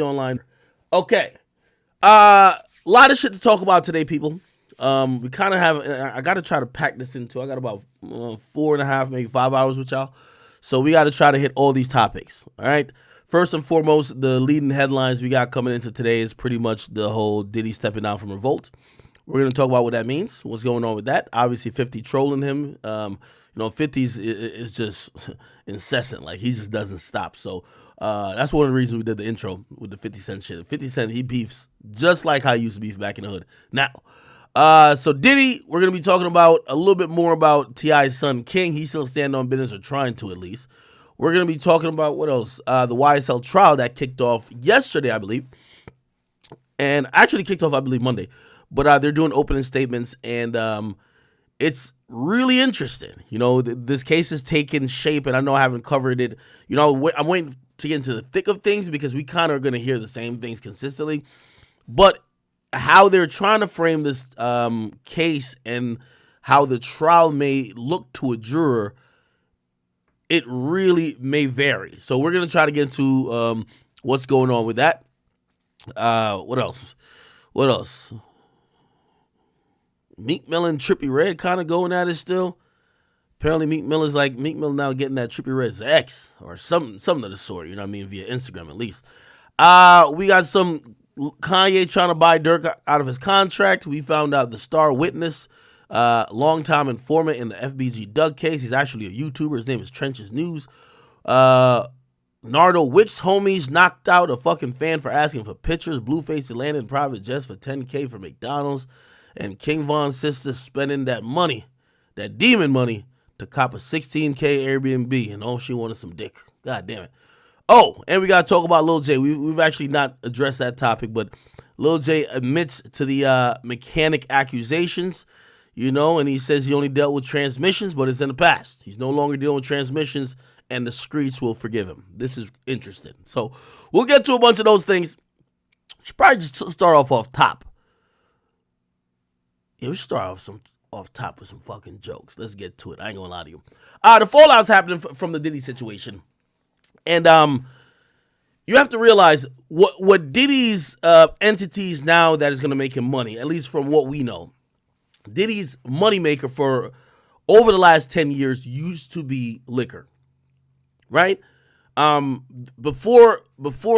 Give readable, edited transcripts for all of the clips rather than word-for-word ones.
online. Okay. A lot of shit to talk about today, people. We kind of have. I got to try to pack this into. I got about 4.5, maybe 5 hours with y'all. So we got to try to hit all these topics. All right. First and foremost, the leading headlines we got coming into today is pretty much the whole Diddy stepping down from Revolt. We're going to talk about what that means, what's going on with that. Obviously, 50 trolling him. 50's is just incessant. Like, he just doesn't stop. So that's one of the reasons we did the intro with the 50 Cent shit. 50 Cent, he beefs just like how he used to beef back in the hood. Now, so Diddy, we're going to be talking about a little bit more about T.I.'s son, King. He's still standing on business, or trying to at least. We're going to be talking about, what else? The YSL trial that kicked off yesterday, I believe. And actually kicked off, I believe, Monday. But they're doing opening statements, and it's really interesting. You know, this case is taking shape, and I know I haven't covered it. You know, I'm waiting to get into the thick of things because we kind of are going to hear the same things consistently. But how they're trying to frame this case and how the trial may look to a juror, it really may vary. So we're going to try to get into what's going on with that. What else? What else? Meek Mill and Trippie Redd kind of going at it still. Apparently Meek Mill now getting that Trippie Redd's ex or something of the sort, you know what I mean, via Instagram at least. We got some Kanye trying to buy Dirk out of his contract. We found out the star witness, longtime informant in the FBG Doug case. He's actually a YouTuber. His name is Trenches News. Nardo Wick's homies knocked out a fucking fan for asking for pictures. Blueface landed in private jets for $10K for McDonald's. And King Von's sister spending that money, that demon money, to cop a $16K Airbnb. And oh, she wanted some dick. God damn it. Oh, and we got to talk about Lil Jay. We've actually not addressed that topic, but Lil Jay admits to the mechanic accusations, you know, and he says he only dealt with transmissions, but it's in the past. He's no longer dealing with transmissions, and the streets will forgive him. This is interesting. So we'll get to a bunch of those things. Should probably just start off top. Yeah, we should start off top with some fucking jokes. Let's get to it. I ain't gonna lie to you. The fallout's happening from the Diddy situation. And you have to realize what Diddy's entities now that is gonna make him money, at least from what we know. Diddy's moneymaker for over the last 10 years used to be liquor. Right? Before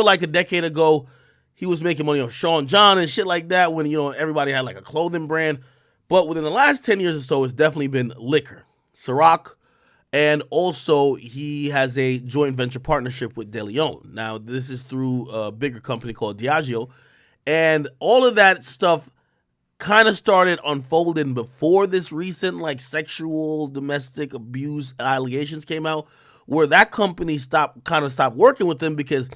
like a decade ago, he was making money off Sean John and shit like that when, you know, everybody had like a clothing brand. But within the last 10 years or so, it's definitely been liquor. Ciroc. And also, he has a joint venture partnership with De Leon. Now, this is through a bigger company called Diageo. And all of that stuff kind of started unfolding before this recent, like, sexual domestic abuse allegations came out, where that company stopped working with him because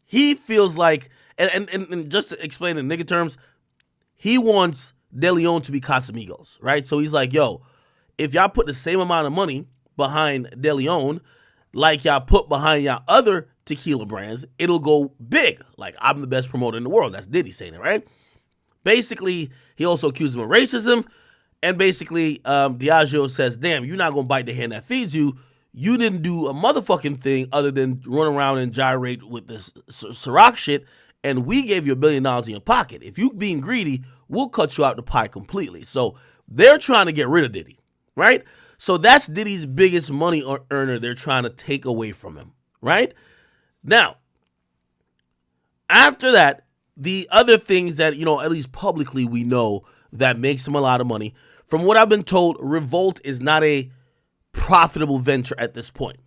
he feels like, and just to explain in nigga terms, he wants De Leon to be Casamigos, right? So he's like, yo, if y'all put the same amount of money behind De Leon like y'all put behind y'all other tequila brands, it'll go big. Like, I'm the best promoter in the world. That's Diddy saying it, right? Basically, he also accused him of racism. And basically, Diageo says, damn, you're not going to bite the hand that feeds you. You didn't do a motherfucking thing other than run around and gyrate with this Ciroc shit. And we gave you $1 billion in your pocket. If you being greedy, we'll cut you out the pie completely. So they're trying to get rid of Diddy, right? So that's Diddy's biggest money earner they're trying to take away from him, right? Now, after that, the other things that, you know, at least publicly we know that makes him a lot of money. From what I've been told, Revolt is not a profitable venture at this point.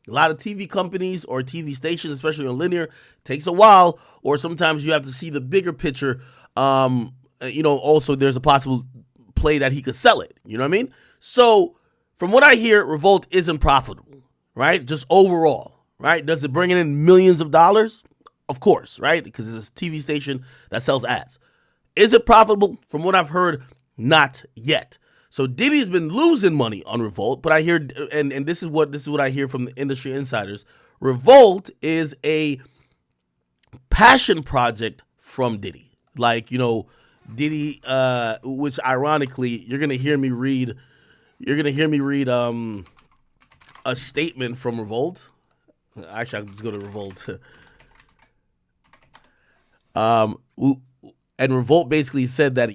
A lot of TV companies or TV stations, especially on linear, takes a while, or sometimes you have to see the bigger picture. Also there's a possible play that he could sell it. You know what I mean? So from what I hear, Revolt isn't profitable, right? Just overall, right? Does it bring in millions of dollars? Of course, right? Because it's a TV station that sells ads. Is it profitable? From what I've heard, not yet. So Diddy's been losing money on Revolt, but I hear, and this is what I hear from the industry insiders. Revolt is a passion project from Diddy. Like, you know, Diddy, which ironically, you're gonna hear me read a statement from Revolt. Actually, I'll just go to Revolt. And Revolt basically said that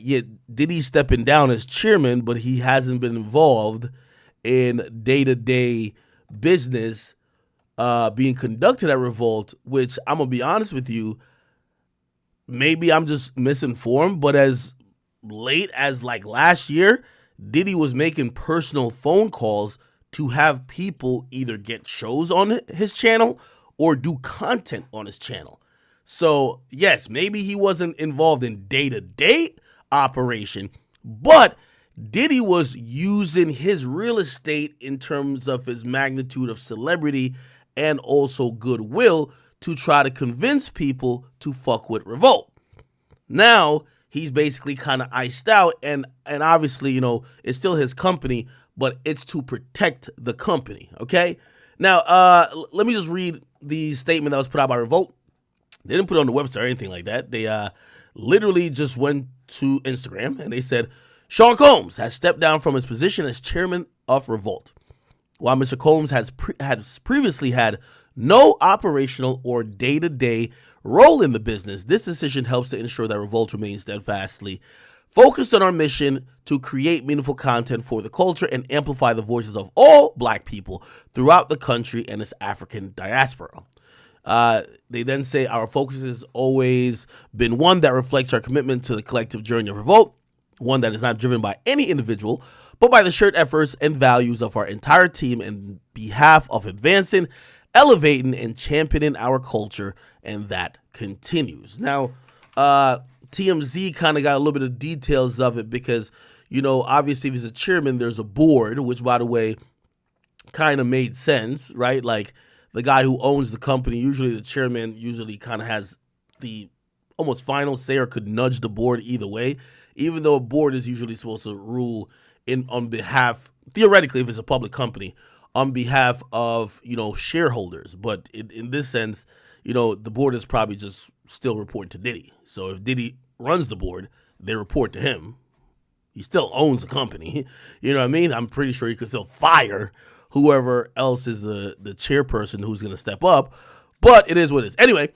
Diddy stepping down as chairman, but he hasn't been involved in day-to-day business being conducted at Revolt, which I'm going to be honest with you, maybe I'm just misinformed, but as late as like last year, Diddy was making personal phone calls to have people either get shows on his channel or do content on his channel. So, yes, maybe he wasn't involved in day-to-day operation, but Diddy was using his real estate in terms of his magnitude of celebrity and also goodwill to try to convince people to fuck with Revolt. Now, he's basically kind of iced out, and obviously, you know, it's still his company, but it's to protect the company, okay? Now, let me just read the statement that was put out by Revolt. They didn't put it on the website or anything like that. They literally just went to Instagram and they said, Sean Combs has stepped down from his position as chairman of Revolt. While Mr. Combs has previously had no operational or day-to-day role in the business, this decision helps to ensure that Revolt remains steadfastly focused on our mission to create meaningful content for the culture and amplify the voices of all Black people throughout the country and its African diaspora. They then say our focus has always been one that reflects our commitment to the collective journey of Revolt, one that is not driven by any individual, but by the shared efforts and values of our entire team in behalf of advancing, elevating, and championing our culture, and that continues. Now, TMZ kind of got a little bit of details of it because, you know, obviously if he's a chairman, there's a board, which, by the way, kind of made sense, right? Like, the guy who owns the company, usually the chairman, usually kind of has the almost final say or could nudge the board either way, even though a board is usually supposed to rule on behalf, theoretically, if it's a public company, on behalf of, you know, shareholders. But in this sense, you know, the board is probably just still reporting to Diddy. So if Diddy runs the board, they report to him. He still owns the company. You know what I mean? I'm pretty sure he could still fire whoever else is the chairperson who's going to step up, but it is what it is. Anyway,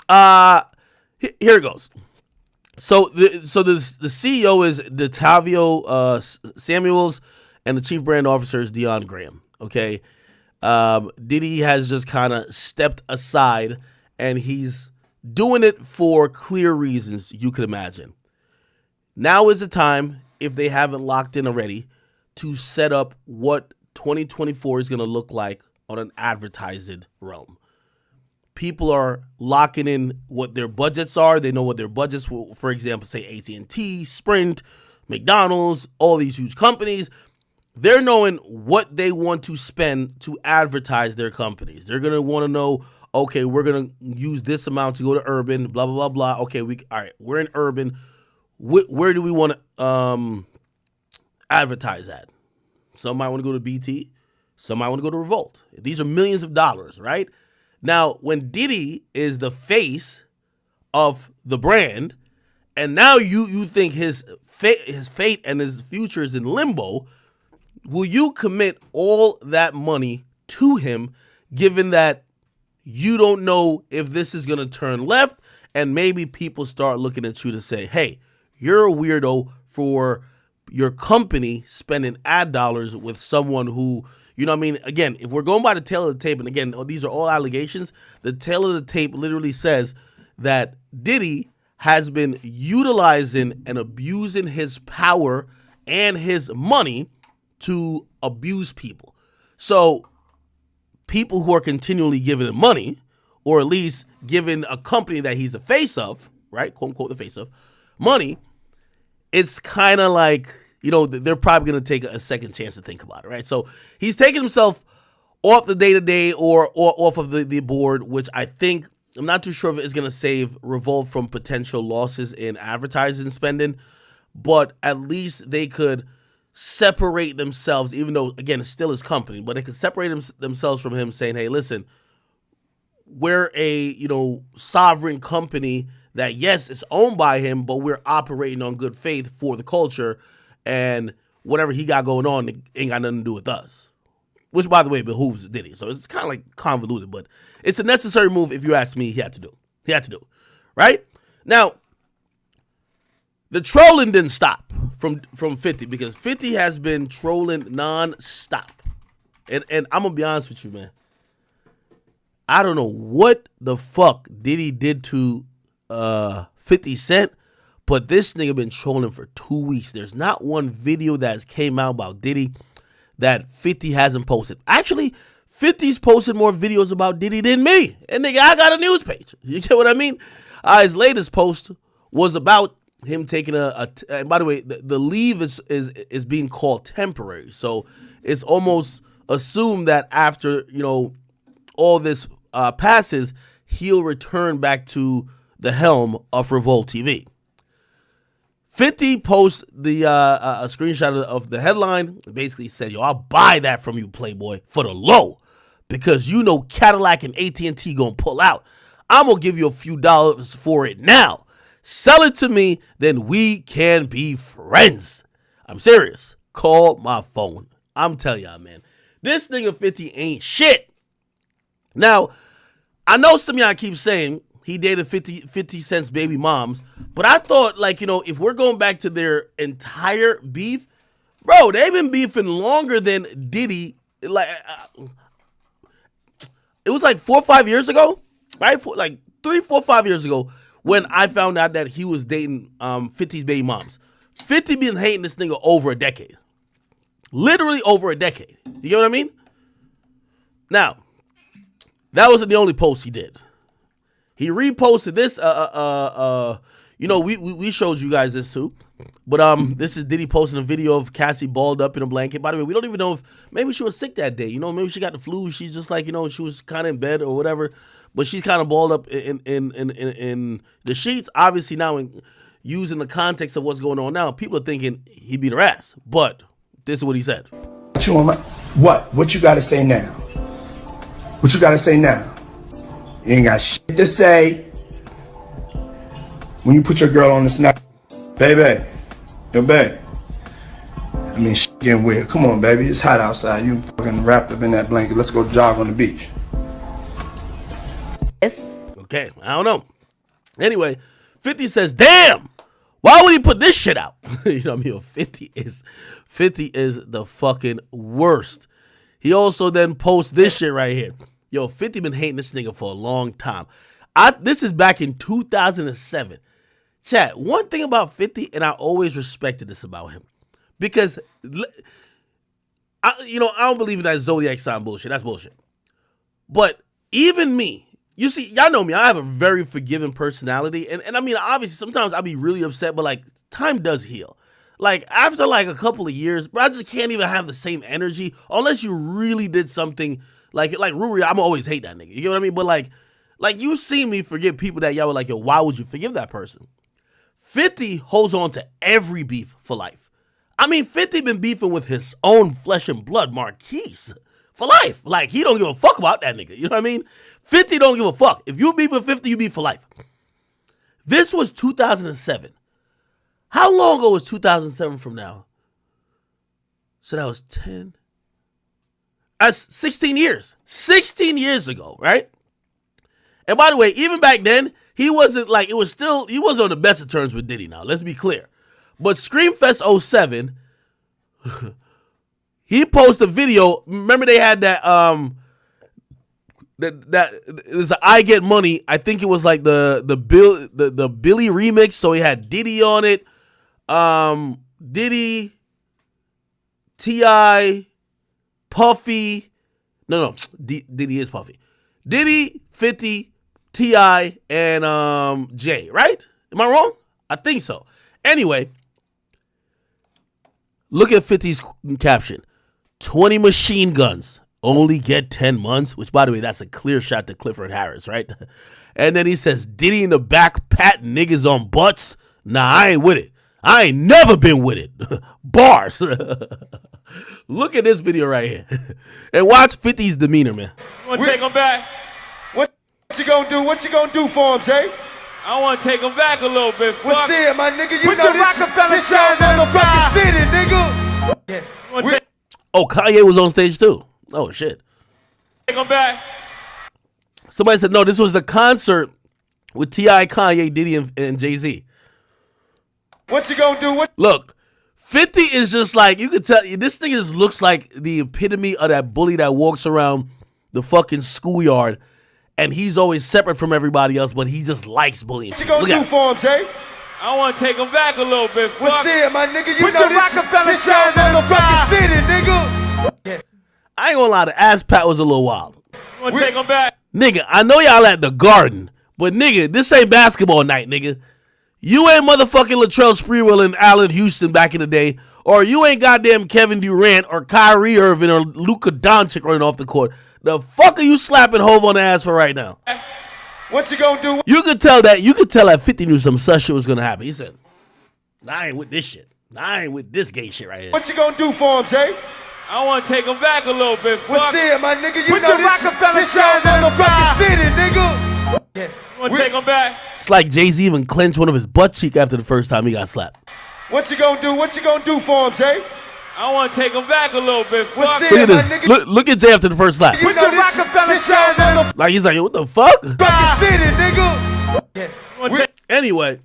here it goes. So the CEO is DeTavio Samuels, and the chief brand officer is Dion Graham. Okay, Diddy has just kind of stepped aside, and he's doing it for clear reasons you could imagine. Now is the time, if they haven't locked in already, to set up what 2024 is going to look like on an advertising realm. People are locking in what their budgets are. They know what their budgets will, for example, say AT&T, Sprint, McDonald's, all these huge companies. They're knowing what they want to spend to advertise their companies. They're going to want to know, okay, we're going to use this amount to go to urban, blah, blah, blah, blah. Okay, all right, we're in urban. Where do we want to advertise at? Some might want to go to BT. Some might want to go to Revolt. These are millions of dollars, right? Now, when Diddy is the face of the brand, and now you think his fate and his future is in limbo, will you commit all that money to him, given that you don't know if this is going to turn left, and maybe people start looking at you to say, hey, you're a weirdo for your company spending ad dollars with someone who, you know what I mean? Again, if we're going by the tail of the tape, and again, these are all allegations, the tail of the tape literally says that Diddy has been utilizing and abusing his power and his money to abuse people. So people who are continually giving him money, or at least giving a company that he's the face of, right, quote unquote the face of, money, it's kind of like, you know, they're probably going to take a second chance to think about it, right? So he's taking himself off the day-to-day or off of the board, which I think, I'm not too sure if it's going to save Revolt from potential losses in advertising spending, but at least they could separate themselves, even though, again, it's still his company, but they could separate themselves from him saying, hey, listen, we're a, you know, sovereign company that, yes, it's owned by him, but we're operating on good faith for the culture, and whatever he got going on ain't got nothing to do with us. Which, by the way, behooves Diddy. So it's kind of like convoluted, but it's a necessary move, if you ask me, he had to do, right? Now, the trolling didn't stop from 50 because 50 has been trolling non-stop. And I'm going to be honest with you, man. I don't know what the fuck Diddy did to 50 Cent, but this nigga been trolling for 2 weeks. There's not one video that came out about Diddy that 50 hasn't posted. Actually, 50's posted more videos about Diddy than me. And nigga, I got a news page. You get what I mean? His latest post was about him taking and by the way, the leave is being called temporary. So it's almost assumed that after, all this passes, he'll return back to the helm of Revolt TV. 50 posts a screenshot of the headline. It basically said, yo, I'll buy that from you, Playboy, for the low. Because Cadillac and AT&T gonna pull out. I'm gonna give you a few dollars for it now. Sell it to me, then we can be friends. I'm serious. Call my phone. I'm telling y'all, man. This nigga 50 ain't shit. Now, I know some of y'all keep saying he dated 50 Cent's baby moms, but I thought, if we're going back to their entire beef, bro, they've been beefing longer than Diddy. It was 4 or 5 years ago, right? 3, 4, 5 years ago when I found out that he was dating 50's baby moms. 50 been hating this nigga over a decade. Literally over a decade. You get what I mean? Now, that wasn't the only post he did. He reposted this. We showed you guys this too. But this is Diddy posting a video of Cassie balled up in a blanket. By the way, we don't even know if maybe she was sick that day. Maybe she got the flu. She's just she was kind of in bed or whatever. But she's kind of balled up in the sheets. Obviously now, using the context of what's going on now, people are thinking he beat her ass. But this is what he said. What you got to say now? What you got to say now? You ain't got shit to say. When you put your girl on the snap, baby, yo, babe. I mean, shit getting weird. Come on, baby. It's hot outside. You fucking wrapped up in that blanket. Let's go jog on the beach. Okay, I don't know. Anyway, 50 says, damn, why would he put this shit out? You know what I mean? 50 is the fucking worst. He also then posts this shit right here. Yo, 50 been hating this nigga for a long time. This is back in 2007. Chat, one thing about 50, and I always respected this about him, because I don't believe in that zodiac sign bullshit. That's bullshit. But even me, you see, y'all know me. I have a very forgiving personality, and I mean, obviously, sometimes I'll be really upset, but time does heal. After a couple of years, bro, I just can't even have the same energy unless you really did something like Ruri. I'm always hate that nigga. You get what I mean? But you see me forgive people that y'all were like, yo, why would you forgive that person? 50 holds on to every beef for life. I mean, 50 been beefing with his own flesh and blood Marquise for life. He don't give a fuck about that nigga. You know what I mean? 50 don't give a fuck. If you beef with 50, you beef for life. This was 2007. How long ago was 2007 from now? So that was 10. That's 16 years. 16 years ago, right? And by the way, even back then, he wasn't he wasn't on the best of terms with Diddy now. Let's be clear. But Screamfest 07, he posted a video. Remember they had that that it was I Get Money. I think it was the Billy remix. So he had Diddy on it. Diddy, T.I., Puffy. No, Diddy is Puffy. Diddy, 50, T.I., and Jay, right? Am I wrong? I think so. Anyway, look at 50's caption. 20 machine guns, only get 10 months. Which, by the way, that's a clear shot to Clifford Harris, right? And then he says, Diddy in the back, pat niggas on butts. Nah, I ain't with it. I ain't never been with it. Bars. Look at this video right here. And watch 50's demeanor, man. You want to take him back? What you gonna do? What you gonna do for him, Jay? I want to take him back a little bit. What's it, my nigga? You Put know your this Rockefeller your motherfucking city, nigga. Yeah. Oh, Kanye was on stage too. Oh, shit. Take him back. Somebody said, no, this was the concert with T.I., Kanye, Diddy, and Jay-Z. What you gonna do? Look, 50 is just like, you could tell, this thing just looks like the epitome of that bully that walks around the fucking schoolyard and he's always separate from everybody else, but he just likes bullying. What you gonna do for him, Jay? I want to take him back a little bit. What's it, my nigga? You Put know your this Rockefeller your motherfucking city, nigga. I ain't gonna lie, the ass pat was a little wild. I want to take him back. Nigga, I know y'all at the Garden, but nigga, this ain't basketball night, nigga. You ain't motherfucking Latrell Sprewell and Allen Houston back in the day, or you ain't goddamn Kevin Durant or Kyrie Irving or Luka Doncic running off the court. The fuck are you slapping Hov on the ass for right now? What you gonna do? You could tell that 50 knew some such shit was gonna happen. He said, nah, I ain't with this shit. Nah, I ain't with this gay shit right here. What you gonna do for him, Jay? I want to take him back a little bit. What's it, my nigga? You Put know your this Rockefeller your motherfucking city, nigga. I want to take him back. It's like Jay-Z even clenched one of his butt cheek after the first time he got slapped. What you gonna do? What you gonna do for him, Jay? I want to take him back a little bit. What's it, Look at my this. nigga? Look at Jay after the first slap. You know this your Like he's like, yo, what the fuck? motherfucking city, nigga. Anyway,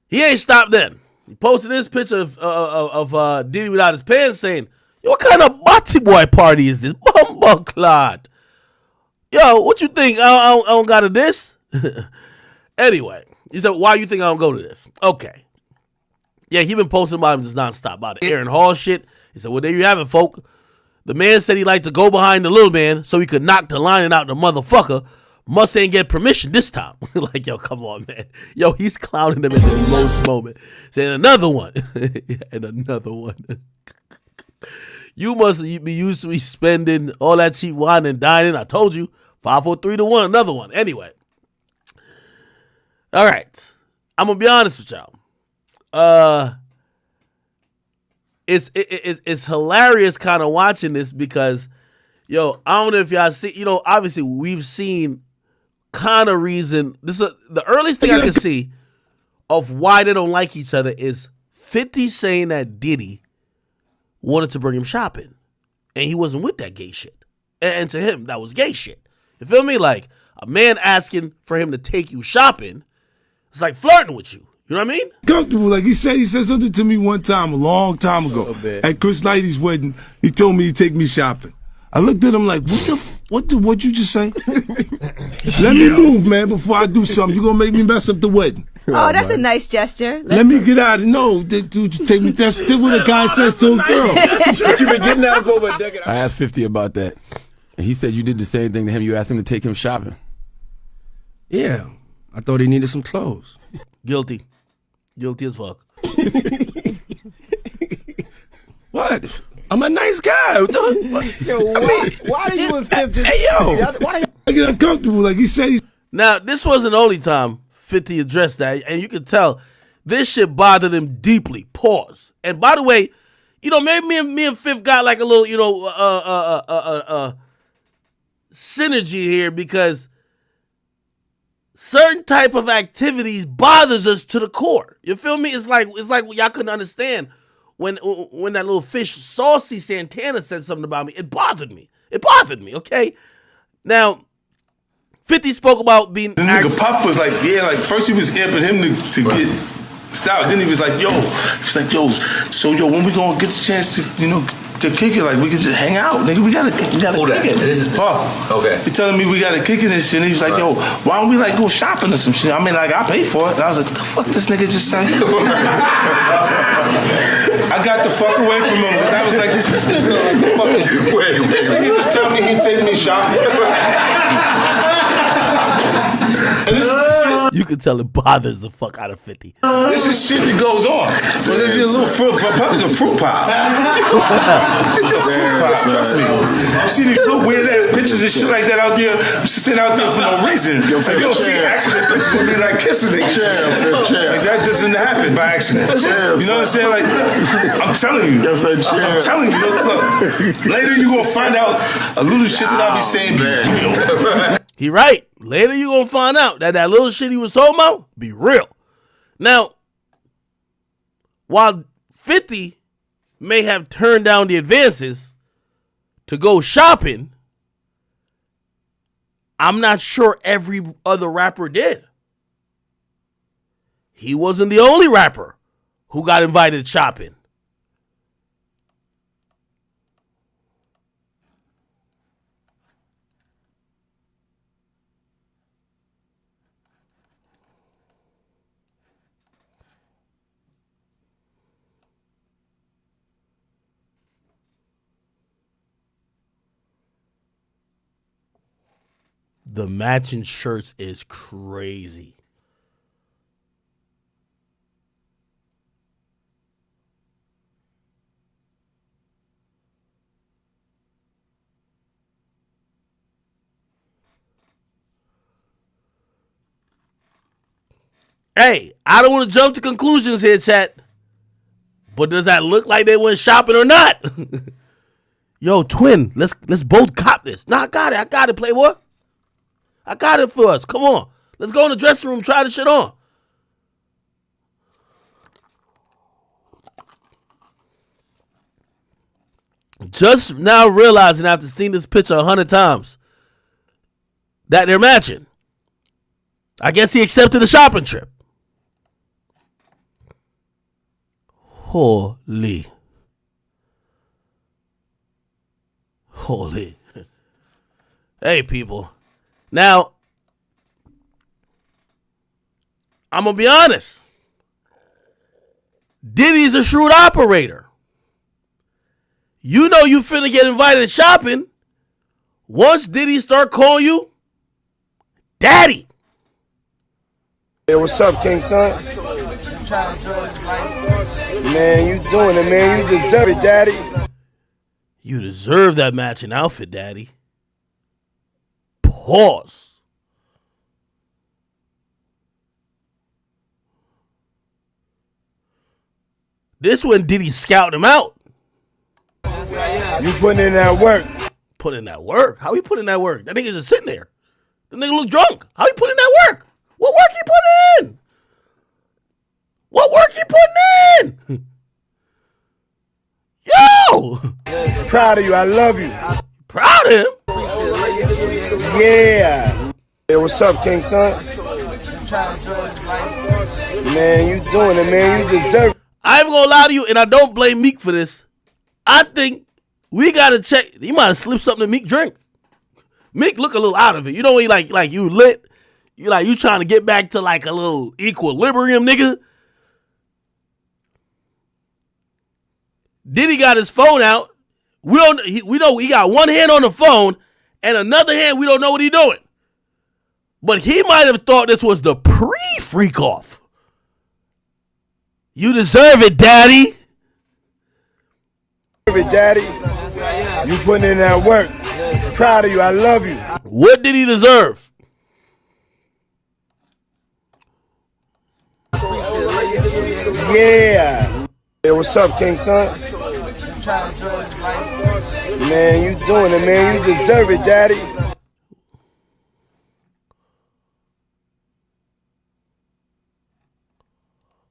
he ain't stopped then. He posted this picture of Diddy without his pants saying, yo, what kind of body boy party is this? Bumbleclot. Yo, what you think? I don't got to this? Anyway, he said, why you think I don't go to this? Okay. Yeah, he been posting about him just nonstop about the Aaron Hall shit. He said, well, there you have it, folk. The man said he liked to go behind the little man so he could knock the lining out the motherfucker. Must ain't get permission this time. Like, yo, come on, man. Yo, he's clowning him in the lowest moment. Saying another one. And another one. You must be used to be spending all that cheap wine and dining. I told you. 5, 4, 3 to 1. Another one. Anyway. All right. I'm going to be honest with y'all. It's hilarious kind of watching this because, yo, I don't know if y'all see, you know, obviously we've seen kind of reason. The earliest thing I can see of why they don't like each other is 50 saying that Diddy wanted to bring him shopping and he wasn't with that gay shit. And to him, that was gay shit. You feel me? Like a man asking for him to take you shopping, it's like flirting with you. You know what I mean? Comfortable, like he said something to me one time, a long time ago, at Chris Lighty's wedding. He told me to take me shopping. I looked at him like, what you just say? Let me move, man, before I do something. You gonna make me mess up the wedding? Oh, that's a nice gesture. Let me get out of no. Dude, you take me. That's what a guy says to a girl. What you been getting out for a decade? I asked 50 about that, and he said you did the same thing to him. You asked him to take him shopping. Yeah, I thought he needed some clothes. Guilty as fuck. What? I'm a nice guy. Yo, why are you and 50? Hey, yo. I get uncomfortable, like he said. Now, this wasn't the only time 50 addressed that, and you can tell this shit bothered him deeply. Pause. And by the way, you know, maybe me and Fifth got like a little, you know, synergy here because certain type of activities bothers us to the core. You feel me? It's like y'all couldn't understand when that little fish Saucy Santana said something about me. It bothered me. Okay. Now, 50 spoke about being. The nigga Puff was like, yeah, like first he was amping him to get style. Then he was like, yo, when we gonna get the chance to, you know, to kick it, like we could just hang out, nigga. We gotta kick it. This is Puff. Okay. He telling me we gotta kick it and shit. And he was like, yo, why don't we like go shopping or some shit? I mean, like I pay for it. And I was like, what the fuck this nigga just said? I got the fuck away from him because I was like, this nigga, fucking, wait, this nigga just tell me he take me shopping. And this is the shit. You can tell it bothers the fuck out of 50. This is shit that goes on. So there's your little fruit pop. It's a fruit pile. It's a fruit pile. Trust me. You see these little weird ass pictures and shit like that out there. You should sit out there for no reason. Like, you don't see accident pictures with me like kissing niggas. Like that doesn't happen by accident. You know what I'm saying? Like I'm telling you. I'm telling you. Look. Later you gonna find out a little shit that I be saying. He right. Later you gonna find out that little shit he was talking about be real. Now, while 50 may have turned down the advances to go shopping, I'm not sure every other rapper did. He wasn't the only rapper who got invited shopping. The matching shirts is crazy. Hey, I don't want to jump to conclusions here, chat. But does that look like they went shopping or not? Yo, twin, let's both cop this. Nah, I got it, Playboy. I got it for us. Come on. Let's go in the dressing room, try the shit on. Just now realizing after seeing this picture 100 times that they're matching. I guess he accepted the shopping trip. Holy. Hey, people. Now, I'm going to be honest. Diddy's a shrewd operator. You know you finna get invited shopping. Once Diddy start calling you Daddy. Hey, what's up, King Son? Man, you doing it, man. You deserve it, Daddy. You deserve that matching outfit, Daddy. Pause. This when Diddy scouting him out. You putting in that work. Putting in that work? How he putting in that work? That nigga's just sitting there. The nigga look drunk. How he putting in that work? What work he putting in? What work he putting in? Yo! Proud of you. I love you. Proud of him? Yeah. Hey, what's up, King Son? Man, you doing it, man. You deserve it. I ain't gonna lie to you, and I don't blame Meek for this. I think we gotta check. He might have slipped something to Meek drink. Meek look a little out of it. You know when like you lit? You trying to get back to like a little equilibrium, nigga? Diddy got his phone out. We know he got one hand on the phone and another hand we don't know what he doing. But he might have thought this was the pre-freak off. You deserve it, Daddy. Daddy. You putting in that work. Proud of you. I love you. What did he deserve? Yeah. Hey, what's up, King Son? Man, you doing it, man. You deserve it, Daddy.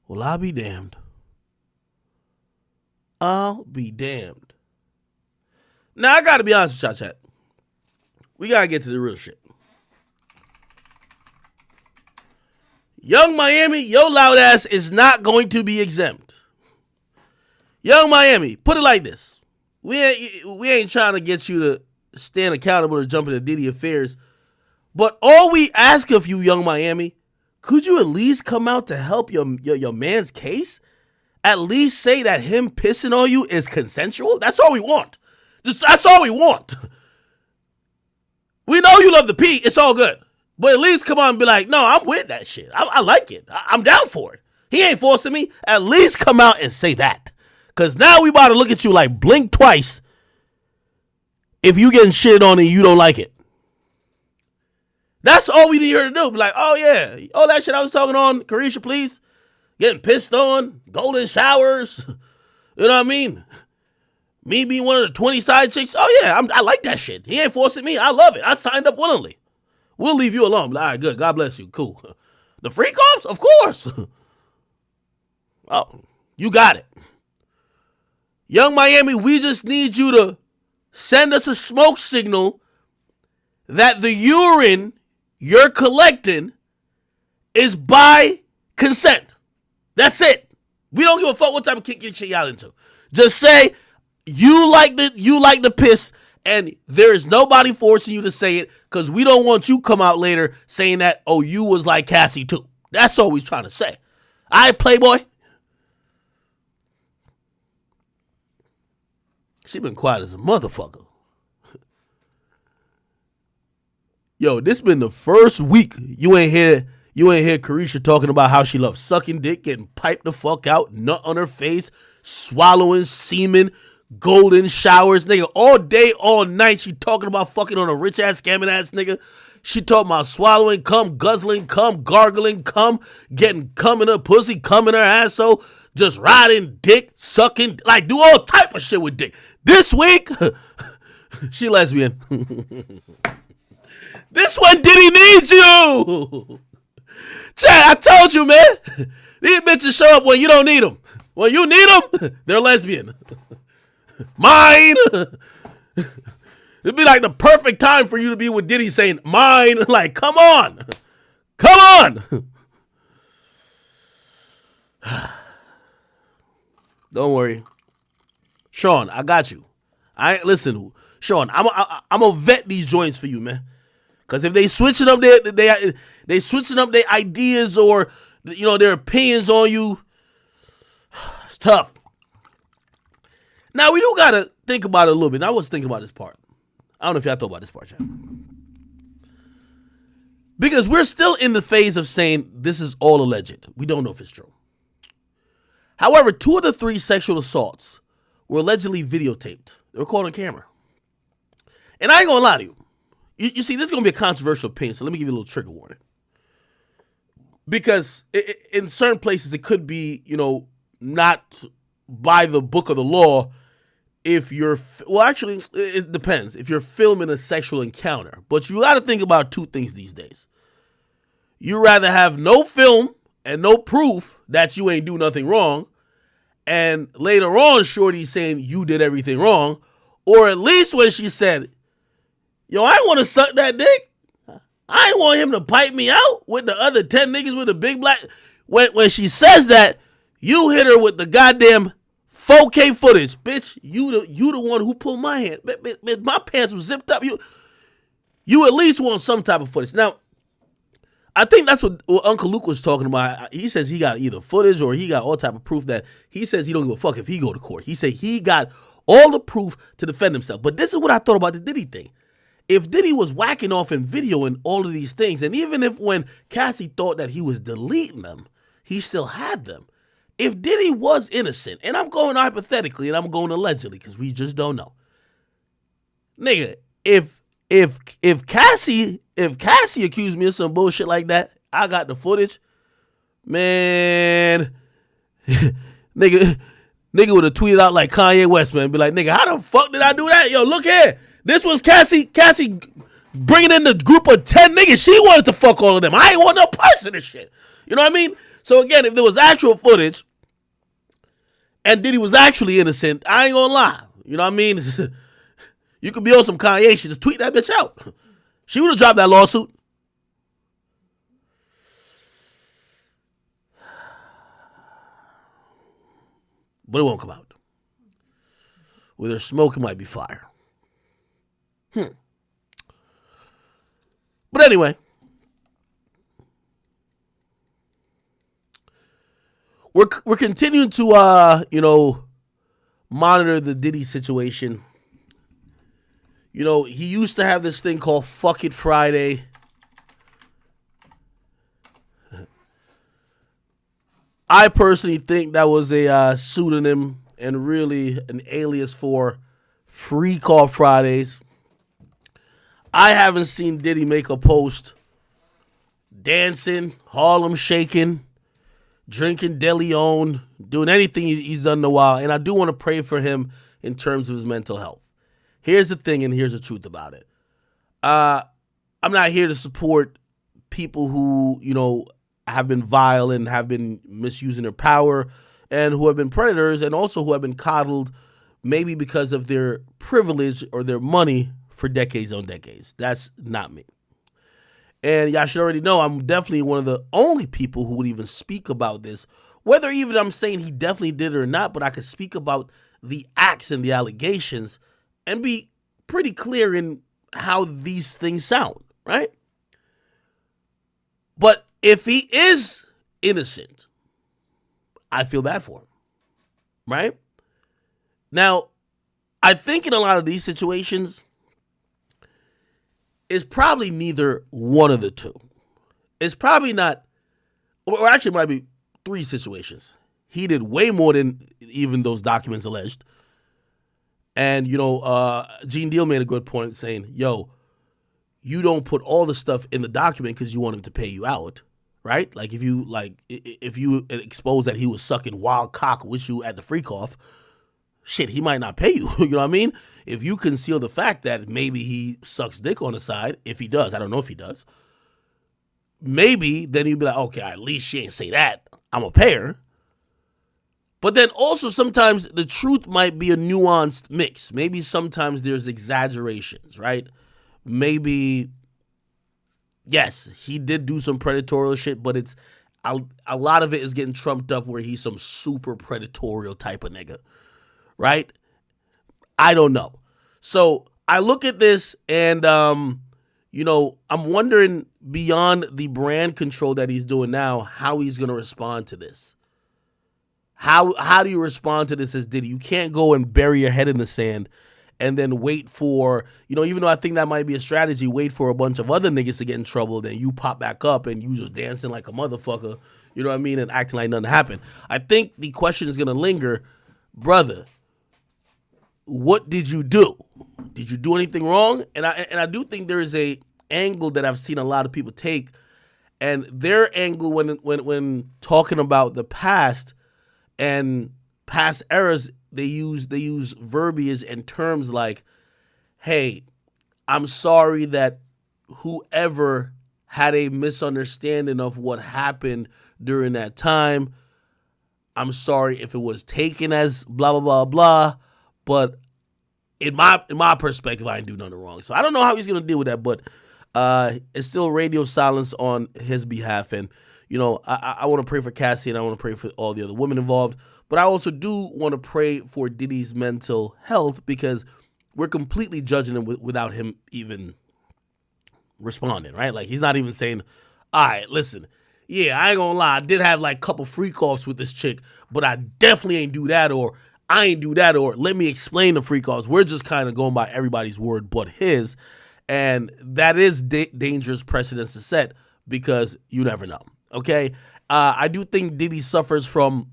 Well, I'll be damned. I'll be damned. Now, I gotta be honest with y'all, chat. We gotta get to the real shit. Young Miami, your loud ass is not going to be exempt. Young Miami, put it like this. We ain't trying to get you to stand accountable to jump into Diddy affairs. But all we ask of you, Young Miami, could you at least come out to help your man's case? At least say that him pissing on you is consensual? That's all we want. That's all we want. We know you love the P. It's all good. But at least come on and be like, no, I'm with that shit. I like it. I'm down for it. He ain't forcing me. At least come out and say that. Because now we about to look at you like blink twice if you getting shitted on and you don't like it. That's all we need her to do. Be like, oh yeah, all that shit I was talking on, Carisha, please. Getting pissed on, golden showers. You know what I mean? Me being one of the 20 side chicks. Oh yeah, I like that shit. He ain't forcing me. I love it. I signed up willingly. We'll leave you alone. All right, good. God bless you. Cool. The freak offs? Of course. Oh, you got it. Young Miami, we just need you to send us a smoke signal that the urine you're collecting is by consent. That's it. We don't give a fuck what type of kink shit y'all into. Just say you like the piss, and there is nobody forcing you to say it, because we don't want you come out later saying that, oh, you was like Cassie too. That's all we're trying to say. All right, Playboy? She been quiet as a motherfucker. Yo, this been the first week you ain't hear Carisha talking about how she loves sucking dick, getting piped the fuck out, nut on her face, swallowing semen, golden showers, nigga. All day, all night, she talking about fucking on a rich ass, scamming ass nigga. She talking about swallowing cum, guzzling cum, gargling cum, getting cum in her pussy, cum in her asshole, just riding dick, sucking, like do all type of shit with dick. This week, she lesbian. This one, Diddy needs you. Chad, I told you, man. These bitches show up when you don't need them. When you need them, they're lesbian. Mine. It'd be like the perfect time for you to be with Diddy saying, mine. Like, come on. Come on. Don't worry. Sean, I got you. Listen, Sean, I'm gonna vet these joints for you, man. Because if they switching up they switching up their ideas or their opinions on you, it's tough. Now we do gotta think about it a little bit. Now, I was thinking about this part. I don't know if y'all thought about this part, Chad. Because we're still in the phase of saying this is all alleged. We don't know if it's true. However, 2 of the 3 sexual assaults were allegedly videotaped. They were caught on camera. And I ain't gonna lie to you. You see, this is going to be a controversial opinion, so let me give you a little trigger warning. Because in certain places, it could be, not by the book of the law if you're, well, actually, it depends. If you're filming a sexual encounter. But you got to think about 2 things these days. You rather have no film and no proof that you ain't do nothing wrong, and later on, Shorty saying you did everything wrong, or at least when she said, yo, I want to suck that dick. I ain't want him to pipe me out with the other 10 niggas with the big black. When she says that, you hit her with the goddamn 4K footage. Bitch, you the one who pulled my hand. My pants was zipped up. You at least want some type of footage. Now, I think that's what Uncle Luke was talking about. He says he got either footage or he got all type of proof that he says he don't give a fuck if he go to court. He said he got all the proof to defend himself. But this is what I thought about the Diddy thing. If Diddy was whacking off and videoing all of these things, and even if when Cassie thought that he was deleting them, he still had them. If Diddy was innocent, and I'm going hypothetically and I'm going allegedly because we just don't know. Nigga, if Cassie accused me of some bullshit like that, I got the footage. Man, nigga would have tweeted out like Kanye West, man. Be like, nigga, how the fuck did I do that? Yo, look here. This was Cassie bringing in the group of 10 niggas. She wanted to fuck all of them. I ain't want no parts of this shit. You know what I mean? So again, if there was actual footage and Diddy was actually innocent, I ain't gonna lie. You know what I mean? You could be on some Kanye shit. Just tweet that bitch out. She would have dropped that lawsuit. But it won't come out. Where there's smoke, it might be fire. But anyway, we're continuing to monitor the Diddy situation. He used to have this thing called Fuck It Friday. I personally think that was a pseudonym and really an alias for Freak Off Fridays. I haven't seen Diddy make a post dancing, Harlem shaking, drinking De Leon, doing anything he's done in a while. And I do want to pray for him in terms of his mental health. Here's the thing, and here's the truth about it. I'm not here to support people who, have been vile and have been misusing their power and who have been predators and also who have been coddled maybe because of their privilege or their money for decades on decades. That's not me. And y'all should already know I'm definitely one of the only people who would even speak about this, whether even I'm saying he definitely did it or not, but I could speak about the acts and the allegations and be pretty clear in how these things sound, right? But if he is innocent, I feel bad for him, right? Now, I think in a lot of these situations, it's probably neither one of the two. It's probably not, or actually it might be three situations. He did way more than even those documents alleged. And, Gene Deal made a good point saying, yo, you don't put all the stuff in the document because you want him to pay you out, right? Like if you expose that he was sucking wild cock with you at the freak off, shit, he might not pay you. You know what I mean? If you conceal the fact that maybe he sucks dick on the side, if he does, I don't know if he does, maybe then you'd be like, okay, at least she ain't say that. I'm a payer. But then also sometimes the truth might be a nuanced mix. Maybe sometimes there's exaggerations, right? Maybe, yes, he did do some predatorial shit, but it's a lot of it is getting trumped up where he's some super predatorial type of nigga, right? I don't know. So I look at this and, I'm wondering beyond the brand control that he's doing now, how he's going to respond to this. How do you respond to this as Diddy? You can't go and bury your head in the sand and then wait for, even though I think that might be a strategy, wait for a bunch of other niggas to get in trouble, then you pop back up and you just dancing like a motherfucker, you know what I mean, and acting like nothing happened. I think the question is going to linger, brother, what did you do? Did you do anything wrong? And I do think there is a angle that I've seen a lot of people take, and their angle when talking about the past and past eras, they use verbiage and terms like, hey, I'm sorry that whoever had a misunderstanding of what happened during that time. I'm sorry if it was taken as blah, blah, blah, blah. But in my perspective, I didn't do nothing wrong. So I don't know how he's going to deal with that, but it's still radio silence on his behalf. And, I want to pray for Cassie and I want to pray for all the other women involved. But I also do want to pray for Diddy's mental health because we're completely judging him without him even responding, right? Like he's not even saying, all right, listen, yeah, I ain't gonna lie, I did have like a couple freak offs with this chick, but I definitely ain't do that, or I ain't do that, or let me explain the freak offs. We're just kind of going by everybody's word but his. And that is dangerous precedence to set because you never know, okay? I do think Diddy suffers from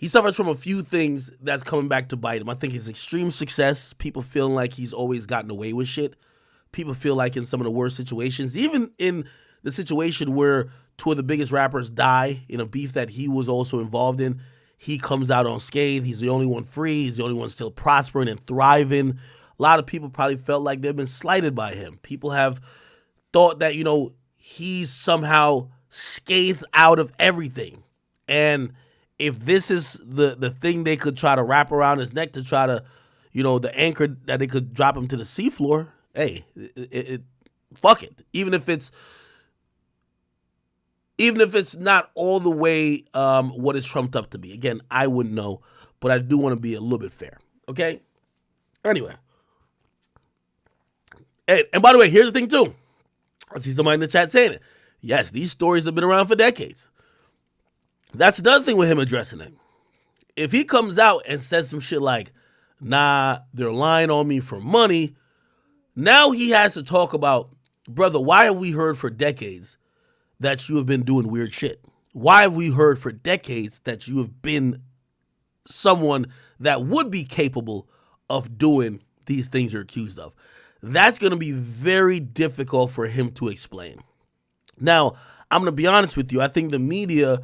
a few things that's coming back to bite him. I think his extreme success, people feeling like he's always gotten away with shit. People feel like in some of the worst situations, even in the situation where two of the biggest rappers die in a beef that he was also involved in, he comes out unscathed. He's the only one free. He's the only one still prospering and thriving. A lot of people probably felt like they've been slighted by him. People have thought that, he's somehow scathed out of everything. And if this is the thing they could try to wrap around his neck to try to, the anchor that they could drop him to the seafloor, hey, fuck it. Even if it's not all the way what it's trumped up to be. Again, I wouldn't know, but I do want to be a little bit fair. Okay? Anyway. And by the way, here's the thing too. I see somebody in the chat saying it. Yes, these stories have been around for decades. That's another thing with him addressing it. If he comes out and says some shit like, nah, they're lying on me for money, now he has to talk about, brother, why have we heard for decades that you have been doing weird shit? Why have we heard for decades that you have been someone that would be capable of doing these things you're accused of? That's going to be very difficult for him to explain. Now, I'm going to be honest with you. I think the media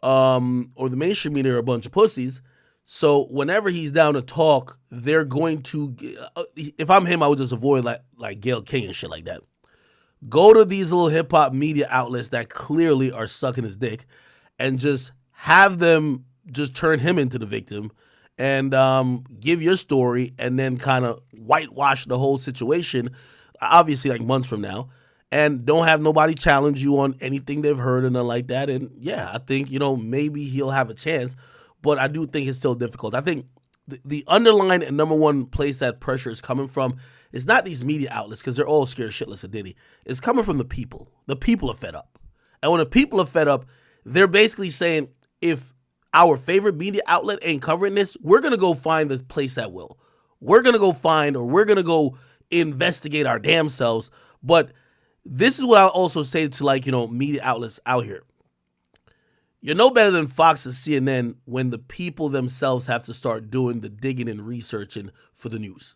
or the mainstream media are a bunch of pussies. So whenever he's down to talk, they're going to, if I'm him, I would just avoid like Gayle King and shit like that. Go to these little hip hop media outlets that clearly are sucking his dick and just have them just turn him into the victim and give your story and then kind of whitewash the whole situation, obviously like months from now, and don't have nobody challenge you on anything they've heard and nothing like that. And yeah, I think, maybe he'll have a chance, but I do think it's still difficult. I think the underlying and number one place that pressure is coming from is not these media outlets, because they're all scared shitless of Diddy. It's coming from the people. The people are fed up. And when the people are fed up, they're basically saying, if our favorite media outlet ain't covering this, we're going to go find the place that will. We're going to go find, or we're going to go investigate our damn selves. But this is what I'll also say to media outlets out here. You're no better than Fox and CNN when the people themselves have to start doing the digging and researching for the news.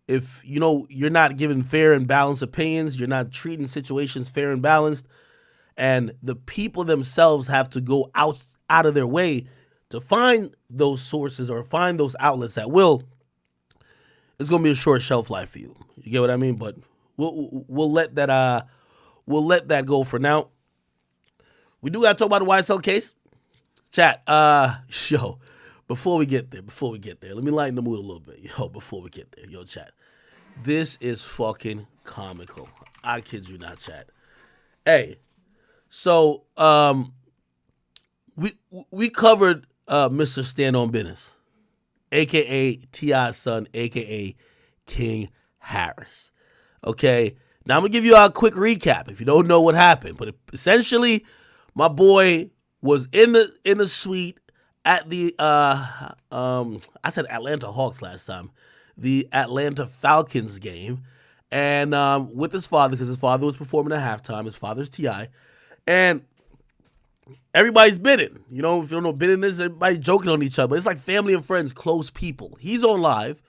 If, you're not giving fair and balanced opinions, you're not treating situations fair and balanced, and the people themselves have to go out of their way to find those sources or find those outlets that will, it's going to be a short shelf life for you. You get what I mean? But we'll let that go for now. We do got to talk about the YSL case. Chat, before we get there, let me lighten the mood a little bit. Before we get there, chat. This is fucking comical. I kid you not, chat. Hey, so we covered Mr. Stand on Business, a.k.a. T.I.'s son, a.k.a. King Harris. Okay, now I'm going to give you a quick recap if you don't know what happened. But essentially, my boy was in the suite at the, I said Atlanta Hawks last time, the Atlanta Falcons game, and with his father, because his father was performing at halftime. His father's T.I., and everybody's bidding. If you don't know what bidding is, everybody's joking on each other. But it's like family and friends, close people. He's on live,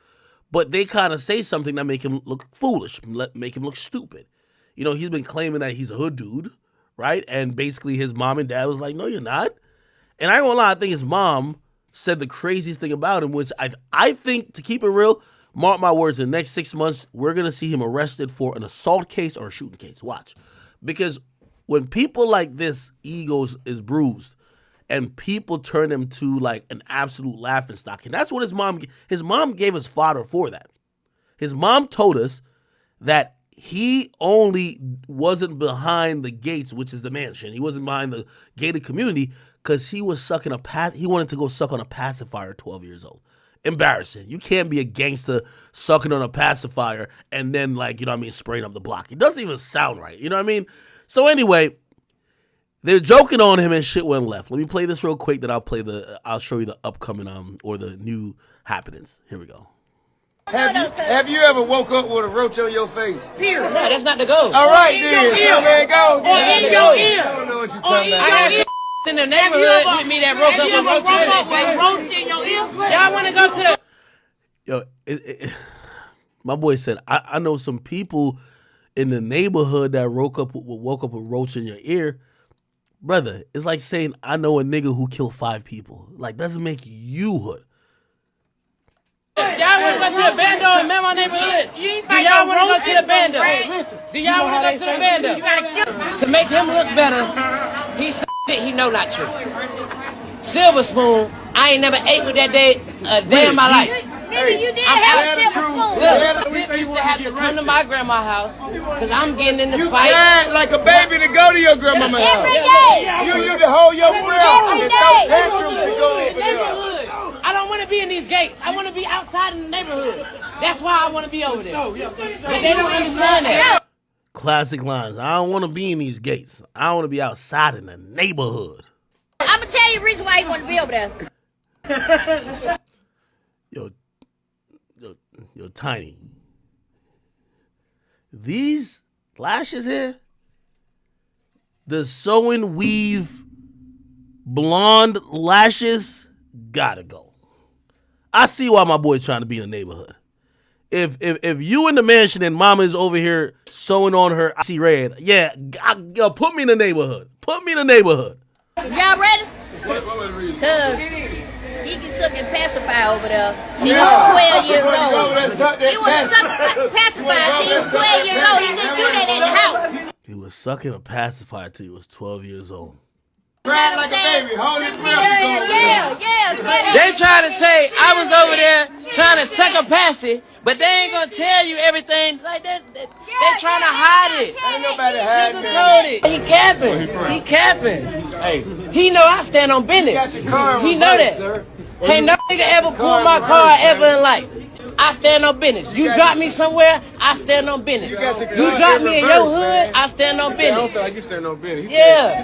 but they kind of say something that make him look foolish, make him look stupid. He's been claiming that he's a hood dude, right? And basically his mom and dad was like, no, you're not. And I ain't gonna lie, I think his mom said the craziest thing about him, which I think, to keep it real, mark my words, in the next 6 months, we're going to see him arrested for an assault case or a shooting case. Watch. Because when people like this, egos is bruised, and people turn him to like an absolute laughingstock. And that's what his mom gave his father for that. His mom told us that he only wasn't behind the gates, which is the mansion. He wasn't behind the gated community because he was he wanted to go suck on a pacifier at 12 years old. Embarrassing. You can't be a gangster sucking on a pacifier and then spraying up the block. It doesn't even sound right. You know what I mean? So anyway, they're joking on him and shit went left. Let me play this real quick, then I'll show you the upcoming or the new happenings. Here we go. Have you ever woke up with a roach on your face? Period. No, that's not the goal. All right, then. So there it goes. Or in your ear. I don't know what you're talking about. I got in the neighborhood with me that woke up with roach in your ear. Y'all want to go to the... Yo, my boy said, I know some people in the neighborhood that woke up with roach in your ear. Brother, it's like saying, I know a nigga who killed 5 people. Like, doesn't make you hood. Y'all want to go to the bando in my neighborhood? Do y'all want to go to the bando? Do y'all want to go to the bando? To make him look better, he said he know not true. Silver spoon, I ain't never ate with that day a day in my life. Nigga, you did have a silver spoon. Look, Tip used to have to come to my grandma's house because I'm getting in the fight. You cried like a baby to go to your grandma's house. Every day. You to hold your breath. Every day. I don't want to be in these gates. I want to be outside in the neighborhood. That's why I want to be over there. But they don't understand that. Classic lines. I don't want to be in these gates. I want to be outside in the neighborhood. I'm going to tell you the reason why you want to be over there. Yo, Tiny. These lashes here, the sew and weave blonde lashes, gotta go. I see why my boy's trying to be in the neighborhood. If you in the mansion and mama is over here sewing on her icy red, put me in the neighborhood. Put me in the neighborhood. Y'all ready? Because he can suck and pacify over there. He was 12 years old. He was sucking a pacifier till he was 12 years old. He couldn't do that in the house. He was sucking a pacifier till he was 12 years old. Crying like a baby. Hold his breath. Yeah. They try to say I was over there trying to sucker past it, but they ain't gonna tell you everything like that. They trying to hide it. Ain't nobody hiding Sugarcoat it. He capping. Hey. He know I stand on business. He know that. Can't no nigga ever pull my car ever in life. I stand on business. You drop me somewhere, I stand on business. You drop me in your hood, I stand on business. I don't feel like you stand on business. Yeah.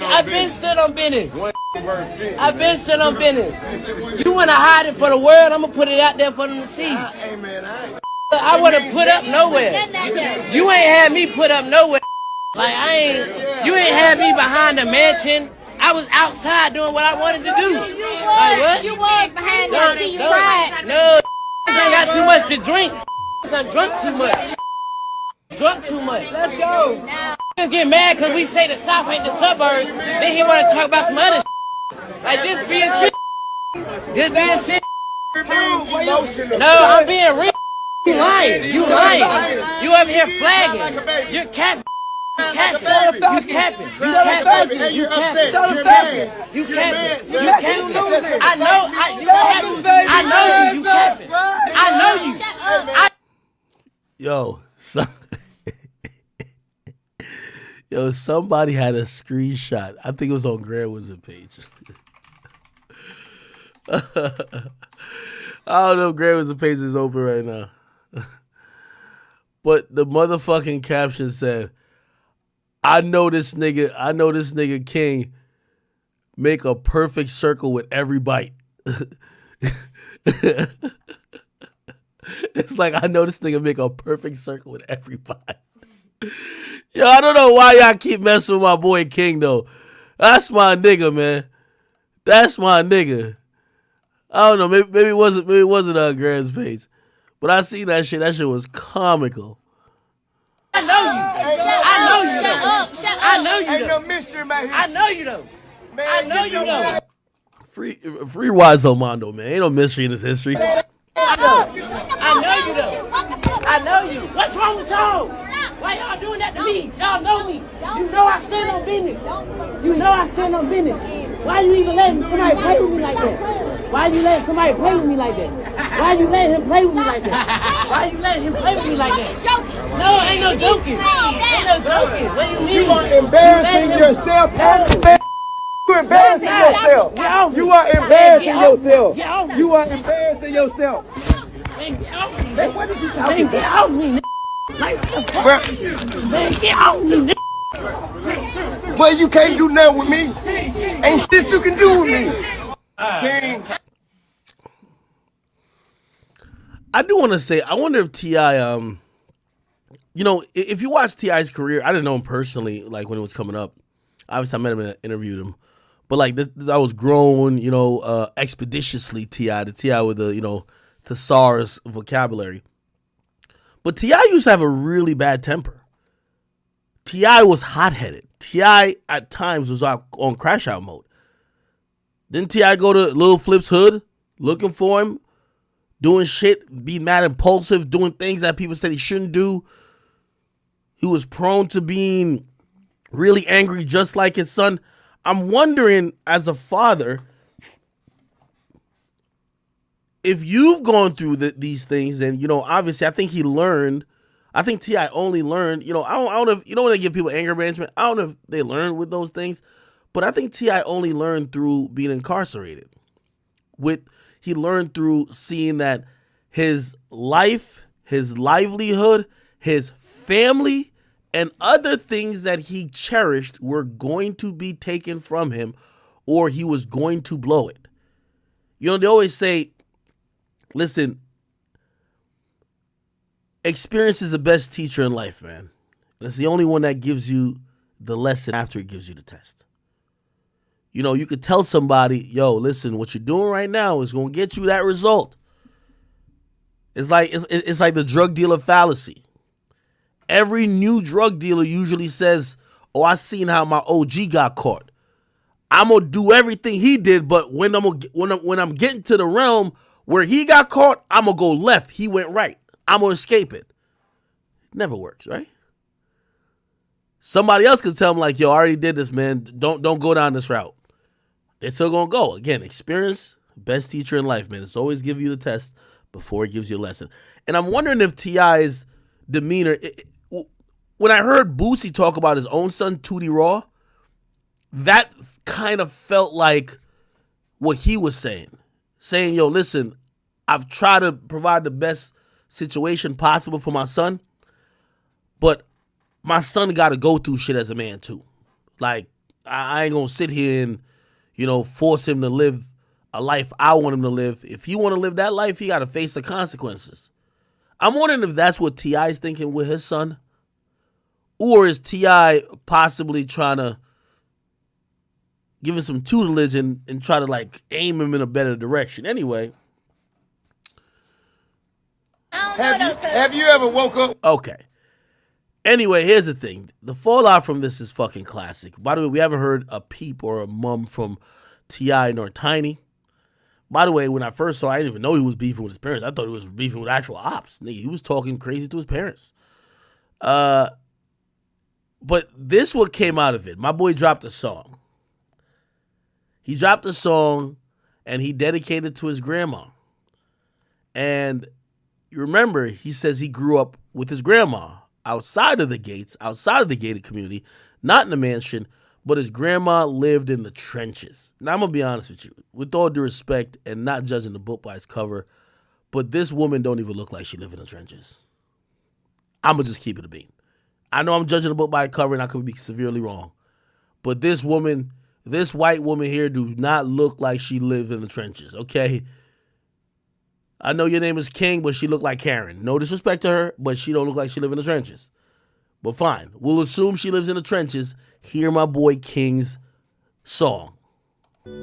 I've been stood on business. I've been stood on business. You want to hide it for the world, I'm going to put it out there for them to see. I would have put up nowhere. You ain't had me put up nowhere. Like, you ain't had me behind the mansion. I was outside doing what I wanted to do. You was behind that till you cried. No, I got too much to drink. I drunk too much. Let's go. Get mad because we say the South ain't the suburbs. Then he want to talk about some other like this being shit. This being shit. No, I'm being real. You lying. You up here flagging. You're capping. You capping. I know you. Yo, somebody had a screenshot. I think it was on Grand Wizard page. I don't know if Grand Wizard page is open right now. But the motherfucking caption said, I know this nigga King make a perfect circle with every bite. It's like, I know this nigga make a perfect circle with every bite. Yo, I don't know why y'all keep messing with my boy King, though. That's my nigga, man. That's my nigga. I don't know. Maybe it wasn't on Grand's page. But I seen that shit. That shit was comical. I know you. Shut up. I know you. Ain't no mystery about here. I know you though. Man, I know you though. Free Wise Mondo, man. Ain't no mystery in this history. I know you though. I know you. What's wrong with y'all? Why y'all doing that to me? Y'all know me. You know I stand on business. Why you even letting somebody play with me like that? Why you letting somebody play with me like that? Why you letting him play with me like that? No, ain't no joking. What do you mean? You are embarrassing yourself. You are embarrassing yourself. You are embarrassing yourself. Man, what is she talking about? Get off me, man, get off me, Well, you can't do nothing with me. Ain't shit you can do with me. King. I do want to say, I wonder if T.I., if you watch T.I.'s career, I didn't know him personally, like, when it was coming up. Obviously, I met him and interviewed him. But, like, I was growing, expeditiously, T.I., the T.I. with the thesaurus vocabulary. But T.I. used to have a really bad temper. T.I. was hot-headed. T.I. at times was on crash out mode. Didn't T.I. go to Lil Flip's hood looking for him, doing shit, be mad impulsive, doing things that people said he shouldn't do? He was prone to being really angry just like his son. I'm wondering, as a father, if you've gone through these things, and, obviously I think he learned. I think T.I. only learned, I don't know if, when they give people anger management, I don't know if they learn with those things, but I think T.I. only learned through being incarcerated. He learned through seeing that his life, his livelihood, his family, and other things that he cherished were going to be taken from him, or he was going to blow it. They always say, listen, experience is the best teacher in life, man. It's the only one that gives you the lesson after it gives you the test. You could tell somebody, yo, listen, what you're doing right now is going to get you that result. It's like the drug dealer fallacy. Every new drug dealer usually says, oh, I seen how my OG got caught. I'm going to do everything he did, but when I'm getting to the realm where he got caught, I'm going to go left. He went right. I'm going to escape it. Never works, right? Somebody else could tell them like, yo, I already did this, man. Don't go down this route. They're still gonna go. Again, experience, best teacher in life, man. It's always give you the test before it gives you a lesson. And I'm wondering if T.I.'s demeanor, when I heard Boosie talk about his own son, Tootie Raw, that kind of felt like what he was saying. Saying, yo, listen, I've tried to provide the best situation possible for my son, but my son got to go through shit as a man too. Like, I ain't gonna sit here and, force him to live a life I want him to live. If he want to live that life, he got to face the consequences. I'm wondering if that's what T.I.'s thinking with his son, or is T.I. possibly trying to give him some tutelage and try to like aim him in a better direction. Anyway. Have you ever woke up? Okay. Anyway, here's the thing. The fallout from this is fucking classic. By the way, we haven't heard a peep or a mum from T.I. nor Tiny. By the way, when I first saw, I didn't even know he was beefing with his parents. I thought he was beefing with actual ops. Nigga, he was talking crazy to his parents. But this what came out of it. My boy dropped a song. He dropped a song and he dedicated it to his grandma. And you remember, he says he grew up with his grandma outside of the gates, outside of the gated community, not in the mansion, but his grandma lived in the trenches. Now, I'm going to be honest with you, with all due respect and not judging the book by its cover, but this woman don't even look like she lived in the trenches. I'm going to just keep it a bean. I know I'm judging the book by its cover and I could be severely wrong, but this woman, this white woman here do not look like she lived in the trenches, okay? I know your name is King, but she look like Karen. No disrespect to her, but she don't look like she live in the trenches. But fine, we'll assume she lives in the trenches. Hear my boy King's song. By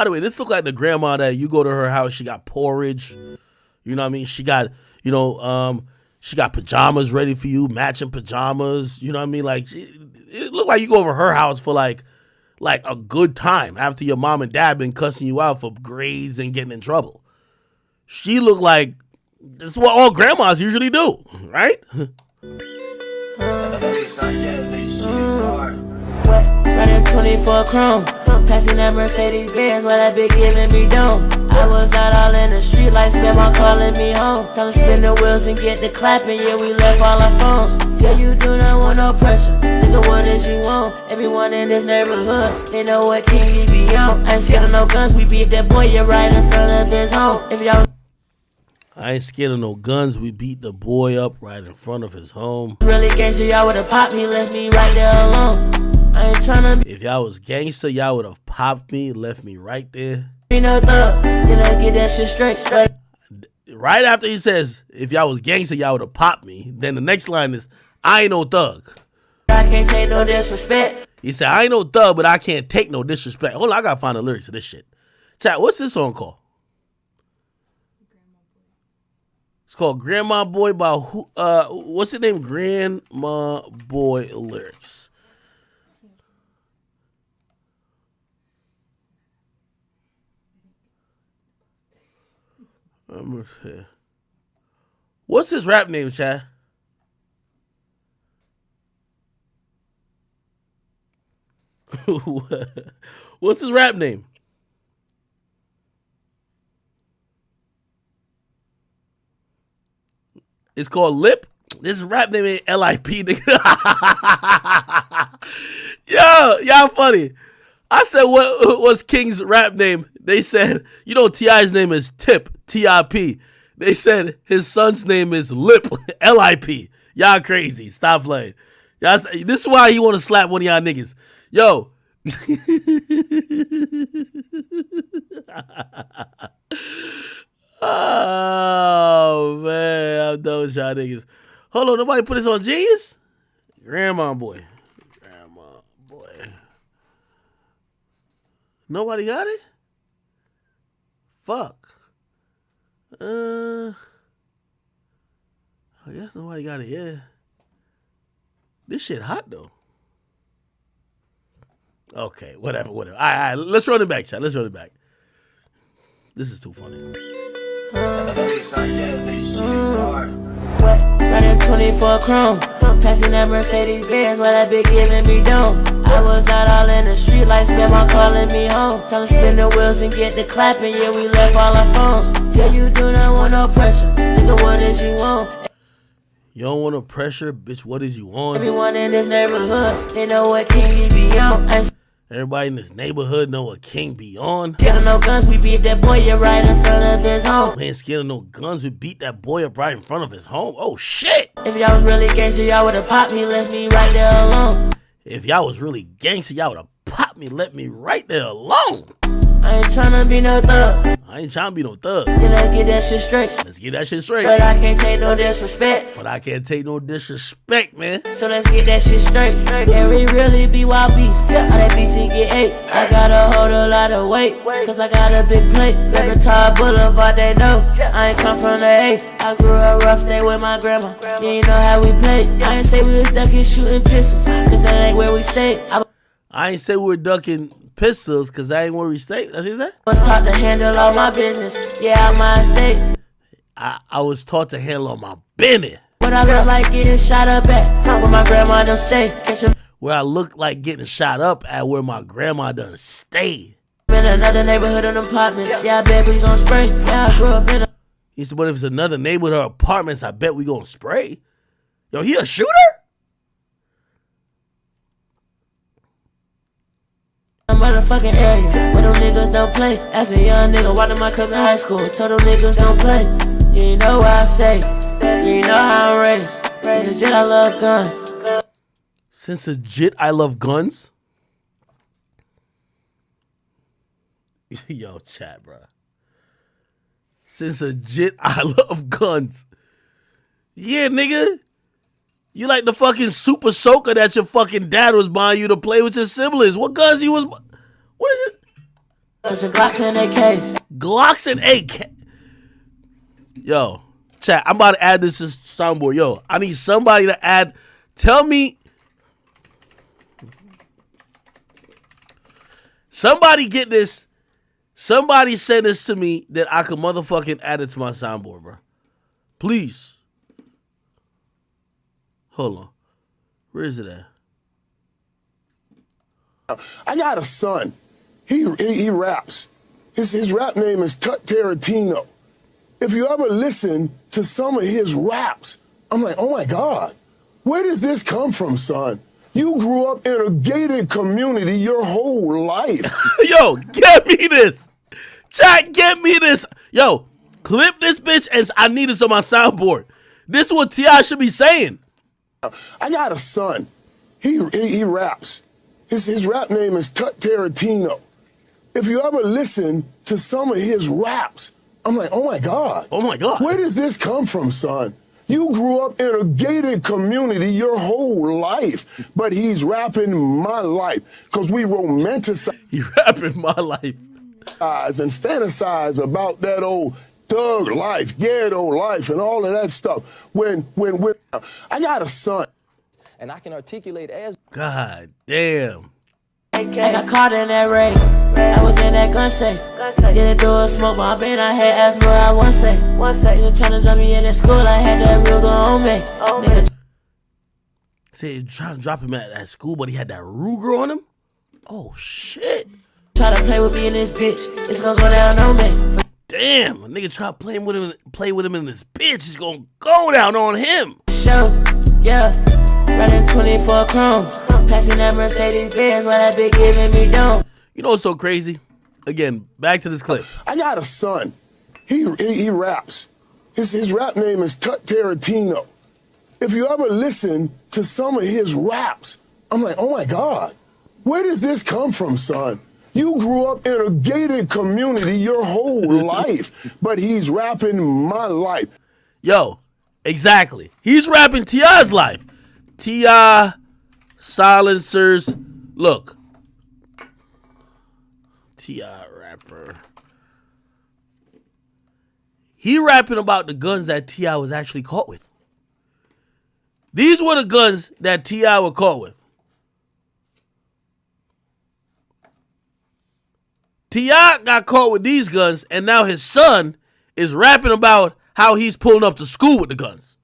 the way, this look like the grandma that you go to her house, she got porridge. You know what I mean? She got, she got pajamas ready for you, matching pajamas. You know what I mean? Like, it looked like you go over her house for like a good time after your mom and dad been cussing you out for grades and getting in trouble. She looked like this is what all grandmas usually do, right? Running 24 chrome, passing that Mercedes Benz while that bitch giving me dome. I was out all in the street like Spam calling me home. Tell him spin the wheels and get the clapping, yeah, we left all our phones. Yeah, you do not want no pressure, nigga, what is you want? Everyone in this neighborhood, they know what King he be on. I ain't scared of no guns, we beat that boy, you're right in front of his home. If y'all I ain't scared of no guns. We beat the boy up right in front of his home. Really gangster, y'all would've popped me, left me right there alone. I ain't tryna If y'all was gangster, y'all would have popped me, left me right there. be no thug, then I get that shit straight. Right after he says, if y'all was gangster, y'all would have popped me. Then the next line is, I ain't no thug. I can't take no disrespect. He said, I ain't no thug, but I can't take no disrespect. Hold on, I gotta find the lyrics of this shit. Chat, what's this song called? It's called Grandma Boy by who? What's the name? Grandma Boy lyrics. What's his rap name, Chad? What's his rap name? It's called Lip. This rap name ain't L.I.P. nigga. Yo, y'all funny. I said, what was King's rap name? They said, T.I.'s name is Tip, T.I.P. They said his son's name is Lip, L.I.P. Y'all crazy. Stop playing. Y'all, this is why he want to slap one of y'all niggas. Yo. Oh, man. I'm done with y'all niggas. Hold on. Nobody put this on Genius? Grandma Boy. Grandma Boy. Nobody got it? Fuck. I guess nobody got it, yeah. This shit hot, though. Okay, whatever. All right, let's run it back, chat. Let's run it back. This is too funny. Running 24 chrome, passing that Mercedes Benz while that bitch giving me dome. I was out all in the street like Spam calling me home. Tell him spin the wheels and get the clapping. Yeah, we left all our phones. Yeah, you do not want no pressure. Nigga, what is you want? You don't want no pressure, bitch. What is you on? Everyone in this neighborhood, they know what King be on. Everybody in this neighborhood know what King be on. Scared of no guns, we beat that boy up right in front of his home. We ain't scared of no guns, we beat that boy up right in front of his home. Oh shit! If y'all was really gangster, y'all would've popped me, left me right there alone. If y'all was really gangster, y'all would've popped me, let me right there alone. I ain't tryna be no thug. I ain't trying to be no thug. Then let's get that shit straight. Let's get that shit straight. But I can't take no disrespect. But I can't take no disrespect, man. So let's get that shit straight. And we really be wild beasts. All that beef he get ate. I gotta hold a lot of weight, cause I got a big plate. Repertoire Boulevard, they know I ain't come from the A. I grew up rough, stay with my grandma. You ain't know how we played. I ain't say we was ducking shooting pistols, cause that ain't where we stayed. I ain't say we were ducking pistols, cause that ain't where we stay. That's what he said? I was taught to handle all my business. Yeah, out my estates. I was taught to handle all my business. What I look like getting shot up at where my grandma done stay. Where I look like getting shot up at where my grandma done stayed. In another neighborhood in apartments. Yeah, I bet we gon' spray. Yeah, I grew up in a... He said, but if it's another neighborhood or apartments, I bet we gonna spray. Yo, he a shooter? Motherfucking area where them niggas don't play. As a young nigga, watching my cousin high school, told them niggas don't play. You ain't know where I stay. You ain't know how I'm raised. Since a jit, I love guns. Since a jit, I love guns? Yo, chat, bro. Since a jit, I love guns. Yeah, nigga. You like the fucking super soaker that your fucking dad was buying you to play with your siblings. What guns he was... What is it? Glocks and AKs. Glocks and AK. Yo, chat, I'm about to add this to soundboard. Yo, I need somebody to add... Tell me... Somebody get this. Somebody send this to me that I can motherfucking add it to my soundboard, bro. Please. Hold on. Where is it at? I got a son. He raps. His rap name is Tut Tarantino. If you ever listen to some of his raps, I'm like, oh my God, where does this come from, son? You grew up in a gated community your whole life. Yo, get me this. Chat, get me this. Yo, clip this bitch and I need this on my soundboard. This is what T.I. should be saying. I got a son. He raps. His rap name is Tut Tarantino. If you ever listen to some of his raps, I'm like, oh my God. Oh my God. Where does this come from, son? You grew up in a gated community your whole life, but he's rapping my life because we romanticize. He rapping my life. And fantasize about that old thug life, ghetto life, and all of that stuff. When I got a son. And I can articulate as... God damn. I got caught in that raid. I was in that gun safe. Didn't do a smoke bomb, and I had asthma, I was safe. Nigga tryna drop me in that school, I had that Ruger on me. Nigga say he's trying to drop him at school, but he had that Ruger on him? Oh, shit. Try to play with me in this bitch, it's gonna go down on me. Damn, a nigga try to play with him in this bitch, it's gonna go down on him. Show, yeah. Running 24 chrome, passing that Mercedes Benz while that bitch giving me dome. You know what's so crazy? Again, back to this clip. I got a son. He raps. His rap name is Tut Tarantino. If you ever listen to some of his raps, I'm like, oh my God, where does this come from, son? You grew up in a gated community your whole life, but he's rapping my life. Yo, exactly. He's rapping T.I.'s life. T.I., silencers. Look. T.I. rapper. He rapping about the guns that T.I. was actually caught with. These were the guns that T.I. were caught with. T.I. got caught with these guns, and now his son is rapping about how he's pulling up to school with the guns.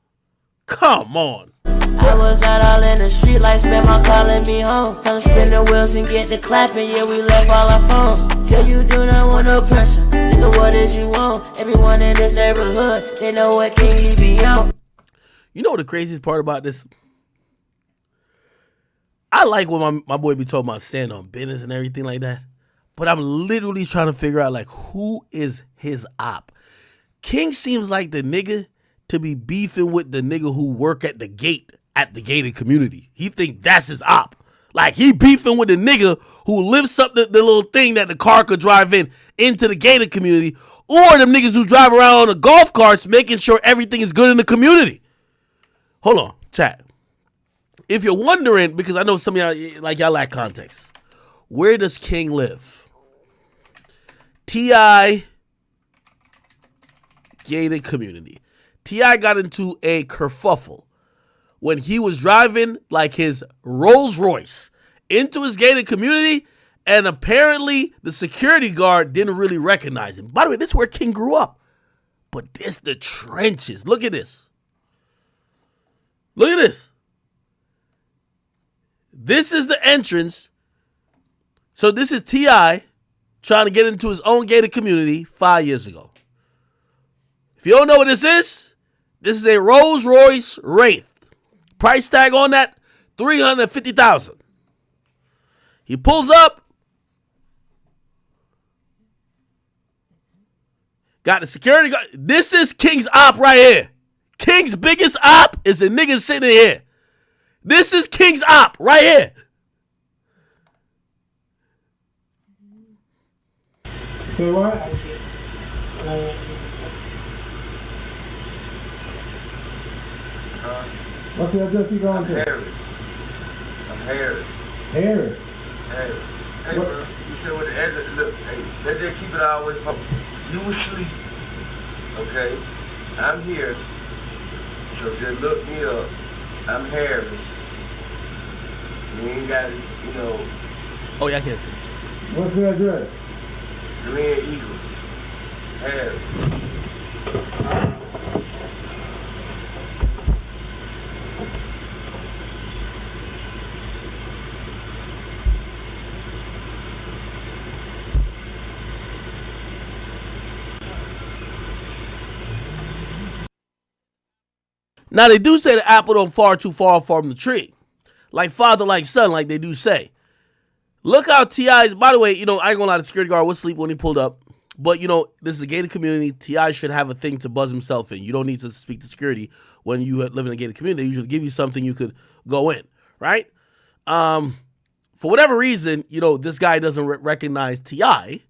Come on. I was out all in the street like Spam calling me home. Trying to spin the wheels and get the clapping. Yeah, we left all our phones. Yeah, you do not want no pressure. Nigga, what is you want? Everyone in this neighborhood, they know what king you be on. You know what the craziest part about this? I like when my boy be talking about stand on business and everything like that. But I'm literally trying to figure out, like, who is his op? King seems like the nigga to be beefing with the nigga who work at the gated community. He think that's his op. Like, he beefing with the nigga who lifts up the little thing that the car could drive into the gated community, or them niggas who drive around on the golf carts making sure everything is good in the community. Hold on, chat. If you're wondering, because I know some of y'all, like, y'all lack context, where does King live? T.I. gated community. T.I. got into a kerfuffle when he was driving like his Rolls Royce into his gated community, and apparently the security guard didn't really recognize him. By the way, this is where King grew up. But this the trenches. Look at this. Look at this. This is the entrance. So this is T.I. trying to get into his own gated community 5 years ago. If you don't know what this is a Rolls Royce Wraith. Price tag on that, $350,000. He pulls up. Got the security guard. This is King's op right here. King's biggest op is a nigga sitting here. This is King's op right here. Say what? What's the address you going to? I'm Harris. Harris? Harris. Hey, bro, you said what the address, look, hey, let's just keep it always focused. You was asleep, okay? I'm here, so just look me up. I'm Harris. You ain't got it, you know. Oh, yeah, I can't see. What's the address? Glen Eagle. Harris. Now, they do say the apple don't fall too far from the tree. Like father, like son, like they do say. Look how T.I.'s, by the way, you know, I ain't gonna lie, the security guard was asleep when he pulled up. But, you know, this is a gated community. T.I. should have a thing to buzz himself in. You don't need to speak to security when you live in a gated community. They usually give you something you could go in, right? For whatever reason, you know, this guy doesn't recognize T.I.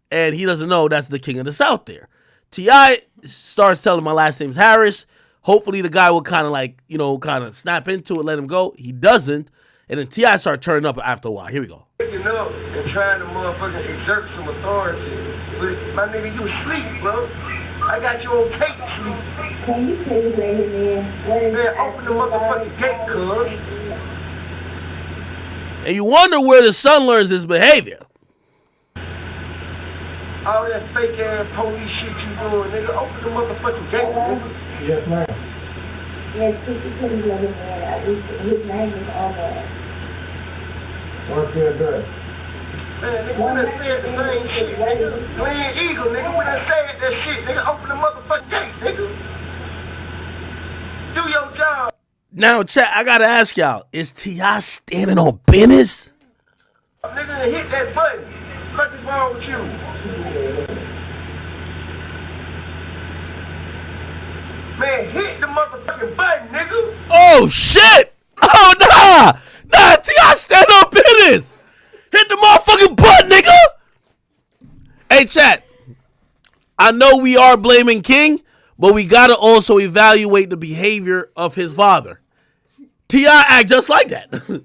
and he doesn't know that's the king of the South there. T.I. starts telling my last name's Harris. Hopefully the guy will kind of like, you know, kind of snap into it, let him go. He doesn't. And then T.I. starts turning up after a while. Here we go. Waking up and trying to motherfucking exert some authority. But my nigga, you asleep, bro. I got you on tape sleep. Can you please let him in? Man, open the motherfucking gate, cuz. And you wonder where the son learns his behavior. All that fake ass police shit you doing, nigga. Open the motherfucking gate, nigga. Yes, ma'am. Yes, please let him in. His name is Omar. What's the address? Man, nigga, we done said the same shit, nigga. Glen Eagle, nigga. We done said that shit, nigga. Open the motherfucking gate, nigga. Do your job. Now, chat, I gotta ask y'all, is T.I. standing on business? Nigga, hit that button. What is wrong with you? Man, hit the motherfucking button, nigga. Oh, shit! Oh, nah! Nah, T.I. stand on business! Hit the motherfucking button, nigga! Hey, chat. I know we are blaming King, but we gotta also evaluate the behavior of his father. T.I. act just like that.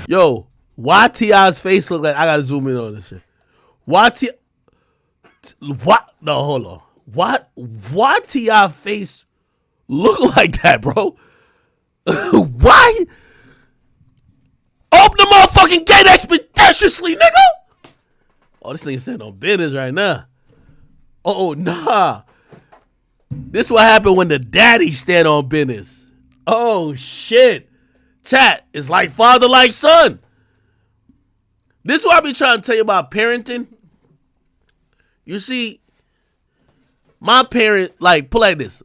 Yo, why T.I.'s face look like, I gotta zoom in on this shit. Why no, hold on. Why T.I. face look like that, bro? Why? Open the motherfucking gate expeditiously, nigga! Oh, this nigga standing on business right now. Oh, nah. This is what happened when the daddy stand on business. Oh, shit. Chat, it's like father, like son. This is what I be trying to tell you about parenting. You see, my parent, like, put like this.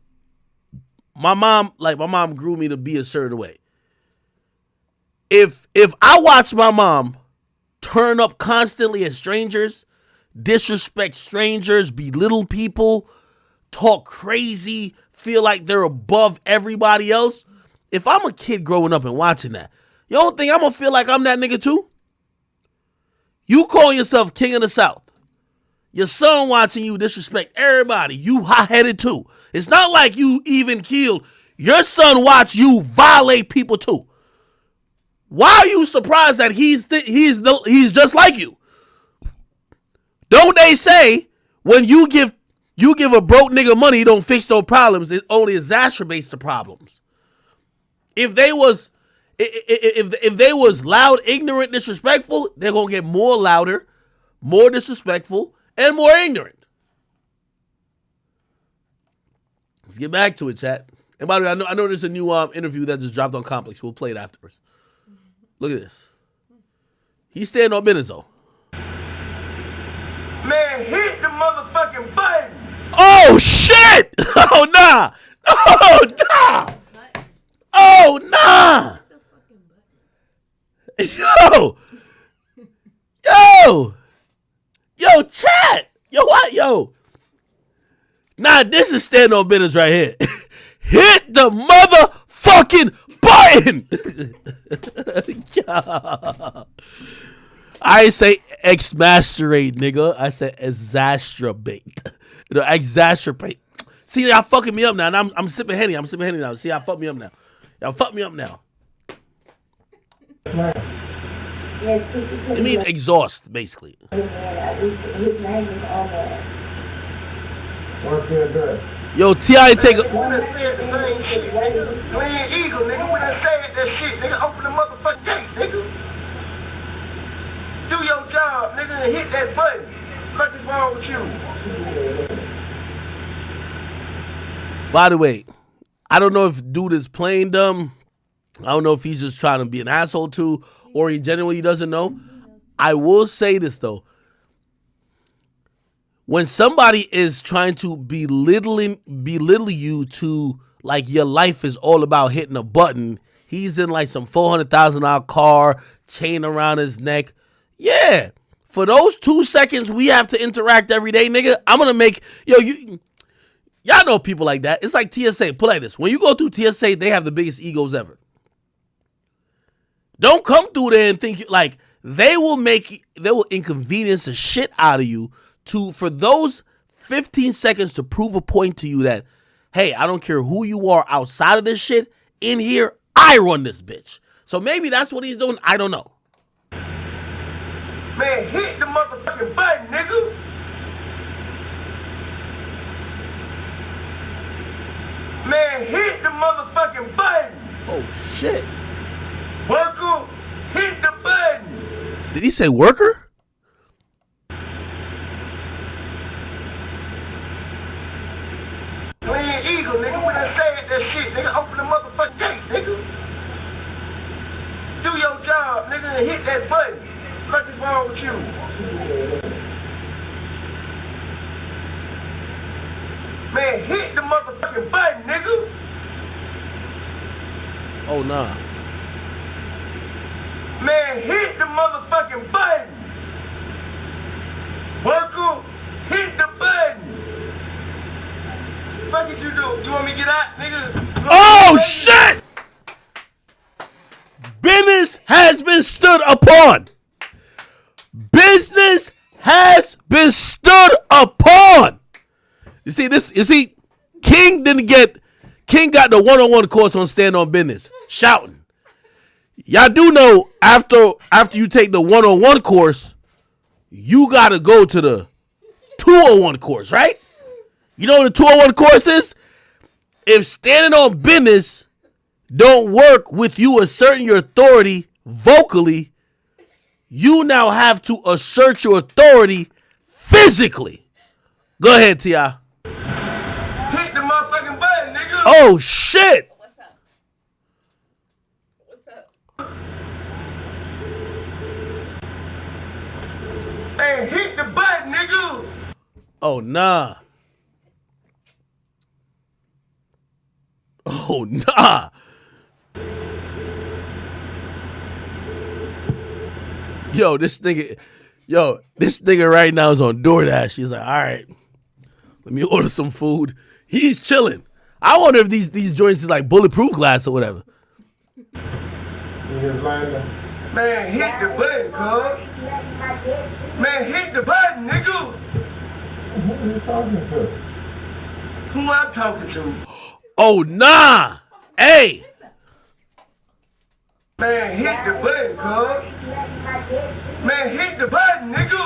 My mom grew me to be a certain way. If I watch my mom turn up constantly at strangers, disrespect strangers, belittle people, talk crazy, feel like they're above everybody else, if I'm a kid growing up and watching that, you don't think I'm gonna feel like I'm that nigga too? You call yourself king of the South. Your son watching you disrespect everybody. You hot-headed too. It's not like you even keeled. Your son watch you violate people too. Why are you surprised that he's just like you? Don't they say when you give a broke nigga money, you don't fix no problems, it only exacerbates the problems. If they was loud, ignorant, disrespectful, they're gonna get more louder, more disrespectful, and more ignorant. Let's get back to it, chat. And by the way, I know there's a new interview that just dropped on Complex. We'll play it afterwards. Look at this. He's standing on business though. Man, hit the motherfucking button. Oh shit! Oh nah! Oh nah! Oh nah! Yo, chat! Yo, what? Yo. Nah, this is stand on business right here. Hit the motherfucking button! I ain't say exmasturate, nigga. I said exacerbate. Exacerbate. See, y'all fucking me up now. And I'm sipping Henny. Now. See, y'all fuck me up now. I mean exhaust, basically. His name is What's the address? Yo, T.I. take a... We done said the same shit, nigga. Playing Eagle, nigga. We done said that shit, nigga. Open the motherfucking gate, nigga. Do your job, nigga, and hit that button. What is wrong with you? By the way, I don't know if dude is playing dumb. I don't know if he's just trying to be an asshole too, or he genuinely doesn't know. I will say this though. When somebody is trying to belittle you to like your life is all about hitting a button, he's in like some $400,000 car, chain around his neck. Yeah, for those 2 seconds we have to interact every day, nigga, I'm gonna make, y'all know people like that. It's like TSA. Put like this. When you go through TSA, they have the biggest egos ever. Don't come through there and think like they will inconvenience the shit out of you for those 15 seconds to prove a point to you that, hey, I don't care who you are outside of this shit. In here, I run this bitch. So maybe that's what he's doing. I don't know. Man, hit the motherfucking button, nigga. Man, hit the motherfucking button. Oh, shit. Worker, hit the button. Did he say worker? Playing Eagle, nigga. We done said that shit, nigga. Open the motherfucking gate, nigga. Do your job, nigga, and hit that button. What is wrong with you? Man, hit the motherfucking button, nigga. Oh, nah. Man, hit the motherfucking button. Worker, hit the button. What did you do? You want me to get out, nigga? Oh, shit! Business has been stood upon. Business has been stood upon. You see, King got the one-on-one course on stand on business, shouting. Y'all do know after you take the one-on-one course, you gotta go to the 201 course, right? You know what the 201 course is? If standing on business don't work with you asserting your authority vocally, you now have to assert your authority physically. Go ahead, T.I. Hit the motherfucking button, nigga. Oh, shit. Hey, hit the button, nigga. Oh, nah. Oh, nah. This nigga right now is on DoorDash. He's like, all right, let me order some food. He's chilling. I wonder if these joints is like bulletproof glass or whatever. Man, hit the button, cuz. Man, hit the button, nigga. Who are you talking to? Who I'm talking to? Oh, nah. Hey. Man, hit the button, cuz. Man, hit the button, nigga.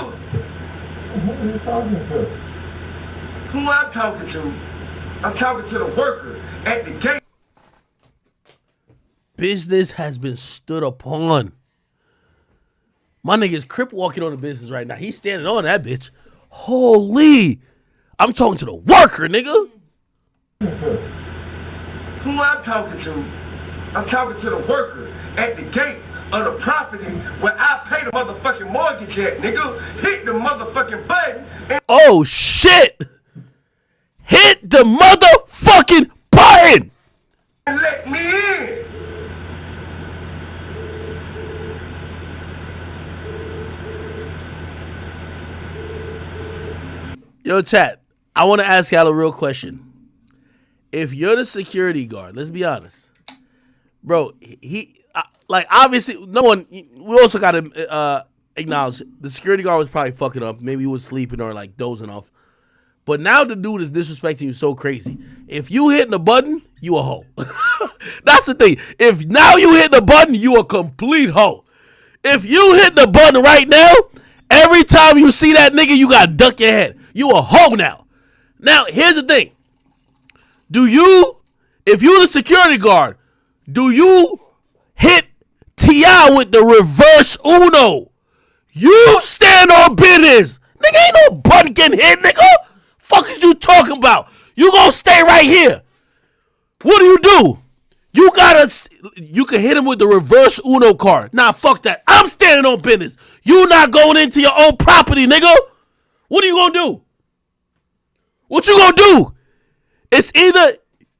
Who are you talking to? Who I'm talking to? I'm talking to the worker at the gate. Business has been stood upon. My nigga's crip walking on the business right now. He's standing on that bitch. Holy. I'm talking to the worker, nigga. Who I'm talking to? I'm talking to the worker at the gate of the property where I pay the motherfucking mortgage at, nigga. Hit the motherfucking button. Oh, shit. Hit the motherfucking button. And let me in. Yo, chat, I want to ask y'all a real question. If you're the security guard, let's be honest. Bro, obviously, no one, we also got to acknowledge the security guard was probably fucking up. Maybe he was sleeping or like dozing off. But now the dude is disrespecting you so crazy. If you hitting the button, you a hoe. That's the thing. If now you hit the button, you a complete hoe. If you hit the button right now, every time you see that nigga, you got to duck your head. You a hoe now. Now, here's the thing. If you the security guard, do you hit T.I. with the reverse Uno? You stand on business. Nigga, ain't no button getting hit, nigga. Fuck is you talking about? You gonna stay right here. What do? You can hit him with the reverse Uno card. Nah, fuck that. I'm standing on business. You not going into your own property, nigga. What are you gonna do? What you gonna do? It's either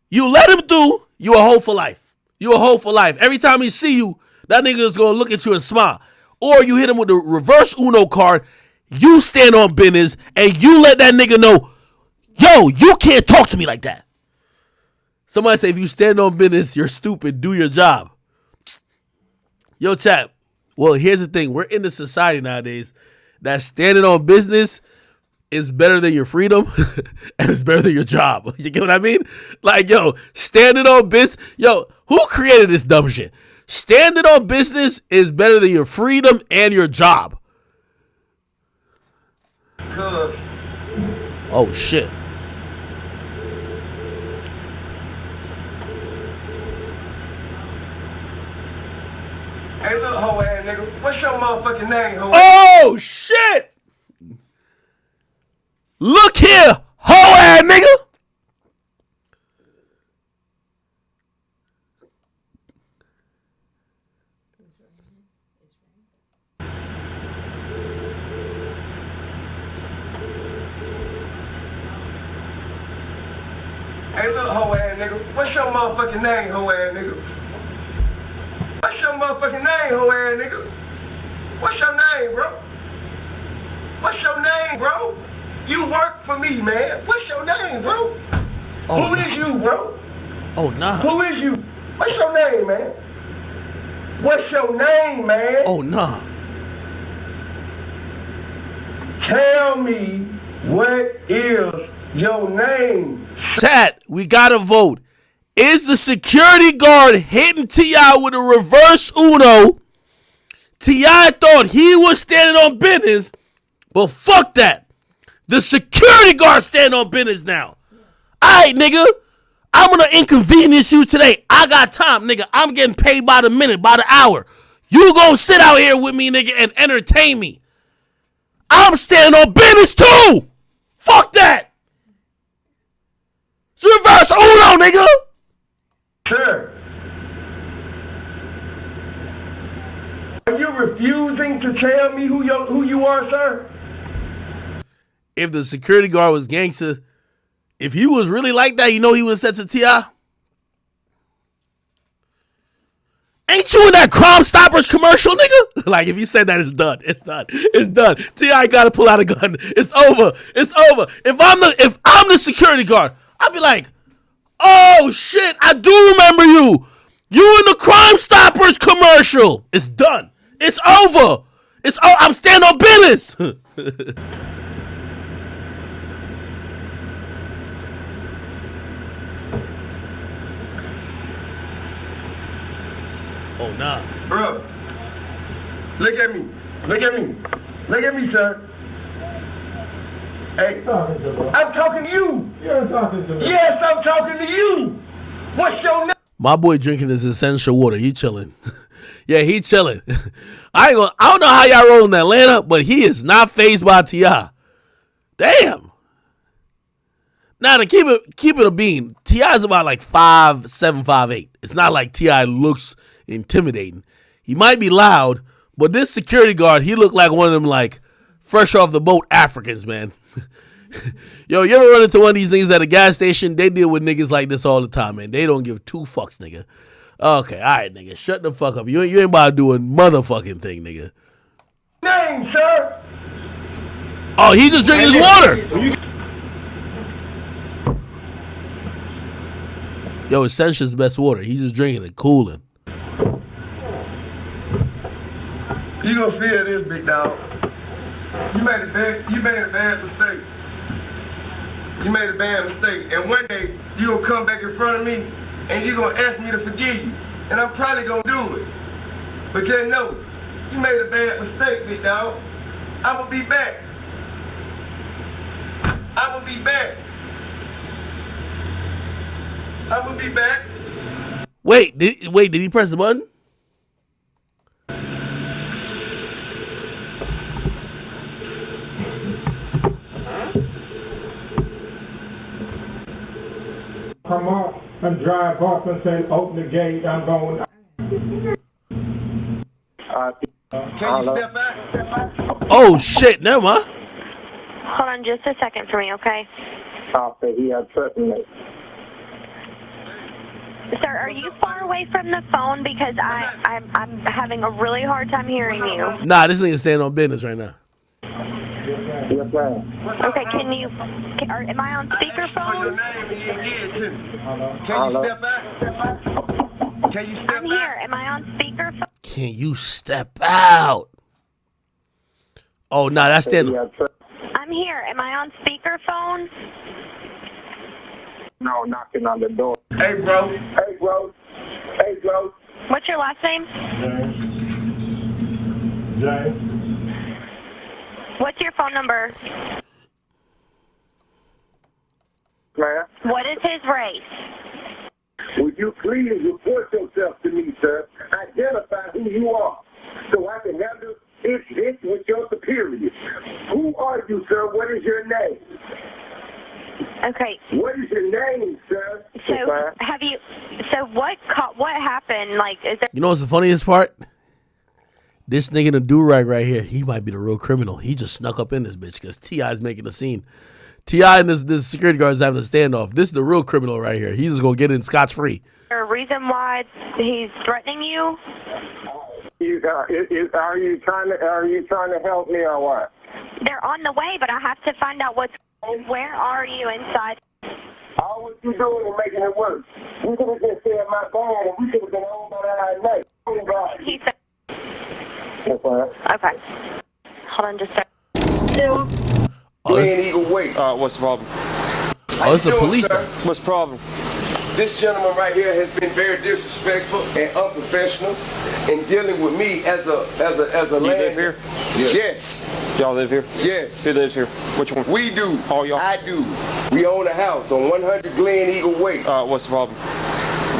you let him through, you a hoe for life. You a hoe for life. Every time he see you, that nigga is gonna look at you and smile. Or you hit him with the reverse Uno card, you stand on business, and you let that nigga know, yo, you can't talk to me like that. Somebody say, if you stand on business, you're stupid, do your job. Yo, chat, well, here's the thing. We're in the society nowadays that standing on business is better than your freedom and it's better than your job. You get what I mean? Like, yo, standing on business. Yo, who created this dumb shit? Standing on business is better than your freedom and your job. Oh, shit. Hey, look, hoe ass nigga. What's your motherfucking name, hoe? Oh, shit. Look here, hoe ass nigga. Hey, look, hoe ass nigga. What's your motherfucking name, hoe ass nigga? What's your motherfucking name, hoe ass nigga? What's your name, bro? What's your name, bro? You work for me, man. What's your name, bro? Oh, Who is you, bro? Oh, nah. Who is you? What's your name, man? What's your name, man? Oh, nah. Tell me what is your name? Chat, we gotta vote. Is the security guard hitting T.I. with a reverse Uno? T.I. thought he was standing on business, but fuck that. The security guard stand on business now. Alright, nigga. I'm gonna inconvenience you today. I got time, nigga. I'm getting paid by the minute, by the hour. You gonna sit out here with me, nigga, and entertain me. I'm standing on business too. Fuck that. It's reverse Uno, nigga. Sir. Are you refusing to tell me who you are, sir? If the security guard was gangster, if he was really like that, you know he would have said to T.I.? Ain't you in that Crime Stoppers commercial, nigga? Like, if you said that, it's done. It's done. It's done. T.I. gotta pull out a gun. It's over. It's over. If I'm the security guard, I'd be like, oh shit, I do remember you. You in the Crime Stoppers commercial. It's done. It's over. I'm standing on business. Oh, nah. Bro, look at me. Look at me. Look at me, sir. Hey, I'm talking to you. You're talking to me. Yes, I'm talking to you. What's your name? My boy drinking his essential water. He chilling. Yeah, he chilling. I don't know how y'all roll in Atlanta, but he is not fazed by T.I. Damn. Now to keep it a bean, T.I. is about like 5'7", 5'8". It's not like T.I. looks intimidating. He might be loud, but this security guard, he looked like one of them like fresh off the boat Africans, man. Yo, you ever run into one of these niggas at a gas station? They deal with niggas like this all the time, man. They don't give two fucks, nigga. Okay, all right, nigga. Shut the fuck up. You ain't about to do a motherfucking thing, nigga. Name, sir. Oh, he's just drinking his water. Yo, Essential's best water. He's just drinking it, cooling. You gonna feel this, big dog. You made a bad mistake. You made a bad mistake. And one day, you gonna come back in front of me, and you gonna ask me to forgive you. And I'm probably gonna do it. But just know, you made a bad mistake, big dog. I'm gonna be back. I'm gonna be back. I'm gonna be back. Wait, did he press the button? Come off and drive off and say, open the gate, I'm going. Can you step back? Oh shit, never mind. Hold on just a second for me, okay? He had threatened me. Sir, are you far away from the phone? Because I'm having a really hard time hearing you. Nah, this nigga's staying on business right now. Yes, ma'am. Okay, am I on speakerphone? Can you step back? Can you step I'm here. Am I on speakerphone? Can you step out? Oh, nah, that's standing. I'm here. Am I on speakerphone? No, knocking on the door. Hey, bro. Hey, bro. Hey, bro. What's your last name? Jay. What's your phone number? Ma'am? What is his race? Would you please report yourself to me, sir? Identify who you are so I can handle this with your superiors. Who are you, sir? What is your name? Okay. What is your name, sir? So what happened? Like, is there? You know what's the funniest part? This nigga in the do-rag right here, he might be the real criminal. He just snuck up in this bitch because T.I.'s making a scene. T.I. and this security guard is having a standoff. This is the real criminal right here. He's just going to get in scotch-free. Is there a reason why he's threatening you? Are you trying to help me or what? They're on the way, but I have to find out where are you inside? All what you doing is making it worse. We could have just said my bad and we could have been home by that night. He said. Okay. Hold on just a second. Glen Eagle Way. What's the problem? Oh, it's a police. What's the problem? This gentleman right here has been very disrespectful and unprofessional in dealing with me as a You live here? Yes. Y'all live here? Yes. Who lives here? Which one? We do. All y'all? I do. We own a house on 100 Glen Eagle Way. What's the problem?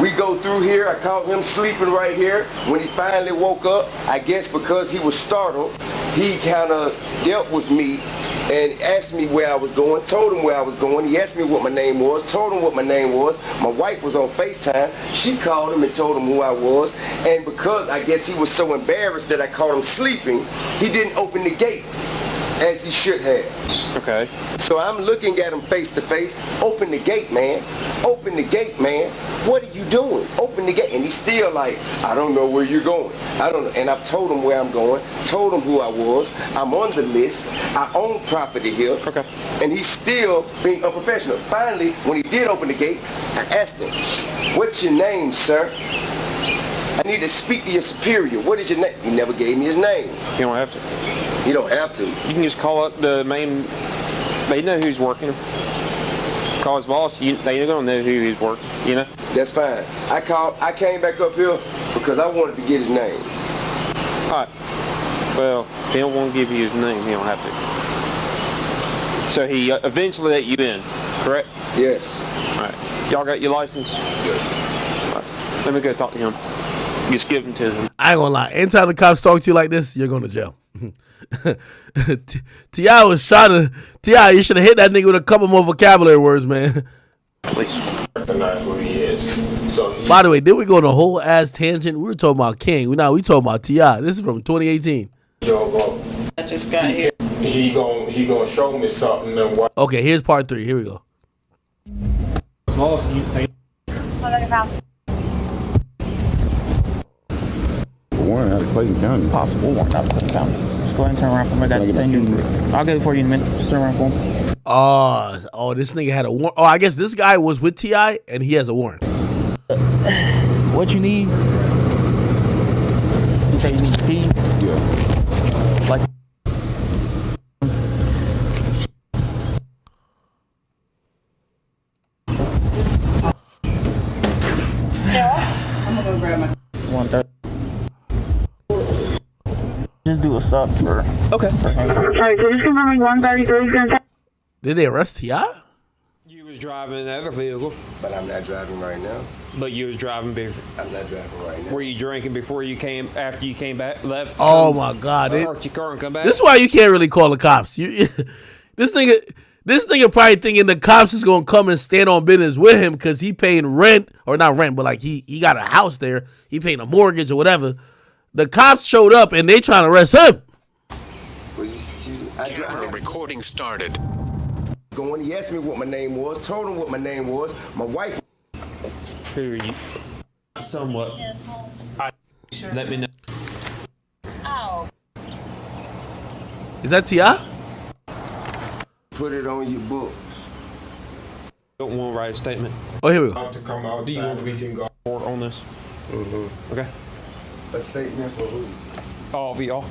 We go through here. I caught him sleeping right here. When he finally woke up, I guess because he was startled, he kind of dealt with me and asked me where I was going, told him where I was going. He asked me what my name was, told him what my name was. My wife was on FaceTime. She called him and told him who I was. And because I guess he was so embarrassed that I caught him sleeping, he didn't open the gate as he should have. Okay. So I'm looking at him face to face. Open the gate, man. Open the gate, man. What are you doing? Open the gate. And he's still like, I don't know where you're going. I don't know. And I've told him where I'm going, told him who I was. I'm on the list. I own property here. Okay. And he's still being unprofessional. Finally, when he did open the gate, I asked him, what's your name, sir? I need to speak to your superior. What is your name? He never gave me his name. You don't have to. You don't have to. You can just call up the main. They know who's working. Call his boss. They don't know who he's working. You know. That's fine. I came back up here because I wanted to get his name. All right. Well, if he don't want to give you his name, he don't have to. So he eventually let you in, correct? Yes. All right. Y'all got your license? Yes. All right. Let me go talk to him. Just give him to him. I ain't gonna lie. Anytime the cops talk to you like this, you're going to jail. T.I. was trying to. T.I., you should have hit that nigga with a couple more vocabulary words, man. Please. Recognize who he is. So By the way, did we go on a whole ass tangent? We were talking about King. We talking about T.I. This is from 2018. I just got here. He gonna show me something. And what? Okay, here's part 3. Here we go. Warrant out of Clayton County. Possible warrant out of Clayton County. Just go ahead and turn around for me. I got to send you. I'll get it for you in a minute. Just turn around for him. Oh, this nigga had a warrant. Oh, I guess this guy was with T.I. and he has a warrant. What you need? You say you need keys? Yeah. Like. I'm gonna go grab my 130. Just do a sub for. Okay. Sorry, so this is number 133. Did they arrest T.I.? You was driving the other vehicle. But I'm not driving right now. But you was driving I'm not driving right now. Were you drinking before you came? After you came back, left? Oh my God! Parked your car and come back. This is why you can't really call the cops. This nigga probably thinking the cops is gonna come and stand on business with him because he paying rent, or not rent, but like he got a house there. He paying a mortgage or whatever. The cops showed up and they trying to arrest him. Camera recording started. Going, he asked me what my name was, told him what my name was. My wife. Who are you? Somewhat. Let me know. Oh. Is that T.I.? Put it on your books. Don't want to write a statement. Oh, here we go. To come out, do you want we can go on this? Mm-hmm. Okay. A statement for who? All of y'all.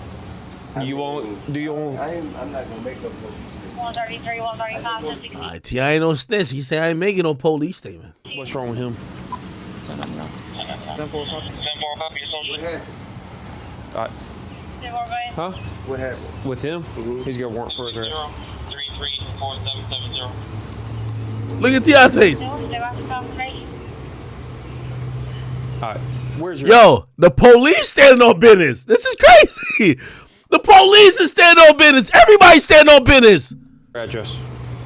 Do you want? I'm not gonna make no police. 133, 135, 160. All right, T.I. ain't no snitch. He said I ain't making no police statement. What's wrong with him? What happened? Huh? What happened? With him? He's got a warrant for his arrest. 0334770. Look at T.I.'s face. Alright. Where's your Yo, the police standing on business. This is crazy. The police is standing on business. Everybody's standing on business. address?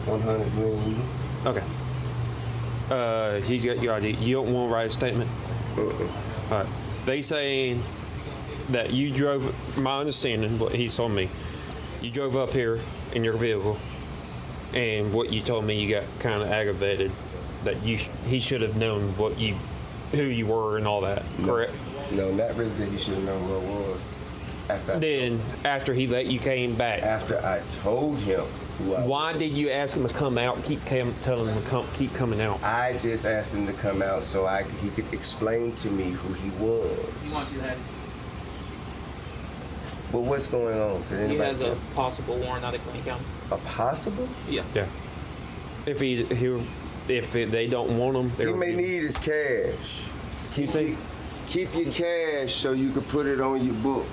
100 Green. Okay. He's got your ID. You don't want to write a statement? Alright. They saying that you drove, my understanding, what he told me, you drove up here in your vehicle, and what you told me, you got kind of aggravated that he should have known who you were and all that, correct? No, not really that he should have known who I was. After he let you came back. After I told him who I was. Why did you ask him to come out? Keep telling him to keep coming out. I just asked him to come out so he could explain to me who he was. You want to have? Well, what's going on? He has a possible warrant out of Clayton County. A possible? Yeah. Yeah. If they don't want him, he may need his cash. Keep your cash so you can put it on your books.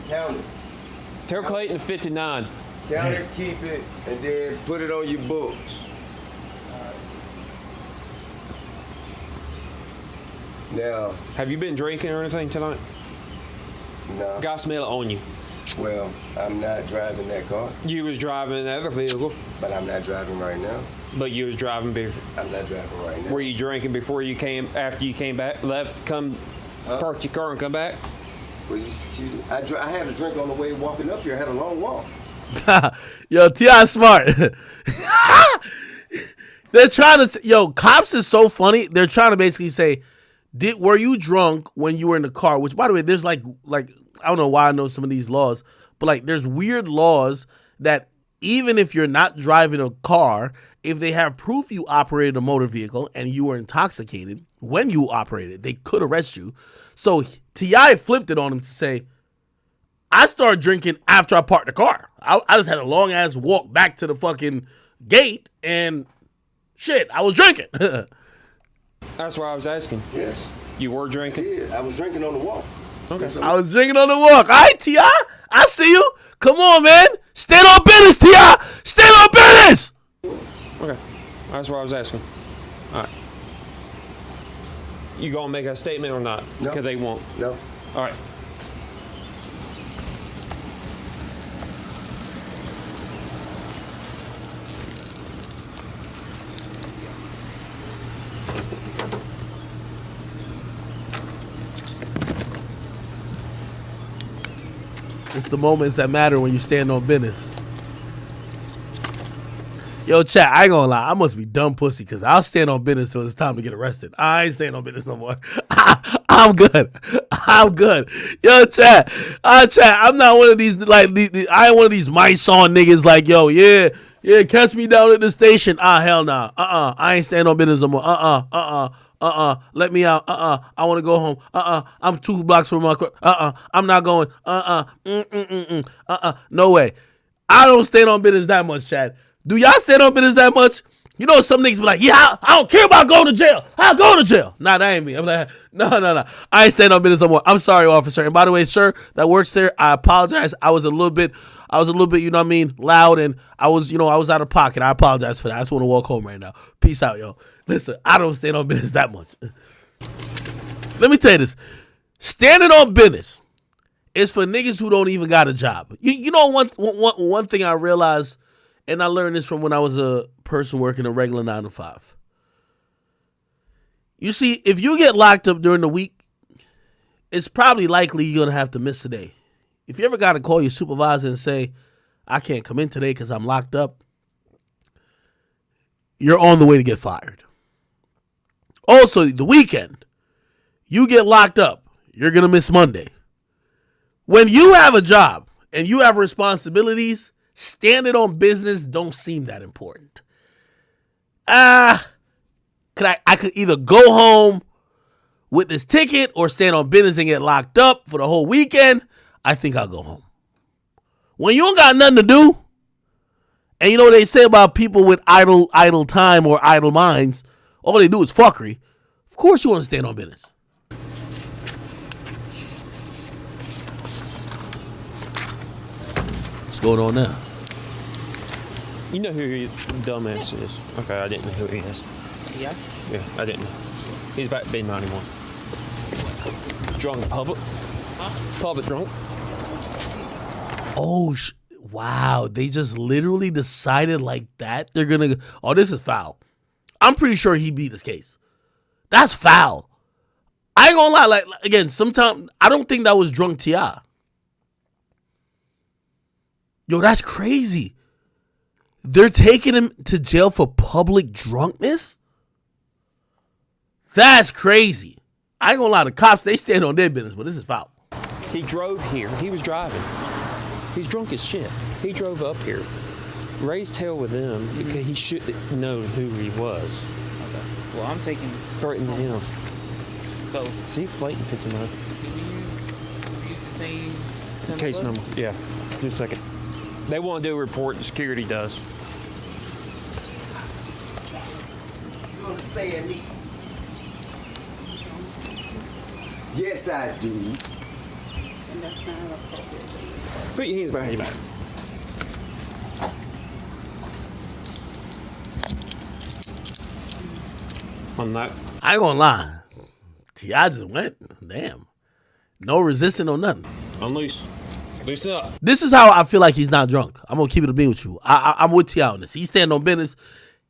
Count it. Tell Clayton 59. Count it, keep it, and then put it on your books. Now, have you been drinking or anything tonight? No. Got smell it on you. Well, I'm not driving that car. You was driving the other vehicle. But I'm not driving right now. But you was driving before. I'm not driving right now. Were you drinking before you came, after you came back, parked your car and come back? Well, I had a drink on the way walking up here. I had a long walk. Yo, T.I. smart. They're trying to, cops is so funny. They're trying to basically say, were you drunk when you were in the car? Which, by the way, there's like I don't know why I know some of these laws, but like there's weird laws that even if you're not driving a car, if they have proof you operated a motor vehicle and you were intoxicated when you operated, they could arrest you. So T.I. flipped it on him to say, I started drinking after I parked the car. I just had a long ass walk back to the fucking gate and shit, I was drinking. That's why I was asking. Yes. You were drinking? Yeah, I was drinking on the walk. Okay. I was drinking on the walk. All right, T.I., I see you. Come on, man. Stand on business, T.I. Stand on business. Okay. That's what I was asking. All right. You gonna make a statement or not? No. Because they won't. No. All right. It's the moments that matter when you stand on business. Yo, chat, I ain't gonna lie. I must be dumb pussy because I'll stand on business till it's time to get arrested. I ain't staying on business no more. I'm good. I'm good. Yo, chat, I'm not one of these, I ain't one of these mice on niggas like, yo, yeah, catch me down at the station. Hell nah. I ain't staying on business no more. Let me out. I want to go home. I'm 2 blocks from my car. I'm not going. No way. I don't stand on business that much, Chad. Do y'all stand on business that much? You know, some niggas be like, yeah, I don't care about going to jail. I'll go to jail. Nah, that ain't me. I'm like, no. I ain't stand on business no more. I'm sorry, officer. And by the way, sir, that works there, I apologize. I was a little bit, you know what I mean, loud, and I was out of pocket. I apologize for that. I just want to walk home right now. Peace out, yo. Listen, I don't stand on business that much. Let me tell you this. Standing on business is for niggas who don't even got a job. You know one thing I realized, and I learned this from when I was a person working a regular 9 to 5. You see, if you get locked up during the week, it's probably likely you're going to have to miss a day. If you ever got to call your supervisor and say, I can't come in today because I'm locked up, you're on the way to get fired. Also, the weekend, you get locked up, you're going to miss Monday. When you have a job and you have responsibilities, standing on business don't seem that important. I could either go home with this ticket or stand on business and get locked up for the whole weekend. I think I'll go home. When you don't got nothing to do, and you know what they say about people with idle time or idle minds, all they do is fuckery. Of course you want to stand on business. What's going on now? You know who your dumbass is. Okay, I didn't know who he is. Yeah? Yeah, I didn't know. He's about to be 91. Drunk in public. Huh? Public drunk. Oh, wow. They just literally decided like that? They're going to... Oh, this is foul. I'm pretty sure he beat this case. That's foul. I ain't gonna lie. Like again, sometimes I don't think that was drunk T.I. Yo, that's crazy. They're taking him to jail for public drunkenness? That's crazy. I ain't gonna lie, the cops, they stand on their business, but this is foul. He drove here. He was driving. He's drunk as shit. He drove up here. Raised hell with them because he should have known who he was. Okay. Well, I'm taking... Threatening him. So... See, blatant 59. Did you use the same... Case number. Yeah. Just a second. They want to do a report, and security does. You understand me? Yes, I do. And that's not appropriate. Put your hands behind your back. On that. I ain't gonna lie. T.I. just went. Damn. No resisting or nothing. I'm loose. Loosen up. This is how I feel like he's not drunk. I'm going to keep it a bean with you. I'm with T.I. on this. He stand on business.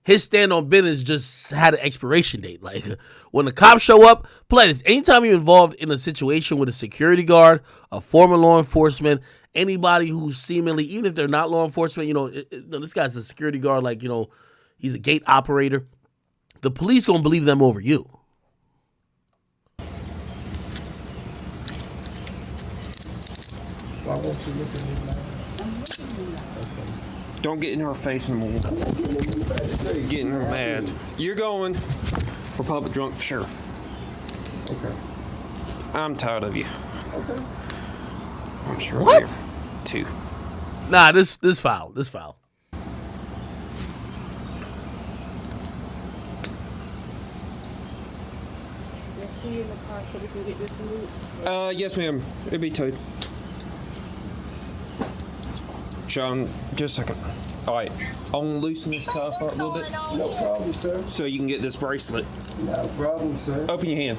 His stand on business just had an expiration date. Like, when the cops show up, play this. Anytime you're involved in a situation with a security guard, a former law enforcement, anybody who's seemingly, even if they're not law enforcement, this guy's a security guard, like, he's a gate operator. The police going to believe them over you. Why won't you look at me like Don't get in her face anymore. Getting her mad. You're going for public drunk for sure. Okay. I'm tired of you. Okay. I'm sure. What? There. 2. Nah, this foul. This foul. Let's see you in the car so we can get this moved. Yes, ma'am. It'll be towed. Sean, just a second. All right. I'm gonna loosen this cuff up a little bit. No problem, sir. So you can get this bracelet. No problem, sir. Open your hand.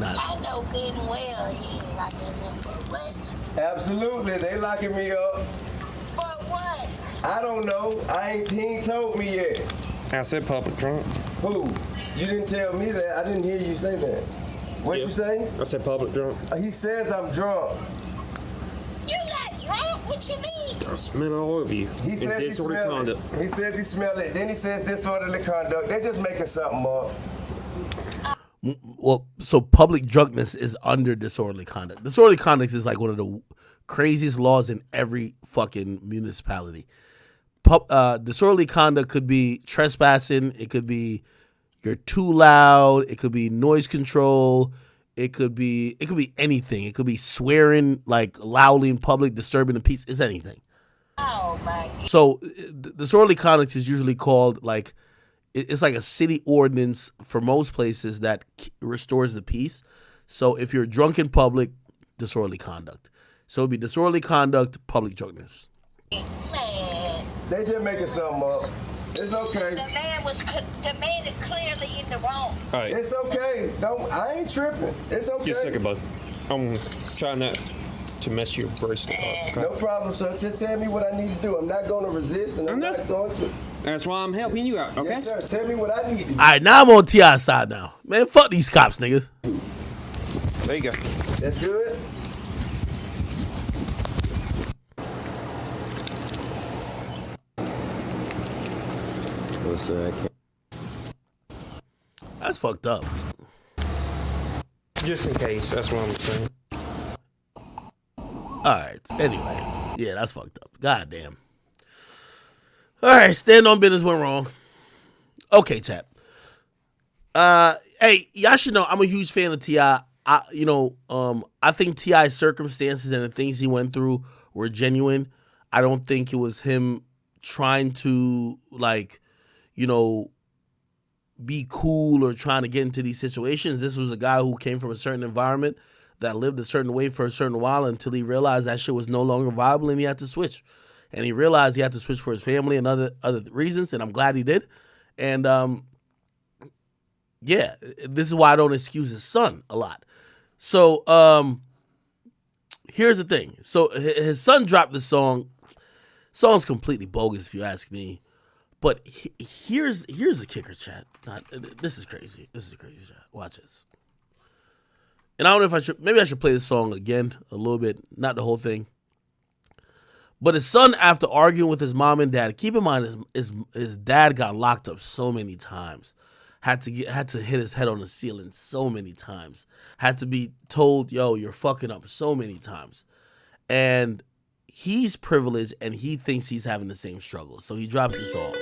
I know good and well he ain't locking me up. What? Absolutely, they locking me up. For what? I don't know. He ain't told me yet. I said public drunk. Who? You didn't tell me that. I didn't hear you say that. What'd you say? I said public drunk. He says I'm drunk. You not drunk? What you mean? I smell all over you. He says he smelled it. He says he smelled it. Then he says disorderly conduct. They're just making something up. Well, so public drunkenness is under disorderly conduct. Disorderly conduct is like one of the craziest laws in every fucking municipality. Disorderly conduct could be trespassing. It could be you're too loud. It could be noise control. It could be anything. It could be swearing like loudly in public, disturbing the peace. It's anything. Oh my God. So disorderly conduct is usually called like, it's like a city ordinance for most places that restores the peace. So if you're drunk in public, disorderly conduct. So it'd be disorderly conduct, public drunkenness. Man. They just making something up. It's okay. The man is clearly in the wrong. All right. It's okay. I ain't tripping. It's okay. Just a second, bud. I'm trying not to mess your bracelet up. Okay? No problem, sir. Just tell me what I need to do. I'm not going to resist, and I'm not going to. That's why I'm helping you out, okay? Yes, sir. Tell me what I need to do. All right, now I'm on T.I.'s side now. Man, fuck these cops, nigga. There you go. That's good. That's fucked up. Just in case, that's what I'm saying. All right. Anyway, yeah, that's fucked up. God damn. All right, stand on business went wrong. Okay, chat. Hey, y'all should know I'm a huge fan of T.I. I think T.I.'s circumstances and the things he went through were genuine. I don't think it was him trying to be cool or trying to get into these situations. This was a guy who came from a certain environment that lived a certain way for a certain while until he realized that shit was no longer viable and he had to switch. And he realized he had to switch for his family and other reasons, and I'm glad he did. And yeah, this is why I don't excuse his son a lot. So here's the thing. So his son dropped the song. Song's completely bogus if you ask me. But here's the kicker, chat. This is crazy. This is crazy, chat. Watch this. And I don't know if I should, maybe I should play this song again a little bit, not the whole thing. But his son, after arguing with his mom and dad, keep in mind his dad got locked up so many times. Had to hit his head on the ceiling so many times. Had to be told, yo, you're fucking up so many times. And he's privileged and he thinks he's having the same struggles. So he drops his song.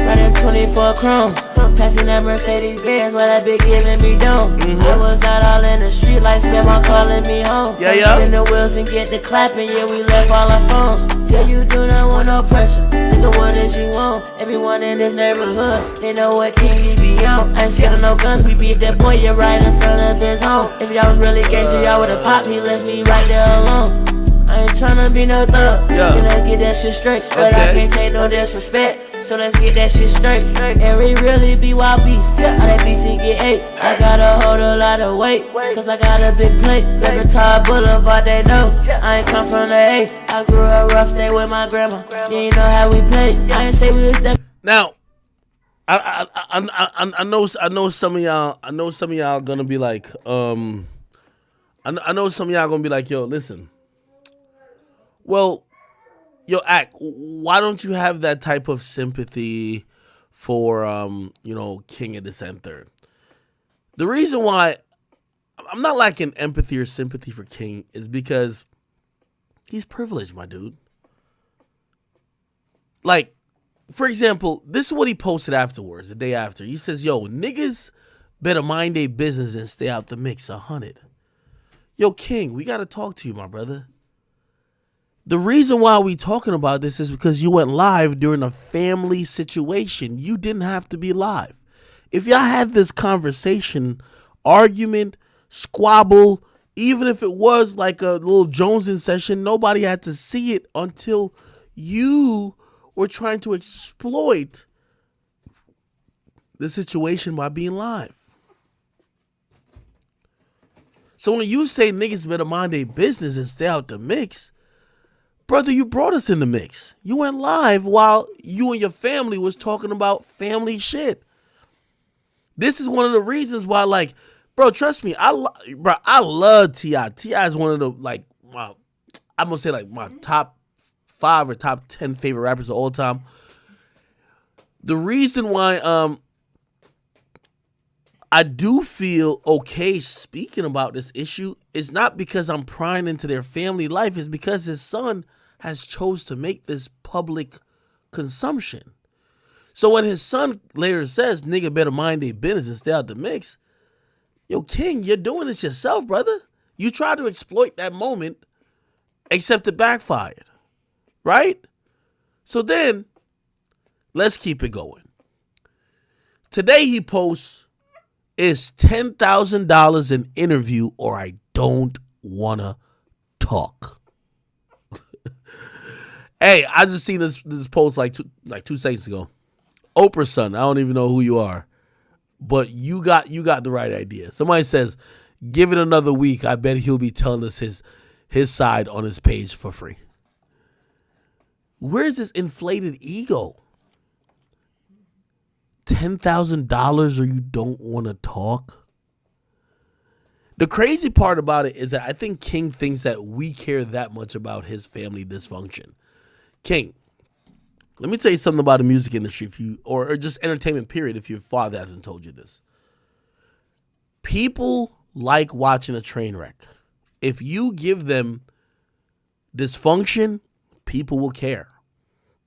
Running 24 chrome, passing that Mercedes Benz while that bitch giving me dome. I was out all in the street like Spam calling me home. Yeah. Spin the wheels and get the clapping, yeah, we left all our phones. Yeah, you do not want no pressure. Think of what is you want. Everyone in this neighborhood, they know what king he be on. I ain't scared of no guns, we beat that boy, yeah, right in front of his home. If y'all was really gangster, y'all would've popped me, left me right there alone. I I ain't tryna be no thug. Yeah. Let's get that shit straight. But I can't take no disrespect. So let's get that shit straight. And we really be wild beasts. All that beefy get ate. I gotta hold a lot of weight. Cause I got a big plate. Repertoire Boulevard, they know. I ain't come from the A. I grew up rough, stay with my grandma. You ain't know how we play. I ain't say we was that. Now, I know some of y'all gonna be like, I know some of y'all gonna be like, yo, listen. Well, yo, Act, why don't you have that type of sympathy for King of the Center? The reason why I'm not lacking empathy or sympathy for King is because he's privileged, my dude. Like, for example, this is what he posted afterwards, the day after. He says, yo, niggas better mind their business and stay out the mix 100. Yo, King, we got to talk to you, my brother. The reason why we talking about this is because you went live during a family situation. You didn't have to be live. If y'all had this conversation, argument, squabble, even if it was like a little Jonesing session, nobody had to see it until you were trying to exploit the situation by being live. So when you say niggas better mind their business and stay out the mix, brother, you brought us in the mix. You went live while you and your family was talking about family shit. This is one of the reasons why, like, bro, trust me, I love T.I. T.I. is one of the, like, I'm gonna say like my top 5 or top 10 favorite rappers of all time. The reason why I do feel okay speaking about this issue is not because I'm prying into their family life. It's because his son has chose to make this public consumption. So when his son later says, nigga better mind their business and stay out the mix, yo, King, you're doing this yourself, brother. You tried to exploit that moment, except it backfired, right? So then, let's keep it going. Today he posts, it's $10,000 an interview or I don't want to talk. Hey, I just seen this post like 2 seconds ago. Oprah's son, I don't even know who you are, but you got the right idea. Somebody says, give it another week. I bet he'll be telling us his side on his page for free. Where's this inflated ego? $10,000 or you don't want to talk? The crazy part about it is that I think King thinks that we care that much about his family dysfunction. King, let me tell you something about the music industry, if you or just entertainment period, if your father hasn't told you this. People like watching a train wreck. If you give them dysfunction, people will care.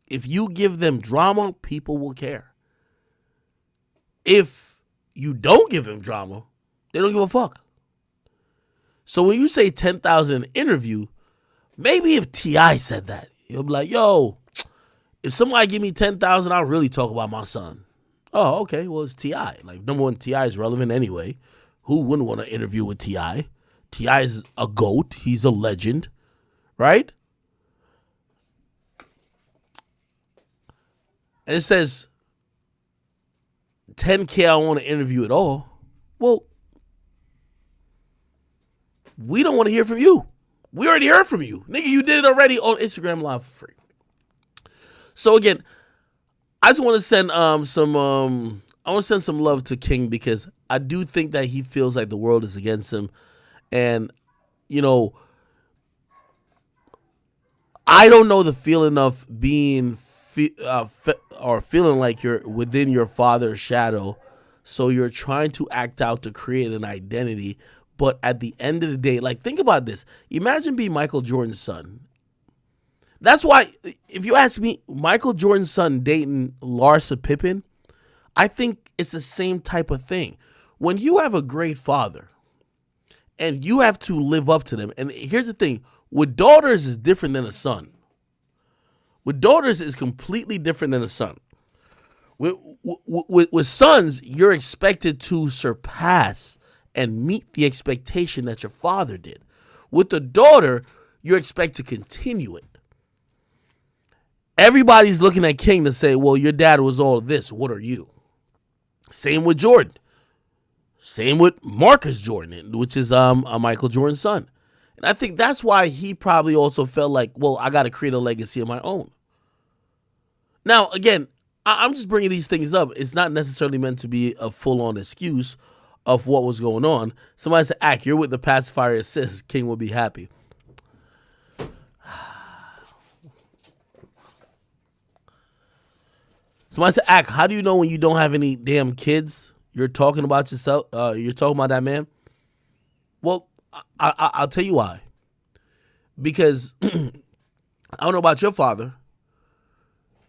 If you give them drama, people will care. If you don't give them drama, they don't give a fuck. So when you say 10,000 in an interview, maybe if T.I. said that, he'll be like, yo, if somebody give me 10,000, I'll really talk about my son. Oh, okay, well, it's T.I. Like, number one, T.I. is relevant anyway. Who wouldn't want to interview with T.I.? T.I. is a GOAT. He's a legend, right? And it says, 10K, I want to interview at all. Well, we don't want to hear from you. We already heard from you. Nigga, you did it already on Instagram Live for free. So again, I just want to send some love to King because I do think that he feels like the world is against him. And, you know, I don't know the feeling of being feeling like you're within your father's shadow, so you're trying to act out to create an identity, but at the end of the day, like, think about this. Imagine being Michael Jordan's son. That's why, if you ask me, Michael Jordan's son dating Larsa Pippen, I think it's the same type of thing. When you have a great father, and you have to live up to them, and here's the thing, with daughters is different than a son. With daughters is completely different than a son. With sons, you're expected to surpass and meet the expectation that your father did. With the daughter, you expect to continue it. Everybody's looking at King to say, well, your dad was all this. What are you? Same with Jordan. Same with Marcus Jordan, which is Michael Jordan's son. And I think that's why he probably also felt like, well, I got to create a legacy of my own. Now, again, I'm just bringing these things up. It's not necessarily meant to be a full-on excuse of what was going on. Somebody said, Ack, you're with the pacifier assist. King will be happy. Somebody said, Ack, how do you know when you don't have any damn kids? You're talking about yourself. You're talking about that man. Well, I'll tell you why. Because I don't know about your father.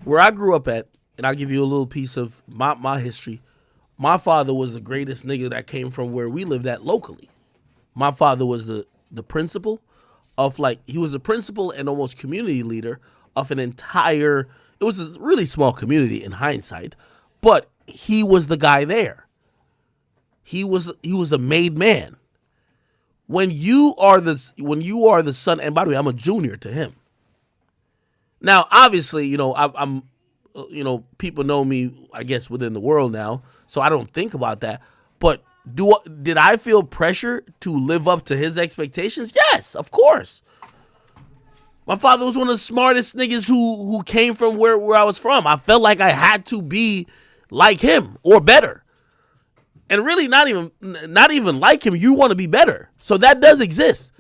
Where I grew up at, and I'll give you a little piece of my history. My father was the greatest nigga that came from where we lived at locally. My father was the principal of he was a principal and almost community leader of an entire, it was a really small community in hindsight, but he was the guy there. He was a made man. When you are the son, and by the way, I'm a junior to him. Now, obviously, I'm people know me, I guess, within the world now, so I don't think about that. But did I feel pressure to live up to his expectations? Yes, of course. My father was one of the smartest niggas who came from where I was from. I felt like I had to be like him or better. And really not even like him, you want to be better. So that does exist.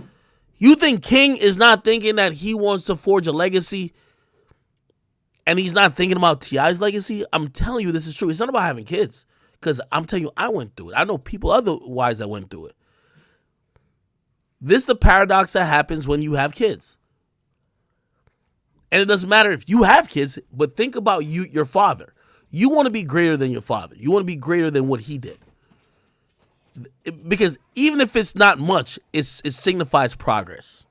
You think King is not thinking that he wants to forge a legacy and he's not thinking about T.I.'s legacy? I'm telling you this is true. It's not about having kids. Because I'm telling you, I went through it. I know people otherwise that went through it. This is the paradox that happens when you have kids. And it doesn't matter if you have kids, but think about your father. You want to be greater than your father. You want to be greater than what he did. Because even if it's not much, it signifies progress.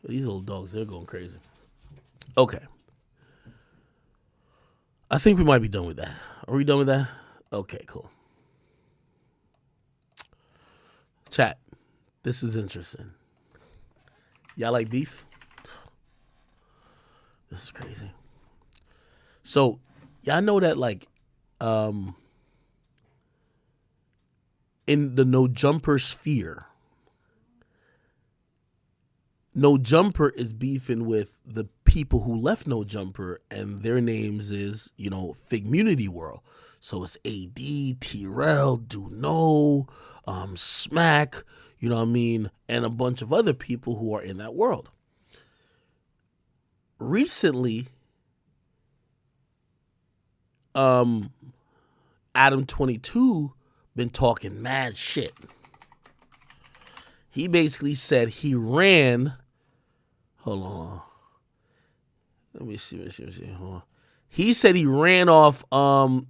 These little dogs, they're going crazy. Okay. I think we might be done with that. Are we done with that? Okay, cool. Chat, this is interesting. Y'all like beef? This is crazy. So, y'all know that in the No Jumper sphere, No Jumper is beefing with the people who left No Jumper, and their names is, Figmunity World. So it's AD, T-Rel, Duno, Smack, you know what I mean, and a bunch of other people who are in that world. Recently, Adam 22 been talking mad shit. He basically said he ran. Hold on. Let me see. Hold on. He said he ran off. Let me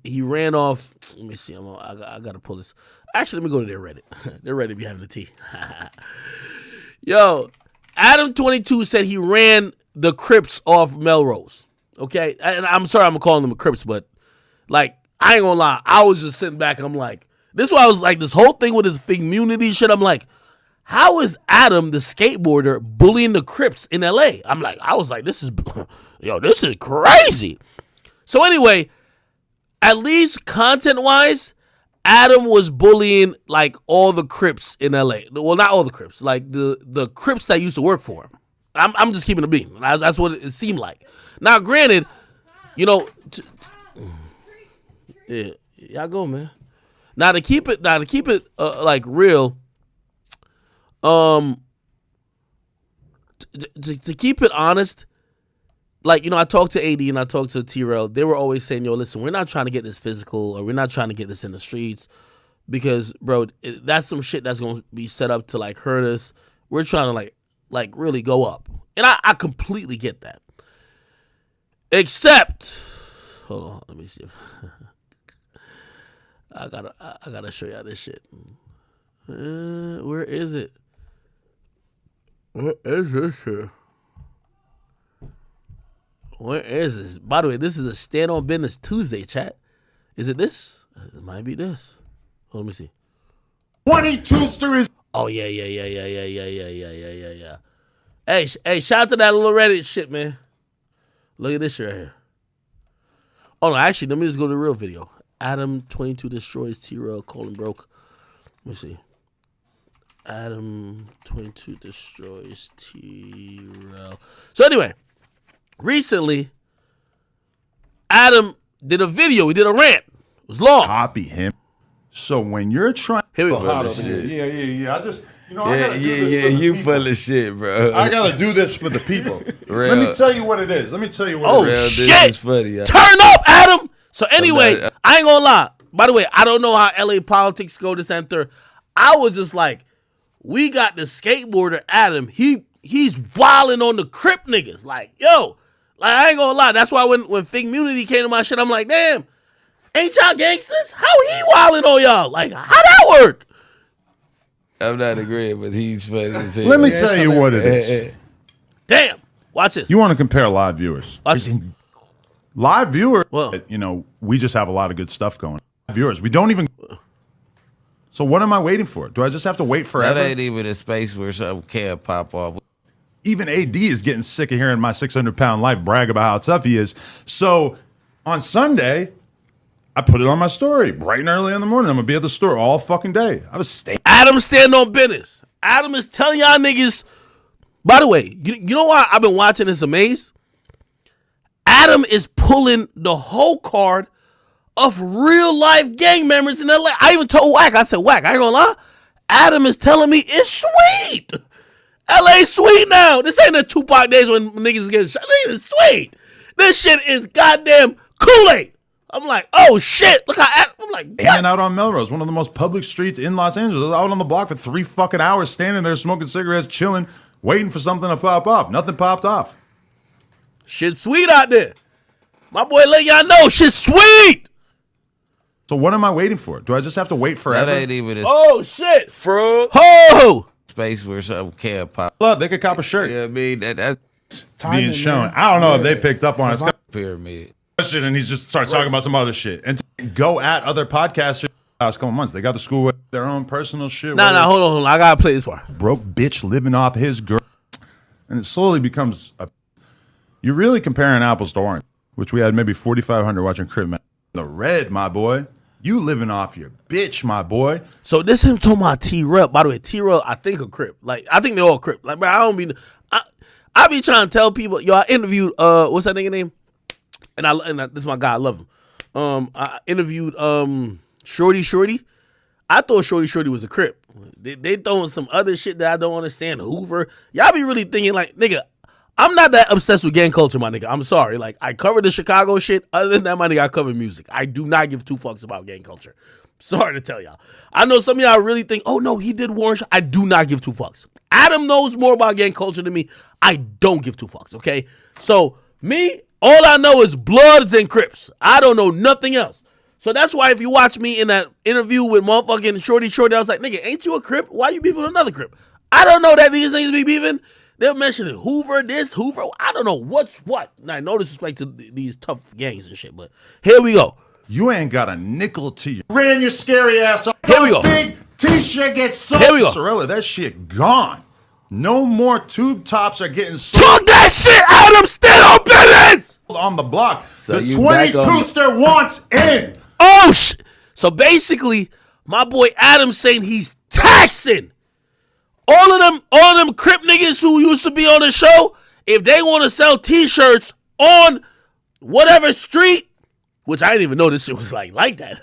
see. I gotta pull this. Actually, let me go to their Reddit. Their Reddit be having the tea. Yo, Adam 22 said he ran the Crips off Melrose. Okay, and I'm sorry I'm calling them Crips, but I ain't gonna lie. I was just sitting back and I'm like, this is why I was like, this whole thing with his Figmunity shit. I'm like, how is Adam, the skateboarder, bullying the Crips in LA? I was like, this is crazy. So anyway, at least content-wise, Adam was bullying all the Crips in LA. Well, not all the Crips, the Crips that used to work for him. I'm just keeping it beam. That's what it seemed like. Now, granted, yeah, y'all go, man. Now to keep it real. To keep it honest, I talked to AD and I talked to T-Rel. They were always saying, yo, listen, we're not trying to get this physical, or we're not trying to get this in the streets, because, bro, that's some shit that's going to be set up to hurt us. We're trying to really go up. And I completely get that. Except, hold on, let me see if I gotta show y'all this shit. Where is it? Where is this shit? Where is this? By the way, this is a Stand on Business Tuesday, chat. Is it this? It might be this. Hold on, let me see. 22ster is. Oh yeah. Hey, shout out to that little Reddit shit, man. Look at this shit right here. Oh no, actually, let me just go to the real video. Adam 22 destroys T-Rail, calling broke. Let me see. Adam 22 destroys T-Rail. So anyway, recently, Adam did a video. He did a rant. It was long. Copy him. So when you're trying, here we go. Yeah. I just, You full of shit, bro. I gotta do this for the people. Real. Let me tell you what it is. Oh shit! This is funny, Turn up, Adam. So anyway, I ain't gonna lie. By the way, I don't know how LA politics go this and third. I was just like, we got the skateboarder Adam. He's wilding on the Crip niggas. Like, yo, like I ain't gonna lie. That's why when Figmunity came to my shit, I'm like, damn, ain't y'all gangsters? How he wilding on y'all? Like, how that work? I'm not agreeing, but he's funny as hell. Let me tell you what it is. Damn, watch this. You want to compare live viewers? Watch this. Live viewers, we just have a lot of good stuff going. Viewers, we don't even. So what am I waiting for? Do I just have to wait forever? That ain't even a space where something can pop off. Even AD is getting sick of hearing my 600-pound life brag about how tough he is. So on Sunday, I put it on my story bright and early in the morning. I'm gonna be at the store all fucking day. I was staying. Adam stand on business. Adam is telling y'all niggas. By the way, you know why I've been watching this amaze? Adam is pulling the whole card of real life gang members in LA. I even told Wack, I said, Wack, I ain't gonna lie. Adam is telling me it's sweet. LA sweet now. This ain't the Tupac days when niggas get shot. This is sweet. This shit is goddamn Kool-Aid. I'm like, oh shit. Look how I'm like, what? Hanging out on Melrose, one of the most public streets in Los Angeles. Out on the block for 3 fucking hours, standing there smoking cigarettes, chilling, waiting for something to pop off. Nothing popped off. Shit sweet out there. My boy let y'all know shit sweet. So what am I waiting for? Do I just have to wait forever? That ain't even a oh shit. Frog. Ho! Space where something can pop. Look, they could cop a shirt. Yeah, I mean that's being shown. Man. I don't know if they picked up on it. Pyramid. And he just starts talking about some other shit. And to go at other podcasters last couple months. They got the school with their own personal shit. Nah, hold on. I gotta play this part. Broke bitch living off his girl. And it slowly becomes you're really comparing apples to orange, which we had maybe 4,500 watching Crip, man. The red, my boy. You living off your bitch, my boy. So this him talking about T-Rail. By the way, T-Rail, I think a Crip. Like, I think they all Crip. Like, bro, I be trying to tell people, yo, I interviewed, what's that nigga name? And this is my guy, I love him. I interviewed Shorty. I thought Shorty was a Crip. They throwing some other shit that I don't understand. Hoover. Y'all be really thinking like, nigga, I'm not that obsessed with gang culture, my nigga. I'm sorry. Like, I covered the Chicago shit. Other than that, my nigga, I cover music. I do not give 2 fucks about gang culture. Sorry to tell y'all. I know some of y'all really think, oh no, he did Warren. I do not give 2 fucks. Adam knows more about gang culture than me. I don't give 2 fucks, okay? So, me, all I know is Bloods and Crips. I don't know nothing else. So that's why if you watch me in that interview with motherfucking Shorty, I was like, nigga, ain't you a Crip? Why you beefing with another Crip? I don't know that these niggas be beefing. They're mentioning Hoover, this, Hoover. I don't know what's what. Now, no disrespect to these tough gangs and shit, but here we go. You ain't got a nickel to you. Ran your scary ass off. Here we go. Big t-shirt gets sold. Here we go. Sorella, that shit gone. No more tube tops are getting sold. Talk that shit, Adam. Stand on business. On the block. So the 22ster wants in. Oh, shit. So basically, my boy Adam saying he's taxing. All of them Crip niggas who used to be on the show, if they want to sell t-shirts on whatever street, which I didn't even know this shit was like that.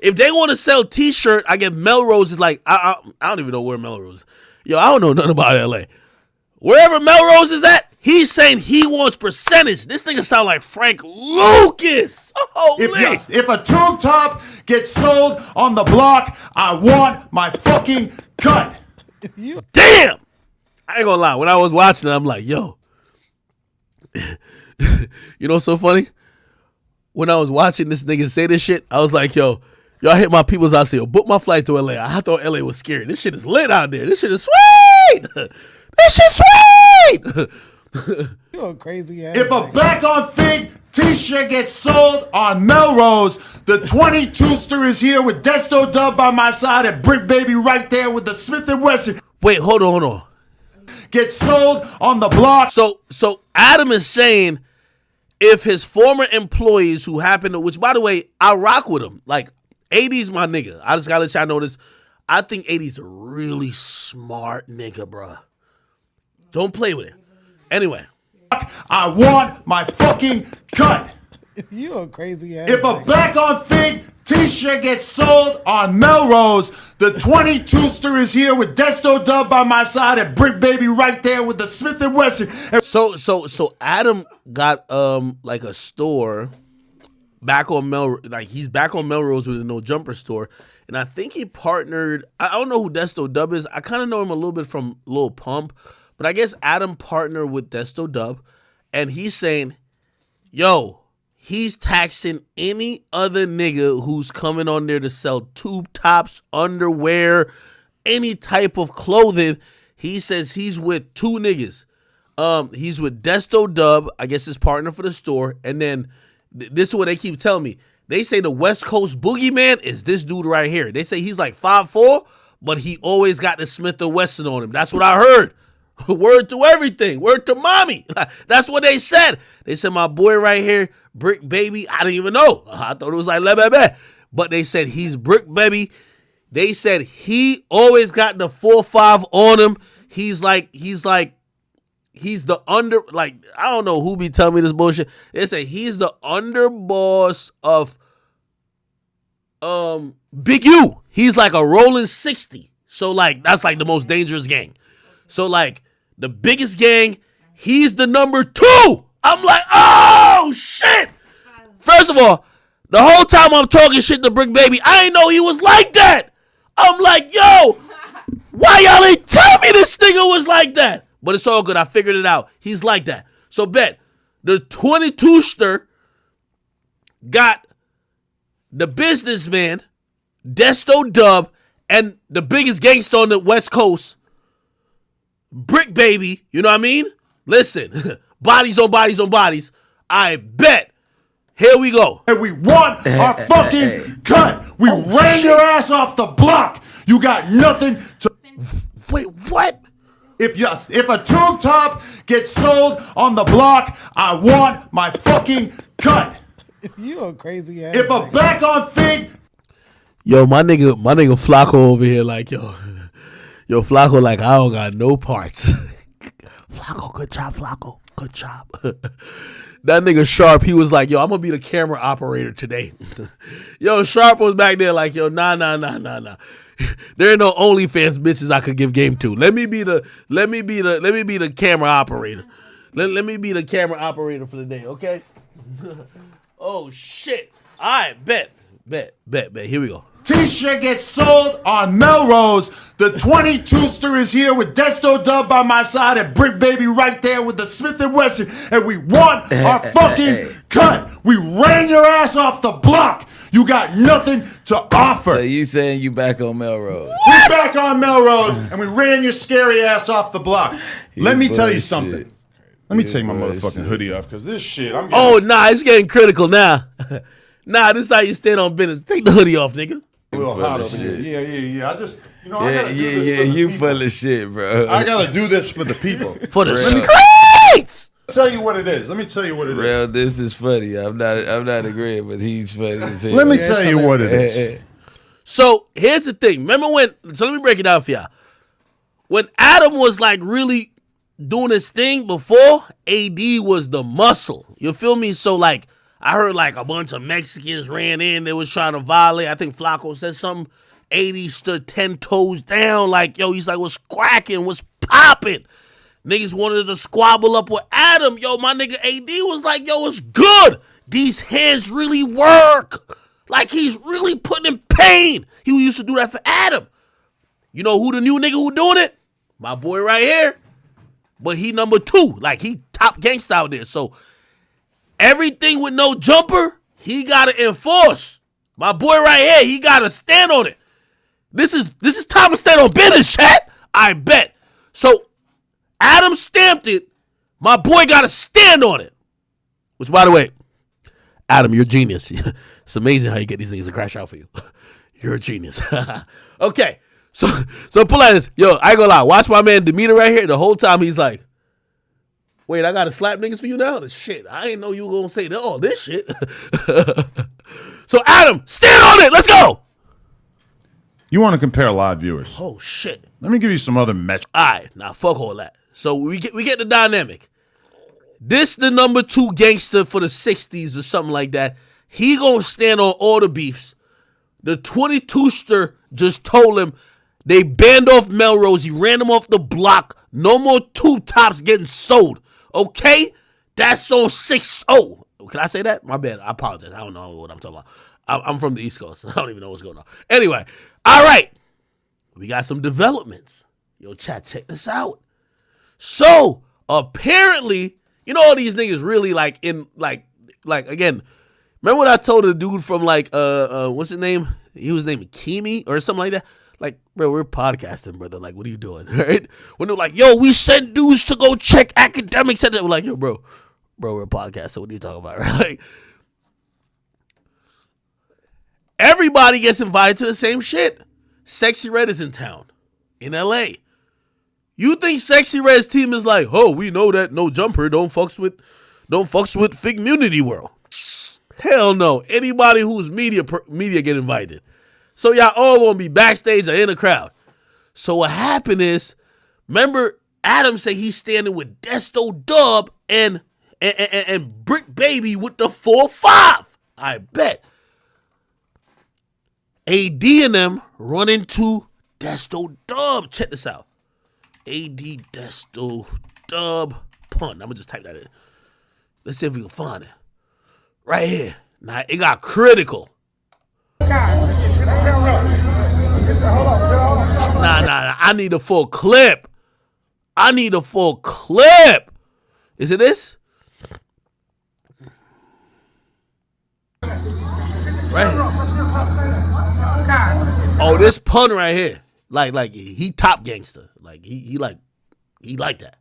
If they want to sell t-shirt, I get Melrose is like, I don't even know where Melrose is. Yo, I don't know nothing about LA. Wherever Melrose is at, he's saying he wants percentage. This nigga sound like Frank Lucas. Holy. If a tube top gets sold on the block, I want my fucking cut. Damn! I ain't gonna lie. When I was watching it, I'm like, yo. You know what's so funny? When I was watching this nigga say this shit, I was like, yo, y'all hit my peoples out here. Book my flight to LA. I thought LA was scary. This shit is lit out there. This shit is sweet. This shit sweet. You a crazy ass. If a back on Fig t-shirt gets sold on Melrose, the 22ster is here with Desto Dub by my side and Brick Baby right there with the Smith & Wesson. Wait, hold on. Get sold on the block. So Adam is saying if his former employees who happen to, which by the way, I rock with him. Like, 80's my nigga. I just gotta let y'all know this. I think 80's a really smart nigga, bruh. Don't play with it. Anyway. I want my fucking cut. You a crazy ass. If a back on Fig t-shirt gets sold on Melrose, the 22ster is here with Desto Dub by my side and Brick Baby right there with the Smith & Wesson. So Adam got like a store back on he's back on Melrose with a No Jumper store, and I think he partnered. I don't know who Desto Dub is. I kind of know him a little bit from Lil Pump, but I guess Adam partnered with Desto Dub, and he's saying, yo, he's taxing any other nigga who's coming on there to sell tube tops, underwear, any type of clothing. He says he's with two niggas. He's with Desto Dub, I guess his partner for the store, and then this is what they keep telling me. They say the West Coast boogeyman is this dude right here. They say he's like 5'4", but he always got the Smith & Wesson on him. That's what I heard. Word to everything. Word to mommy. That's what they said. They said my boy right here, Brick Baby. I didn't even know. I thought it was like Lebebe. But they said he's Brick Baby. They said he always got the 4-5 on him. He's the under, like, I don't know who be telling me this bullshit. They say he's the underboss of Big U. He's like a rolling 60. So like that's like the most dangerous gang. So like the biggest gang, he's the number 2. I'm like, oh shit. First of all, the whole time I'm talking shit to Brick Baby, I ain't know he was like that. I'm like, yo, why y'all ain't tell me this nigga was like that? But it's all good. I figured it out. He's like that. So bet the 22ster got the businessman, Desto Dub, and the biggest gangster on the West Coast, Brick Baby. You know what I mean? Listen, bodies on bodies on bodies. I bet. Here we go. And we want our fucking cut. We ran your ass off the block. You got nothing to... Wait, what? If a tube top gets sold on the block, I want my fucking cut. You a crazy ass. If a back on Fig... Yo, my nigga Flacco over here like, yo, Flacco like, I don't got no parts. Flacco, good job, Flacco. Good job. That nigga Sharp, he was like, yo, I'm going to be the camera operator today. Yo, Sharp was back there like, yo, nah. There ain't no OnlyFans bitches I could give game to. Let me be the camera operator. Let me be the camera operator for the day, okay? Oh shit. All right, bet. Here we go. T-shirt gets sold on Melrose. The 22ster is here with Desto Dub by my side and Brick Baby right there with the Smith & Wesson. And we want our fucking cut. We ran your ass off the block. You got nothing to offer. So you saying you back on Melrose? We back on Melrose and we ran your scary ass off the block. Let me tell you something. Let me take my motherfucking hoodie off because this shit. It's getting critical now. Nah, this is how you stand on business. Take the hoodie off, nigga. A little hot over here. Yeah. I just, I gotta do this for you full of shit, bro. I gotta do this for the people. For the streets. Tell you what it is. Let me tell you what it is. Real, this is funny. I'm not agreeing, but he's funny as hell. Let me tell you what it is. So here's the thing. Remember so let me break it down for y'all. When Adam was like really doing his thing before, AD was the muscle. You feel me? So like, I heard like a bunch of Mexicans ran in. They was trying to violate. I think Flacco said something. 80 stood 10 toes down. Like, yo, he's like, what's cracking? What's popping? Niggas wanted to squabble up with Adam. Yo, my nigga AD was like, yo, it's good. These hands really work. Like, he's really putting in pain. He used to do that for Adam. You know who the new nigga who doing it? My boy right here. But he number 2. Like, he top gangsta out there. So, everything with no jumper, he got to enforce. My boy right here, he got to stand on it. This is time to stand on business, chat. I bet. So, Adam stamped it. My boy got to stand on it. Which, by the way, Adam, you're a genius. It's amazing how you get these things to crash out for you. You're a genius. Okay. So pull out this. Yo, I ain't gonna lie. Watch my man demeanor right here. The whole time he's like, wait, I gotta slap niggas for you now? Shit, I didn't know you were gonna say all this shit. So Adam, stand on it. Let's go. You want to compare live viewers? Oh shit. Let me give you some other metrics. All right, now fuck all that. So we get the dynamic. This the number 2 gangster for the 60s or something like that. He gonna stand on all the beefs. The 22ster just told him they banned off Melrose. He ran him off the block. No more 2 tops getting sold. Okay? That's on 6-0. Can I say that? My bad. I apologize. I don't know what I'm talking about. I'm from the East Coast. I don't even know what's going on. Anyway, all right. We got some developments. Yo, chat, check this out. So, apparently, you know all these niggas really like again, remember what I told the dude from what's his name? He was named Kimi or something like that. Like, bro, we're podcasting, brother. Like, what are you doing? Right? When they're like, yo, we sent dudes to go check academic center. We're like, yo, bro, we're a podcast. So what are you talking about? Right? Like, everybody gets invited to the same shit. Sexy Red is in town, in LA. You think Sexy Red's team is like, oh, we know that no Jumper don't fucks with Figmunity world. Hell no. Anybody who's media get invited. So y'all all gonna be backstage or in the crowd. So what happened is, remember Adam said he's standing with Desto Dub and Brick Baby with the 4-5. I bet. AD and them run into Desto Dub. Check this out. AD Desto Dub punt. I'm gonna just type that in. Let's see if we can find it. Right here. Now it got critical. Nah. I need a full clip. Is it this? Right here. Oh, this pun right here. Like he top gangster. Like he like that.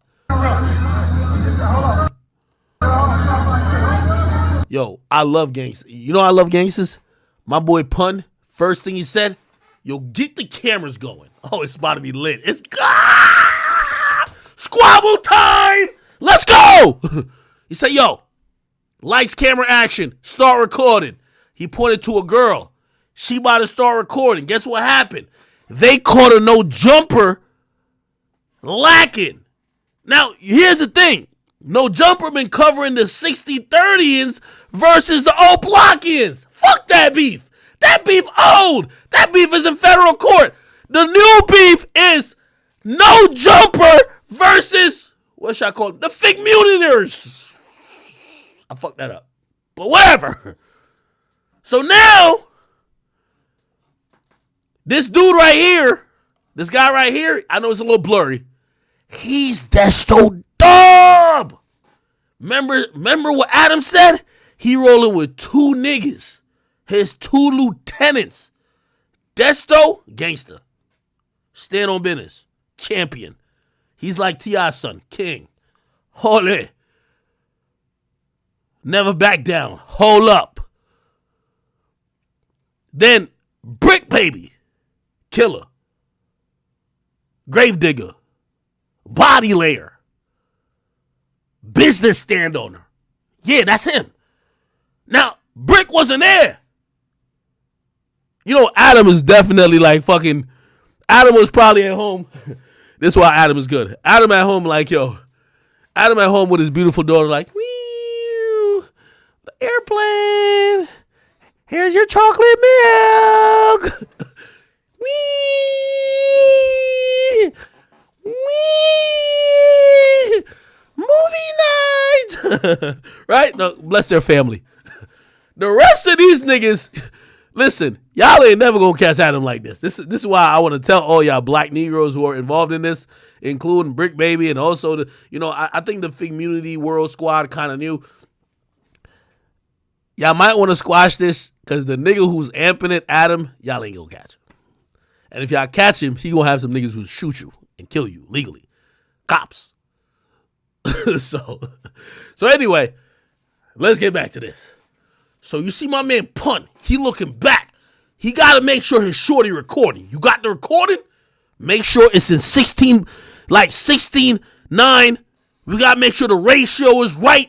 Yo, I love gangsters. You know I love gangsters? My boy Pun, first thing he said, yo, get the cameras going. Oh, it's about to be lit. It's squabble time. Let's go. He said, yo, lights, camera, action. Start recording. He pointed to a girl. She about to start recording. Guess what happened? They caught a no jumper lacking. Now, here's the thing. No Jumper been covering the 60-30ins versus the old block-ins. Fuck that beef. That beef old. That beef is in federal court. The new beef is No Jumper versus, what should I call it? The Figmuniters. I fucked that up. But whatever. So now, this dude right here, this guy right here, I know it's a little blurry. He's Desto Dub. Remember what Adam said? He rolling with 2 niggas. His 2 lieutenants. Desto, gangster. Stand on business. Champion. He's like T.I.'s son. King. Holy. Never back down. Hold up. Then Brick Baby. Killer. Gravedigger. Body layer. Business stand owner. Yeah, that's him. Now, Brick wasn't there. You know, Adam is definitely like fucking, Adam was probably at home. This is why Adam is good. Adam at home like, yo, Adam at home with his beautiful daughter like, wee, the airplane. Here's your chocolate milk. Wee. Wee! Movie night! Right? No, bless their family. The rest of these niggas, listen, y'all ain't never gonna catch Adam like this. This is why I want to tell all y'all black Negroes who are involved in this, including Brick Baby, and also I think the Figmunity World Squad kind of knew. Y'all might want to squash this because the nigga who's amping it, Adam, y'all ain't gonna catch him. And if y'all catch him, he gonna have some niggas who shoot you and kill you legally. Cops. So anyway, let's get back to this. So you see my man Punt. He looking back. He got to make sure his shorty recording. You got the recording? Make sure it's in 16:9. We got to make sure the ratio is right.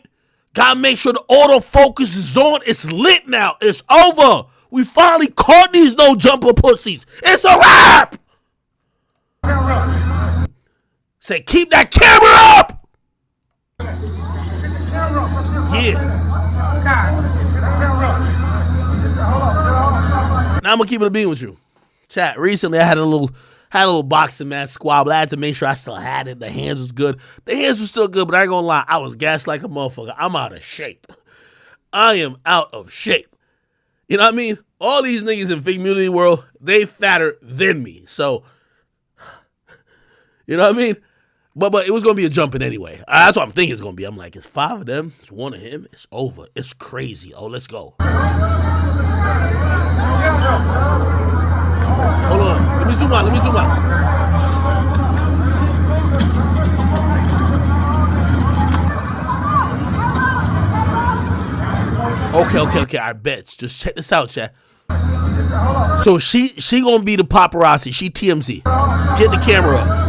Got to make sure the autofocus is on. It's lit now. It's over. We finally caught these no jumper pussies. It's a wrap. Say, keep that camera up. Yeah. Now I'm gonna keep it a beat with you. Chat, recently I had a little boxing match squabble. I had to make sure I still had it. The hands was good. The hands was still good, but I ain't gonna lie, I was gassed like a motherfucker. I'm out of shape. I am out of shape. You know what I mean? All these niggas in Figmunity world, they fatter than me. So, you know what I mean? But it was gonna be a jumping anyway. That's what I'm thinking it's gonna be. I'm like, it's 5 of them, it's 1 of him, it's over. It's crazy. Oh, let's go. Hold on. Let me zoom out. Okay. I bet. Just check this out, chat. So she gonna be the paparazzi. She TMZ. Get the camera up.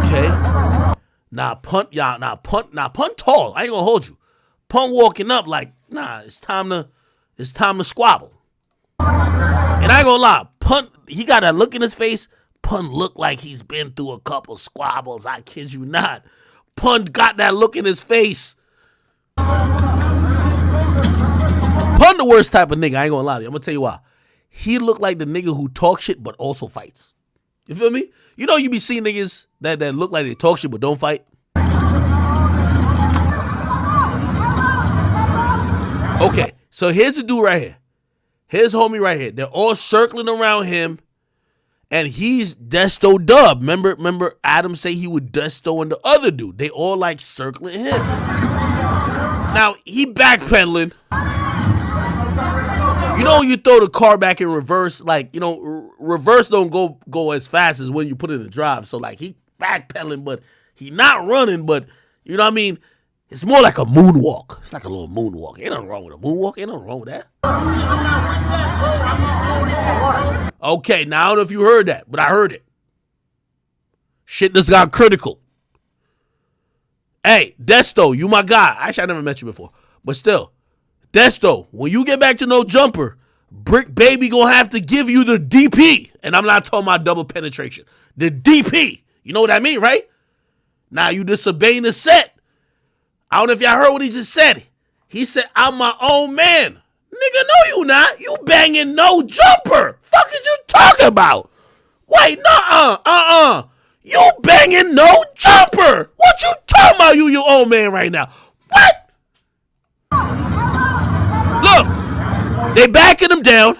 Okay. Nah, Punt tall. I ain't gonna hold you. Punt walking up like, nah, it's time to squabble. And I ain't gonna lie, Punt, he got that look in his face. Punt look like he's been through a couple squabbles. I kid you not. Punt got that look in his face. Punt the worst type of nigga. I ain't gonna lie to you. I'm gonna tell you why. He look like the nigga who talk shit but also fights. You feel me? You know you be seeing niggas that look like they talk shit but don't fight. Okay, so here's the dude right here. Here's homie right here. They're all circling around him, and he's Desto Dub. Remember Adam say he would Desto and the other dude. They all like circling him. Now, he backpedaling. You know when you throw the car back in reverse, like, you know, reverse don't go as fast as when you put it in drive. So, like, he backpedaling, but he not running, but, you know what I mean? It's more like a moonwalk. It's like a little moonwalk. Ain't nothing wrong with a moonwalk. Ain't nothing wrong with that. Okay, now I don't know if you heard that, but I heard it. Shit just got critical. Hey, Desto, you my guy. Actually, I never met you before, but still. Desto, when you get back to no jumper, Brick Baby gonna have to give you the DP. And I'm not talking about double penetration. The DP. You know what I mean, right? Now you disobeying the set. I don't know if y'all heard what he just said. He said, I'm my own man. Nigga, no you not. You banging no jumper. Fuck is you talking about? Wait, You banging no jumper. What you talking about, you your own man right now? What? Look, they backing him down.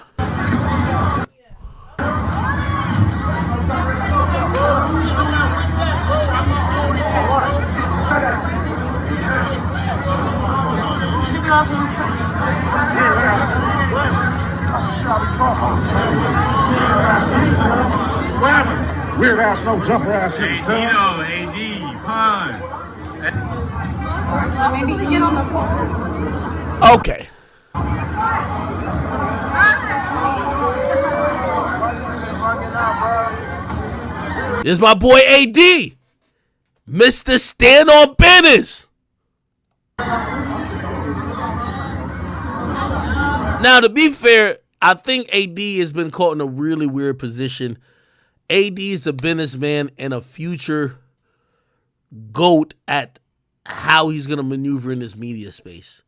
Weird ass, no jumper ass. AD, Maybe you get on the phone. Okay. This is my boy AD. Mr. Stand on Business. Now, to be fair, I think AD has been caught in a really weird position. AD is a businessman and a future GOAT at how he's gonna maneuver in this media space.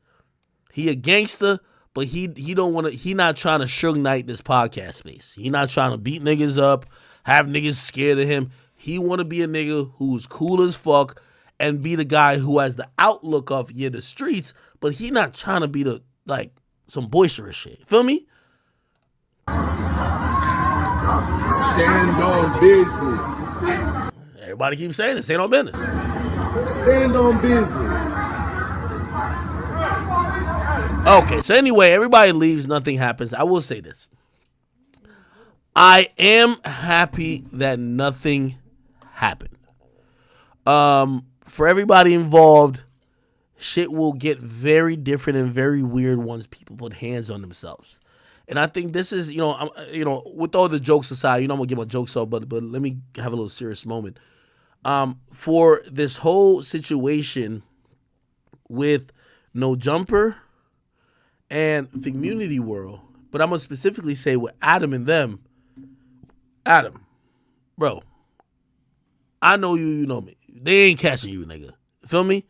He a gangster, but he don't want to. He not trying to Suge Knight this podcast space. He not trying to beat niggas up, have niggas scared of him. He want to be a nigga who's cool as fuck and be the guy who has the outlook of the streets, but he not trying to be the like some boisterous shit. Feel me? Stand on business. Everybody keeps saying it. Stand on business. Stand on business. Okay, so anyway, everybody leaves. Nothing happens. I will say this. I am happy that nothing happened. For everybody involved, shit will get very different and very weird once people put hands on themselves. And I think this is, with all the jokes aside, I'm gonna get my jokes off, but let me have a little serious moment. For this whole situation with No Jumper and Figmunity World, but I'm gonna specifically say with Adam and them. Adam, bro, I know you, you know me. They ain't catching you, nigga. Feel me?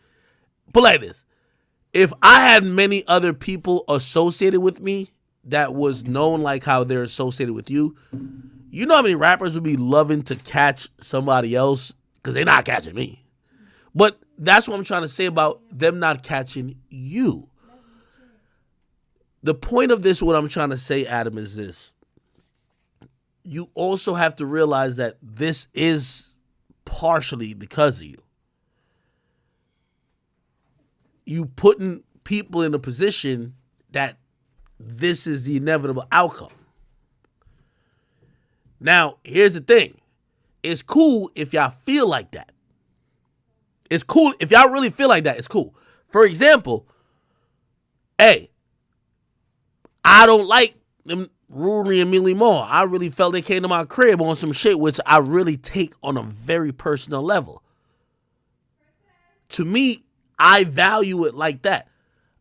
Put like this. If I had many other people associated with me that was known like how they're associated with you, you know how many rappers would be loving to catch somebody else because they're not catching me. But that's what I'm trying to say about them not catching you. The point of this, what I'm trying to say, Adam, is this. You also have to realize that this is partially because of you. You putting people in a position that this is the inevitable outcome. Now, here's the thing. It's cool if y'all feel like that. It's cool if y'all really feel like that. It's cool. For example, hey, I don't like them Rory and Millie Moore. I really felt they came to my crib on some shit which I really take on a very personal level. To me, I value it like that.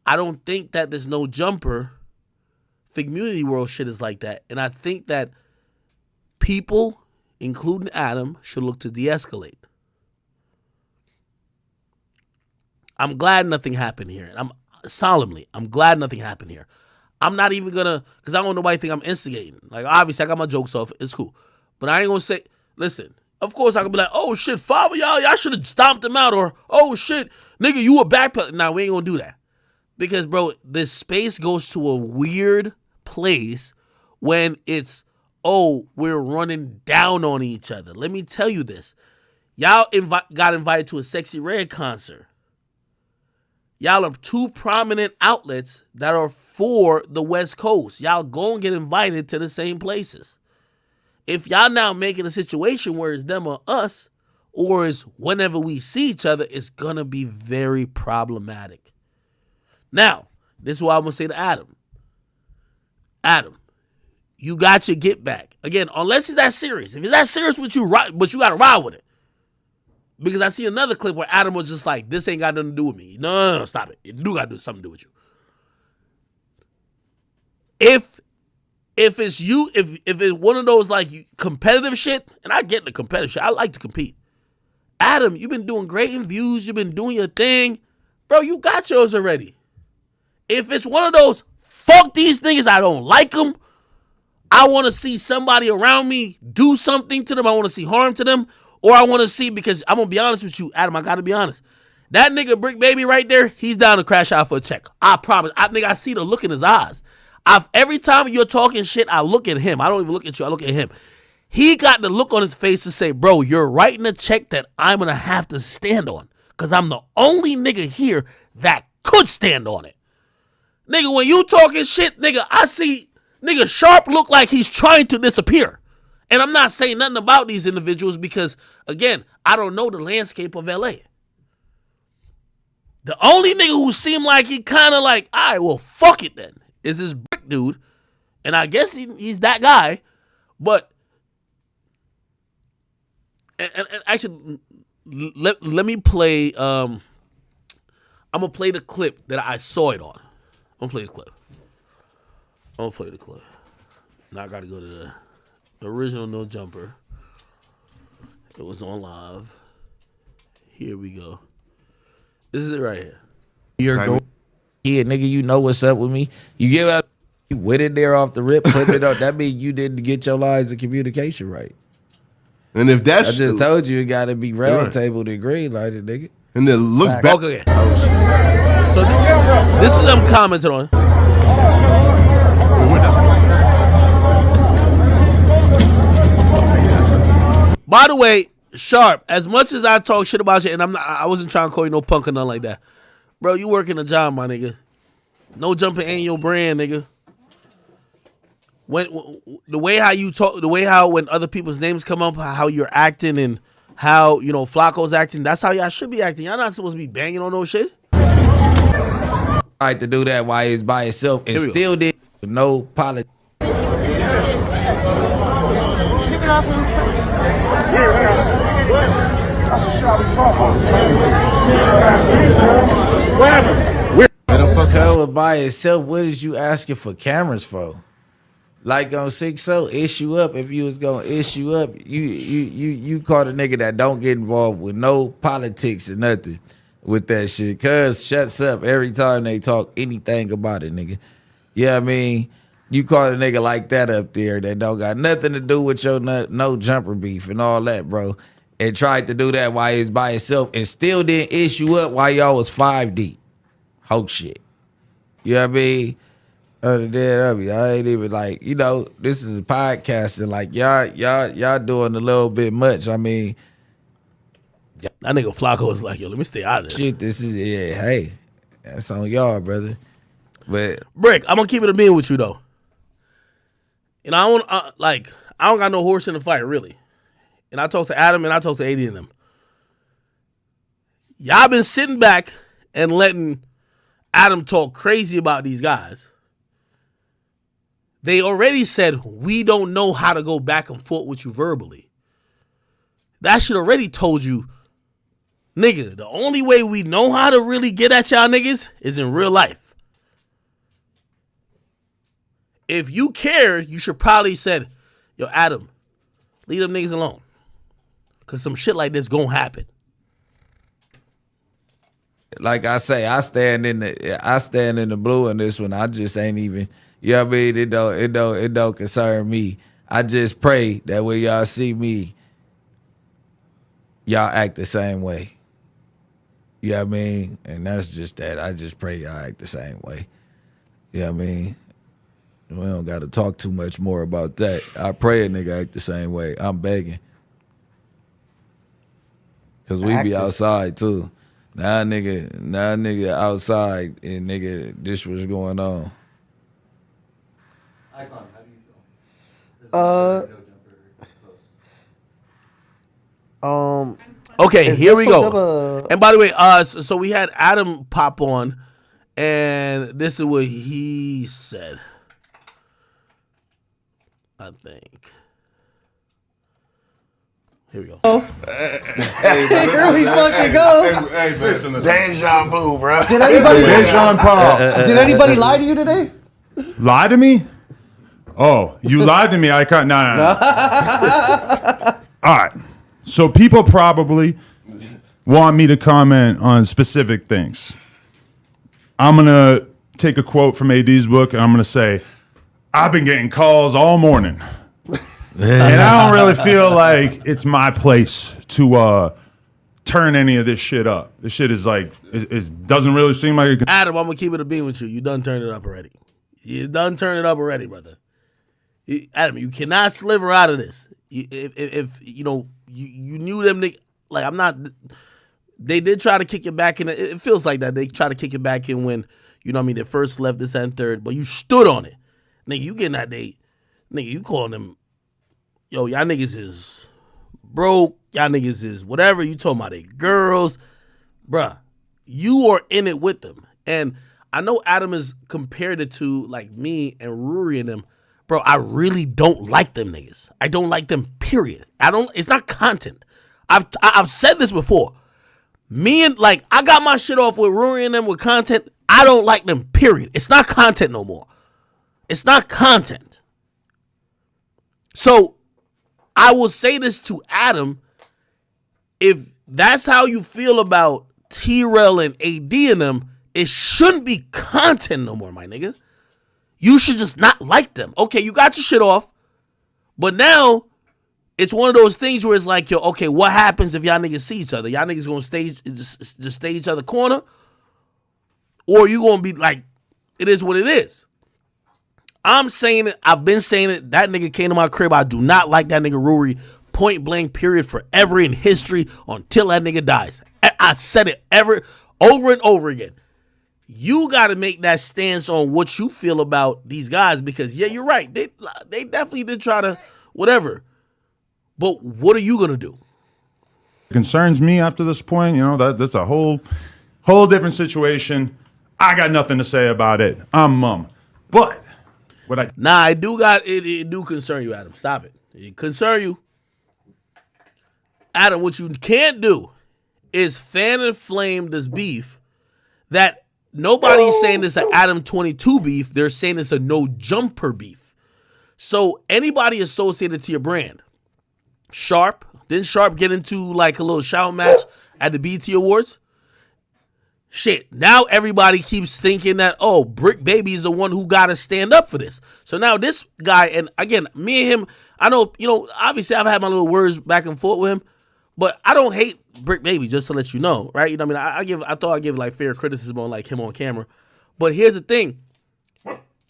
I don't think that there's No Jumper Figmunity World shit is like that. And I think that people, including Adam, should look to de-escalate. I'm glad nothing happened here. I'm glad nothing happened here. I'm not even gonna, because I don't want nobody think I'm instigating. Like, obviously, I got my jokes off. It's cool. But I ain't gonna say, listen, of course, I could be like, oh, shit, 5 of y'all should have stomped him out. Or, oh, shit, nigga, you a backpedal. Nah, we ain't gonna do that. Because, bro, this space goes to a weird place when it's, oh, we're running down on each other. Let me tell you this. Y'all got invited to a Sexy Red concert. Y'all are two prominent outlets that are for the West Coast. Y'all gonna get invited to the same places. If y'all now making a situation where it's them or us, or it's whenever we see each other, it's gonna be very problematic. Now, this is what I'm gonna say to Adam. Adam, you got your get back. Again, unless it's that serious. If it's that serious with you, but you gotta ride with it. Because I see another clip where Adam was just like, this ain't got nothing to do with me. No, stop it. It do got to do something to do with you. If it's you, if it's one of those like competitive shit, and I get the competitive shit. I like to compete. Adam, you've been doing great in views. You've been doing your thing. Bro, you got yours already. If it's one of those, fuck these niggas, I don't like them. I want to see somebody around me do something to them. I want to see harm to them. Or I want to see, because I'm going to be honest with you, Adam, I got to be honest. That nigga Brick Baby right there, he's down to crash out for a check. I promise. I see the look in his eyes. Every time you're talking shit, I look at him. I don't even look at you. I look at him. He got the look on his face to say, bro, you're writing a check that I'm going to have to stand on. Because I'm the only nigga here that could stand on it. Nigga, when you talking shit, nigga, I see nigga Sharp look like he's trying to disappear. And I'm not saying nothing about these individuals because, again, I don't know the landscape of LA. The only nigga who seemed like he kind of like, all right, well, fuck it then, is this Brick dude. And I guess he's that guy. But, and actually, let me play, I'm going to play the clip that I saw it on. I'm going to play the clip. Now I got to go to the original No Jumper. It was on live. Here we go. This is it right here. You're going here, nigga. You know what's up with me. You give out, you went in there off the rip, put it up. That means you didn't get your lines of communication right. And if that's, I just told you it got to be round tabled and green lighted, nigga. And it looks back. Okay. Oh shit. So this is them commenting on. By the way, Sharp, as much as I talk shit about you, and I wasn't trying to call you no punk or nothing like that. Bro, you working a job, my nigga. No Jumper ain't your brand, nigga. When the way how you talk, the way how when other people's names come up, how you're acting, and how, you know, Flacco's acting, that's how y'all should be acting. Y'all not supposed to be banging on no shit. Right to do that while he's by himself and still did no politics. Cover by itself. What is you asking for cameras for? Like on 6-0, issue up. If you was gonna issue up, you caught a nigga that don't get involved with no politics or nothing with that shit. Cuz shuts up every time they talk anything about it, nigga. Yeah, I mean, you caught a nigga like that up there that don't got nothing to do with your no jumper beef and all that, bro. And tried to do that while he was by himself and still didn't issue up while y'all was 5 deep. Whole shit. You know what I mean? Other than I ain't even like, you know, this is a podcast and like y'all doing a little bit much. I mean, that nigga Flacco is like, yo, let me stay out of this. Shit, this is hey, that's on y'all, brother. But Brick, I'm gonna keep it a being with you though. And I don't I don't got no horse in the fight really. And I talked to Adam and I talked to AD and them. Y'all been sitting back and letting Adam talk crazy about these guys. They already said, we don't know how to go back and forth with you verbally. That shit already told you, nigga, the only way we know how to really get at y'all niggas is in real life. If you cared, you should probably said, yo, Adam, leave them niggas alone. Because some shit like this gonna happen. Like I say, I stand in the blue in this one. I just ain't even, you know what I mean? It don't concern me. I just pray that when y'all see me, y'all act the same way. You know what I mean? And that's just that. I just pray y'all act the same way. You know what I mean? We don't got to talk too much more about that. I pray a nigga act the same way. I'm begging. Because we be outside too. Now nigga outside and nigga, this was going on. Icon, how do you feel? Okay, here we go. And by the way, so we had Adam pop on, and this is what he said. I think. Here we go. Here we fucking go. Hey, listen. Deja vu, bro. Did anybody lie to you today? Lie to me? Oh, you lied to me. I can't. No. All right. So people probably want me to comment on specific things. I'm going to take a quote from AD's book, and I'm going to say, I've been getting calls all morning. And I don't really feel like it's my place to turn any of this shit up. This shit is like, it doesn't really seem like it can. Adam, I'm going to keep it a bean with you. You done turned it up already. You done turned it up already, brother. Adam, you cannot sliver out of this. If you know, you knew them, like I'm not, they did try to kick it back in. It feels like that. They try to kick it back in when, you know what I mean, they first left this and third, but you stood on it. Nigga, you getting that date. Nigga, you calling them, yo, y'all niggas is broke. Y'all niggas is whatever. You talking about they girls. Bruh, you are in it with them. And I know Adam is compared it to like me and Rory and them. Bro, I really don't like them niggas. I don't like them, period. It's not content. I've said this before. Me and, like, I got my shit off with Rory and them with content. I don't like them, period. It's not content no more. It's not content. So, I will say this to Adam. If that's how you feel about T-Rel and AD and them, it shouldn't be content no more, my nigga. You should just not like them. Okay, you got your shit off. But now, it's one of those things where it's like, yo, okay, what happens if y'all niggas see each other? Y'all niggas gonna just stay each other corner? Or you gonna be like, it is what it is. I'm saying it. I've been saying it. That nigga came to my crib. I do not like that nigga Rory. Point blank, period, forever in history until that nigga dies. I said it over and over again. You got to make that stance on what you feel about these guys because, yeah, you're right. They definitely did try to whatever. But what are you going to do? concerns me after this point, that's a whole different situation. I got nothing to say about it. I'm mum. But I do got it do concern you, Adam. Stop it. It concern you. Adam, what you can't do is fan and flame this beef that nobody's saying this a Adam 22 beef. They're saying it's a no jumper beef. So anybody associated to your brand, Sharp, didn't Sharp get into like a little shout match at the BET Awards? Shit, now everybody keeps thinking that, oh, Brick Baby is the one who got to stand up for this. So now this guy, and again, me and him, I know, obviously I've had my little words back and forth with him, but I don't hate Brick Baby, just to let you know, right? You know what I mean? I thought I'd give like fair criticism on like him on camera. But here's the thing.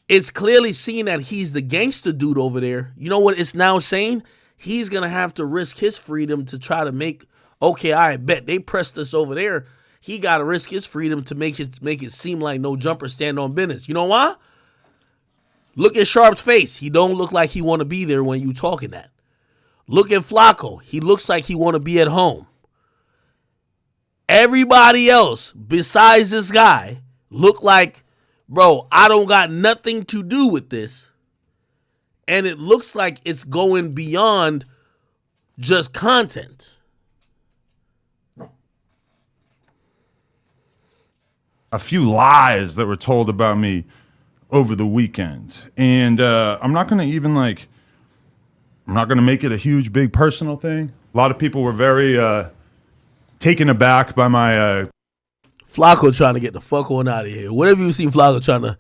It's clearly seen that he's the gangster dude over there. You know what it's now saying? He's going to have to risk his freedom to try to make, okay, I bet they pressed us over there. He got to risk his freedom to make it seem like no jumper stand on business. You know why? Look at Sharp's face. He don't look like he want to be there when you talking that. Look at Flacco. He looks like he want to be at home. Everybody else besides this guy look like, bro, I don't got nothing to do with this. And it looks like it's going beyond just content. A few lies that were told about me over the weekend. And I'm not going to make it a huge, big personal thing. A lot of people were very taken aback by my... Flacco trying to get the fuck on out of here. Whatever you seen Flacco trying to...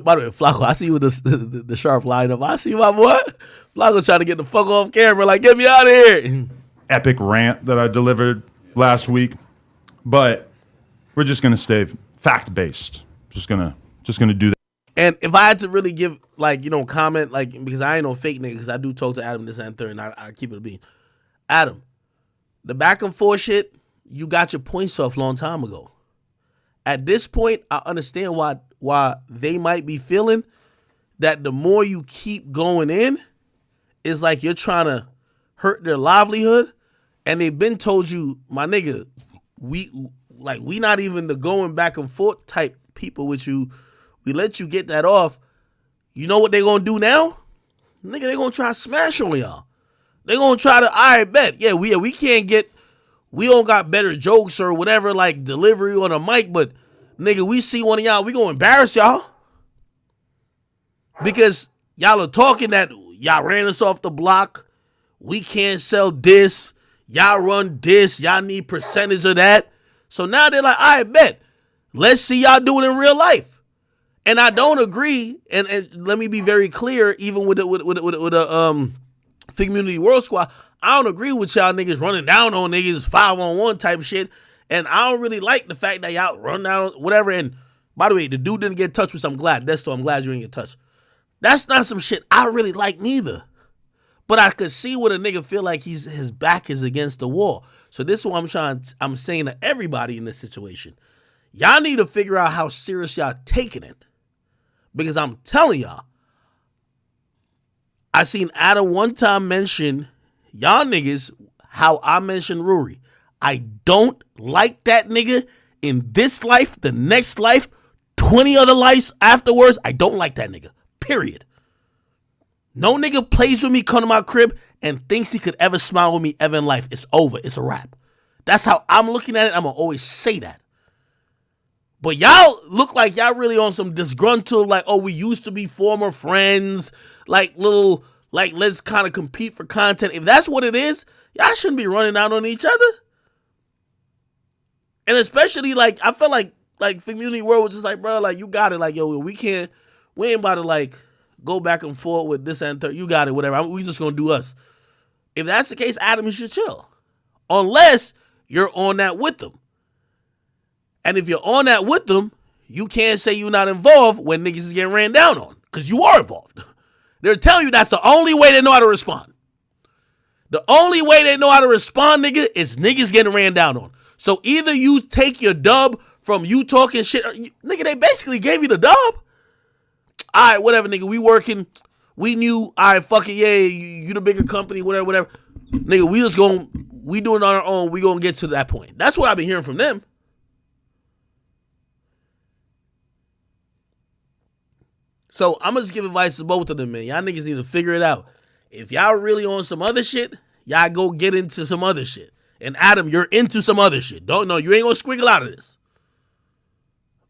By the way, Flacco, I see you with the Sharp lineup. I see my boy. Flacco trying to get the fuck off camera. Like, get me out of here. Epic rant that I delivered last week. But... we're just gonna stay fact based. Just gonna do that. And if I had to really give comment because I ain't no fake nigga, because I do talk to Adam this and third, and I keep it a beat. Adam, the back and forth shit, you got your points off long time ago. At this point, I understand why they might be feeling that the more you keep going in, it's like you're trying to hurt their livelihood, and they've been told you, my nigga, we not even the going back and forth type people with you. We let you get that off. You know what they gonna do now? Nigga, they gonna try to smash on y'all. They gonna try to, I bet. Yeah, we don't got better jokes or whatever, like delivery on a mic, but nigga, we see one of y'all, we gonna embarrass y'all. Because y'all are talking that y'all ran us off the block. We can't sell this. Y'all run this. Y'all need percentage of that. So now they're like, I bet. Let's see y'all do it in real life. And I don't agree. And let me be very clear, even with the Figmunity World Squad, I don't agree with y'all niggas running down on niggas 5-on-1 type shit. And I don't really like the fact that y'all run down whatever. And by the way, the dude didn't get touched, which I'm glad. I'm glad you didn't get touched. That's not some shit I really like neither. But I could see what a nigga feel like his back is against the wall. So this is what I'm saying to everybody in this situation. Y'all need to figure out how serious y'all taking it. Because I'm telling y'all, I seen Adam one time mention y'all niggas how I mentioned Rory. I don't like that nigga in this life, the next life, 20 other lives afterwards. I don't like that nigga. Period. No nigga plays with me, come to my crib, and thinks he could ever smile with me ever in life. It's over. It's a wrap. That's how I'm looking at it. I'm going to always say that. But y'all look like y'all really on some disgruntled, like, oh, we used to be former friends, like little, like, let's kind of compete for content. If that's what it is, y'all shouldn't be running out on each other. And especially, like, I felt like Figmunity World was just like, bro, like, you got it. Like, yo, we ain't about to, like, go back and forth with this and third. You got it, whatever. We just gonna do us. If that's the case, Adam, you should chill. Unless you're on that with them. And if you're on that with them, you can't say you're not involved when niggas is getting ran down on. Because you are involved. They're telling you that's the only way they know how to respond. The only way they know how to respond, nigga, is niggas getting ran down on. So either you take your dub from you talking shit. Nigga, they basically gave you the dub. All right, whatever, nigga. We working. We knew. All right, fuck it. Yeah, you the bigger company, whatever. Nigga, we we doing it on our own. We gonna get to that point. That's what I've been hearing from them. So I'm gonna just give advice to both of them, man. Y'all niggas need to figure it out. If y'all really on some other shit, y'all go get into some other shit. And Adam, you're into some other shit. Don't know. You ain't gonna squiggle out of this.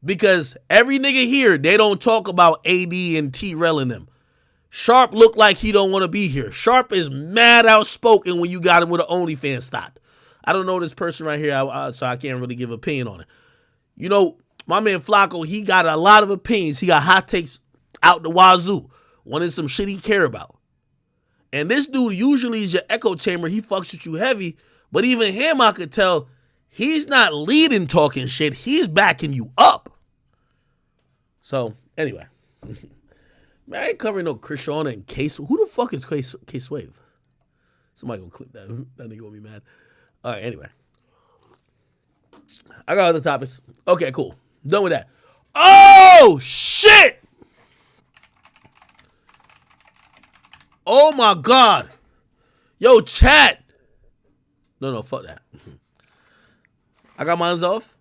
Because every nigga here, they don't talk about AD and T-Rel and them. Sharp look like he don't want to be here. Sharp is mad outspoken when you got him with an OnlyFans thought. I don't know this person right here, so I can't really give an opinion on it. You know, my man Flacco, he got a lot of opinions. He got hot takes out the wazoo. One is some shit he care about. And this dude usually is your echo chamber. He fucks with you heavy. But even him, I could tell, he's not leading talking shit. He's backing you up. So, anyway. Man, I ain't covering no Krishana and Case. Who the fuck is K-Swave? Somebody gonna clip that. That nigga gonna be mad. All right, anyway. I got other topics. Okay, cool. Done with that. Oh, shit! Oh, my God. Yo, chat. No, fuck that. I got mine off.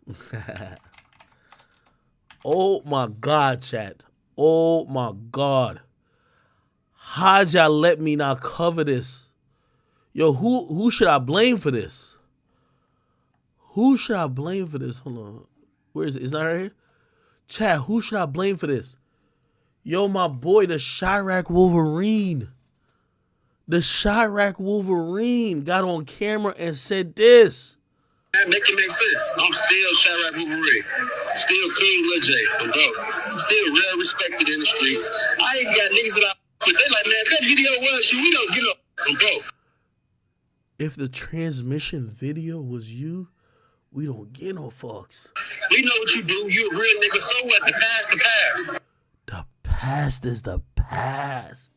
Oh, my God, chat. Oh, my God. How'd y'all let me not cover this? Yo, who should I blame for this? Who should I blame for this? Hold on. Where is it? Is that right here? Chat, who should I blame for this? Yo, my boy, the Chirac Wolverine. The Chirac Wolverine got on camera and said this. Make it make sense. I'm still Chirac Wolverine. Still King Lil Jay. I'm broke. Still well respected in the streets. I ain't got niggas that but they like, man, that video was you. We don't get no. I'm broke. If the transmission video was you, we don't get no fucks. We know what you do. You a real nigga. So what? The past, the past. The past is the past.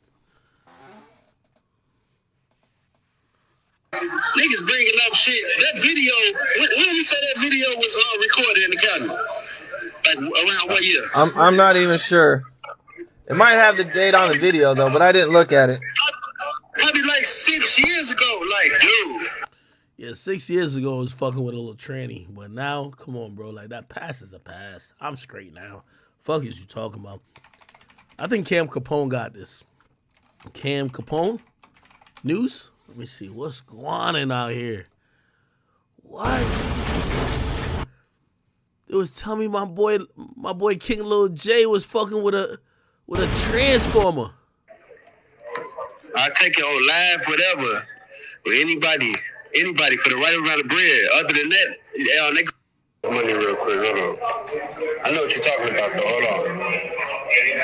Niggas bringing up shit. That video, when did we say that video was recorded in the county? Like around what year? I'm not even sure. It might have the date on the video though, but I didn't look at it. Probably like 6 years ago. Like, dude. Yeah, 6 years ago I was fucking with a little tranny. But now, come on, bro. Like, that past is the past. I'm straight now. Fuck is you talking about? I think Cam Capone got this. Cam Capone? News? Let me see. What's going on out here? What? It was telling me my boy King Lil Jay was fucking with a transformer. I take it on live, whatever, with anybody for the right amount of bread. Other than that, next money real quick. Hold on. I know what you're talking about though.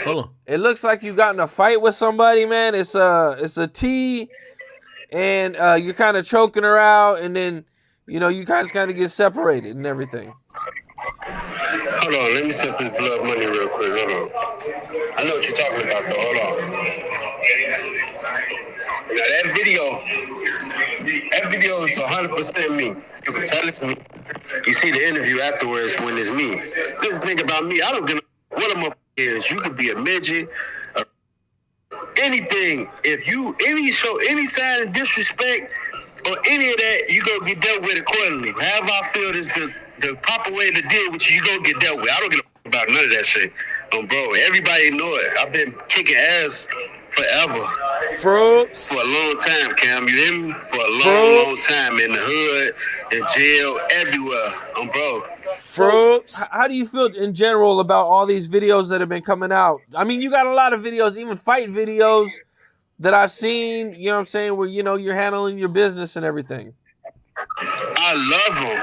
Hold on. It looks like you got in a fight with somebody, man. It's a T, and you're kind of choking her out, and then you guys kind of get separated and everything. Hold on, let me set this blood money real quick. Hold on. I know what you're talking about though. Hold on. Now that video is 100% me. You can tell it's me. You see the interview afterwards when it's me. This thing about me, I don't give a what a motherfucker is. You could be a midget, anything. If you show any sign of disrespect or any of that, you go get dealt with accordingly. However I feel is the proper way to deal with you, you go get dealt with. I don't give a about none of that shit. Bro, everybody know it. I've been kicking ass forever. Fruits. For a long time, Cam. You hear me? For a long time in the hood, in jail, everywhere. Bro. Fruits. How do you feel in general about all these videos that have been coming out? I mean, you got a lot of videos, even fight videos that I've seen, you know what I'm saying, where, you're handling your business and everything. I love them.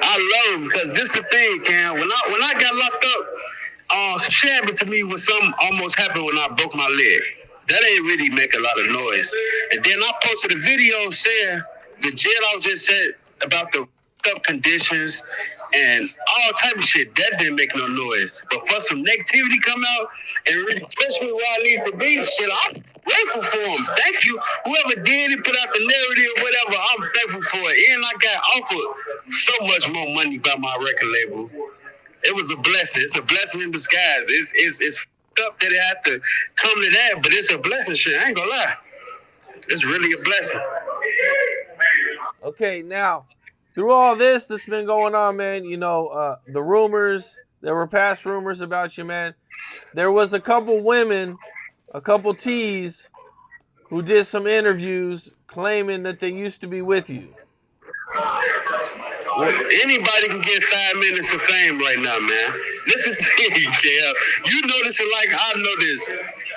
I love them because this is the thing, Cam. When I got locked up, some shit happened to me when something almost happened when I broke my leg. That ain't really make a lot of noise. And then I posted a video saying the jail I just said about the up conditions and all type of shit. That didn't make no noise. But for some negativity come out and really push me where I need to be, shit, I'm grateful for them. Thank you. Whoever did it, put out the narrative, whatever, I'm thankful for it. And I got offered so much more money by my record label. It was a blessing. It's a blessing in disguise. It's up that it had to come to that, but it's a blessing, shit. I ain't gonna lie. It's really a blessing. Okay, now, through all this that's been going on, man, you know, the rumors, there were past rumors about you, man. There was a couple women, a couple T's who did some interviews claiming that they used to be with you. Anybody can get 5 minutes of fame right now, man. Listen to me, Kel. You know this like I know this.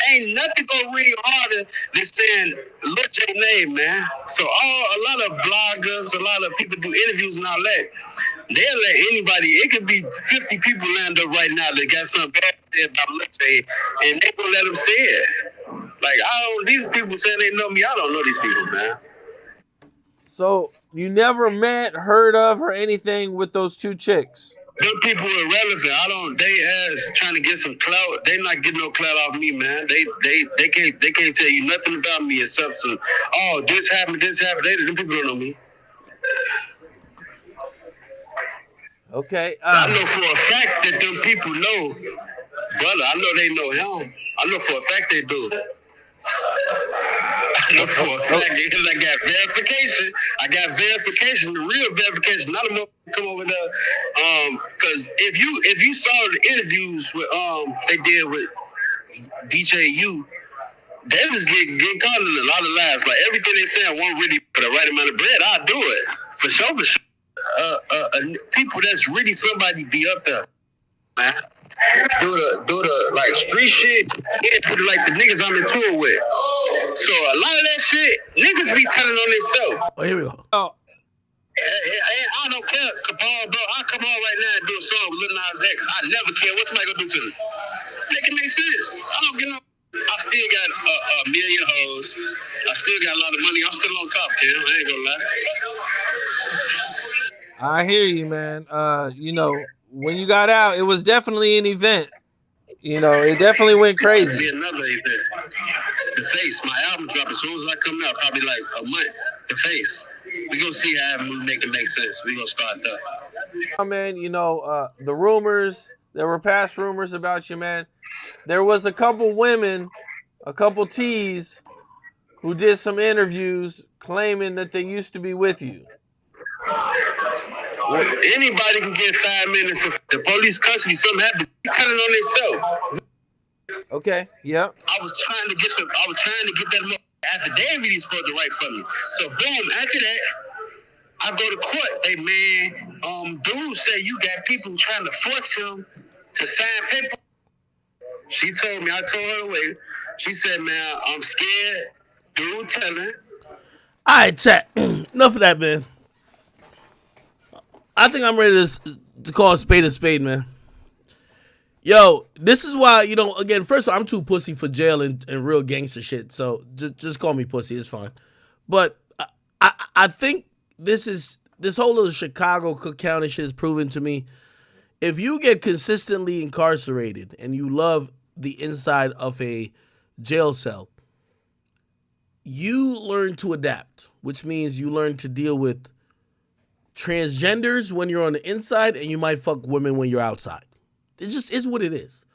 Ain't nothing gonna ring harder than saying Lil Jay name, man. So a lot of bloggers, a lot of people do interviews and all that. They'll let anybody, it could be 50 people lined up right now that got something bad to say about Lil Jay, and they gonna let them say it. Like, these people saying they know me, I don't know these people, man. So you never met, heard of, or anything with those two chicks? Them people are irrelevant. They ass trying to get some clout. They not getting no clout off me, man. They can't tell you nothing about me except some, this happened. Them people don't know me. Okay. I know for a fact that them people know, brother. I know they know him. I know for a fact they do. I know for a fact because I got verification. The real verification. Not a more come over there. Because if you saw the interviews with they did with DJU, they was getting caught in a lot of lies. Like everything they said wasn't really for the right amount of bread. I'll do it for sure. People that's really somebody be up there, man. Do the like street shit, and put it like the niggas I'm in tour with. So a lot of that shit, niggas be telling on themselves. Oh, here we go. Oh. I don't care, Capone, bro. I'll come on right now and do a song with Lil Nas X. I never care what somebody gonna do to me. Make it make sense. I don't get no. I still got a million hoes. I still got a lot of money. I'm still on top, Cam. I ain't gonna lie. I hear you, man. You know, when you got out, it was definitely an event. You know, it definitely went crazy. It's gonna be another event. The Face, my album drop as soon as I come out, probably like a month. The Face. We gonna see how we make it make sense. We gonna start there. Man, you know, the rumors, there were past rumors about you, man. There was a couple women, a couple T's who did some interviews claiming that they used to be with you. Anybody can get 5 minutes of the police custody. Something happened. Telling on themselves. Okay. Yeah. I was trying to get that affidavit he's supposed to write for me. So boom. After that, I go to court. Hey man, dude said you got people trying to force him to sign paper. She told me. I told her to wait. She said, "Man, I'm scared." Dude, tell her. All right, chat. Enough of that, man. I think I'm ready to call a spade, man. Yo, this is why, you know, again, first of all, I'm too pussy for jail and real gangster shit, so just call me pussy, it's fine. But I think this whole little Chicago, Cook County shit is proven to me. If you get consistently incarcerated and you love the inside of a jail cell, you learn to adapt, which means you learn to deal with transgenders when you're on the inside, and you might fuck women when you're outside. It just is what it is.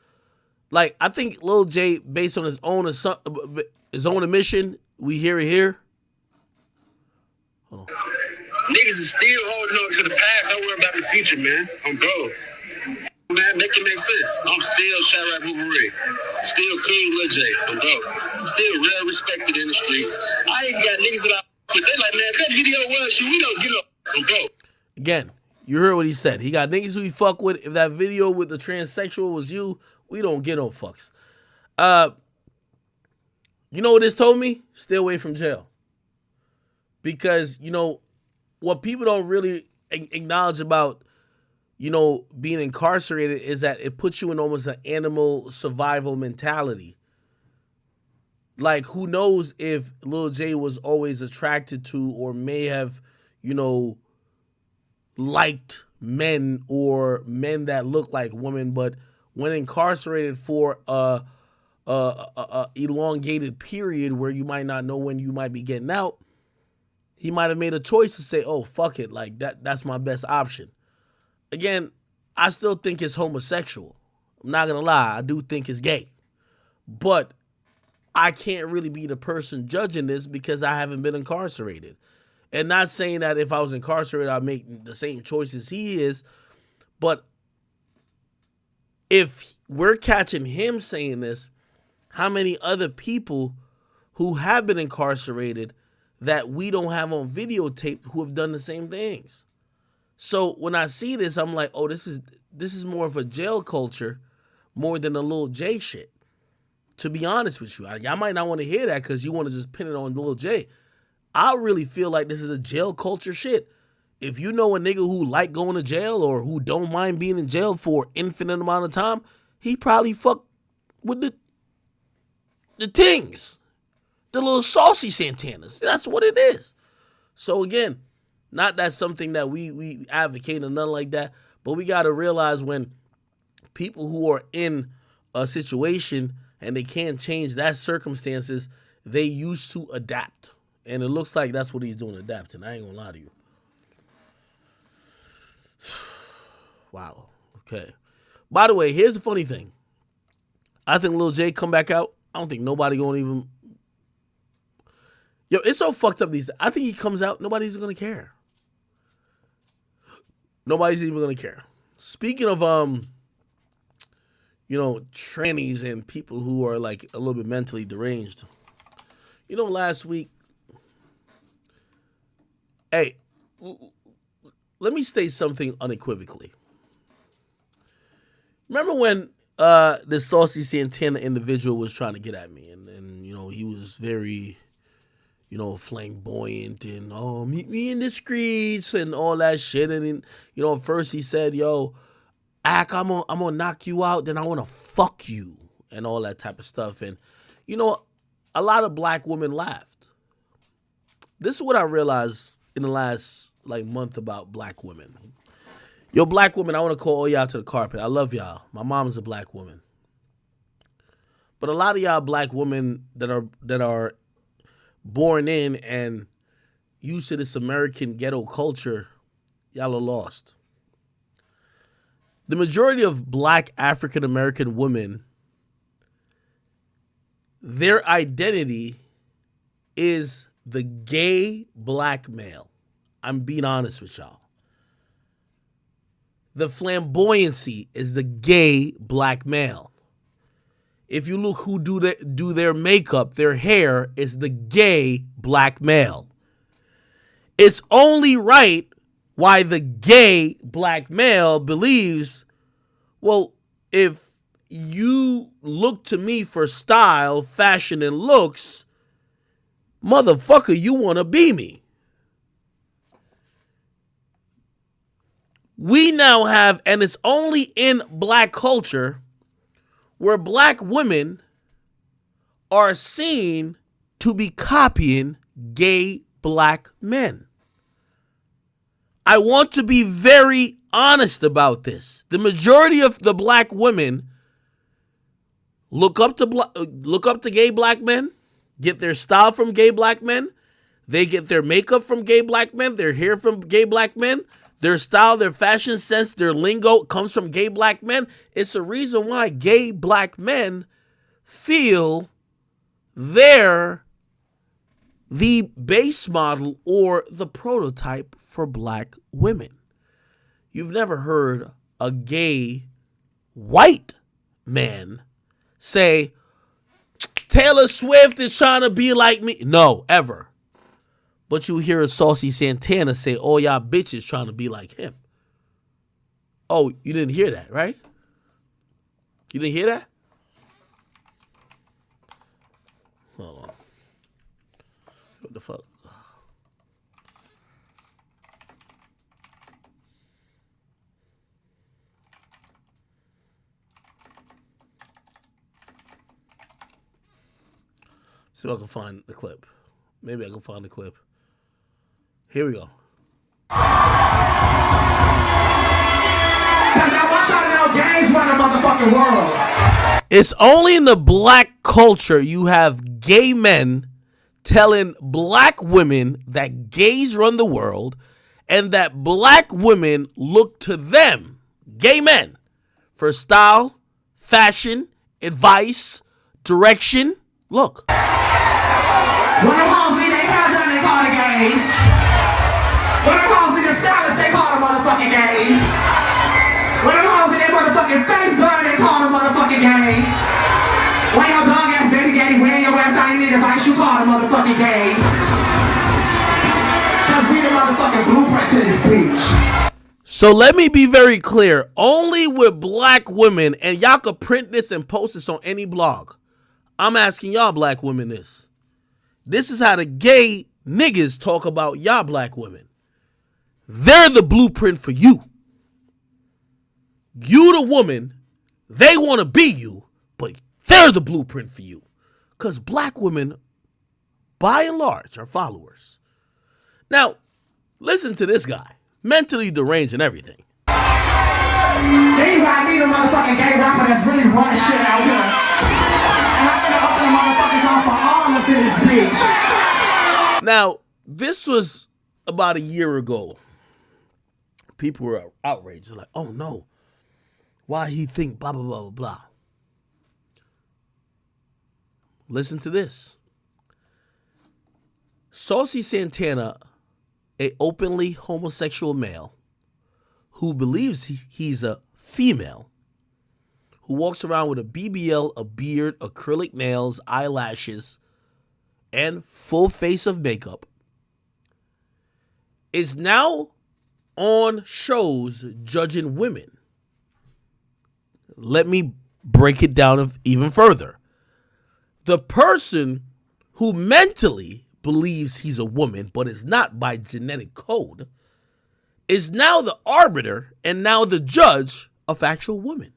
Like, I think Lil Jay, based on his own admission, we hear it here. Hold on. Niggas is still holding on to the past. I worry about the future, man. I'm broke. Man, make it make sense. I'm still Chirac Wolverine. Still King Lil Jay. I'm broke. Still well respected in the streets. I even got niggas that they like, man, that video was you. We don't get up. I'm broke. Again, you heard what he said. He got niggas who he fuck with. If that video with the transsexual was you, we don't get no fucks. You know what this told me? Stay away from jail. Because, you know, what people don't really acknowledge about, you know, being incarcerated is that it puts you in almost an animal survival mentality. Like, who knows if Lil Jay was always attracted to or may have, you know, liked men or men that look like women, but when incarcerated for a elongated period where you might not know when you might be getting out, he might have made a choice to say, oh, fuck it, like that's my best option. Again, I still think it's homosexual. I'm not gonna lie, I do think it's gay. But I can't really be the person judging this because I haven't been incarcerated. And not saying that if I was incarcerated, I'd make the same choices he is. But if we're catching him saying this, how many other people who have been incarcerated that we don't have on videotape who have done the same things? So when I see this, I'm like, oh, this is more of a jail culture more than a Lil Jay shit. To be honest with you, y'all might not want to hear that because you want to just pin it on Lil Jay. I really feel like this is a jail culture shit. If you know a nigga who like going to jail or who don't mind being in jail for infinite amount of time, he probably fuck with the things. The little Saucy Santanas. That's what it is. So again, not that something that we advocate or nothing like that, but we got to realize when people who are in a situation and they can't change that circumstances, they used to adapt. And it looks like that's what he's doing, adapting. I ain't gonna lie to you. Wow. Okay. By the way, here's the funny thing. I think Lil Jay come back out. I don't think nobody gonna even... Yo, it's so fucked up these... I think he comes out, nobody's gonna care. Nobody's even gonna care. Speaking of, trannies and people who are like a little bit mentally deranged. Last week... Hey, let me state something unequivocally. Remember when this Saucy Santana individual was trying to get at me, and he was very, flamboyant and meet me in the streets and all that shit. And first he said, "Yo, Ak, I'm gonna knock you out, then I wanna fuck you," and all that type of stuff. And a lot of black women laughed. This is what I realized in the last month about black women. Yo, black women, I want to call all y'all to the carpet. I love y'all. My mom is a black woman. But a lot of y'all black women that are born in and used to this American ghetto culture, y'all are lost. The majority of black African American women, their identity is the gay black male. I'm being honest with y'all. The flamboyancy is the gay black male. If you look who do their makeup, their hair is the gay black male. It's only right why the gay black male believes, well, if you look to me for style, fashion, and looks, motherfucker, you want to be me. We now have, and it's only in black culture, where black women are seen to be copying gay black men. I want to be very honest about this. The majority of the black women look up to gay black men, get their style from gay black men. They get their makeup from gay black men, their hair from gay black men. Their style, their fashion sense, their lingo comes from gay black men. It's a reason why gay black men feel they're the base model or the prototype for black women. You've never heard a gay white man say, Taylor Swift is trying to be like me. No, ever. But you hear a Saucy Santana say, oh, y'all bitches trying to be like him. Oh, you didn't hear that, right? You didn't hear that? Hold on. What the fuck? See if I can find the clip. Maybe I can find the clip. Here we go. It's only in the black culture you have gay men telling black women that gays run the world and that black women look to them, gay men, for style, fashion, advice, direction. Look. When the hoes meet, they have done, they call the gays. call the motherfucking gays? Cause we the motherfucking blueprint to this bitch. So let me be very clear. Only with black women, and y'all could print this and post this on any blog. I'm asking y'all black women this. This is how the gay niggas talk about y'all black women. They're the blueprint for you. You the woman, they want to be you, but they're the blueprint for you. Because black women, by and large, are followers. Now, listen to this guy. Mentally deranged and everything. Anybody need a motherfucking gay rapper that's really running shit out here? And I'm gonna open the motherfuckers off for all of this bitch. Now, this was about a year ago. People were outraged. They're like, oh no. Why he think blah, blah, blah, blah, blah. Listen to this. Saucy Santana, a openly homosexual male who believes he's a female, who walks around with a BBL, a beard, acrylic nails, eyelashes, and full face of makeup, is now on shows judging women. Let me break it down even further. The person who mentally believes he's a woman, but is not by genetic code, is now the arbiter and now the judge of actual women.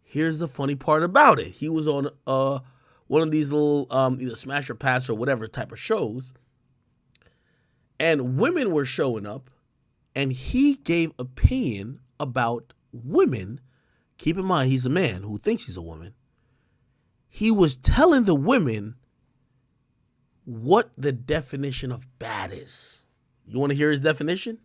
Here's the funny part about it. He was on one of these little either Smash or Pass or whatever type of shows, and women were showing up, and he gave opinion about women. Keep in mind, he's a man who thinks he's a woman. He was telling the women what the definition of bad is. You want to hear his definition?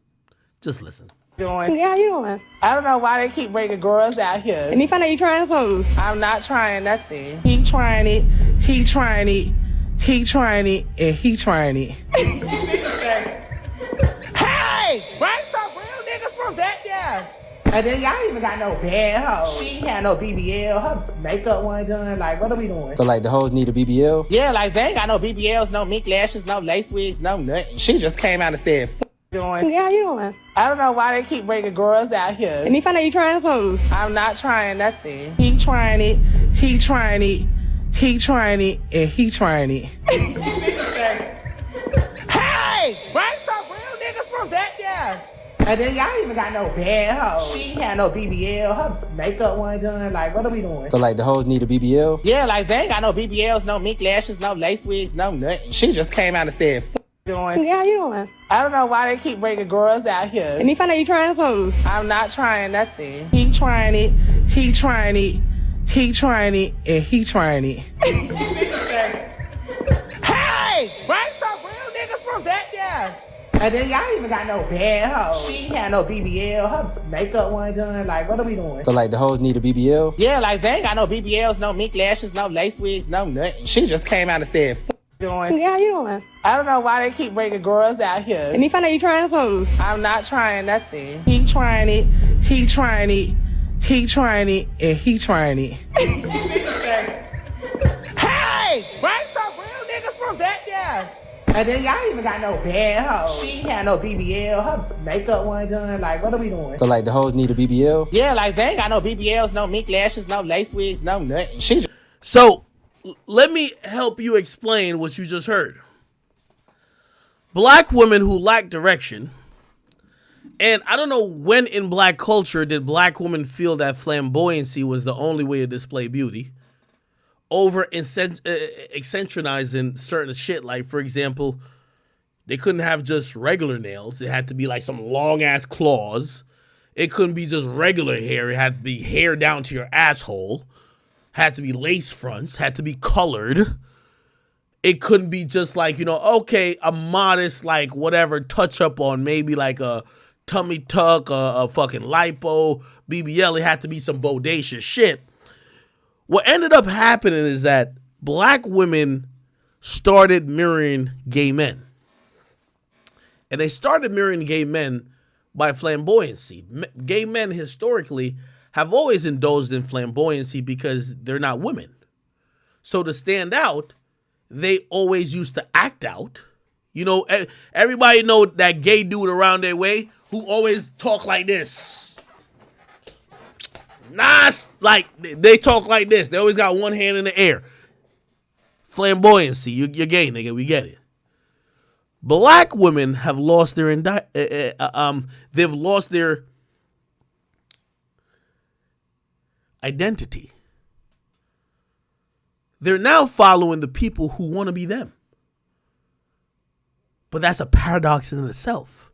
Just listen. Doing? Yeah, how you doing? I don't know why they keep bringing girls out here. And he found out you trying something. I'm not trying nothing. He trying it. He trying it. He trying it. And he trying it. Hey! Bring some real niggas from back there. And then y'all even got no bad hoes. She ain't had no BBL. Her makeup wasn't done. Like, what are we doing? So, like, the hoes need a BBL? Yeah, like, they ain't got no BBLs, no mink lashes, no lace wigs, no nothing. She just came out and said, doing? Yeah, how you doing? I don't know why they keep bringing girls out here. And he found out you trying something. I'm not trying nothing. He trying it. He trying it. He trying it. And he trying it. Hey! Bring some real niggas from back there. And then y'all even got no bad hoes. She ain't had no BBL. Her makeup wasn't done. Like, what are we doing? So, like, the hoes need a BBL? Yeah, like, they ain't got no BBLs, no mink lashes, no lace wigs, no nothing. She just came out and said, doing? Yeah, how you doing? I don't know why they keep bringing girls out here. And he found out you trying something. I'm not trying nothing. He trying it. He trying it. He trying it. And he trying it. Hey! Bring some real niggas from back there. And then y'all even got no bad hoes. She ain't had no BBL. Her makeup wasn't done. Like, what are we doing? So, like, the hoes need a BBL? Yeah, like, they ain't got no BBLs, no mink lashes, no lace wigs, no nothing. She just came out and said, doing? Yeah, how you doing? I don't know why they keep bringing girls out here. And he found out you trying something. I'm not trying nothing. He trying it. He trying it. He trying it. And he trying it. Hey! Bring some real niggas from back there. And then y'all even got no bad hoes. She ain't had no BBL. Her makeup wasn't done. Like, what are we doing? So, like, the hoes need a BBL? Yeah, like, they ain't got no BBLs, no mink lashes, no lace wigs, no nothing. She just... So, let me help you explain what you just heard. Black women who lack direction, and I don't know when in black culture did black women feel that flamboyancy was the only way to display beauty, over eccentricizing certain shit. Like, for example, they couldn't have just regular nails. It had to be like some long-ass claws. It couldn't be just regular hair. It had to be hair down to your asshole. Had to be lace fronts, had to be colored. It couldn't be just like, you know, okay, a modest, like, whatever, touch up on maybe like a tummy tuck, a fucking lipo, BBL. It had to be some bodacious shit. What ended up happening is that black women started mirroring gay men. And they started mirroring gay men by flamboyancy. Gay men historically have always indulged in flamboyancy because they're not women. So to stand out, they always used to act out. You know, everybody know that gay dude around their way who always talk like this. Nice, like they talk like this. They always got one hand in the air. Flamboyancy, you're gay, nigga. We get it. Black women have lost their they've lost their identity. They're now following the people who want to be them. But that's a paradox in itself.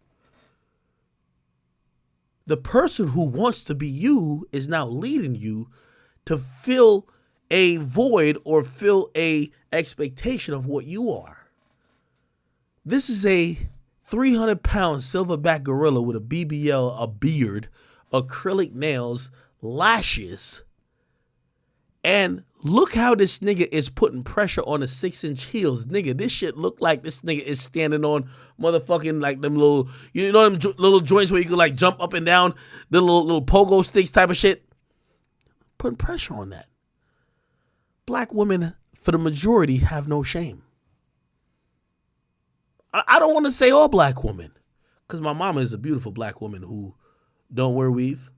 The person who wants to be you is now leading you to fill a void or fill a expectation of what you are. This is a 300-pound silverback gorilla with a BBL, a beard, acrylic nails, lashes, and look how this nigga is putting pressure on the 6-inch heels. Nigga, this shit look like this nigga is standing on motherfucking like them little, you know them little joints where you can like jump up and down, the little pogo sticks type of shit. Putting pressure on that. Black women, for the majority, have no shame. I don't want to say all black women, because my mama is a beautiful black woman who don't wear weave,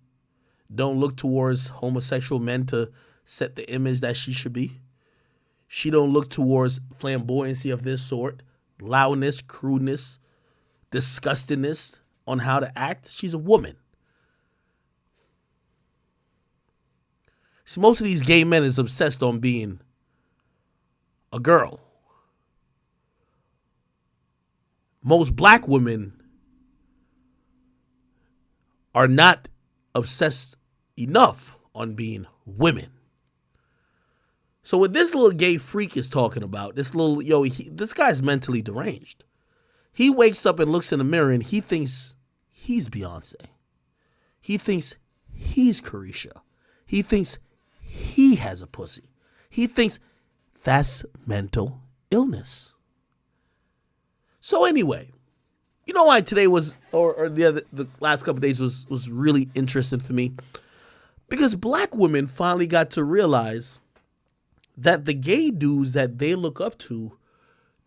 don't look towards homosexual men to set the image that she should be. She don't look towards flamboyancy of this sort, loudness, crudeness, disgustingness on how to act. She's a woman. See, most of these gay men is obsessed on being a girl. Most black women are not obsessed enough on being women. So what this little gay freak is talking about, this guy's mentally deranged. He wakes up and looks in the mirror and he thinks he's Beyonce. He thinks he's Carisha. He thinks he has a pussy. He thinks that's mental illness. So anyway, you know why today was, or the last couple of days was really interesting for me? Because black women finally got to realize that the gay dudes that they look up to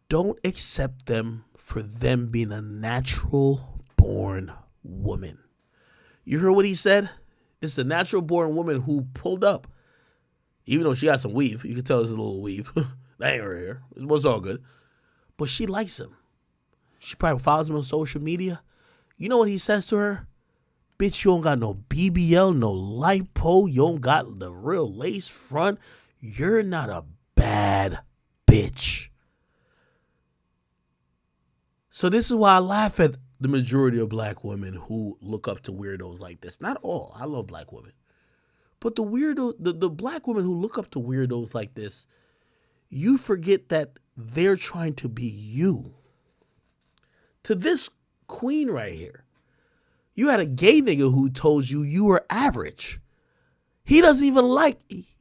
don't accept them for them being a natural born woman. You heard what he said? It's the natural born woman who pulled up. Even though she got some weave, you can tell there's a little weave. That ain't her hair. It was all good. But she likes him. She probably follows him on social media. You know what he says to her? Bitch, you don't got no BBL, no lipo. You don't got the real lace front. You're not a bad bitch. So this is why I laugh at the majority of black women who look up to weirdos like this. Not all. I love black women. But the black women who look up to weirdos like this, you forget that they're trying to be you. To this queen right here, you had a gay nigga who told you were average. He doesn't even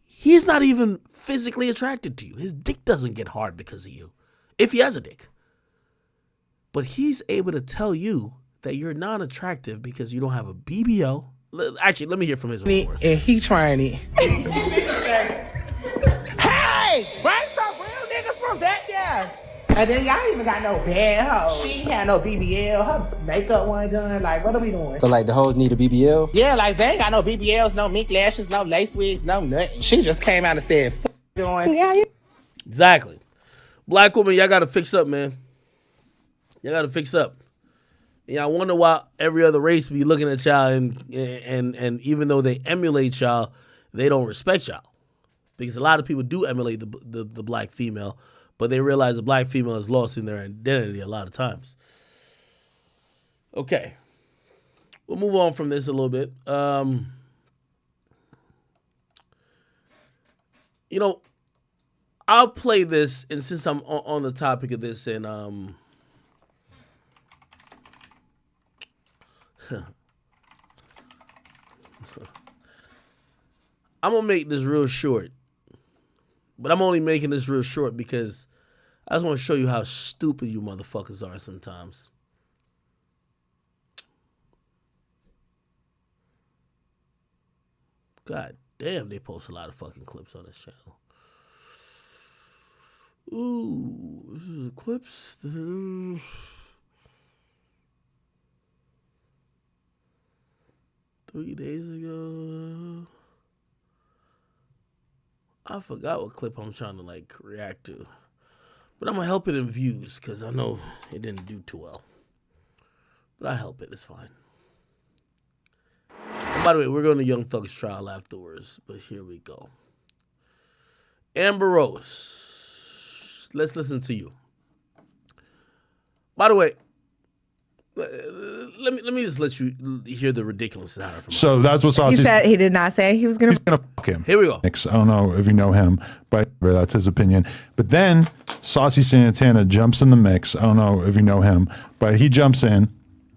he's not even physically attracted to you. His dick doesn't get hard because of you, if he has a dick. But he's able to tell you that you're non-attractive because you don't have a BBL. Actually, let me hear from his own words. And he trying it. Hey, bring some real niggas from back there. And then y'all even got no bad hoes. She ain't had no BBL. Her makeup wasn't done. Like, what are we doing? So like the hoes need a BBL? Yeah, like they ain't got no BBLs, no mink lashes, no lace wigs, no nothing. She just came out and said, doing. Yeah. Exactly. Black women, y'all gotta fix up, man. Y'all gotta fix up. Yeah, I wonder why every other race be looking at y'all and even though they emulate y'all, they don't respect y'all. Because a lot of people do emulate the black female, but they realize the black female is lost in their identity a lot of times. Okay. We'll move on from this a little bit. I'll play this, and since I'm on the topic of this, and I'm gonna make this real short. But I'm only making this real short because I just want to show you how stupid you motherfuckers are sometimes. God damn, they post a lot of fucking clips on this channel. Ooh, this is clips. 3 days ago. I forgot what clip I'm trying to like react to. But I'm gonna help it in views because I know it didn't do too well. But I help it, it's fine. And by the way, we're going to Young Thug's trial afterwards, but here we go. Amber Rose, let's listen to you. By the way, let me just let you hear the ridiculousness out of him. So that's what Saucy He said he did not say he was gonna. He's gonna fuck him. Here we go. I don't know if you know him, but that's his opinion. But then Saucy Santana jumps in the mix. I don't know if you know him, but he jumps in.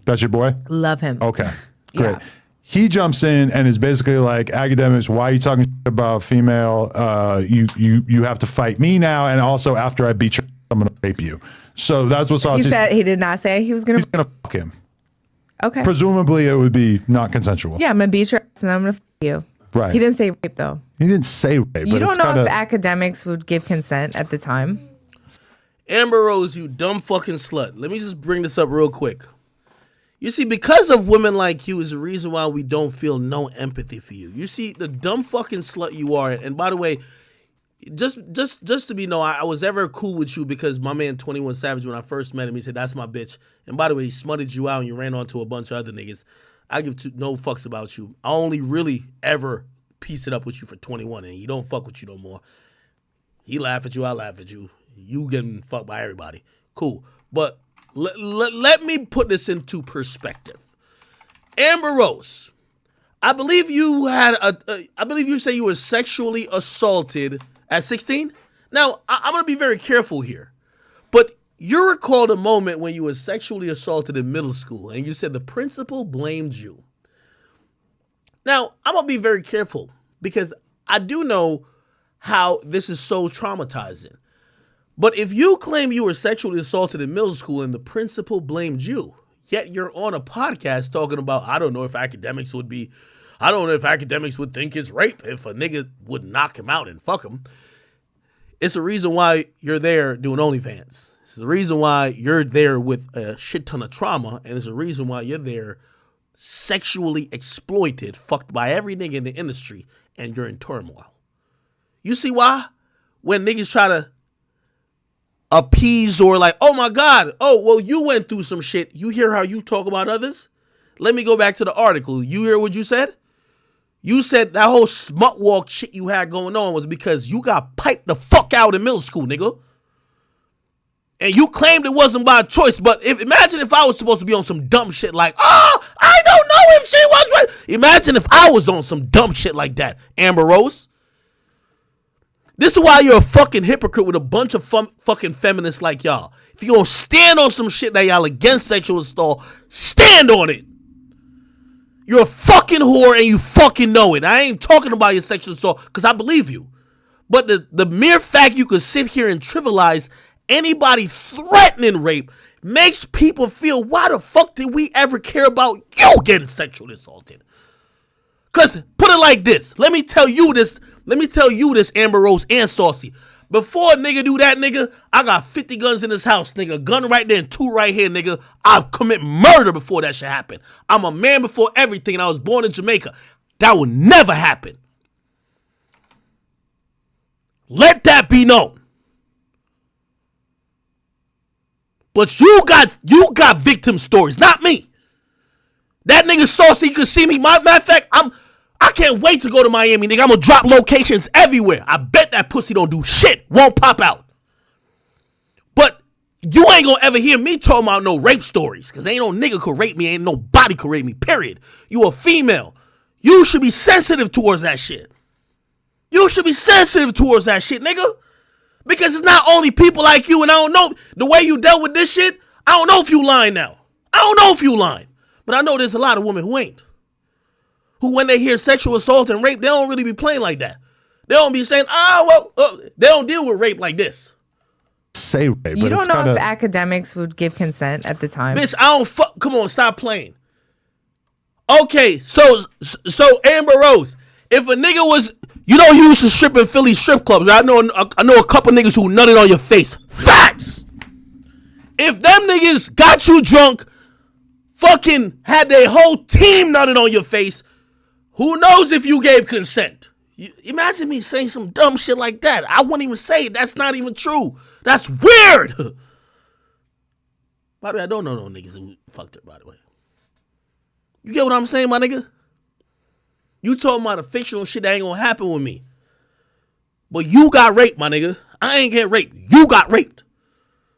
That's your boy? Love him. Okay, great. Yeah. He jumps in and is basically like, academics, why are you talking about female? You have to fight me now, and also after I beat you, I'm gonna rape you. So that's what Saucy He said he did not say he was gonna. He's gonna fuck him. Okay. Presumably, it would be not consensual. Yeah, I'm gonna beat your ass and I'm gonna fuck you. Right. He didn't say rape though. He didn't say rape. You but don't it's know kinda, if academics would give consent at the time. Amber Rose, you dumb fucking slut. Let me just bring this up real quick. You see, because of women like you is the reason why we don't feel no empathy for you. You see, the dumb fucking slut you are. And by the way, just to be known, I was ever cool with you because my man 21 Savage, when I first met him, he said, that's my bitch. And by the way, he smutted you out and you ran on to a bunch of other niggas. I give no fucks about you. I only really ever piece it up with you for 21 and he don't fuck with you no more. He laugh at you, I laugh at you. You getting fucked by everybody. Cool. But let me put this into perspective. Amber Rose, I believe you had I believe you say you were sexually assaulted at 16. Now, I'm going to be very careful here. But you recalled a moment when you were sexually assaulted in middle school and you said the principal blamed you. Now, I'm going to be very careful because I do know how this is so traumatizing. But if you claim you were sexually assaulted in middle school and the principal blamed you, yet you're on a podcast talking about, I don't know if academics would think it's rape if a nigga would knock him out and fuck him. It's a reason why you're there doing OnlyFans. It's the reason why you're there with a shit ton of trauma, and it's a reason why you're there sexually exploited, fucked by every nigga in the industry, and you're in turmoil. You see why? When niggas try to appease or like, oh my God, oh, well, you went through some shit. You hear how you talk about others? Let me go back to the article. You hear what you said? You said that whole smut walk shit you had going on was because you got piped the fuck out in middle school, nigga. And you claimed it wasn't by choice, but imagine if I was supposed to be on some dumb shit like, oh, I don't know if she was right. Imagine if I was on some dumb shit like that, Amber Rose. This is why you're a fucking hypocrite with a bunch of fucking feminists like y'all. If you gonna stand on some shit that y'all against sexual assault, stand on it. You're a fucking whore and you fucking know it. I ain't talking about your sexual assault because I believe you. But the mere fact you could sit here and trivialize anybody threatening rape makes people feel, why the fuck did we ever care about you getting sexually assaulted? Because put it like this. Let me tell you this, Amber Rose and Saucy. Before a nigga do that, nigga, I got 50 guns in this house, nigga. A gun right there and 2 right here, nigga. I'll commit murder before that shit happen. I'm a man before everything, and I was born in Jamaica. That will never happen. Let that be known. But you got victim stories, not me. That nigga Saucy could see me. Matter of fact, I can't wait to go to Miami, nigga. I'm gonna drop locations everywhere. I bet that pussy don't do shit. Won't pop out. But you ain't gonna ever hear me talking about no rape stories. Cause ain't no nigga could rape me. Ain't nobody could rape me, period. You a female. You should be sensitive towards that shit. You should be sensitive towards that shit, nigga. Because it's not only people like you, and I don't know the way you dealt with this shit. I don't know if you lying now. I don't know if you lying. But I know there's a lot of women who ain't. Who, when they hear sexual assault and rape, they don't really be playing like that. They don't be saying, they don't deal with rape like this. Say rape, but you don't it's know kinda... if academics would give consent at the time. Bitch, I don't fuck. Come on, stop playing. Okay, so Amber Rose, if a nigga was, You don't use to strip in Philly strip clubs. Right? I know a couple niggas who nutted on your face. Facts. If them niggas got you drunk, fucking had their whole team nutted on your face, who knows if you gave consent? Imagine me saying some dumb shit like that. I wouldn't even say it. That's not even true. That's weird. By the way, I don't know no niggas who fucked her, by the way. You get what I'm saying, my nigga? You talking about a fictional shit that ain't gonna happen with me. But you got raped, my nigga. I ain't get raped. You got raped.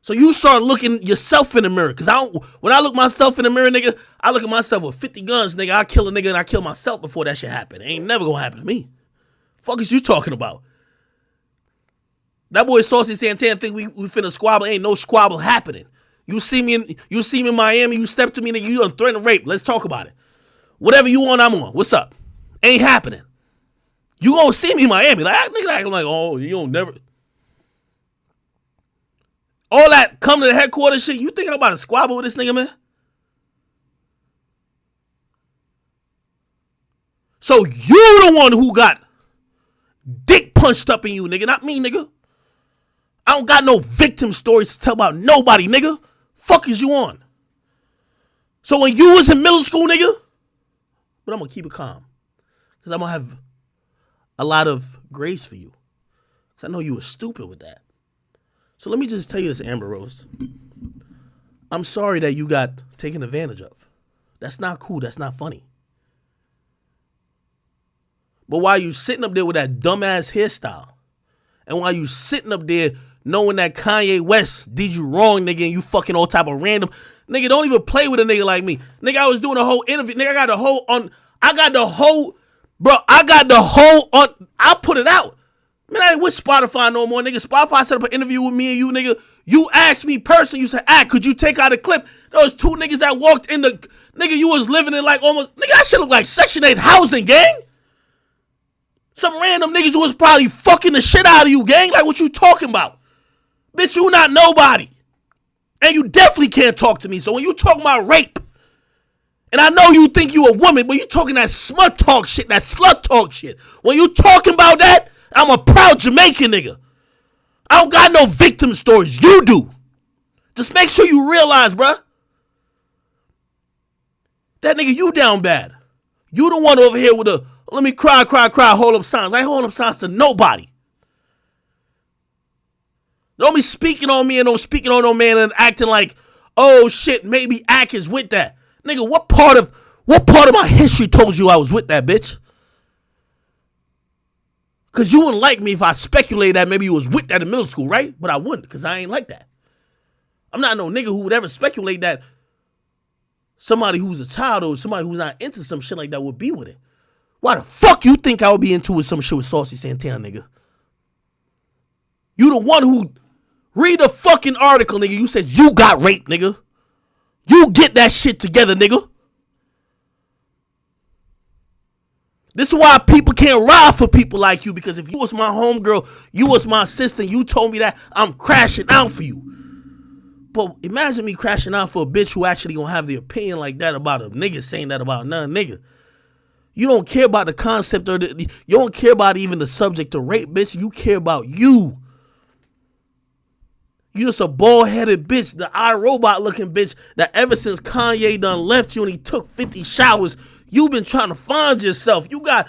So you start looking yourself in the mirror. Cause when I look myself in the mirror, nigga, I look at myself with 50 guns, nigga. I kill a nigga and I kill myself before that shit happen. It ain't never gonna happen to me. Fuck is you talking about? That boy Saucy Santana think we finna squabble. Ain't no squabble happening. You see me in Miami, you step to me, nigga, you done threaten rape. Let's talk about it. Whatever you want, I'm on. What's up? Ain't happening. You gonna see me in Miami. Like, nigga acting like, oh, you don't never. All that come to the headquarters shit, you think I'm about to squabble with this nigga, man? So you the one who got dick punched up in you, nigga, not me, nigga. I don't got no victim stories to tell about nobody, nigga. Fuck is you on? So when you was in middle school, nigga, but I'm gonna keep it calm. Cause I'm gonna have a lot of grace for you. Cause I know you were stupid with that. So let me just tell you this, Amber Rose. I'm sorry that you got taken advantage of. That's not cool. That's not funny. But while you sitting up there with that dumbass hairstyle, and while you sitting up there knowing that Kanye West did you wrong, nigga, and you fucking all type of random, nigga, don't even play with a nigga like me. Nigga, I was doing a whole interview. Nigga, I got the whole, I'll put it out. Man, I ain't with Spotify no more, nigga. Spotify set up an interview with me and you, nigga. You asked me personally, you said, could you take out a clip? There was two niggas that walked in the, nigga, you was living in like almost, nigga, that shit look like Section 8 housing, gang. Some random niggas who was probably fucking the shit out of you, gang. Like, what you talking about? Bitch, you not nobody. And you definitely can't talk to me. So when you talking about rape, and I know you think you a woman, but you talking that smut talk shit, that slut talk shit. When you talking about that, I'm a proud Jamaican nigga. I don't got no victim stories. You do. Just make sure you realize, bruh. That nigga, you down bad. You the one over here with a, let me cry, hold up signs. I ain't holding up signs to nobody. Don't be speaking on me and don't speaking on no man and acting like, oh shit, maybe Ack is with that. Nigga, what part of my history told you I was with that bitch? Cause you wouldn't like me if I speculated that maybe you was with that in middle school, right? But I wouldn't, cause I ain't like that. I'm not no nigga who would ever speculate that somebody who's a child or somebody who's not into some shit like that would be with it. Why the fuck you think I would be into with some shit with Saucy Santana, nigga? You the one who read a fucking article, nigga. You said you got raped, nigga. You get that shit together, nigga. This is why people can't ride for people like you, because if you was my homegirl, you was my sister, you told me that, I'm crashing out for you. But imagine me crashing out for a bitch who actually gonna have the opinion like that about a nigga saying that about another nigga. You don't care about the concept or you don't care about even the subject of rape, bitch. You care about you. You just a bald-headed bitch, the iRobot looking bitch that ever since Kanye done left you and he took 50 showers, you've been trying to find yourself. You got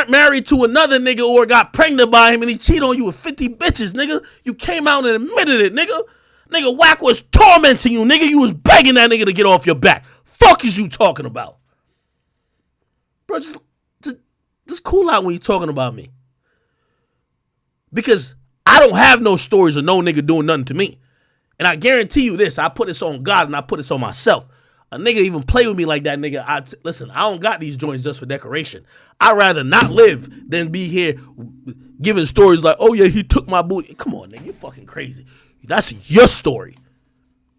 married to another nigga or got pregnant by him and he cheated on you with 50 bitches, nigga. You came out and admitted it, nigga. Nigga, Wack was tormenting you, nigga. You was begging that nigga to get off your back. Fuck is you talking about? Bro, just cool out when you're talking about me. Because I don't have no stories of no nigga doing nothing to me. And I guarantee you this, I put this on God and I put this on myself. A nigga even play with me like that, nigga. Listen, I don't got these joints just for decoration. I'd rather not live than be here giving stories like, oh yeah, he took my booty. Come on, nigga, you fucking crazy. That's your story.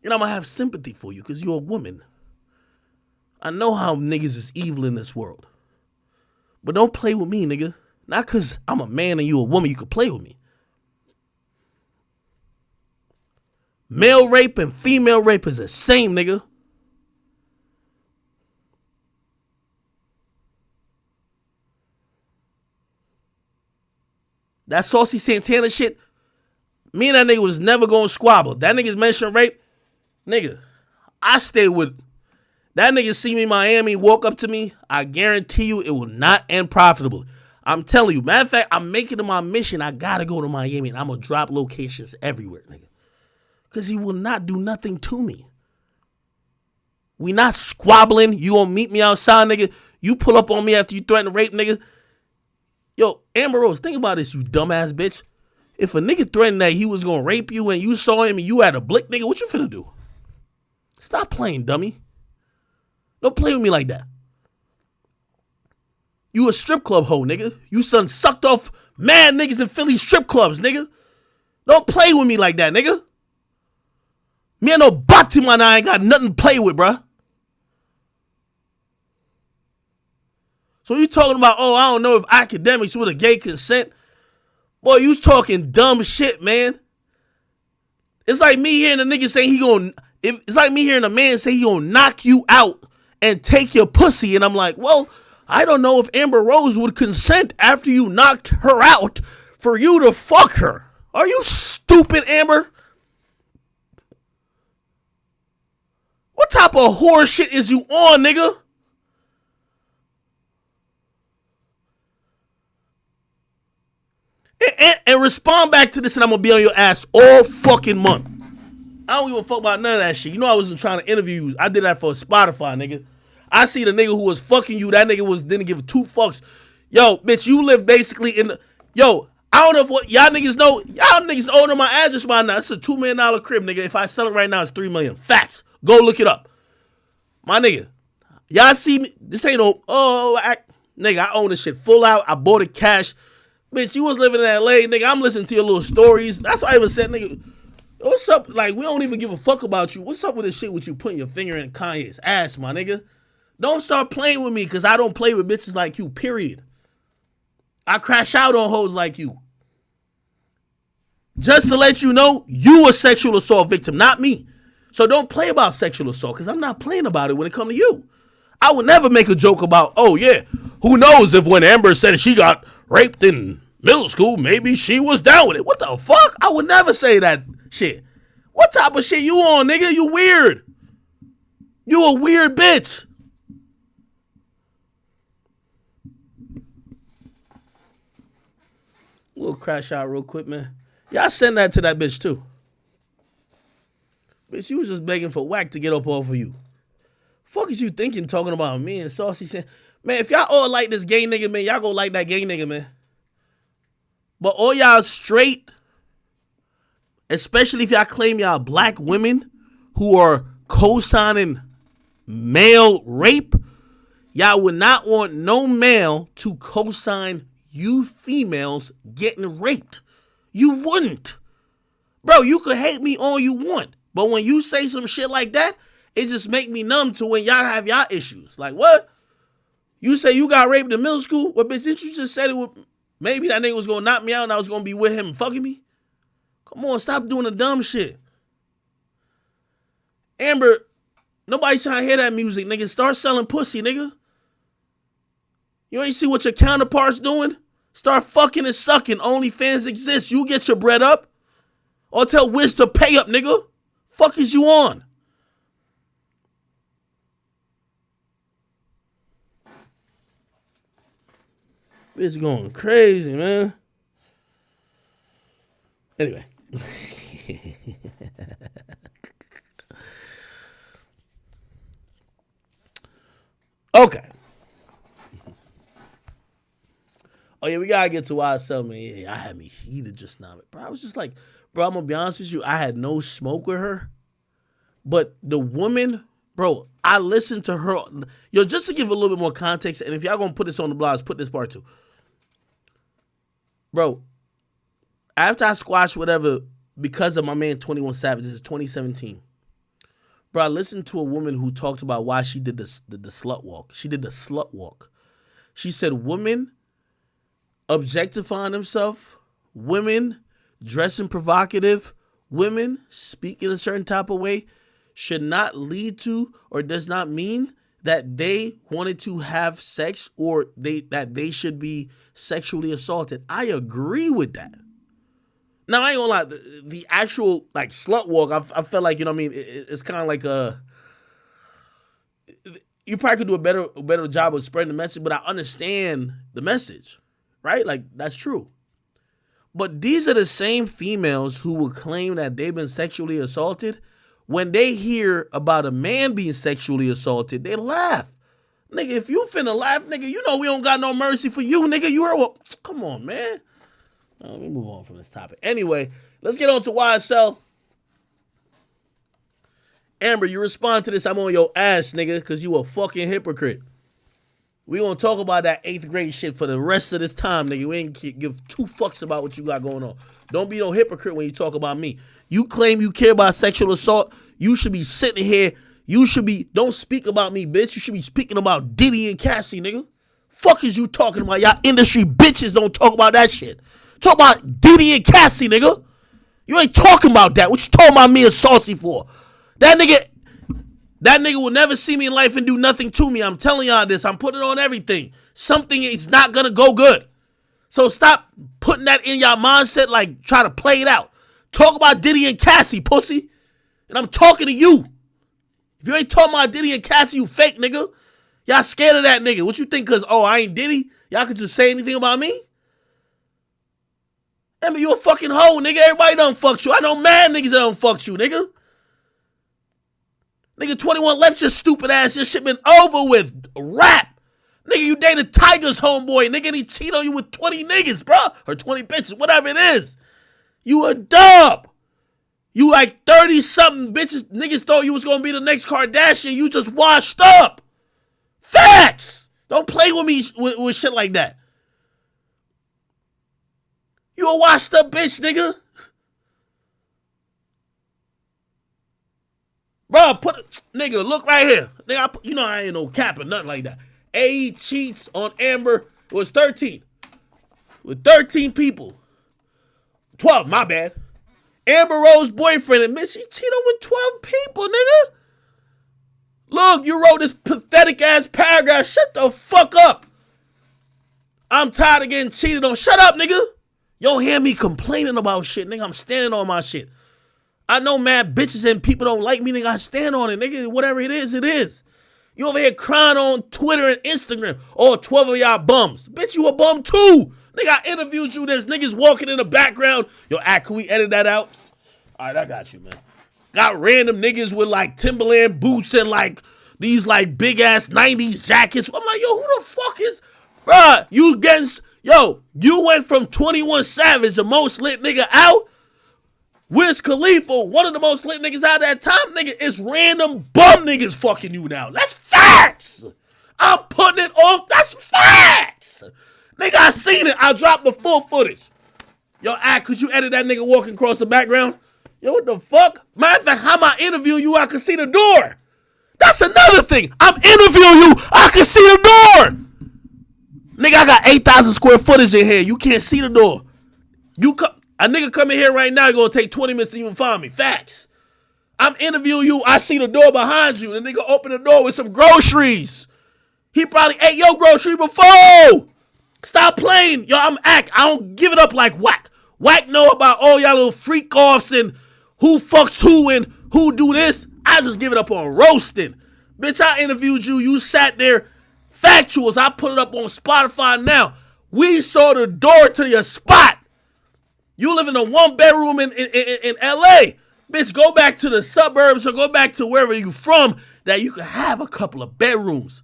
And I'm gonna have sympathy for you because you're a woman. I know how niggas is evil in this world. But don't play with me, nigga. Not because I'm a man and you a woman, you could play with me. Male rape and female rape is the same, nigga. that Saucy Santana shit, me and that nigga was never going to squabble. That nigga's mentioned rape. Nigga, I stay with... That nigga see me in Miami, walk up to me, I guarantee you it will not end profitable. I'm telling you. Matter of fact, I'm making it my mission. I got to go to Miami, and I'm going to drop locations everywhere, nigga. Because he will not do nothing to me. We not squabbling. You gonna meet me outside, nigga. You pull up on me after you threaten to rape, nigga. Yo, Amber Rose, think about this, you dumbass bitch. If a nigga threatened that he was gonna rape you and you saw him and you had a blick, nigga, what you finna do? Stop playing, dummy. Don't play with me like that. You a strip club hoe, nigga. You son sucked off mad niggas in Philly strip clubs, nigga. Don't play with me like that, nigga. Me and no bati man, I ain't got nothing to play with, bruh. So you talking about, oh, I don't know if academics with a gay consent. Boy, you talking dumb shit, man. It's like me hearing a nigga saying it's like me hearing a man say he gonna knock you out and take your pussy. And I'm like, well, I don't know if Amber Rose would consent after you knocked her out for you to fuck her. Are you stupid, Amber? What type of horror shit is you on, nigga? And respond back to this and I'm going to be on your ass all fucking month. I don't give a fuck about none of that shit. You know I wasn't trying to interview you. I did that for Spotify, nigga. I see the nigga who was fucking you. That nigga didn't give two fucks. Yo, bitch, you live basically in the... Yo, I don't know if what y'all niggas know. Y'all niggas own my address by now. It's a $2 million crib, nigga. If I sell it right now, it's $3 million. Facts. Go look it up. My nigga. Y'all see me? This ain't no... nigga, I own this shit full out. I bought it cash. Bitch, you was living in LA, nigga. I'm listening to your little stories. That's why I even said, nigga, what's up? Like, we don't even give a fuck about you. What's up with this shit with you putting your finger in Kanye's ass, my nigga? Don't start playing with me because I don't play with bitches like you, period. I crash out on hoes like you. Just to let you know, you a sexual assault victim, not me. So don't play about sexual assault because I'm not playing about it when it comes to you. I would never make a joke about, oh yeah, who knows if when Amber said she got raped in middle school, maybe she was down with it. What the fuck? I would never say that shit. What type of shit you on, nigga? You weird. You a weird bitch. We'll crash out real quick, man. Y'all send that to that bitch too. Bitch, you was just begging for whack to get up off of you. Fuck is you thinking talking about me and Saucy Santana? Man, if y'all all like this gay nigga, man, y'all go like that gay nigga, man. But all y'all straight, especially if y'all claim y'all black women who are co-signing male rape, y'all would not want no male to co-sign you females getting raped. You wouldn't. Bro, you could hate me all you want. But when you say some shit like that, it just make me numb to when y'all have y'all issues. Like, what? You say you got raped in middle school? Well, bitch, didn't you just say it would, maybe that nigga was going to knock me out and I was going to be with him and fucking me? Come on, stop doing the dumb shit. Amber, nobody's trying to hear that music, nigga. Start selling pussy, nigga. You ain't see what your counterpart's doing? Start fucking and sucking. OnlyFans exists. You get your bread up. Or tell Wiz to pay up, nigga. Fuck is you on? Bitch going crazy, man. Anyway. Okay. Oh, yeah, we got to get to YSL, man. Yeah, I had me heated just now. Bro, I was just like, bro, I'm going to be honest with you. I had no smoke with her. But the woman, bro, I listened to her. Yo, just to give a little bit more context, and if y'all going to put this on the blogs, put this part too. Bro, after I squashed whatever, because of my man 21 Savage, this is 2017. Bro, I listened to a woman who talked about why she did the slut walk. She did the slut walk. She said women objectifying themselves, women dressing provocative, women speaking a certain type of way should not lead to or does not mean that they wanted to have sex or that they should be sexually assaulted. I agree with that. Now, I ain't gonna lie, the actual like slut walk, I felt like, you know what I mean, it's kind of like you probably could do a better job of spreading the message, but I understand the message, right? Like, that's true. But these are the same females who will claim that they've been sexually assaulted. When they hear about a man being sexually assaulted, they laugh. Nigga, if you finna laugh, nigga, you know we don't got no mercy for you, nigga. You heard what? Come on, man. Let me move on from this topic. Anyway, let's get on to YSL. Amber, you respond to this, I'm on your ass, nigga, because you a fucking hypocrite. We gonna talk about that 8th grade shit for the rest of this time, nigga. We ain't give 2 fucks about what you got going on. Don't be no hypocrite when you talk about me. You claim you care about sexual assault. You should be sitting here. Don't speak about me, bitch. You should be speaking about Diddy and Cassie, nigga. Fuck is you talking about? Y'all industry bitches don't talk about that shit. Talk about Diddy and Cassie, nigga. You ain't talking about that. What you talking about me and Saucy for? That nigga will never see me in life and do nothing to me. I'm telling y'all this. I'm putting it on everything. Something is not gonna go good. So stop putting that in y'all mindset, like try to play it out. Talk about Diddy and Cassie, pussy. And I'm talking to you. If you ain't talking about Diddy and Cassie, you fake nigga. Y'all scared of that nigga. What you think, cause I ain't Diddy? Y'all could just say anything about me? I mean, you a fucking hoe, nigga. Everybody done fucked you. I know mad niggas that done fucked you, nigga. Nigga, 21 left your stupid ass. Your shit been over with. Rap. Nigga, you dated Tiger's homeboy. Nigga, and he cheat on you with 20 niggas, bro. Or 20 bitches, whatever it is. You a dub. You like 30-something bitches. Niggas thought you was going to be the next Kardashian. You just washed up. Facts. Don't play with me with shit like that. You a washed up bitch, nigga. Bro, nigga, look right here. Nigga, you know I ain't no cap or nothing like that. A cheats on Amber. It was 13. With 13 people. 12, my bad. Amber Rose's boyfriend, and she cheated with 12 people, nigga. Look, you wrote this pathetic ass paragraph. Shut the fuck up. I'm tired of getting cheated on. Shut up, nigga. You don't hear me complaining about shit, nigga. I'm standing on my shit. I know mad bitches and people don't like me, nigga. I stand on it, nigga. Whatever it is, it is. You over here crying on Twitter and Instagram. Oh, 12 of y'all bums. Bitch, you a bum too. Nigga, I interviewed you. There's niggas walking in the background. Yo, can we edit that out? All right, I got you, man. Got random niggas with like Timberland boots and like these like big ass 90s jackets. I'm like, yo, who the fuck is, bruh, you went from 21 Savage, the most lit nigga out. Wiz Khalifa, one of the most lit niggas out that time, nigga, it's random bum niggas fucking you now. That's facts. I'm putting it off. That's facts. Nigga, I seen it. I dropped the full footage. Yo, could you edit that nigga walking across the background? Yo, what the fuck? Matter of fact, how am I interviewing you? I can see the door. That's another thing. I'm interviewing you. I can see the door. Nigga, I got 8,000 square footage in here. You can't see the door. A nigga come in here right now, you're going to take 20 minutes to even find me. Facts. I'm interviewing you. I see the door behind you. The nigga open the door with some groceries. He probably ate your grocery before. Stop playing. Yo, I'm Ack. I don't give it up like Whack. Whack know about all y'all little freak offs and who fucks who and who do this. I just give it up on roasting. Bitch, I interviewed you. You sat there. Factuals. I put it up on Spotify now. We saw the door to your spot. You live in a 1-bedroom in LA. Bitch, go back to the suburbs or go back to wherever you from that you can have a couple of bedrooms.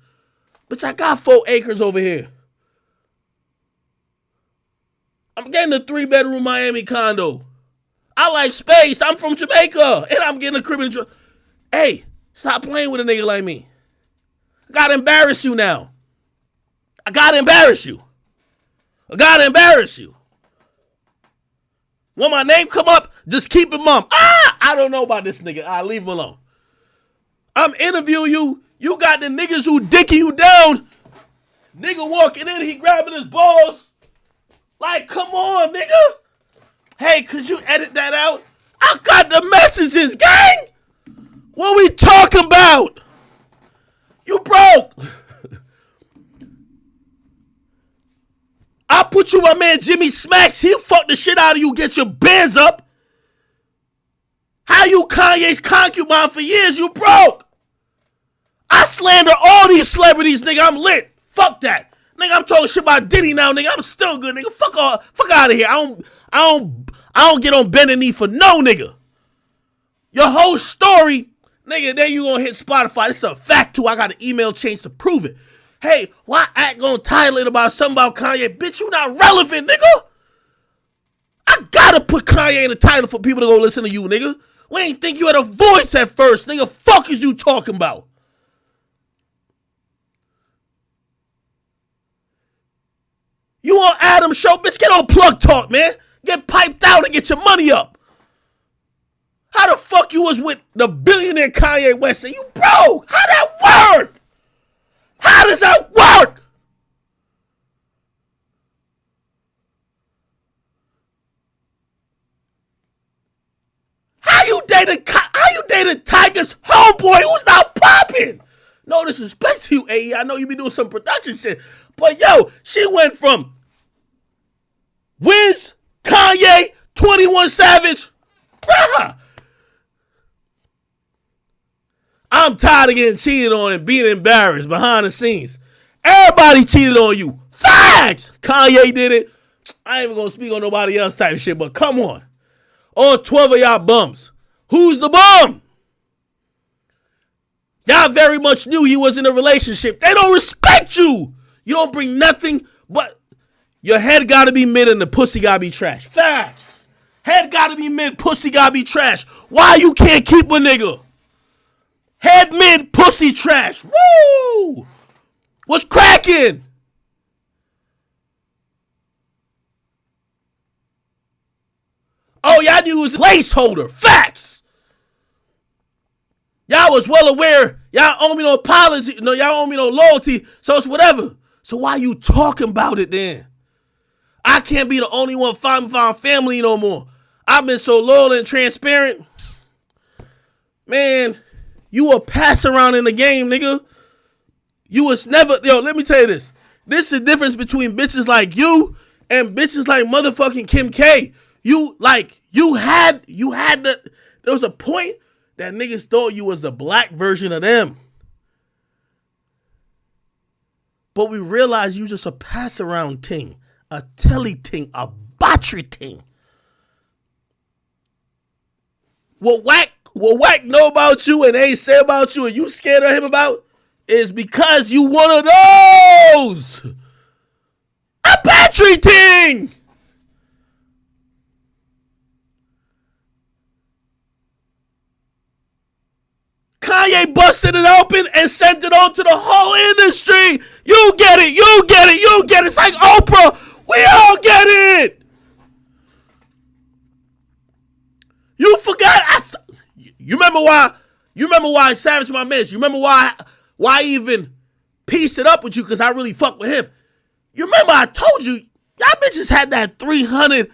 Bitch, I got 4 acres over here. I'm getting a 3-bedroom Miami condo. I like space. I'm from Jamaica. And I'm getting a crib in Jamaica. Hey, stop playing with a nigga like me. I gotta embarrass you now. I gotta embarrass you. When my name come up, just keep it mum. I don't know about this nigga. I'll leave him alone. I'm interviewing you. You got the niggas who dicking you down. Nigga walking in, he grabbing his balls. Like, come on, nigga. Hey, could you edit that out? I got the messages, gang. What we talking about? You, bro, I put you, my man Jimmy Smacks. He'll fuck the shit out of you, get your bands up. How you Kanye's concubine for years? You broke. I slander all these celebrities, nigga. I'm lit. Fuck that. Nigga, I'm talking shit about Diddy now, nigga. I'm still good, nigga. Fuck out of here. I don't get on bending knee for no nigga. Your whole story, nigga, then you gonna hit Spotify. This is a fact too. I got an email change to prove it. Hey, why act gonna title it about something about Kanye? Bitch, you not relevant, nigga. I gotta put Kanye in the title for people to go listen to you, nigga. We ain't think you had a voice at first, nigga. Fuck is you talking about? You on Adam's show, bitch, get on Plug Talk, man. Get piped out and get your money up. How the fuck you was with the billionaire Kanye West and you broke? How that work? How does that work? How you dated Tiger's homeboy who's not popping? No disrespect to you, AE. I know you be doing some production shit. But yo, she went from Wiz, Kanye, 21 Savage. Bruh. I'm tired of getting cheated on and being embarrassed behind the scenes. Everybody cheated on you. Facts! Kanye did it. I ain't even gonna speak on nobody else type of shit, but come on. All 12 of y'all bums. Who's the bum? Y'all very much knew he was in a relationship. They don't respect you. You don't bring nothing but your head gotta be mid and the pussy gotta be trash. Facts. Head gotta be mid, pussy gotta be trash. Why you can't keep a nigga? Head mid, pussy trash. Woo! What's cracking? Oh, y'all knew he was a placeholder. Facts. Y'all was well aware. Y'all owe me no apology. No, y'all owe me no loyalty. So it's whatever. So why you talking about it then? I can't be the only one fighting for our family no more. I've been so loyal and transparent. Man, you a pass around in the game, nigga. You was never, yo, let me tell you this. This is the difference between bitches like you and bitches like motherfucking Kim K. You had the, there was a point that niggas thought you was a black version of them. But we realized you just a pass around ting, a telly ting, a botchery ting. What Whack know about you and they say about you and you scared of him about is because you one of those. A battery ting. Kanye busted it open and sent it on to the whole industry. You get it, you get it, you get it. It's like Oprah. We all get it. You forgot. You remember why Savage my man? You remember why I even pieced it up with you? Because I really fuck with him. You remember I told you, y'all bitches had that 300,000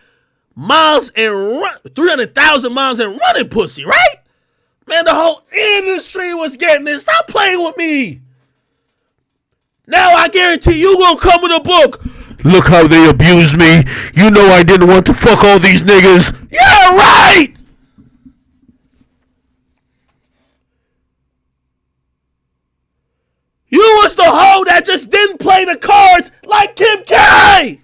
miles and running pussy, right? Man, the whole industry was getting it. Stop playing with me. Now I guarantee you gonna come with a book. Look how they abused me. You know I didn't want to fuck all these niggas. Yeah, right. You was the hoe that just didn't play the cards like Kim K.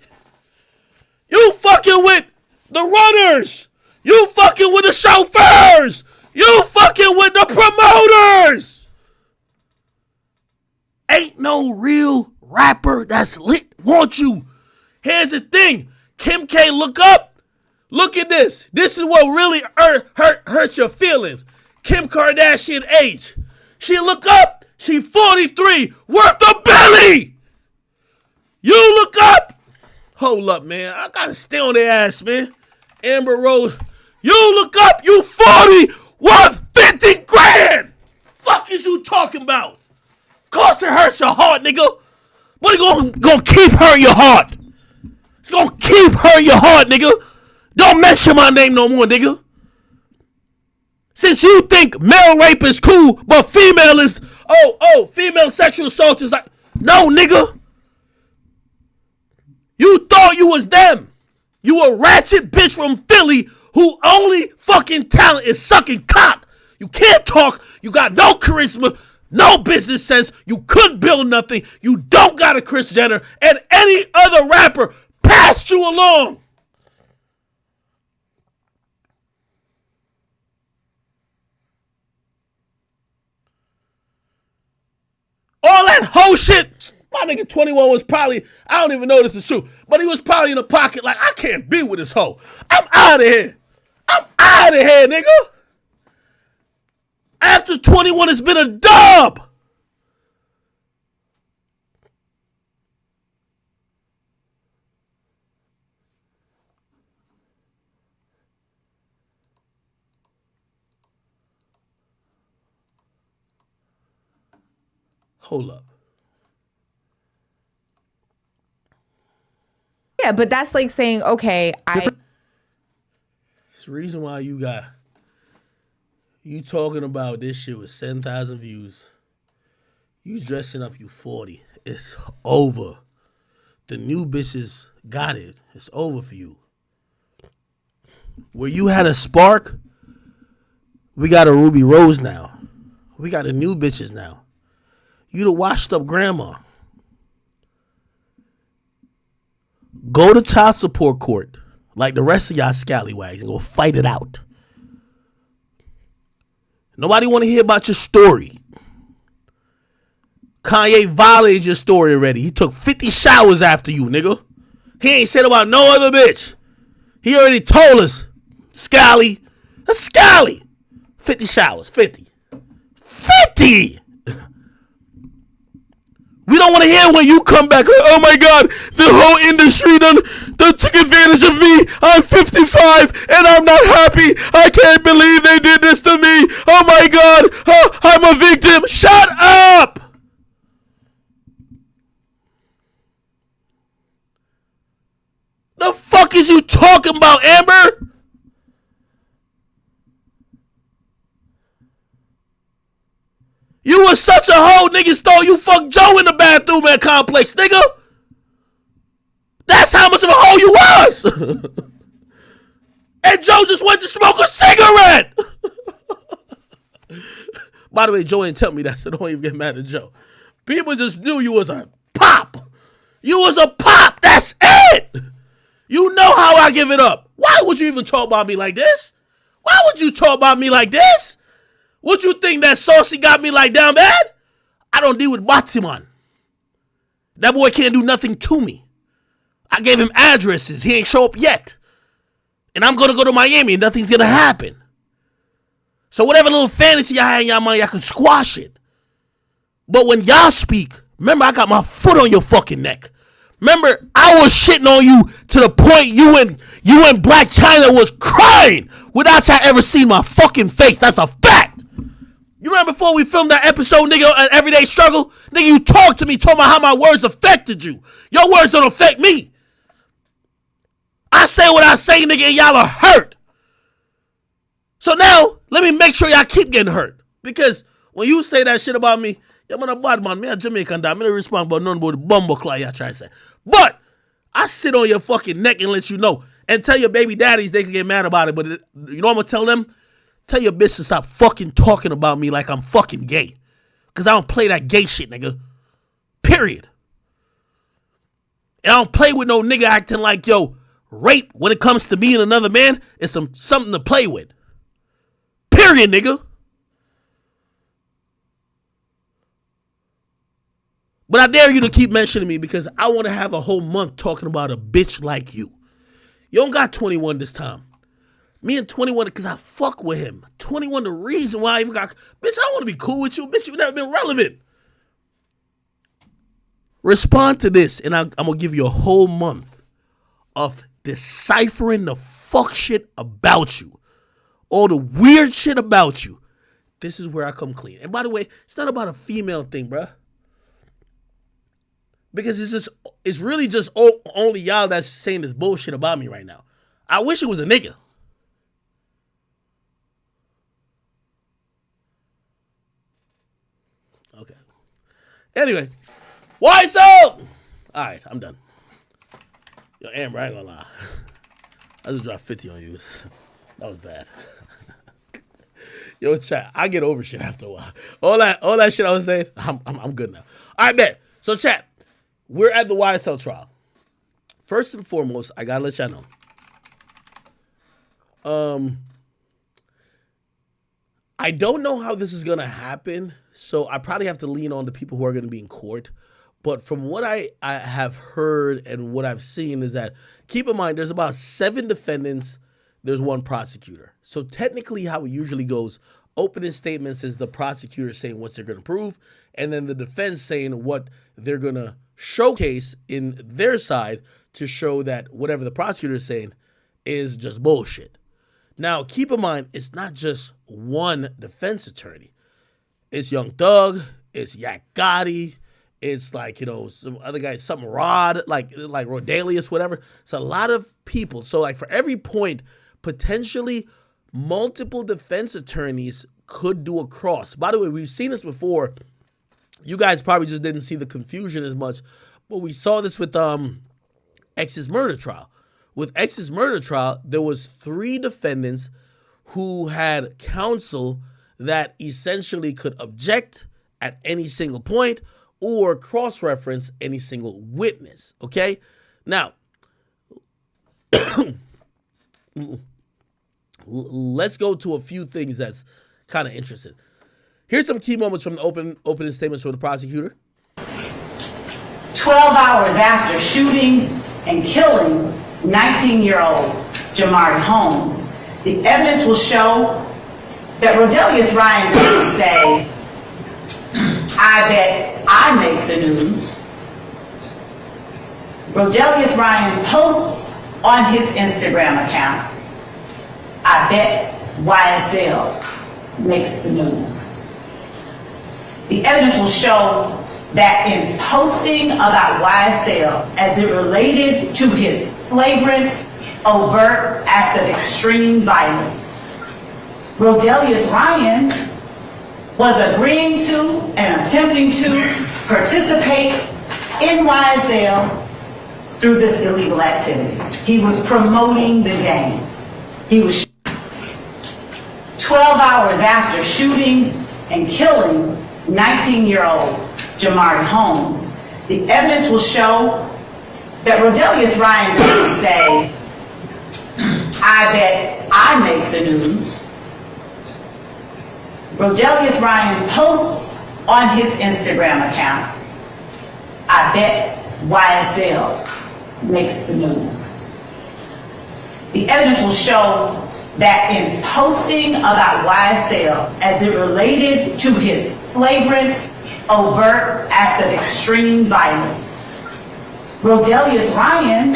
You fucking with the runners. You fucking with the chauffeurs. You fucking with the promoters. Ain't no real rapper that's lit want you. Here's the thing. Kim K, look up. Look at this. This is what really hurts your feelings. Kim Kardashian age. She look up. She 43, worth a belly. You look up. Hold up, man. I gotta stay on their ass, man. Amber Rose. You look up. You 40, worth 50 grand. Fuck is you talking about? Of course it hurts your heart, nigga. But it gonna keep hurting your heart. It's gonna keep hurting your heart, nigga. Don't mention my name no more, nigga. Since you think male rape is cool, but female is, female sexual assault is like, No, nigga. You thought you was them. You a ratchet bitch from Philly who only fucking talent is sucking cock. You can't talk. You got no charisma, no business sense. You couldn't build nothing. You don't got a Kris Jenner, and any other rapper passed you along. All that whole shit. My nigga 21 was probably, I don't even know this is true, but he was probably in the pocket like, I can't be with this hoe. I'm out of here. I'm out of here, nigga. After 21, it's been a dub. Hold up. Yeah, but that's like saying, okay, It's the reason why you talking about this shit with 7,000 views. You dressing up, you 40. It's over. The new bitches got it. It's over for you. Where you had a spark, we got a Ruby Rose now. We got the new bitches now. You the washed up grandma. Go to child support court like the rest of y'all scallywags and go fight it out. Nobody want to hear about your story. Kanye violated your story already. He took 50 showers after you, nigga. He ain't said about no other bitch. He already told us. Scally. That's Scally. 50 showers. 50. 50! We don't want to hear when you come back. Like, oh my God, the whole industry done took advantage of me. I'm 55 and I'm not happy. I can't believe they did this to me. Oh my God, I'm a victim. Shut up. The fuck is you talking about, Amber? You was such a hoe, niggas thought you fucked Joe in the bathroom at Complex, nigga. That's how much of a hoe you was. And Joe just went to smoke a cigarette. By the way, Joe ain't tell me that, so don't even get mad at Joe. People just knew you was a pop. You was a pop. That's it. You know how I give it up. Why would you even talk about me like this? Why would you talk about me like this? What you think that Saucy got me like down bad? I don't deal with Batiman. That boy can't do nothing to me. I gave him addresses. He ain't show up yet. And I'm going to go to Miami and nothing's going to happen. So whatever little fantasy y'all had in y'all mind, y'all can squash it. But when y'all speak, remember I got my foot on your fucking neck. Remember, I was shitting on you to the point you and Black China was crying without y'all ever seeing my fucking face. That's a fact. You remember before we filmed that episode, nigga, Everyday Struggle? Nigga, you talked to me, talking about how my words affected you. Your words don't affect me. I say what I say, nigga, and y'all are hurt. So now, let me make sure y'all keep getting hurt. Because when you say that shit about me, yeah, man, a bad man, me a Jamaican dad, me don't respond about nothing but the bumble clock y'all try to say. But I sit on your fucking neck and let you know. And tell your baby daddies they can get mad about it. But you know what I'm going to tell them? Tell your bitch to stop fucking talking about me like I'm fucking gay. Because I don't play that gay shit, nigga. Period. And I don't play with no nigga acting like, yo, rape when it comes to me and another man is something to play with. Period, nigga. But I dare you to keep mentioning me because I want to have a whole month talking about a bitch like you. You don't got 21 this time. Me and 21 because I fuck with him. 21 the reason why I even got... Bitch, I want to be cool with you. Bitch, you've never been relevant. Respond to this and I'm going to give you a whole month of deciphering the fuck shit about you. All the weird shit about you. This is where I come clean. And by the way, it's not about a female thing, bruh. Because it's really just only y'all that's saying this bullshit about me right now. I wish it was a nigga. Okay. Anyway, YSL! All right, I'm done. Yo, Amber, I ain't gonna lie. I just dropped 50 on you. That was bad. Yo, chat, I get over shit after a while. All that shit I was saying, I'm good now. All right, bet. So, chat, we're at the YSL trial. First and foremost, I gotta let y'all know. I don't know how this is gonna happen, so I probably have to lean on the people who are gonna be in court. But from what I have heard and what I've seen is that, keep in mind, there's about 7 defendants, there's 1 prosecutor. So technically how it usually goes, opening statements is the prosecutor saying what they're going to prove, and then the defense saying what they're going to showcase in their side to show that whatever the prosecutor is saying is just bullshit. Now, keep in mind, it's not just one defense attorney. It's Young Thug, it's Yak Gotti, it's like, some other guy, some Rod, like Rodalius, whatever. It's a lot of people. So like for every point, potentially multiple defense attorneys could do a cross. By the way, we've seen this before. You guys probably just didn't see the confusion as much, but we saw this with X's murder trial. With X's murder trial, there was 3 defendants who had counsel that essentially could object at any single point or cross-reference any single witness, okay? Now, let's go to a few things that's kind of interesting. Here's some key moments from the opening statements from the prosecutor. 12 hours after shooting and killing 19-year-old Jamari Holmes, the evidence will show that Rodalius Ryan didn't say, I bet I make the news. Rodalius Ryan posts on his Instagram account, I bet YSL makes the news. The evidence will show that in posting about YSL as it related to his flagrant, overt act of extreme violence, Rodalius Ryan was agreeing to and attempting to participate in YSL through this illegal activity. He was promoting the game. He was 12 hours after shooting and killing 19-year-old Jamari Holmes. The evidence will show that Rodalius Ryan didn't say, I bet I make the news. Rodalius Ryan posts on his Instagram account, I bet YSL makes the news. The evidence will show that in posting about YSL as it related to his flagrant, overt act of extreme violence, Rodalius Ryan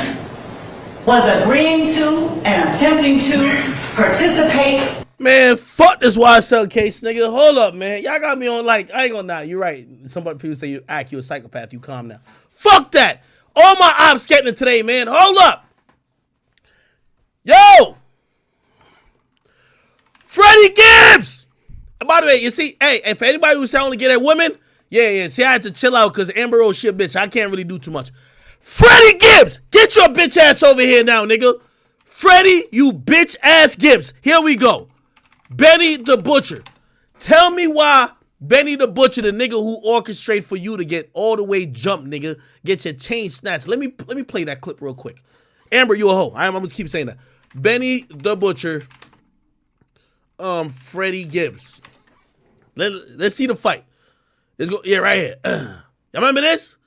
was agreeing to and attempting to participate. Man, fuck this YSL case, nigga. Hold up, man. Y'all got me on I ain't gonna lie. You're right. Some people say you act, you a psychopath. You calm down. Fuck that. All my ops getting today, man. Hold up. Yo. Freddie Gibbs. And by the way, you see, hey, if anybody who's saying only get at women, yeah. See, I had to chill out because Amber Rose, she a bitch. I can't really do too much. Freddie Gibbs, get your bitch ass over here now, nigga. Freddie, you bitch ass Gibbs. Here we go. Benny the Butcher. Tell me why Benny the Butcher, the nigga who orchestrated for you to get all the way jumped, nigga, get your chain snatched. Let me play that clip real quick. Amber, you a hoe. I'm gonna keep saying that. Benny the Butcher, Freddie Gibbs. Let's see the fight. Let's go. Yeah, right here. Y'all remember this?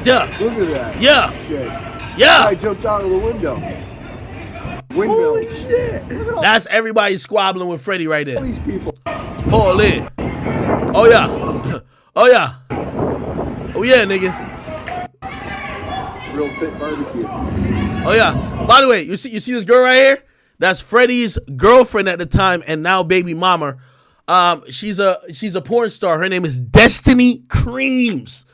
Yeah. Look at that. Yeah. Shit. Yeah. I jumped out of the window. Windmill. Holy shit. That's everybody squabbling with Freddie right there. All these people. Holy. Oh yeah. Oh yeah. Oh yeah, nigga. Real fit barbecue. Oh yeah. By the way, you see this girl right here? That's Freddie's girlfriend at the time and now baby mama. She's a porn star. Her name is Destiny Creams.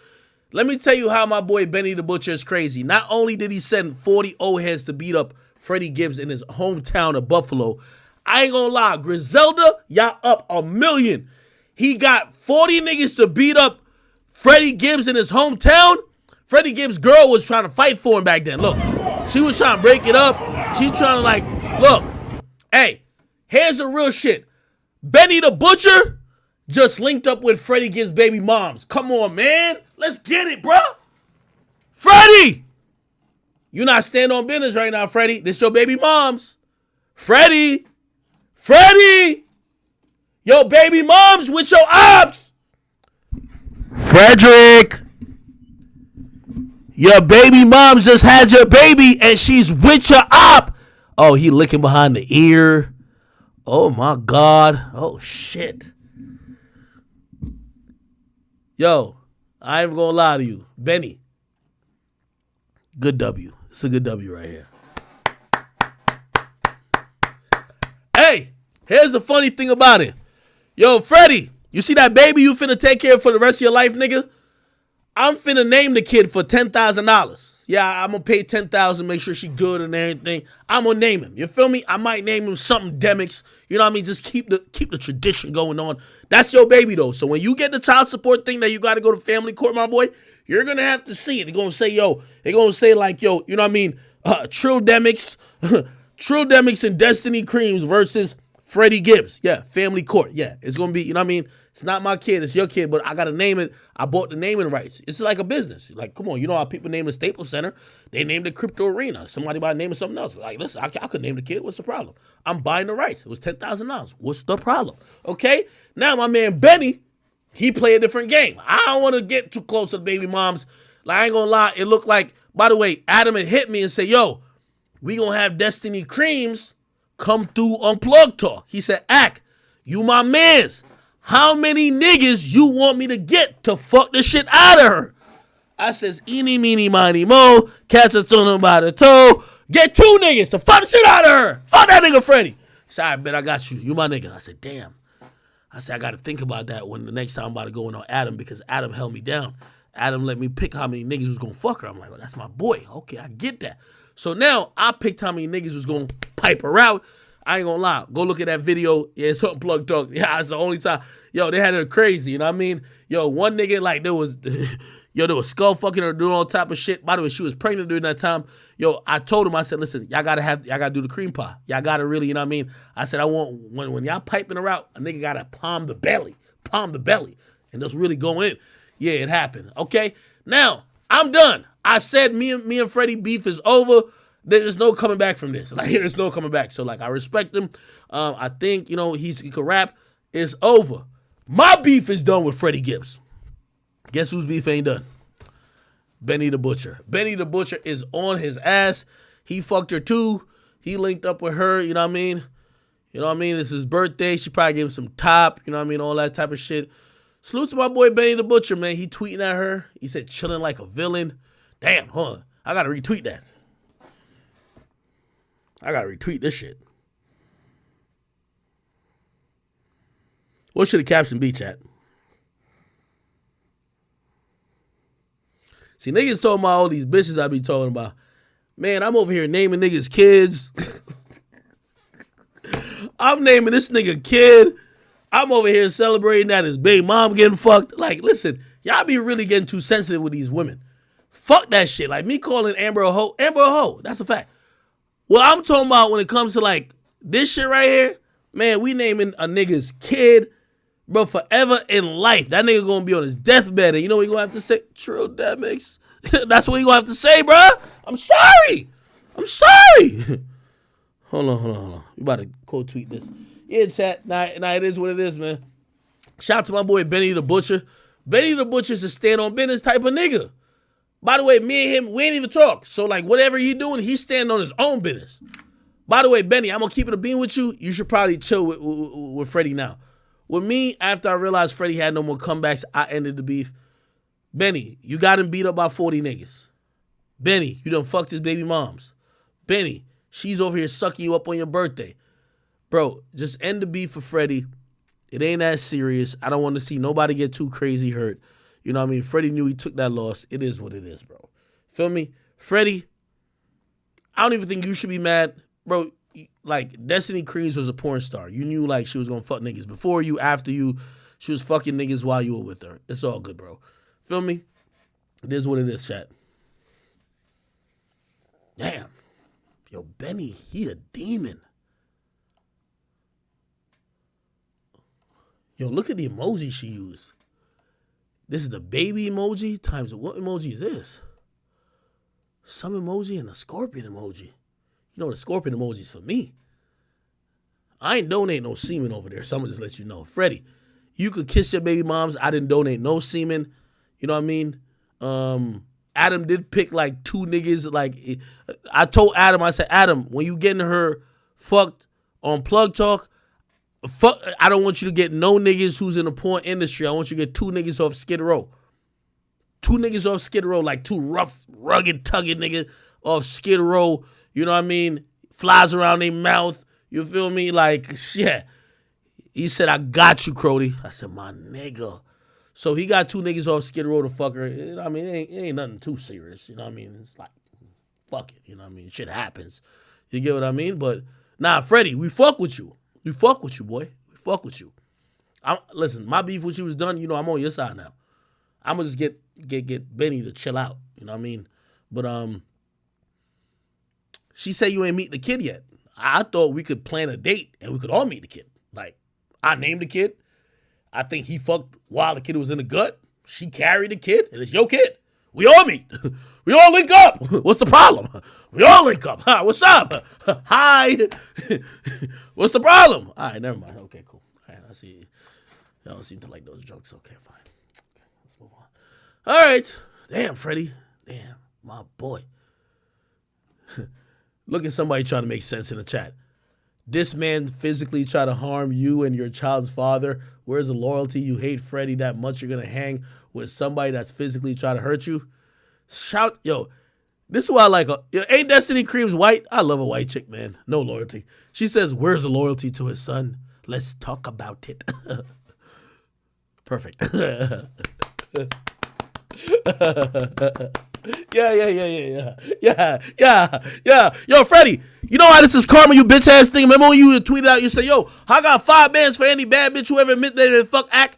Let me tell you how my boy Benny the Butcher is crazy. Not only did he send 40 old heads to beat up Freddie Gibbs in his hometown of Buffalo, I ain't gonna lie, Griselda, y'all up $1 million. He got 40 niggas to beat up Freddie Gibbs in his hometown, Freddie Gibbs' girl was trying to fight for him back then. Look, she was trying to break it up. She's trying to like, look, hey, here's the real shit. Benny the Butcher just linked up with Freddie Gibbs' baby moms. Come on, man. Let's get it, bro. Freddie! You not stand on business right now, Freddie. This your baby moms. Freddie! Your baby moms with your ops! Frederick! Your baby moms just had your baby and she's with your op. Oh, he licking behind the ear. Oh my God. Oh shit. Yo, I ain't gonna lie to you. Benny. Good W. It's a good W right here. Hey, here's the funny thing about it. Yo, Freddie, you see that baby you finna take care of for the rest of your life, nigga? I'm finna name the kid for $10,000. Yeah, I'm gonna pay $10,000, make sure she good and everything. I'm gonna name him. You feel me? I might name him something Demix. You know what I mean? Just keep the tradition going on. That's your baby though. So when you get the child support thing that you gotta go to family court, my boy, you're gonna have to see it. They're gonna say, yo, they're gonna say like, yo, you know what I mean? Trill Demix, Trill Demix and Destiny Creams versus Freddie Gibbs. Yeah, family court. Yeah, it's gonna be, you know what I mean? It's not my kid, it's your kid, but I gotta name it. I bought the naming rights. It's like a business. Like, come on, you know how people name the Staples Center? They named the Crypto Arena. Somebody by naming something else. Like, listen, I could name the kid. What's the problem? I'm buying the rights. It was $10,000. What's the problem? Okay? Now my man Benny, he play a different game. I don't want to get too close to the baby moms. Like, I ain't gonna lie, it looked like, by the way, Adam had hit me and said, yo, we gonna have Destiny Creams come through on Plug Talk. He said, Ack, you my mans. How many niggas you want me to get to fuck the shit out of her? I says, eeny, meeny, miny, mo, catch a tuna by the toe, get 2 niggas to fuck the shit out of her. Fuck that nigga Freddie. He said, I bet I got you. You my nigga. I said, damn. I said, I got to think about that when the next time I'm about to go in on Adam because Adam held me down. Adam let me pick how many niggas was going to fuck her. I'm like, well, that's my boy. Okay, I get that. So now I picked how many niggas was going to pipe her out. I ain't gonna lie. Go look at that video. Yeah, it's Unplugged Talk. Yeah, it's the only time. Yo, they had her crazy. You know what I mean? Yo, one nigga, like, there was skull fucking her doing all type of shit. By the way, she was pregnant during that time. Yo, I told him, I said, listen, y'all gotta do the cream pie. Y'all gotta really, you know what I mean? I said, I want, when y'all piping her out, a nigga gotta palm the belly, and just really go in. Yeah, it happened. Okay? Now, I'm done. I said me and Freddie beef is over. There's no coming back from this. Like, there's no coming back. So, like, I respect him. I think, you know, he can rap. It's over. My beef is done with Freddie Gibbs. Guess whose beef ain't done? Benny the Butcher. Benny the Butcher is on his ass. He fucked her too. He linked up with her, you know what I mean? You know what I mean? It's his birthday. She probably gave him some top, you know what I mean? All that type of shit. Salute to my boy Benny the Butcher, man. He tweeting at her. He said, chilling like a villain. Damn, hold on. I got to retweet that. I gotta retweet this shit. What should the caption be, chat? See, niggas talking about all these bitches I be talking about. Man, I'm over here naming niggas kids. I'm naming this nigga kid. I'm over here celebrating that his baby mom getting fucked. Like, listen, y'all be really getting too sensitive with these women. Fuck that shit. Like, me calling Amber a hoe. Amber a hoe. That's a fact. What I'm talking about when it comes to like this shit right here, man, we naming a nigga's kid, bro, forever in life. That nigga gonna be on his deathbed, and you know what he gonna have to say? True, that makes. That's what he gonna have to say, bro. I'm sorry. Hold on. You about to quote tweet this? Yeah, chat. Nah, it is what it is, man. Shout out to my boy Benny the Butcher. Benny the Butcher's a stand on business type of nigga. By the way, me and him, we ain't even talk. So, like, whatever he doing, he's standing on his own business. By the way, Benny, I'm going to keep it a bean with you. You should probably chill with Freddie now. With me, after I realized Freddie had no more comebacks, I ended the beef. Benny, you got him beat up by 40 niggas. Benny, you done fucked his baby moms. Benny, she's over here sucking you up on your birthday. Bro, just end the beef for Freddie. It ain't that serious. I don't want to see nobody get too crazy hurt. You know what I mean? Freddie knew he took that loss. It is what it is, bro. Feel me? Freddie, I don't even think you should be mad. Bro, like, Destiny Creams was a porn star. You knew, like, she was going to fuck niggas before you, after you. She was fucking niggas while you were with her. It's all good, bro. Feel me? It is what it is, chat. Damn. Yo, Benny, he a demon. Yo, look at the emoji she used. This is the baby emoji times what emoji is this? Some emoji and a scorpion emoji. You know the scorpion emoji is for me. I ain't donate no semen over there. Someone just let you know. Freddie, you could kiss your baby moms. I didn't donate no semen. You know what I mean? Adam did pick like 2 niggas. Like I told Adam, I said, Adam, when you getting her fucked on Plug Talk, fuck, I don't want you to get no niggas who's in the porn industry. I want you to get 2 niggas off Skid Row. 2 niggas off Skid Row, like 2 rough, rugged, tugged niggas off Skid Row. You know what I mean? Flies around their mouth. You feel me? Like, shit. He said, I got you, Crody. I said, my nigga. So he got 2 niggas off Skid Row to fuck her. You know what I mean? It ain't nothing too serious. You know what I mean? It's like, fuck it. You know what I mean? Shit happens. You get what I mean? But, nah, Freddie, we fuck with you. We fuck with you, boy. We fuck with you. Listen, my beef with you is done. You know, I'm on your side now. I'm going to just get Benny to chill out. You know what I mean? But, she said you ain't meet the kid yet. I thought we could plan a date and we could all meet the kid. Like, I named the kid. I think he fucked while the kid was in the gut. She carried the kid, and it's your kid. We all meet. We all link up. What's the problem? We all link up. Hi, what's up? Hi. What's the problem? All right, never mind. Okay, cool. All right, I see. Y'all don't seem to like those jokes. Okay, fine. Okay, let's move on. All right. Damn, Freddie. Damn, my boy. Look at somebody trying to make sense in the chat. This man physically tried to harm you and your child's father. Where's the loyalty? You hate Freddie that much you're going to hang with somebody that's physically trying to hurt you? Shout, yo, this is why I like, ain't Destiny Creams white? I love a white chick, man. No loyalty. She says, where's the loyalty to his son? Let's talk about it. Perfect. Yeah. Yo, Freddie, you know why this is karma, you bitch ass thing? Remember when you tweeted out, you said, yo, I got 5 bands for any bad bitch who ever admit they didn't fuck act.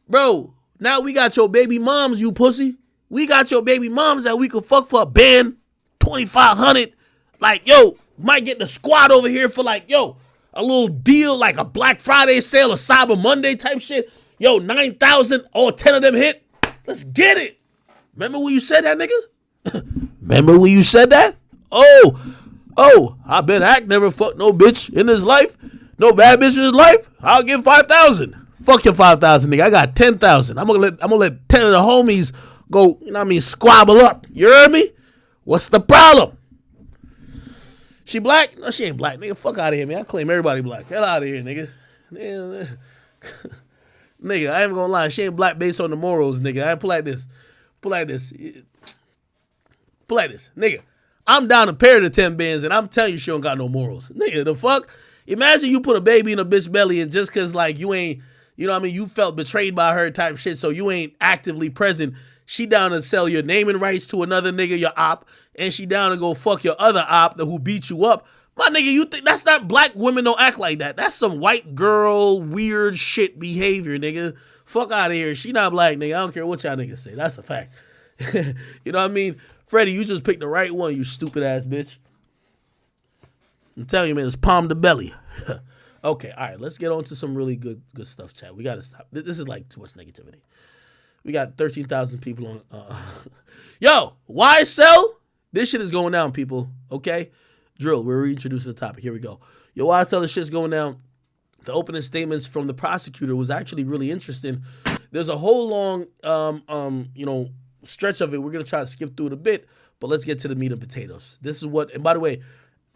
Bro, now we got your baby moms, you pussy. We got your baby moms that we could fuck for a band, 2,500. Like, yo, might get the squad over here for like, yo, a little deal, like a Black Friday sale or Cyber Monday type shit. Yo, 9,000, all 10 of them hit. Let's get it. Remember when you said that, nigga? Remember when you said that? Oh, I bet Ack never fucked no bitch in his life. No bad bitch in his life. I'll give 5,000. Fuck your 5,000, nigga. I got 10,000. I'm gonna let 10 of the homies go, you know what I mean, squabble up. You heard me? What's the problem? She black? No, she ain't black, nigga. Fuck out of here, man. I claim everybody black. Hell out of here, nigga. Nigga, I ain't gonna lie. She ain't black based on the morals, nigga. I pull like this. Nigga, I'm down a pair of the 10 bands, and I'm telling you she don't got no morals. Nigga, the fuck? Imagine you put a baby in a bitch belly, and just because, like, you ain't, you know what I mean, you felt betrayed by her type shit, so you ain't actively present. She down to sell your naming rights to another nigga, your op, and she down to go fuck your other op who beat you up. My nigga, you think that's not black women don't act like that. That's some white girl weird shit behavior, nigga. Fuck out of here. She not black, nigga. I don't care what y'all niggas say. That's a fact. You know what I mean? Freddie, you just picked the right one, you stupid ass bitch. I'm telling you, man, it's palm to belly. Okay, all right, let's get on to some really good stuff, chat. We got to stop. This is like too much negativity. We got 13,000 people on. Yo, YSL, this shit is going down, people, okay? Drill, we're reintroducing the topic. Here we go. Yo, YSL, this shit's going down. The opening statements from the prosecutor was actually really interesting. There's a whole long, stretch of it. We're going to try to skip through it a bit, but let's get to the meat and potatoes. This is what, and by the way,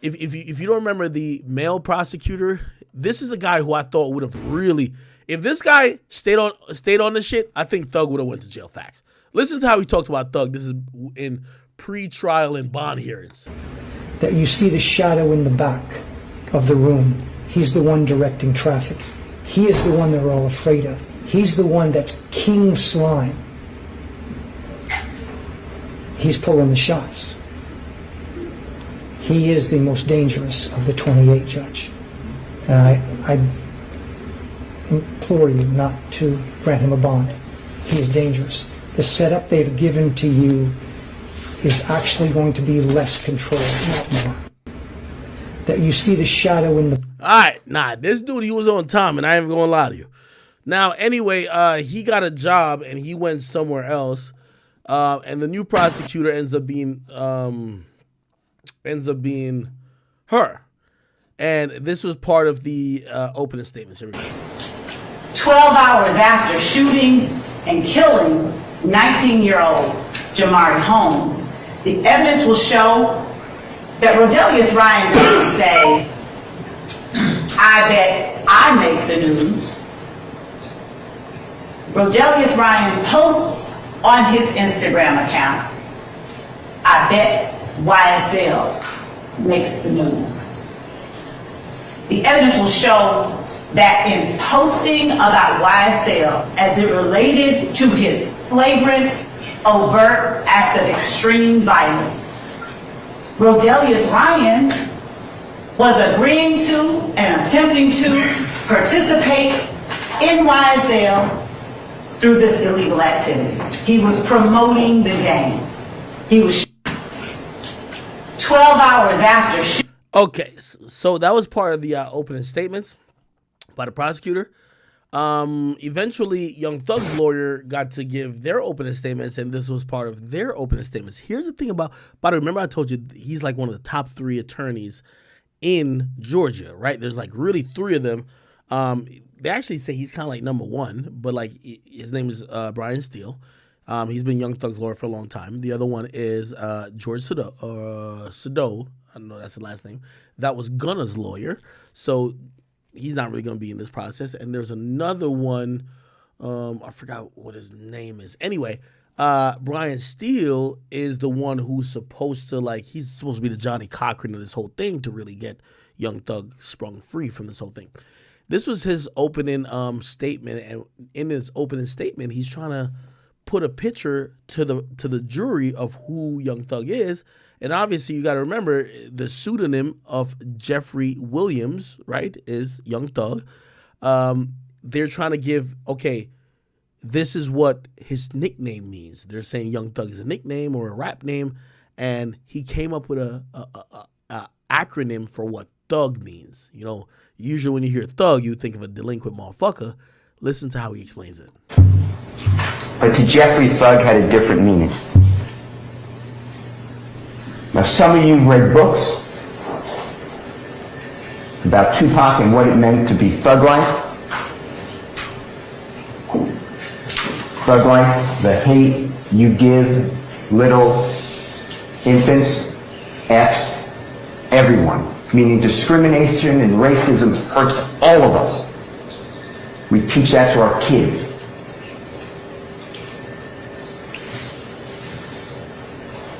if you don't remember the male prosecutor, this is a guy who I thought would have really, if this guy stayed on this shit, I think Thug would have went to jail. Facts. Listen to how he talked about Thug. This is in pre-trial and bond hearings. That you see the shadow in the back of the room. He's the one directing traffic. He is the one they're all afraid of. He's the one that's king slime. He's pulling the shots. He is the most dangerous of the 28, Judge. And I implore you not to grant him a bond. He is dangerous. the setup they've given to you is actually going to be less control, not more. That you see the shadow in the... All right, nah, this dude, he was on time, and I ain't even gonna lie to you. Now, anyway, he got a job, and he went somewhere else, and the new prosecutor ends up being her. And this was part of the opening statements. Here we go. 12 hours after shooting and killing 19-year-old Jamari Holmes, the evidence will show that Rodelius Ryan didn't say, I bet I make the news. Rodelius Ryan posts on his Instagram account, I bet YSL makes the news. The evidence will show that in posting about YSL as it related to his flagrant, overt act of extreme violence, Rodelius Ryan was agreeing to and attempting to participate in YSL through this illegal activity. He was promoting the game. He was 12 hours after. Okay, so that was part of the opening statements by the prosecutor. Eventually, Young Thug's lawyer got to give their opening statements, and this was part of their opening statements. Here's the thing about remember I told you he's like one of the top 3 attorneys in Georgia, right? There's like really 3 of them. They actually say he's kind of like number 1, but like his name is Brian Steele. He's been Young Thug's lawyer for a long time. The other one is George Sado. I don't know that's the last name. That was Gunna's lawyer. So he's not really going to be in this process. And there's another one. I forgot what his name is. Anyway, Brian Steele is the one who's supposed to he's supposed to be the Johnny Cochran of this whole thing to really get Young Thug sprung free from this whole thing. This was his opening statement, and in his opening statement, he's trying to put a picture to the jury of who Young Thug is. And obviously, you got to remember the pseudonym of Jeffrey Williams, right, is Young Thug. They're trying to give, okay, this is what his nickname means. They're saying Young Thug is a nickname or a rap name, and he came up with a acronym for what thug means. You know, usually when you hear thug, you think of a delinquent motherfucker. Listen to how he explains it. But to Jeffrey, thug had a different meaning. Now, some of you read books about Tupac and what it meant to be thug life. Thug life, the hate you give little infants, F's, everyone. Meaning discrimination and racism hurts all of us. We teach that to our kids.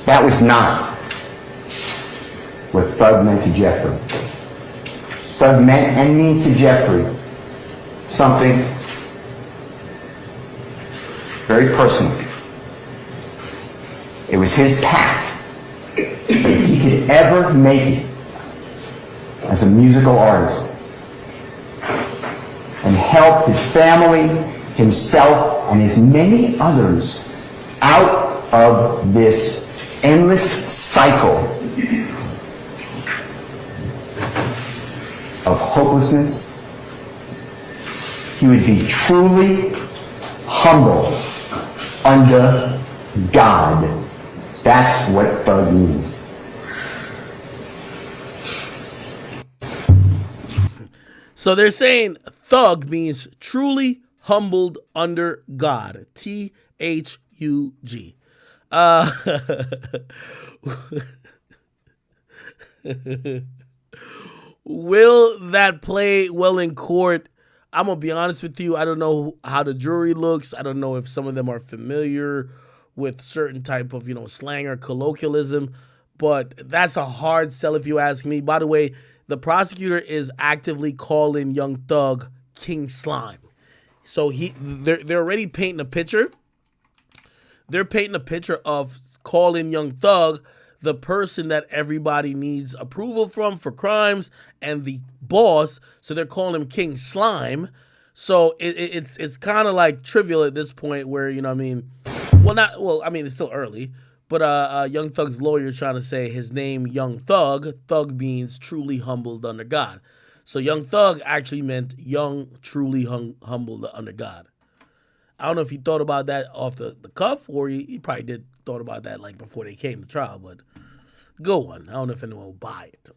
That was not what thug meant to Jeffrey. Thug meant and means to Jeffrey something very personal. It was his path. But if he could ever make it as a musical artist and help his family, himself, and his many others out of this endless cycle of hopelessness, he would be truly humble under God. That's what thug means. So they're saying thug means truly humbled under God. T-H-U-G. Will that play well in court? I'm going to be honest with you. I don't know how the jury looks. I don't know if some of them are familiar with certain type of, slang or colloquialism, but that's a hard sell if you ask me. By the way, the prosecutor is actively calling Young Thug King Slime. So they're already painting a picture. They're painting a picture of calling Young Thug the person that everybody needs approval from for crimes and the boss. So they're calling him King Slime. So it's kind of like trivial at this point where, you know what I mean? Well, I mean, it's still early, but Young Thug's lawyer trying to say his name, Young Thug. Thug means truly humbled under God. So Young Thug actually meant young, truly humbled under God. I don't know if he thought about that off the cuff, or he probably did thought about that like before they came to trial, but go on. I don't know if anyone will buy it.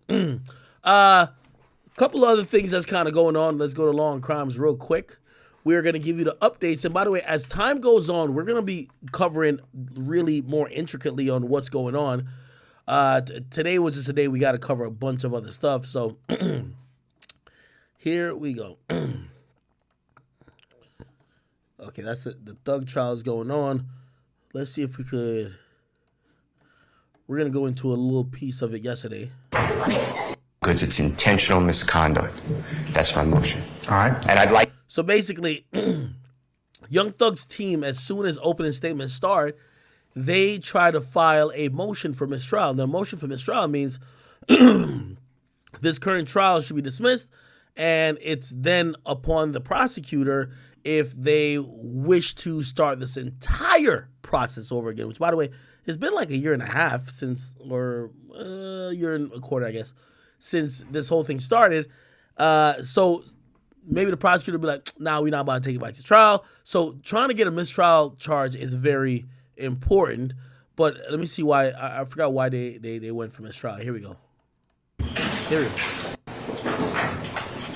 A couple other things that's kind of going on. Let's go to Law and Crimes real quick. We're going to give you the updates. And by the way, as time goes on, we're going to be covering really more intricately on what's going on. Today was just a day we got to cover a bunch of other stuff. So here we go. Okay, that's the Thug trials going on. Let's see if we could. We're going to go into a little piece of it yesterday. Because it's intentional misconduct. That's my motion. All right. And I'd like. So basically, Young Thug's team, as soon as opening statements start, they try to file a motion for mistrial. Now, motion for mistrial means this current trial should be dismissed, and it's then upon the prosecutor if they wish to start this entire process over again, which, by the way, it's been like a year and a half since, or a year and a quarter, I guess, since this whole thing started. So maybe the prosecutor will be like, nah, we're not about to take it back to trial. So trying to get a mistrial charge is very important. But let me see why. I forgot why they went for mistrial. Here we go. Here we go.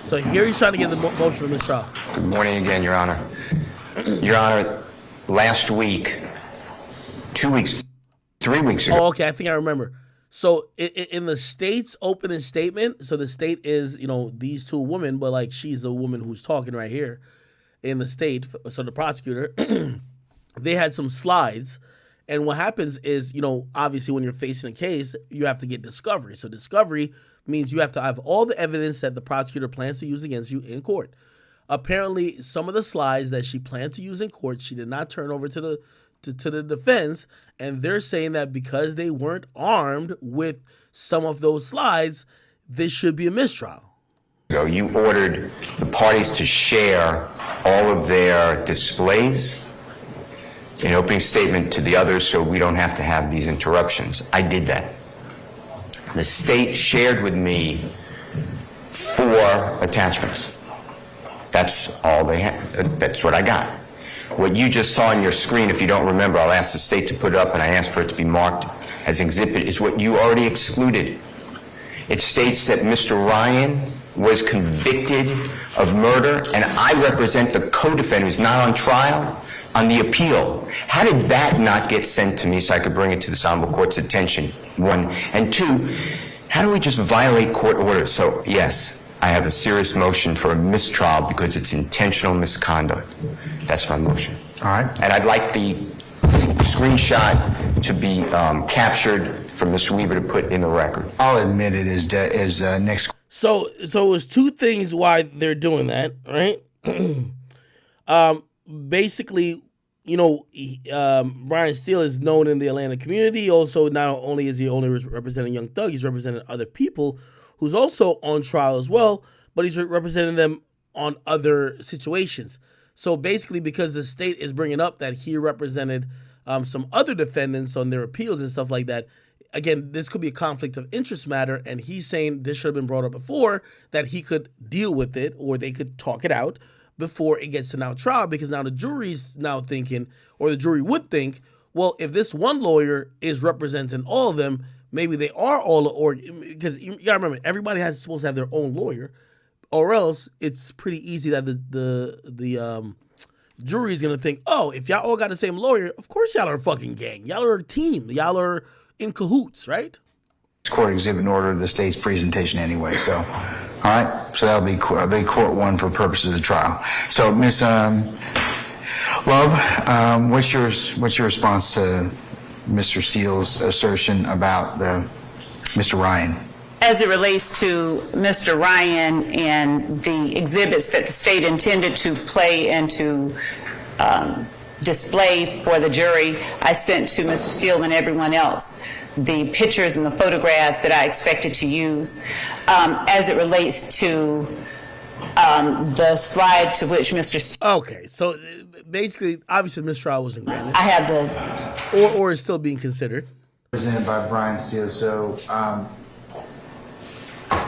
So here he's trying to get the motion for mistrial. Good morning again, Your Honor. Your Honor, last week, 2 weeks, 3 weeks ago. Oh, okay. I think I remember. So in the state's opening statement, so the state is, you know, these two women, but like she's the woman who's talking right here in the state. So the prosecutor, they had some slides. And what happens is, you know, obviously when you're facing a case, you have to get discovery. So discovery means you have to have all the evidence that the prosecutor plans to use against you in court. Apparently, some of the slides that she planned to use in court, she did not turn over to the defense, and they're saying that because they weren't armed with some of those slides, this should be a mistrial. So you ordered the parties to share all of their displays in opening statement to the others so we don't have to have these interruptions. I did that. The state shared with me 4 attachments. That's all they had. That's what I got. What you just saw on your screen, if you don't remember, I'll ask the state to put it up, and I asked for it to be marked as an exhibit, is what you already excluded. It states that Mr. Ryan was convicted of murder, and I represent the co-defendant who's not on trial on the appeal. How did that not get sent to me so I could bring it to this honorable court's attention? 1. And 2, how do we just violate court orders? So, yes, I have a serious motion for a mistrial because it's intentional misconduct. That's my motion. All right. And I'd like the screenshot to be captured for Mr. Weaver to put in the record. I'll admit it is next. So it was 2 things why they're doing that, right? Basically, you know, Brian Steele is known in the Atlanta community. Also, not only is he only representing Young Thug, he's representing other people who's also on trial as well, but he's representing them on other situations. So basically, because the state is bringing up that he represented some other defendants on their appeals and stuff like that, again, this could be a conflict of interest matter, and he's saying this should have been brought up before, that he could deal with it or they could talk it out before it gets to now trial, because now the jury's now thinking, or the jury would think, well, if this one lawyer is representing all of them, maybe they are all, or because you gotta remember, everybody has supposed to have their own lawyer, or else it's pretty easy that the jury is gonna think, oh, if y'all all got the same lawyer, of course y'all are a fucking gang, y'all are a team, y'all are in cahoots, right? Court exhibit in order of the state's presentation anyway. So, all right. So that'll be court 1 for purposes of the trial. So, Ms. Love, what's your response to Mr. Steele's assertion about Mr. Ryan? As it relates to Mr. Ryan and the exhibits that the state intended to play and to display for the jury, I sent to Mr. Steele and everyone else the pictures and the photographs that I expected to use. As it relates to The slide to which Mr. Okay, so basically, obviously, mistrial wasn't granted. I have the or is still being considered. Presented by Brian Steele. So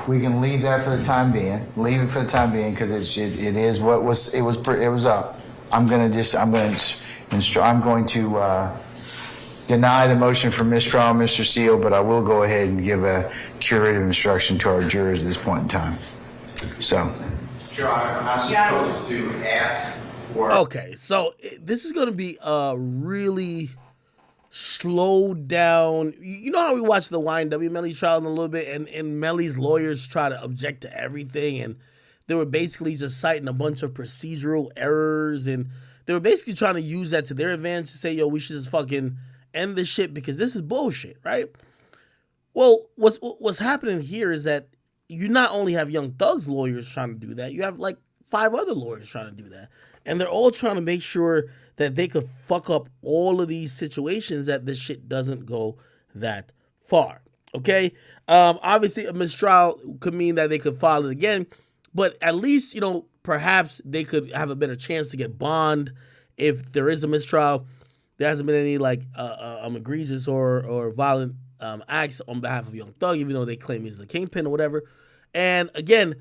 we can leave that for the time being. Leave it for the time being because it is what was it was up. I'm going to deny the motion for mistrial, Mr. Steele, but I will go ahead and give a curative instruction to our jurors at this point in time. So. Your Honor, I'm not supposed to ask for. Okay, so this is going to be a really slowed down. You know how we watched the YNW Melly trial in a little bit, and Melly's lawyers try to object to everything, and they were basically just citing a bunch of procedural errors, and they were basically trying to use that to their advantage to say, yo, we should just fucking end this shit because this is bullshit, right? Well, what's happening here is that you not only have Young Thug's lawyers trying to do that, you have like 5 other lawyers trying to do that. And they're all trying to make sure that they could fuck up all of these situations that this shit doesn't go that far. Okay? Obviously, a mistrial could mean that they could file it again, but at least, you know, perhaps they could have a better chance to get bond if there is a mistrial. There hasn't been any like egregious or violent acts on behalf of Young Thug, even though they claim he's the kingpin or whatever. And again,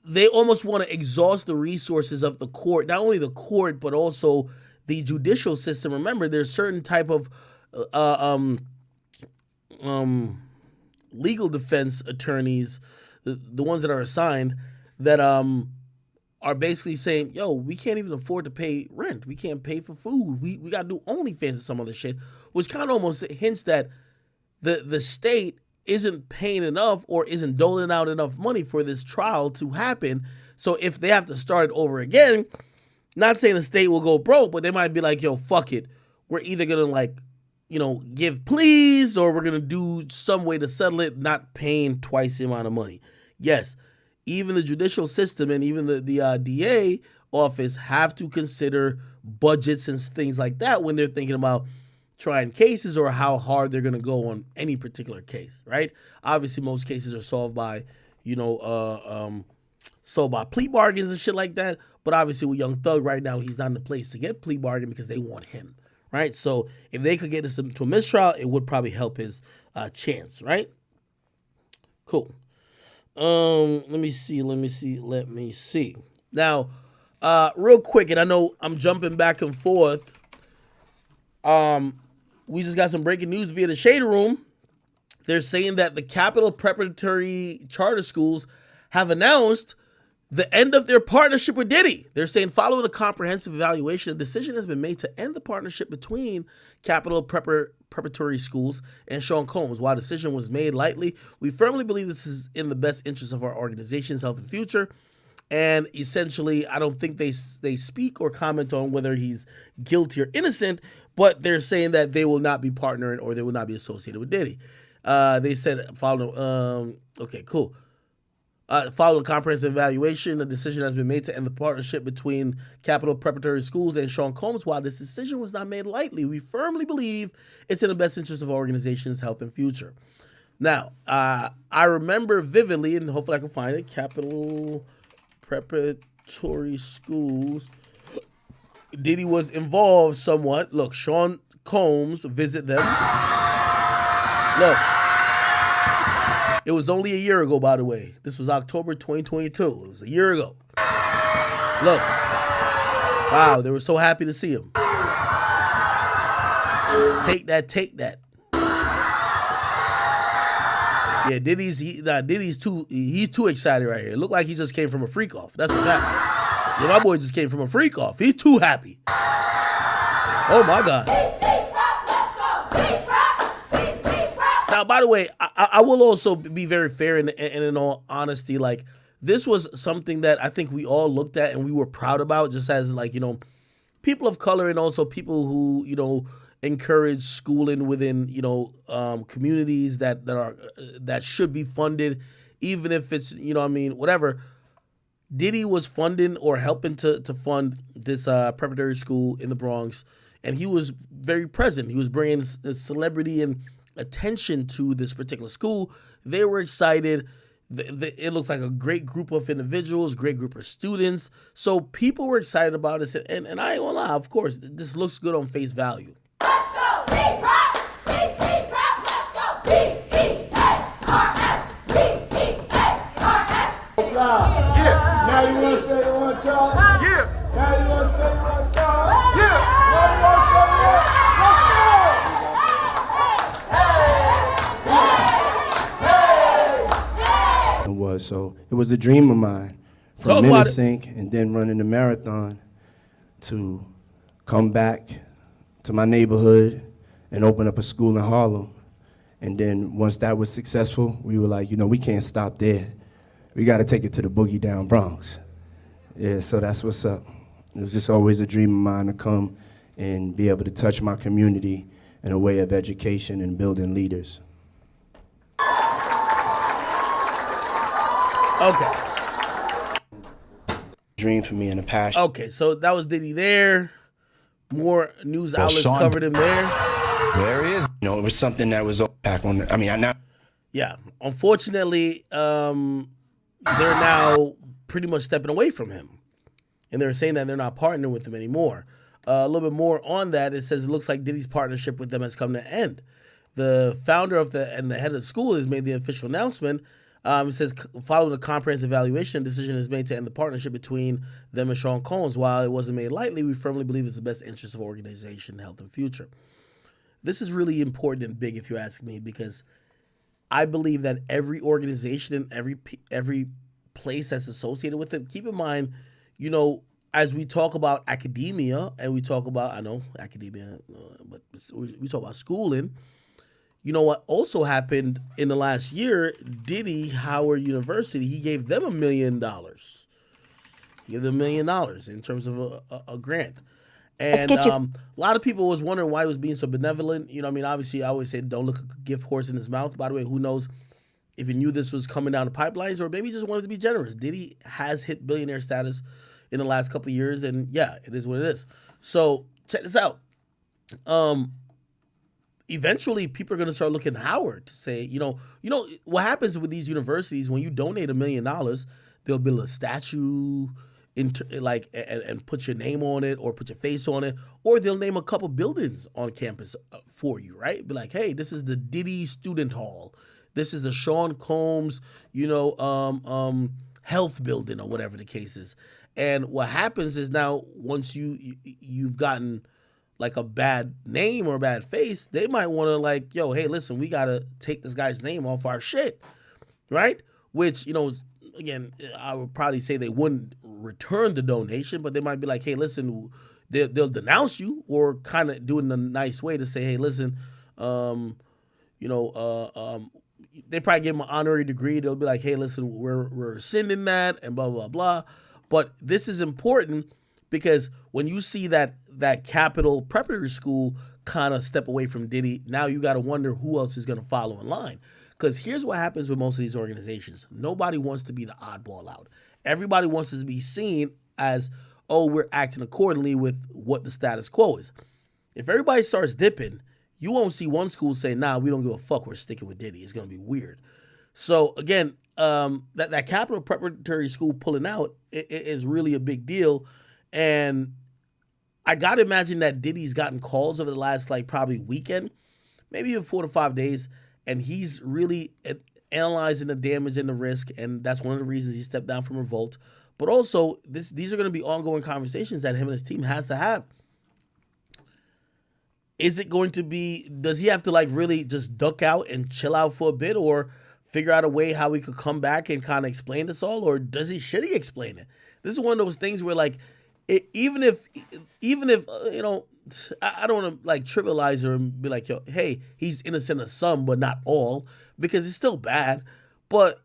they almost want to exhaust the resources of the court, not only the court, but also the judicial system. Remember, there's certain type of legal defense attorneys, the ones that are assigned, that are basically saying, yo, we can't even afford to pay rent. We can't pay for food. We got to do OnlyFans and some other shit, which kind of almost hints that the state isn't paying enough or isn't doling out enough money for this trial to happen. So if they have to start it over again, not saying the state will go broke, but they might be like, yo, fuck it. We're either going to like, you know, give pleas, or we're going to do some way to settle it, not paying twice the amount of money. Yes, even the judicial system and even the DA office have to consider budgets and things like that when they're thinking about trying cases or how hard they're going to go on any particular case, right? Obviously, most cases are solved by, you know, solved by plea bargains and shit like that. But obviously, with Young Thug right now, he's not in the place to get plea bargain because they want him, right? So if they could get this to a mistrial, it would probably help his chance, right? Cool. Let me see. Now, real quick, and I know I'm jumping back and forth. We just got some breaking news via the Shade Room. They're saying that the Capital Preparatory Charter Schools have announced the end of their partnership with Diddy. They're saying, following a comprehensive evaluation, a decision has been made to end the partnership between Capital Preparatory Schools and Sean Combs. While the decision was made lightly, we firmly believe this is in the best interest of our organization's health and future. And essentially, I don't think they speak or comment on whether he's guilty or innocent, but they're saying that they will not be partnering or they will not be associated with Diddy. They said, following a comprehensive evaluation, a decision has been made to end the partnership between Capital Preparatory Schools and Sean Combs. While this decision was not made lightly, we firmly believe it's in the best interest of our organization's health and future. Now, I remember vividly, and hopefully I can find it, Capital Preparatory Schools. Diddy was involved somewhat. Look, Sean Combs visit them. Look. It was only a year ago, by the way. This was October 2022. It was a year ago. Look. Wow, they were so happy to see him. Take that. Yeah, Diddy's too excited right here. It looked like he just came from a freak off. That's a fact. Yeah, my boy just came from a freak off. He's too happy. Oh my God. Now, by the way, I will also be very fair and in all honesty, like, this was something that I think we all looked at and we were proud about, just as, like, you know, people of color and also people who, you know, encourage schooling within, you know, communities that should be funded, even if it's, you know what I mean, whatever. Diddy was funding or helping to fund this preparatory school in the Bronx, and he was very present. He was bringing celebrity and attention to this particular school. They were excited. it looks like a great group of individuals, great group of students. So people were excited about this, and I ain't gonna lie, of course, this looks good on face value. Yeah. Now you want to say it one time? Yeah. Now you want to say it one time? Yeah. Now you want to say it one time? It was so. It was a dream of mine from Minnesink and then running the marathon to come back to my neighborhood and open up a school in Harlem. And then once that was successful, we were like, we can't stop there. We got to take it to the boogie down Bronx. Yeah, so that's what's up. It was just always a dream of mine to come and be able to touch my community in a way of education and building leaders. Okay. Dream for me and a passion. Okay, so that was Diddy there. More news outlets covered him there. There he is. It was something that was back on. Yeah, unfortunately, they're now pretty much stepping away from him. And they're saying that they're not partnering with him anymore. A little bit more on that, it says it looks like Diddy's partnership with them has come to an end. The founder and the head of the school has made the official announcement. It says, following a comprehensive evaluation, a decision is made to end the partnership between them and Sean Combs. While it wasn't made lightly, we firmly believe it's the best interest of organization, health, and future. This is really important and big, if you ask me, because I believe that every organization and every place that's associated with it, keep in mind, as we talk about academia and we talk about, but we talk about schooling, what also happened in the last year, Diddy, Howard University, he gave them $1 million. He gave them $1 million in terms of a grant. And a lot of people was wondering why he was being so benevolent. Obviously I always say don't look a gift horse in his mouth. By the way, who knows if he knew this was coming down the pipelines or maybe he just wanted to be generous. Diddy has hit billionaire status in the last couple of years, and yeah, it is what it is. So check this out. Eventually people are going to start looking at Howard to say, what happens with these universities when you donate $1 million, they'll build a statue and put your name on it or put your face on it, or they'll name a couple buildings on campus for you, right? Be like, hey, this is the Diddy Student Hall. This is the Sean Combs, health building or whatever the case is. And what happens is now once you've gotten like a bad name or a bad face, they might want to hey, listen, we got to take this guy's name off our shit, right? Which, again, I would probably say they wouldn't return the donation, but they might be like, hey, listen, they'll denounce you or kind of do it in a nice way to say, hey, listen, they probably give them an honorary degree. They'll be like, hey, listen, we're rescinding that and blah, blah, blah. But this is important because when you see that Capital Preparatory School kind of step away from Diddy, now you got to wonder who else is going to follow in line. Because here's what happens with most of these organizations. Nobody wants to be the oddball out. Everybody wants to be seen as, oh, we're acting accordingly with what the status quo is. If everybody starts dipping, you won't see one school say, nah, we don't give a fuck, we're sticking with Diddy. It's going to be weird. So, again, that Capital Preparatory School pulling out it is really a big deal. And I got to imagine that Diddy's gotten calls over the last, probably weekend, maybe even 4 to 5 days, and he's really analyzing the damage and the risk, and that's one of the reasons he stepped down from Revolt. But also, these are going to be ongoing conversations that him and his team has to have. Is it going to be, does he have to really just duck out and chill out for a bit or figure out a way how he could come back and kind of explain this all, or should he explain it? This is one of those things where even if I don't want to trivialize her and be like, yo, hey, he's innocent of some, but not all, because it's still bad. But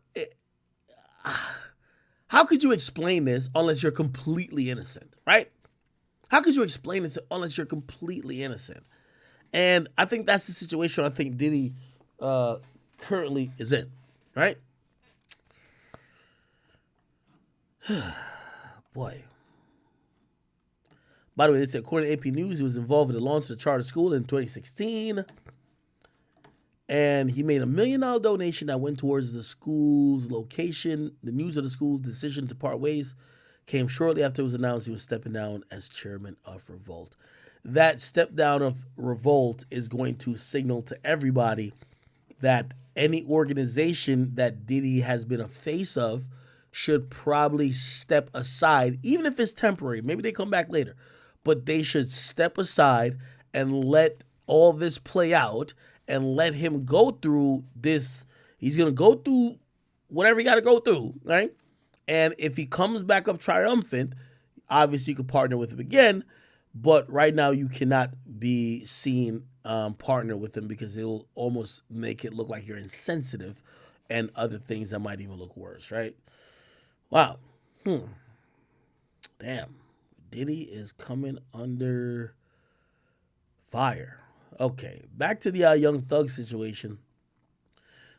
how could you explain this unless you're completely innocent, right? How could you explain this unless you're completely innocent? And I think that's the situation I think Diddy currently is in, right? Boy. By the way, it's according to AP News, he was involved in the launch of the charter school in 2016. And he made $1 million donation that went towards the school's location. The news of the school's decision to part ways came shortly after it was announced he was stepping down as chairman of Revolt. That step down of Revolt is going to signal to everybody that any organization that Diddy has been a face of should probably step aside, even if it's temporary. Maybe they come back later, but they should step aside and let all this play out and let him go through this. He's going to go through whatever he got to go through, right? And if he comes back up triumphant, obviously you could partner with him again, but right now you cannot be seen partner with him because it'll almost make it look like you're insensitive and other things that might even look worse, right? Wow. Damn. Diddy is coming under fire. Okay, back to the Young Thug situation.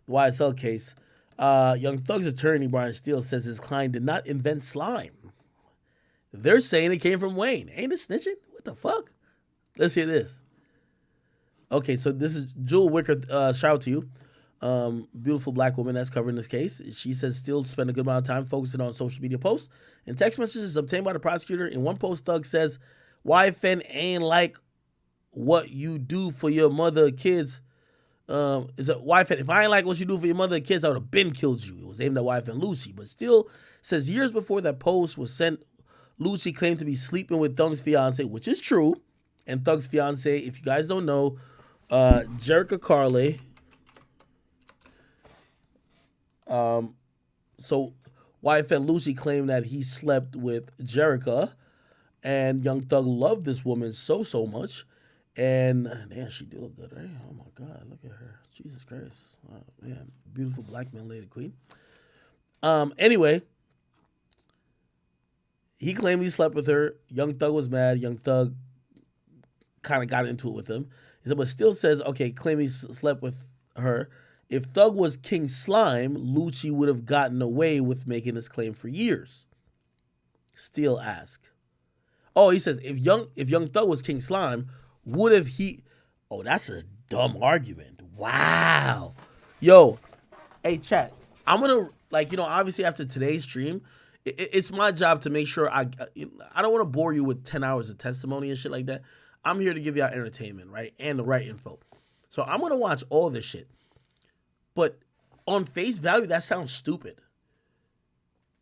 The YSL case. Young Thug's attorney, Brian Steele, says his client did not invent slime. They're saying it came from Wayne. Ain't it snitching? What the fuck? Let's hear this. Okay, so this is Jewel Wicker. Shout out to you. Beautiful black woman that's covering this case. She says Steele spent a good amount of time focusing on social media posts and text messages obtained by the prosecutor. In one post, Thug says, YFN ain't like what you do for your mother or kids. Is a wife, if I ain't like what you do for your mother and kids, I would have been killed you. It was aimed at wife and Lucy, but still says years before that post was sent, Lucy claimed to be sleeping with Thug's fiance, which is true. And Thug's fiance, if you guys don't know, Jerica Carley. So wife and Lucy claimed that he slept with Jerica, and Young Thug loved this woman so much. And man, she do look good, right? Oh my God, look at her. Jesus Christ. Oh, man, beautiful black man lady queen. Anyway, he claimed he slept with her. Young Thug was mad. Young Thug kind of got into it with him. He said, but still says, okay, claim he slept with her. If Thug was King Slime, Lucci would have gotten away with making this claim for years. Steele asked. Oh, he says, if Young Thug was King Slime, would have he... Oh, that's a dumb argument. Wow. Yo, hey, chat. I'm going to, obviously after today's stream, it's my job to make sure I don't want to bore you with 10 hours of testimony and shit like that. I'm here to give y'all entertainment, right? And the right info. So I'm going to watch all this shit. But on face value, that sounds stupid.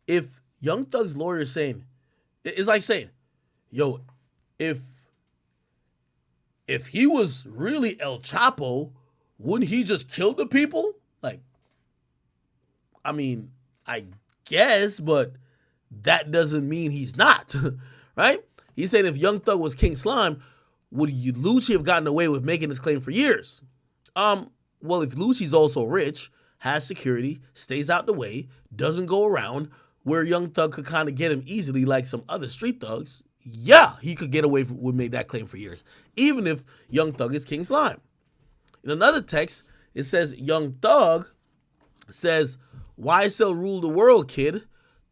If Young Thug's lawyer is saying... It's like saying, yo, if he was really El Chapo, wouldn't he just kill the people? Like, I mean, I guess, but that doesn't mean he's not, right? He said if Young Thug was King Slime, would Lucci have gotten away with making this claim for years? Well, if Lucci's also rich, has security, stays out the way, doesn't go around, where Young Thug could kind of get him easily like some other street thugs, yeah, he could get away with making that claim for years, even if Young Thug is King Slime. In another text, it says, Young Thug says, YSL rule the world, kid.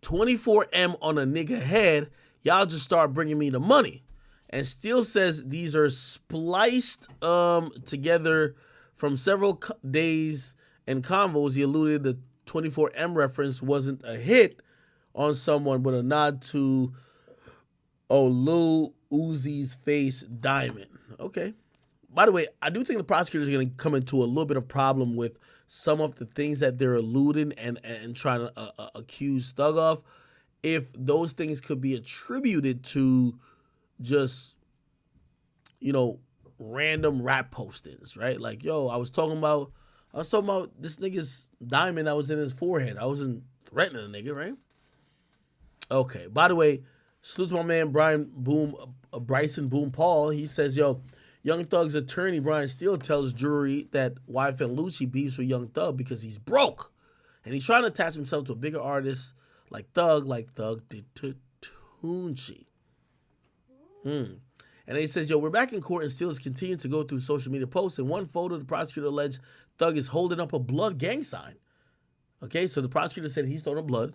24M on a nigga head. Y'all just start bringing me the money. And Steele says these are spliced together from several days and convos. He alluded the 24M reference wasn't a hit on someone, but a nod to Lil Uzi's face diamond. Okay. By the way, I do think the prosecutors are going to come into a little bit of problem with some of the things that they're alluding and trying to accuse Thug of. If those things could be attributed to just, random rap postings, right? Like, yo, I was talking about this nigga's diamond that was in his forehead. I wasn't threatening a nigga, right? Okay. By the way, salute to my man Bryson Boom Paul. He says, yo, Young Thug's attorney Brian Steele tells jury that YFN Lucci beefs with Young Thug because he's broke, and he's trying to attach himself to a bigger artist like Thug did to Tunchi. And he says, yo, we're back in court and Steele is continuing to go through social media posts. In one photo, the prosecutor alleged Thug is holding up a blood gang sign. Okay, so the prosecutor said he's throwing blood.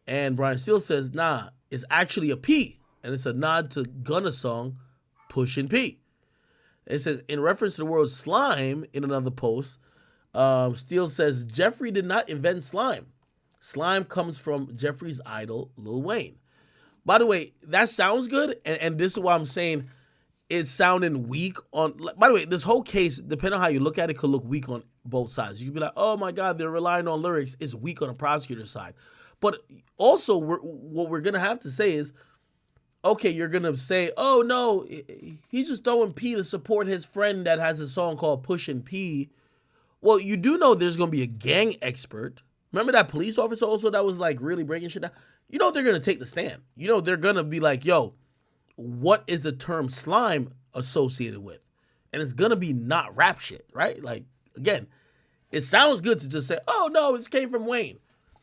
And Brian Steele says, nah, it's actually a P. And it's a nod to Gunna's song, Pushin' P. It says, in reference to the word slime in another post, Steele says Jeffrey did not invent slime. Slime comes from Jeffrey's idol, Lil Wayne. By the way, that sounds good, and this is why I'm saying it's sounding weak on. By the way, this whole case, depending on how you look at it, could look weak on both sides. You could be like, oh my God, they're relying on lyrics. It's weak on the prosecutor's side. But also, what we're going to have to say is, okay, you're going to say, oh no, he's just throwing P to support his friend that has a song called Pushin' P. Well, you do know there's going to be a gang expert. Remember that police officer also that was like really breaking shit down? You know they're going to take the stand. You know they're going to be like, yo, what is the term slime associated with? And it's going to be not rap shit, right? Like, again, it sounds good to just say, oh no, it came from Wayne.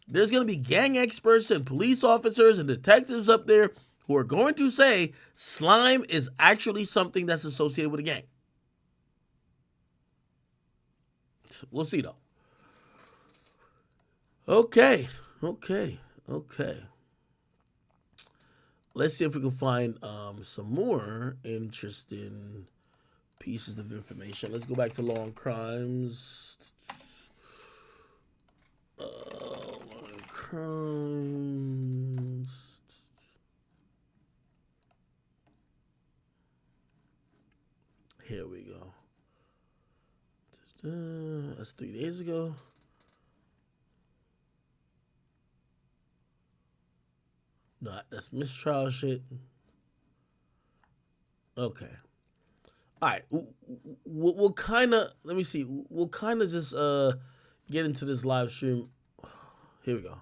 There's going to be gang experts and police officers and detectives up there who are going to say slime is actually something that's associated with a gang. We'll see though. Okay. Let's see if we can find some more interesting pieces of information. Let's go back to Law and Crimes. Law and Crimes. Here we go. That's 3 days ago. No, that's mistrial shit. Okay. All right. We'll kind of, let me see. We'll kind of just get into this live stream. Here we go.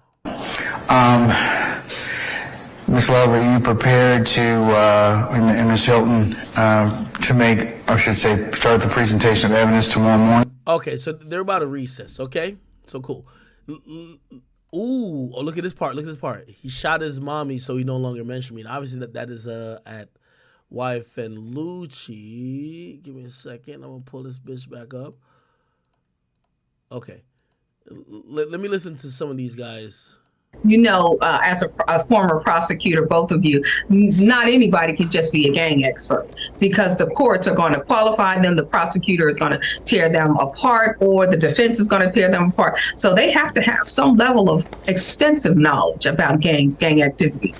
Ms. Love, are you prepared to, and Ms. Hilton, to make, I should say, start the presentation of evidence tomorrow morning? Okay, so they're about to recess, okay? So cool. Ooh, oh, look at this part. Look at this part. He shot his mommy, so he no longer mentioned me. And obviously, that is at Wife and Lucci. Give me a second. I'm going to pull this bitch back up. Okay. Let me listen to some of these guys. You know, as a former prosecutor, both of you, not anybody can just be a gang expert because the courts are going to qualify them. The prosecutor is going to tear them apart, or the defense is going to tear them apart. So they have to have some level of extensive knowledge about gangs, gang activity.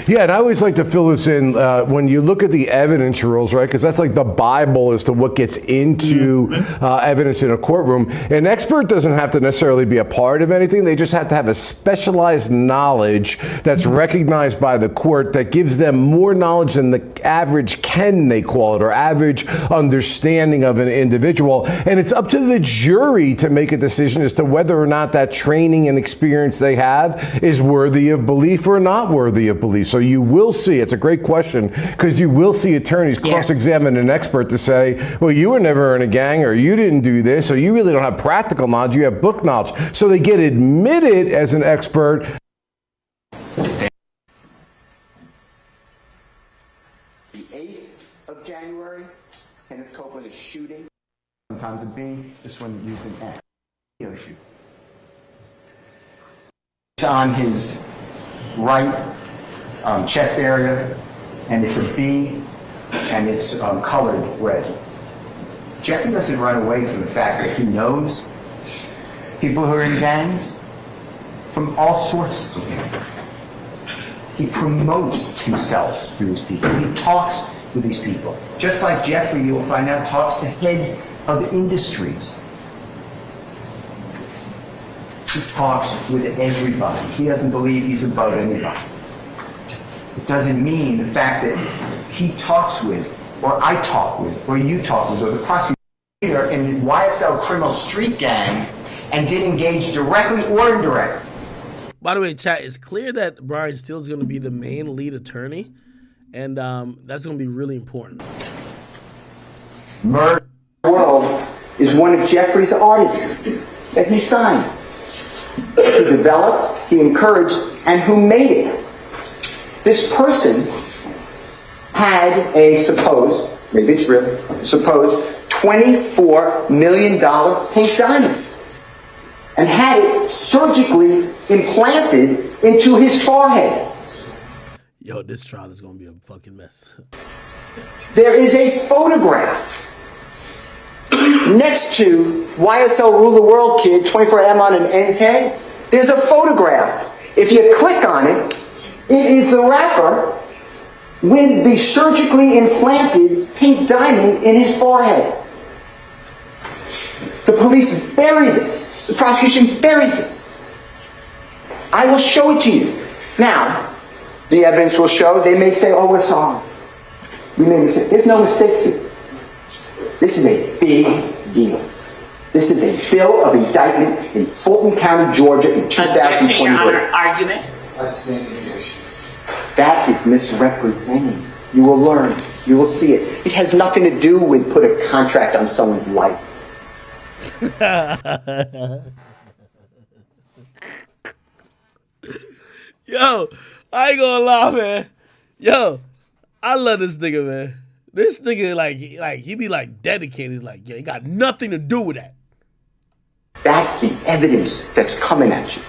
Yeah, and I always like to fill this in when you look at the evidence rules, right? Because that's like the Bible as to what gets into evidence in a courtroom. An expert doesn't have to necessarily be a part of anything. They just have to have a specialized knowledge that's recognized by the court that gives them more knowledge than the average Ken, they call it, or average understanding of an individual. And it's up to the jury to make a decision as to whether or not that training and experience they have is worthy of belief or not worthy of belief. So you will see, it's a great question, because you will see attorneys cross-examine an expert to say, well, you were never in a gang, or you didn't do this, or you really don't have practical knowledge, you have book knowledge. So they get admitted as an expert. The 8th of January, Kenneth Copeland is shooting. Sometimes a B, this one using X. Shoot. It's on his right chest area, and it's a B, and it's colored red. Jeffrey doesn't run away from the fact that he knows people who are in gangs from all sorts of people. He promotes himself through these people. He talks with these people. Just like Jeffrey, you will find out, talks to heads of industries. He talks with everybody. He doesn't believe he's above anybody. It doesn't mean the fact that he talks with, or I talk with, or you talk with, or the prosecutor in the YSL criminal street gang and did engage directly or indirectly. By the way, chat, it's clear that Brian Steele is going to be the main lead attorney, and that's going to be really important. Murder World is one of Jeffrey's artists that he signed. He developed, he encouraged, and who made it. This person had a supposed, maybe it's real, supposed $24 million pink diamond and had it surgically implanted into his forehead. Yo, this trial is going to be a fucking mess. There is a photograph Next to YSL Rule the World Kid, 24M on an N's head, there's a photograph. If you click on it, it is the rapper with the surgically implanted pink diamond in his forehead. The police bury this. The prosecution buries this. I will show it to you. Now, the evidence will show, they may say, oh, we're sorry. We made a mistake. There's no mistakes here. This is a big deal. This is a bill of indictment in Fulton County, Georgia in 2020. Your Honor, argument. That is misrepresenting. You will learn. You will see it. It has nothing to do with put a contract on someone's life. Yo, I ain't gonna lie, man. Yo, I love this nigga, man. This nigga, like he be like dedicated, like, yeah, he got nothing to do with that. That's the evidence that's coming at you.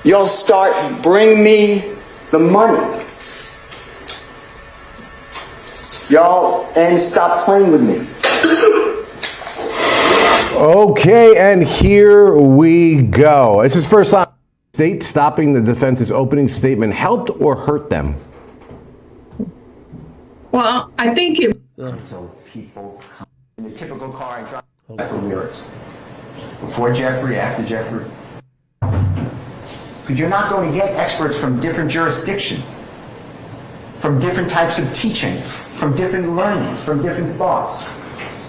You'll start, bring me the money. Y'all, and stop playing with me. Okay, and here we go. This is first time state stopping the defense's opening statement helped or hurt them? Well, I think it. So people in the typical car and drive for lyrics. Before Jeffrey, after Jeffrey. Because you're not going to get experts from different jurisdictions, from different types of teachings, from different learnings, from different thoughts.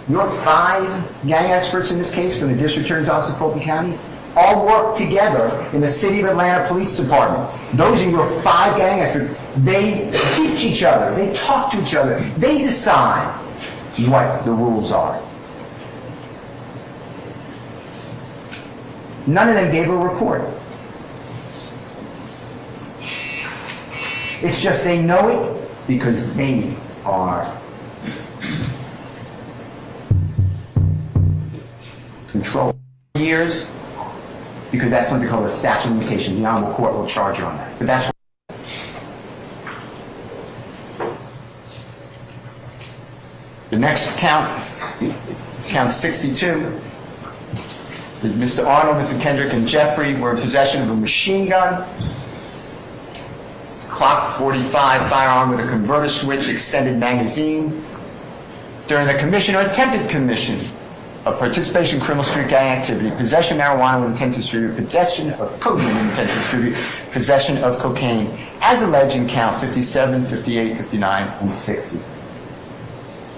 Your 5 gang experts in this case from the District Attorney's Office of Fulton County all work together in the City of Atlanta Police Department. Those are your 5 gang experts. They teach each other. They talk to each other. They decide what the rules are. None of them gave a report. It's just they know it because they are control years, because that's something called a statute of limitations. The Honorable Court will charge you on that. But that's the next count is count 62. Mr. Arnold, Mr. Kendrick, and Jeffrey were in possession of a machine gun, Glock 45 firearm with a converter switch, extended magazine, during the commission or attempted commission of participation in criminal street gang activity, possession of marijuana with intent to distribute, possession of cocaine with intent to distribute, possession of cocaine, as alleged in count 57, 58, 59, and 60.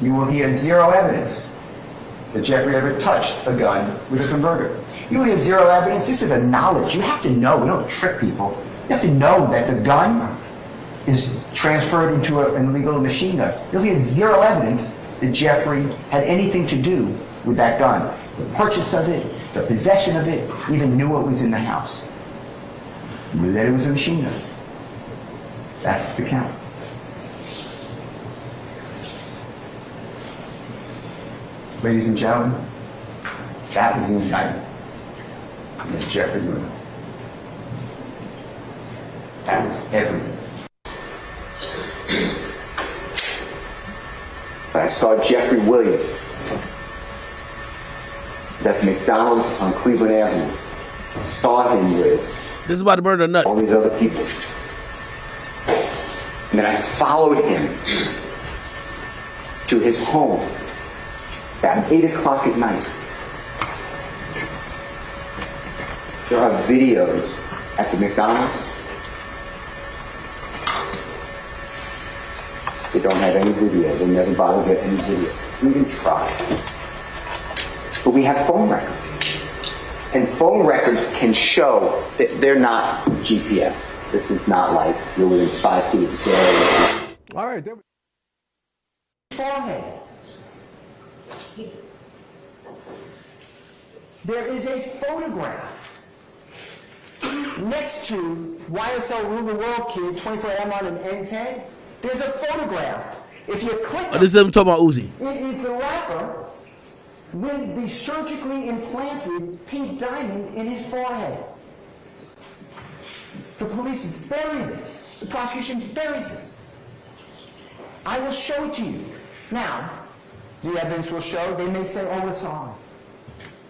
You will hear zero evidence that Jeffrey ever touched a gun with a converter. You will hear zero evidence. This is a knowledge. You have to know. We don't trick people. You have to know that the gun is transferred into an illegal machine gun. You'll hear zero evidence that Jeffrey had anything to do with that gun. The purchase of it, the possession of it, even knew it was in the house. Knew that it was a machine gun. That's the count. Ladies and gentlemen, that was the indictment against Jeffrey Lewin. That was everything. I saw Jeffrey Williams at the McDonald's on Cleveland Avenue. Saw him with this is about to murder a nut. All these other people. And then I followed him to his home at 8 o'clock at night. There are videos at the McDonald's. They don't have any video. They never bother to get any video. We even try. But we have phone records. And phone records can show that they're not GPS. This is not like you're within 5 feet of zero. All right. There Forehead. There is a photograph next to YSL Rule the World Kid, 24M on an N's head. There's a photograph. If you click this is them talking about Uzi. It is the rapper with the surgically implanted pink diamond in his forehead. The police bury this. The prosecution buries this. I will show it to you. Now, The evidence will show. They may say, oh, it's on.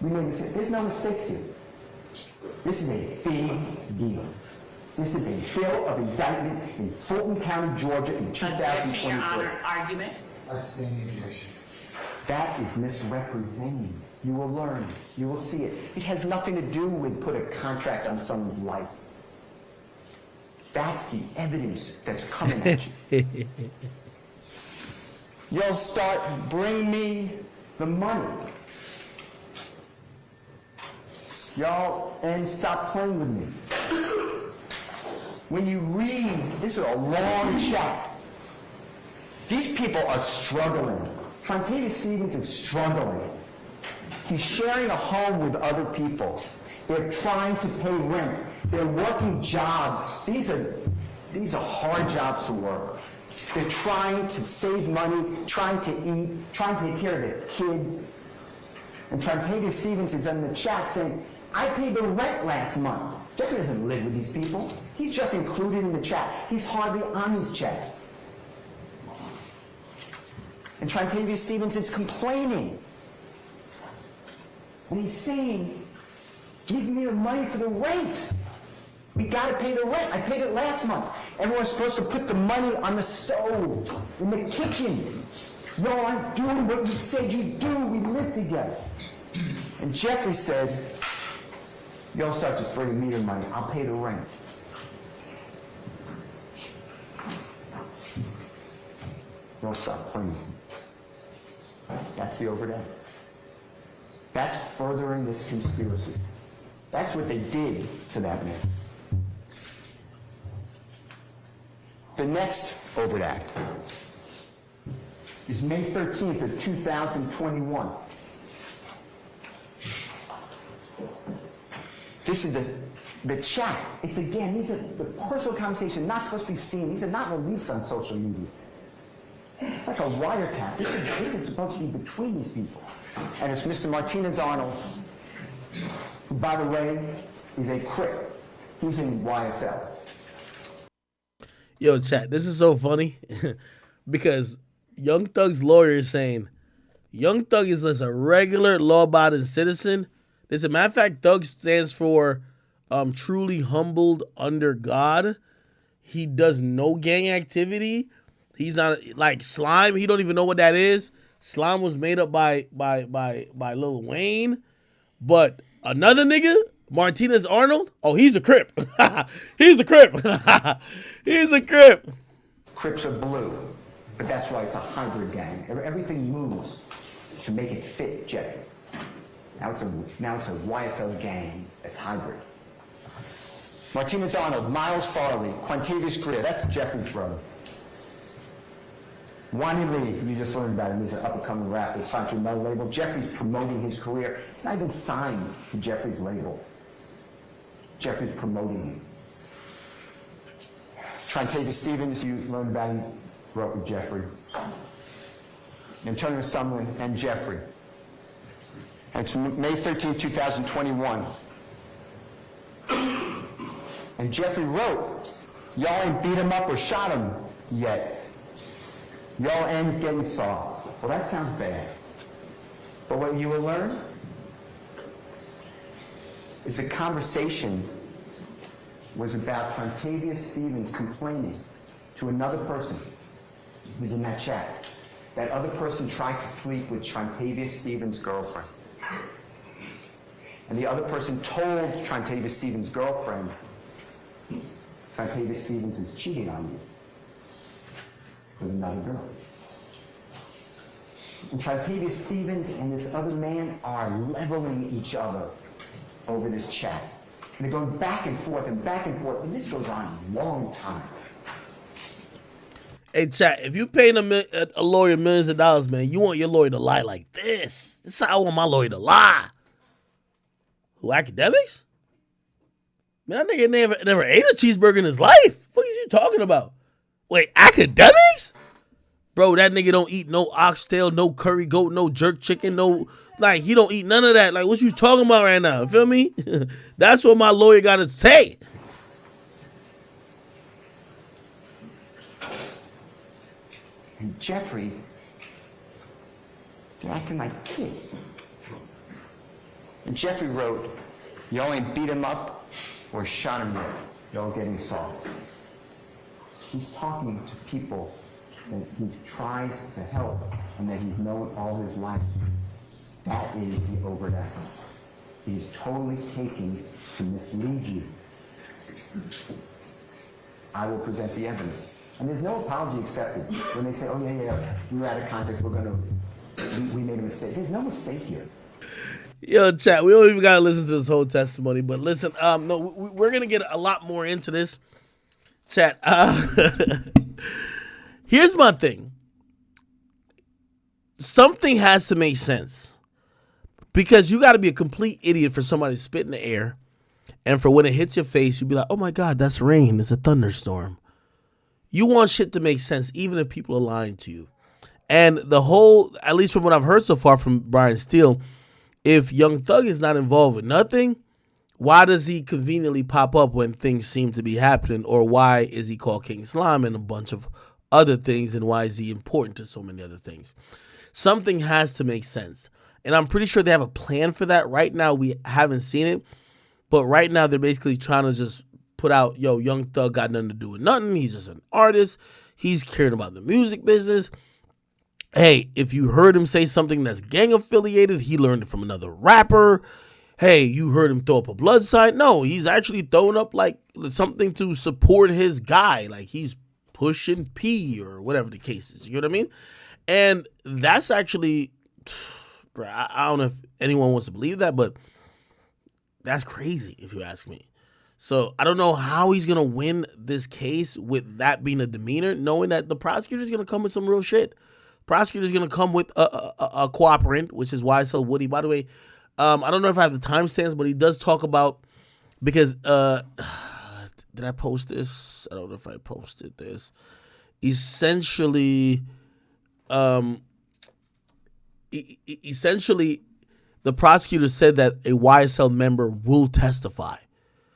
We made mistakes. There's no mistakes here. This is a big deal. This is a bill of indictment in Fulton County, Georgia in 2023. Your Honor, argument. That is misrepresenting. You will learn. You will see it. It has nothing to do with put a contract on someone's life. That's the evidence that's coming at you. You'll start, bring me the money. Y'all, and stop playing with me. When you read, this is a long chat. These people are struggling. Trontavia Stevens is struggling. He's sharing a home with other people. They're trying to pay rent. They're working jobs. These are hard jobs to work. They're trying to save money, trying to eat, trying to take care of their kids. And Trontavia Stevens is in the chat saying, I paid the rent last month. Jeffrey doesn't live with these people. He's just included in the chat. He's hardly on these chats. And Trontavia Stevens is complaining. And he's saying, give me the money for the rent. We gotta pay the rent. I paid it last month. Everyone's supposed to put the money on the stove, in the kitchen. No, I'm doing what you said you do. We live together. And Jeffrey said, y'all start just bringing me the money. I'll pay the rent. Don't stop playing. That's the overdose. That's furthering this conspiracy. That's what they did to that man. The next overt act is May 13th of 2021. This is the chat. It's again, these are the personal conversations not supposed to be seen. These are not released on social media. It's like a wiretap. This is supposed to be between these people. And it's Mr. Martinez Arnold, who, by the way, is a Crip. He's in YSL. Yo, chat, this is so funny because Young Thug's lawyer is saying Young Thug is just a regular law-abiding citizen. As a matter of fact, Thug stands for truly humbled under God. He does no gang activity. He's not like Slime. He don't even know what that is. Slime was made up by Lil Wayne. But another nigga, Martinez Arnold, oh, he's a Crip. He's a Crip. He's a Crip. Crips are blue, but that's why it's a hybrid gang. Everything moves to make it fit Jeffrey. Now it's a YSL gang that's hybrid. Martinez Arnold, Miles Farley, Quantavious Greer, that's Jeffrey's brother. Wani Lee, you just learned about him, he's an up-and-coming rapper, signed to another label. Jeffrey's promoting his career. He's not even signed to Jeffrey's label. Jeffrey's promoting him. Trontavia Stevens, you learned about him, grew up with Jeffrey. Antonio Sumlin and Jeffrey. And it's May 13, 2021. And Jeffrey wrote, y'all ain't beat him up or shot him yet. Y'all ends getting soft. Well, that sounds bad. But what you will learn is the conversation was about Trontavia Stevens complaining to another person who's in that chat. That other person tried to sleep with Trontavia Stevens' girlfriend. And the other person told Trontavia Stevens' girlfriend, Trontavia Stevens is cheating on you with another girl. And Trontavia Stevens and this other man are leveling each other over this chat. And they're going back and forth, and this goes on a long time. Hey, chat, if you paying a lawyer millions of dollars, man, you want your lawyer to lie like this. This is how I want my lawyer to lie. Who, academics? Man, that nigga never ate a cheeseburger in his life. What the fuck is you talking about? Wait, academics? Bro, that nigga don't eat no oxtail, no curry goat, no jerk chicken, no, like, he don't eat none of that. Like, what you talking about right now? You feel me? That's what my lawyer got to say. And Jeffrey They're acting like kids. And Jeffrey wrote, you only beat him up or shot him dead. You're all getting soft. He's talking to people that he tries to help and that he's known all his life. That is the overt act. He's totally taking to mislead you. I will present the evidence. And there's no apology accepted. When they say, oh yeah, we were out of context, we made a mistake. There's no mistake here. Yo, chat, we don't even gotta listen to this whole testimony, but listen, no, we're gonna get a lot more into this. Chat, here's my thing. Something has to make sense. Because you gotta be a complete idiot for somebody to spit in the air, and for when it hits your face, you'd be like, oh my God, that's rain, it's a thunderstorm. You want shit to make sense, even if people are lying to you. And the whole, at least from what I've heard so far from Brian Steele, if Young Thug is not involved with nothing, why does he conveniently pop up when things seem to be happening? Or why is he called King Slime and a bunch of other things? And why is he important to so many other things? Something has to make sense. And I'm pretty sure they have a plan for that. Right now, we haven't seen it. But right now, they're basically trying to just put out, yo, Young Thug got nothing to do with nothing. He's just an artist. He's caring about the music business. Hey, if you heard him say something that's gang affiliated, he learned it from another rapper. Hey, you heard him throw up a blood sign. No, he's actually throwing up like something to support his guy. Like he's pushing P or whatever the case is. You know what I mean? And that's actually, bro, I don't know if anyone wants to believe that, but that's crazy if you ask me. So I don't know how he's going to win this case with that being a demeanor, knowing that the prosecutor's going to come with some real shit. Prosecutor's going to come with a cooperant, which is YSL Woody. By the way, I don't know if I have the timestamps, but he does talk about, because, did I post this? I don't know if I posted this. Essentially, the prosecutor said that a YSL member will testify.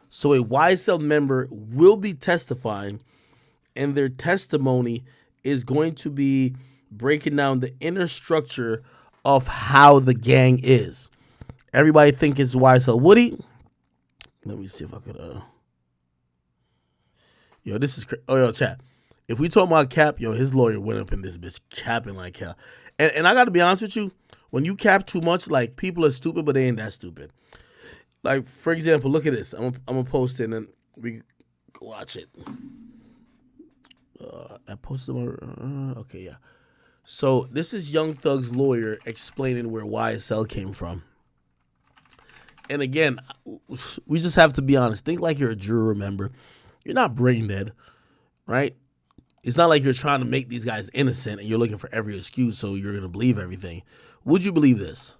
So a YSL member will be testifying, and their testimony is going to be breaking down the inner structure of how the gang is. Everybody think it's YSL Woody. Let me see if I could. Yo, this is oh yo, chat. If we talk about cap, yo, his lawyer went up in this bitch capping like hell. And I got to be honest with you, when you cap too much, like people are stupid, but they ain't that stupid. Like for example, look at this. I'm gonna post it and we watch it. I posted okay, yeah. So this is Young Thug's lawyer explaining where YSL came from. And again, we just have to be honest. Think like you're a juror member. You're not brain dead, right? It's not like you're trying to make these guys innocent and you're looking for every excuse so you're going to believe everything. Would you believe this?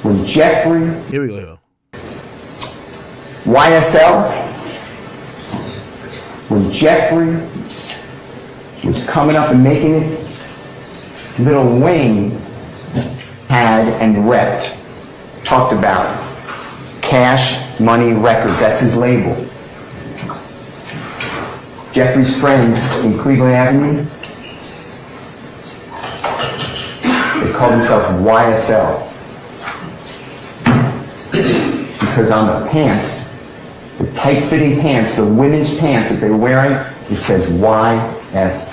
When Jeffrey... Here we go. YSL... When Jeffrey was coming up and making it, Lil Wayne had and repped, talked about Cash Money Records. That's his label. Jeffrey's friend in Cleveland Avenue, they called themselves YSL. Because on the pants, the tight-fitting pants, the women's pants that they were wearing, it says YS.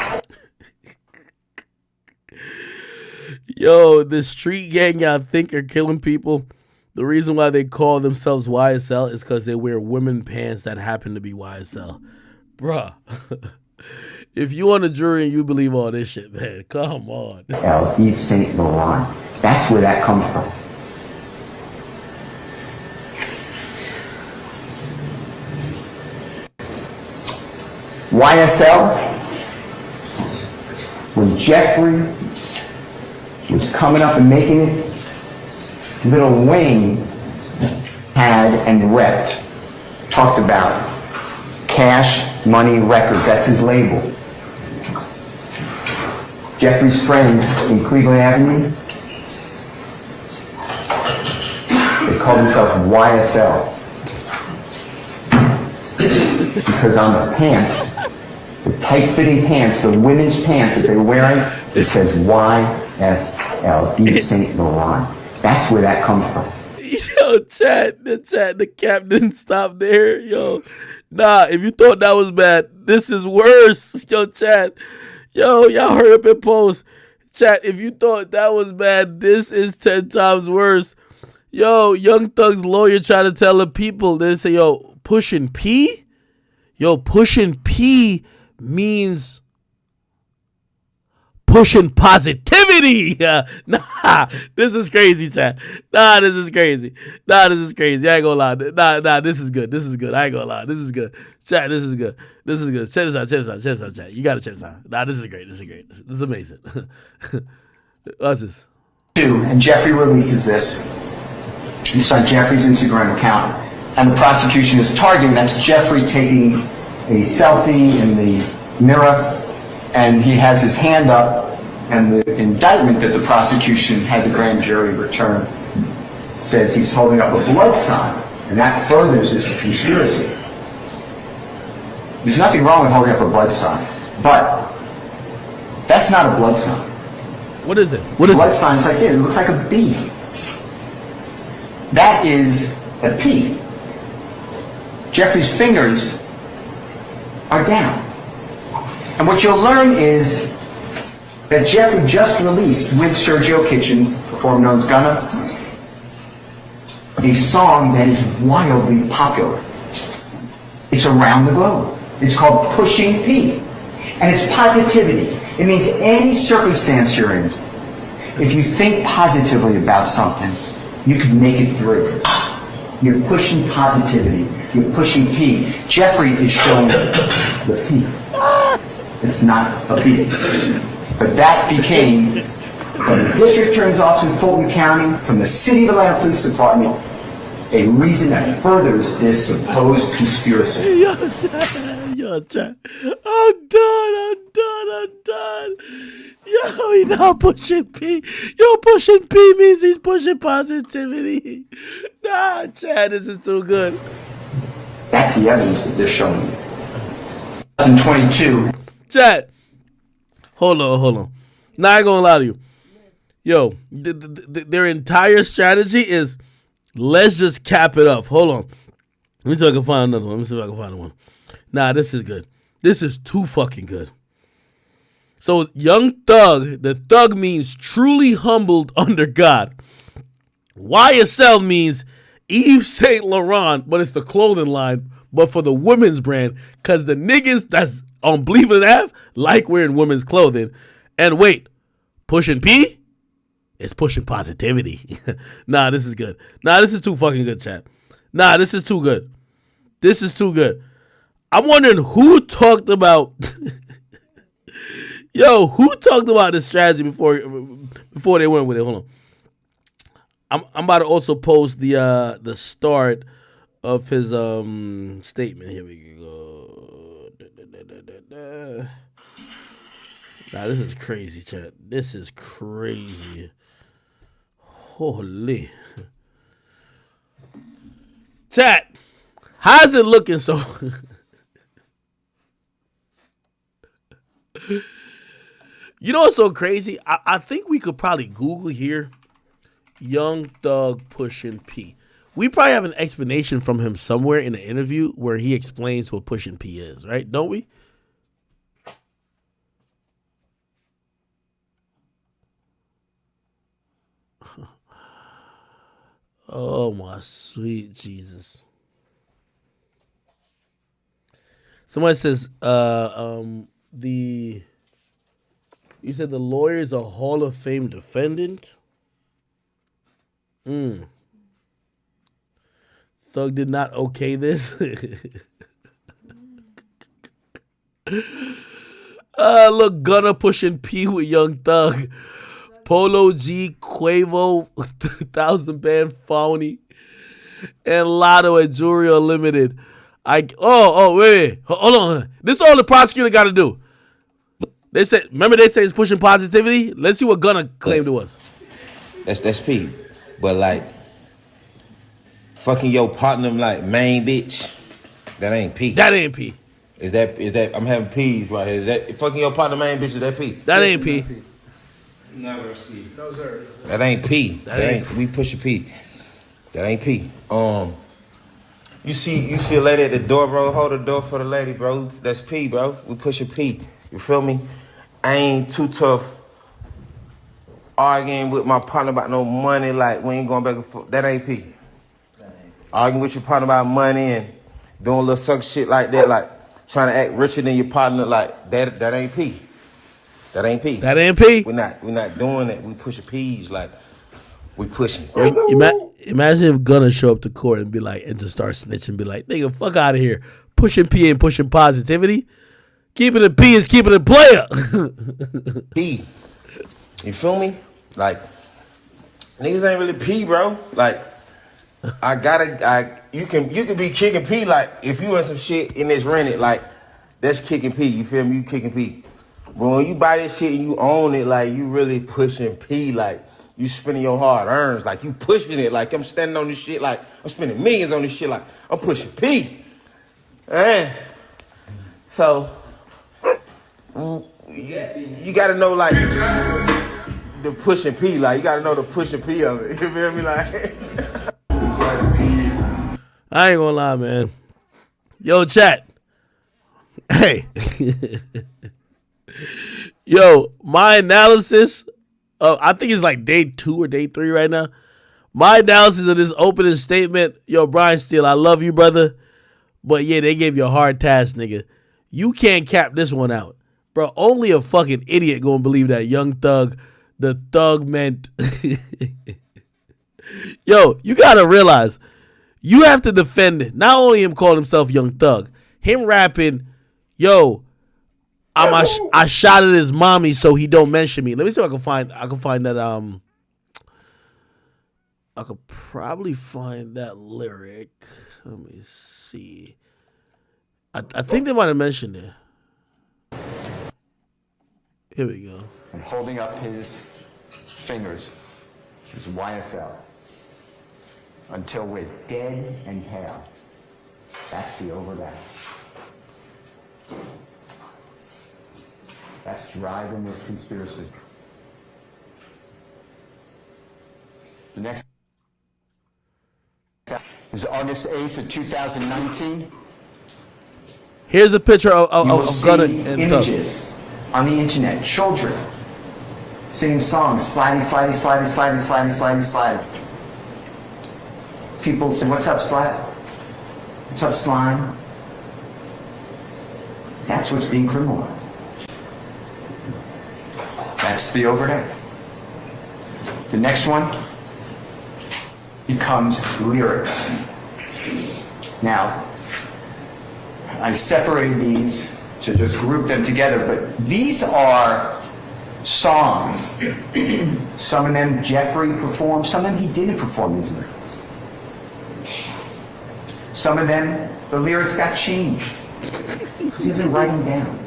Yo, the street gang y'all think are killing people. The reason why they call themselves YSL is because they wear women pants that happen to be YSL. Bruh. If you on a jury and you believe all this shit, man, come on. Yves Saint Laurent. That's where that comes from. YSL, when Jeffrey was coming up and making it, Lil Wayne had and repped, talked about Cash Money Records. That's his label. Jeffrey's friend in Cleveland Avenue, they called themselves YSL. Because on the pants, the tight-fitting pants, the women's pants that they were wearing, it says YSL, Yves Saint Laurent. That's where that comes from. Yo, the cap didn't stop there. Yo, nah, if you thought that was bad, this is worse. Yo, chat. Yo, y'all hurry up and post. Chat, if you thought that was bad, this is 10 times worse. Yo, Young Thug's lawyer tried to tell the people, they say, yo, pushing P? Yo, pushing P means pushing positivity. Nah, this is crazy, chat. Nah, this is crazy. I ain't gonna lie. Nah, this is good. I ain't gonna lie. This is good. Chat, this is good. Check this out, chat. You gotta check this out. Nah, this is great. This is amazing. What's this? And Jeffrey releases this. It's on Jeffrey's Instagram account. And the prosecution is targeting, that's Jeffrey taking a selfie in the mirror, and he has his hand up, and the indictment that the prosecution had the grand jury return says he's holding up a blood sign, and that furthers this conspiracy. There's nothing wrong with holding up a blood sign, but that's not a blood sign. What is it? Blood sign's like it looks like a B. That is a P. Jeffrey's fingers are down. And what you'll learn is that Jeffrey just released with Sergio Kitchens, performed known as Gunna, a song that is wildly popular. It's around the globe. It's called Pushing P. And it's positivity. It means any circumstance you're in, if you think positively about something, you can make it through. You're pushing positivity. You're pushing P. Jeffrey is showing the P. It's not a B. But that became, from the district attorney's office in Fulton County, from the City of Atlanta Police Department, a reason that furders this supposed conspiracy. Yo, chat. I'm done. Yo, he not pushing P. Yo, pushing P means he's pushing positivity. Nah, chat, this is too good. That's the evidence that they're showing you. 2022. Chat. Hold on. Now I ain't gonna lie to you. Yo, their entire strategy is let's just cap it up. Hold on. Let me see if I can find another one. Let me see if I can find one. Nah, this is good. This is too fucking good. So, Young Thug, the thug means truly humbled under God. YSL means Yves Saint Laurent, but it's the clothing line, but for the women's brand, because the niggas that's on Believe It or Not like wearing women's clothing. And wait, pushing P? It's pushing positivity. Nah, this is good. Nah, this is too fucking good, chat. Nah, this is too good. This is too good. I'm wondering who talked about... Yo, who talked about this strategy before they went with it? Hold on. I'm about to also post the start of his statement. Here we go. Nah, this is crazy, chat. This is crazy. Holy. Chat, how's it looking so... You know what's so crazy? I think we could probably Google here, Young Thug pushing P. We probably have an explanation from him somewhere in the interview where he explains what pushing P is, right? Don't we? Oh my sweet Jesus. Somebody says you said the lawyer is a Hall of Fame defendant? Thug did not okay this. Look, Gunna pushing P with Young Thug. Polo G, Quavo, 1000 Band Phony, and Lotto at Jewelry Unlimited. Wait. Hold on. This is all the prosecutor got to do. They said it's pushing positivity. Let's see what Gunna claimed to us. That's P. But like fucking your partner like main bitch, that ain't P. That ain't P. Is that I'm having P's right here? Is that fucking your partner, man, bitch? Is that P? That ain't P. Never see. No, sir. That ain't P. That ain't we push a P. That ain't P. You see a lady at the door, bro. Hold the door for the lady, bro. That's P, bro. We push a P. You feel me? I ain't too tough arguing with my partner about no money. Like we ain't going back and forth. That ain't P. Arguing with your partner about money and doing little suck shit like that, like trying to act richer than your partner, like that ain't P. That ain't P. That ain't P. We're not doing that. We pushing P's like we pushing. Imagine if Gunna show up to court and be like, and to start snitching, be like, nigga, fuck out of here. Pushing P and pushing positivity. Keeping it P is keeping it player. P. You feel me? Like niggas ain't really P, bro. Like you can be kicking P like if you in some shit and it's rented, like that's kicking P. You feel me? You kicking P. But when you buy this shit and you own it, like you really pushing P, like you spending your hard earns, like you pushing it, like I'm standing on this shit, like I'm spending millions on this shit, like I'm pushing P. So you gotta know like the pushing P, like you gotta know the pushing P of it. You feel me? Like I ain't gonna lie, man. Yo, chat. Hey. Yo, my analysis of, I think it's like day 2 or day 3 right now. My analysis of this opening statement, yo, Brian Steele, I love you, brother. But yeah, they gave you a hard task, nigga. You can't cap this one out. Bro, only a fucking idiot gonna believe that Young Thug, the thug meant. Yo, you gotta realize, you have to defend not only him calling himself Young Thug, him rapping, yo, I shot at his mommy so he don't mention me. Let me see if I can find that I could probably find that lyric. Let me see. I think they might have mentioned it. Here we go. And holding up his fingers, his YSL, until we're dead and hell. That's the overdose. That's driving this conspiracy. The next is August 8th of 2019. Here's a picture of Gunna and images on the internet. Children singing songs, sliding. People say, "What's up, Slide? What's up, Slime?" That's what's being criminalized. That's the overnight. The next one becomes lyrics. Now, I separated these to just group them together, but these are songs. Some of them Jeffrey performed, some of them he didn't perform these lyrics. Some of them, the lyrics got changed. He doesn't write them down.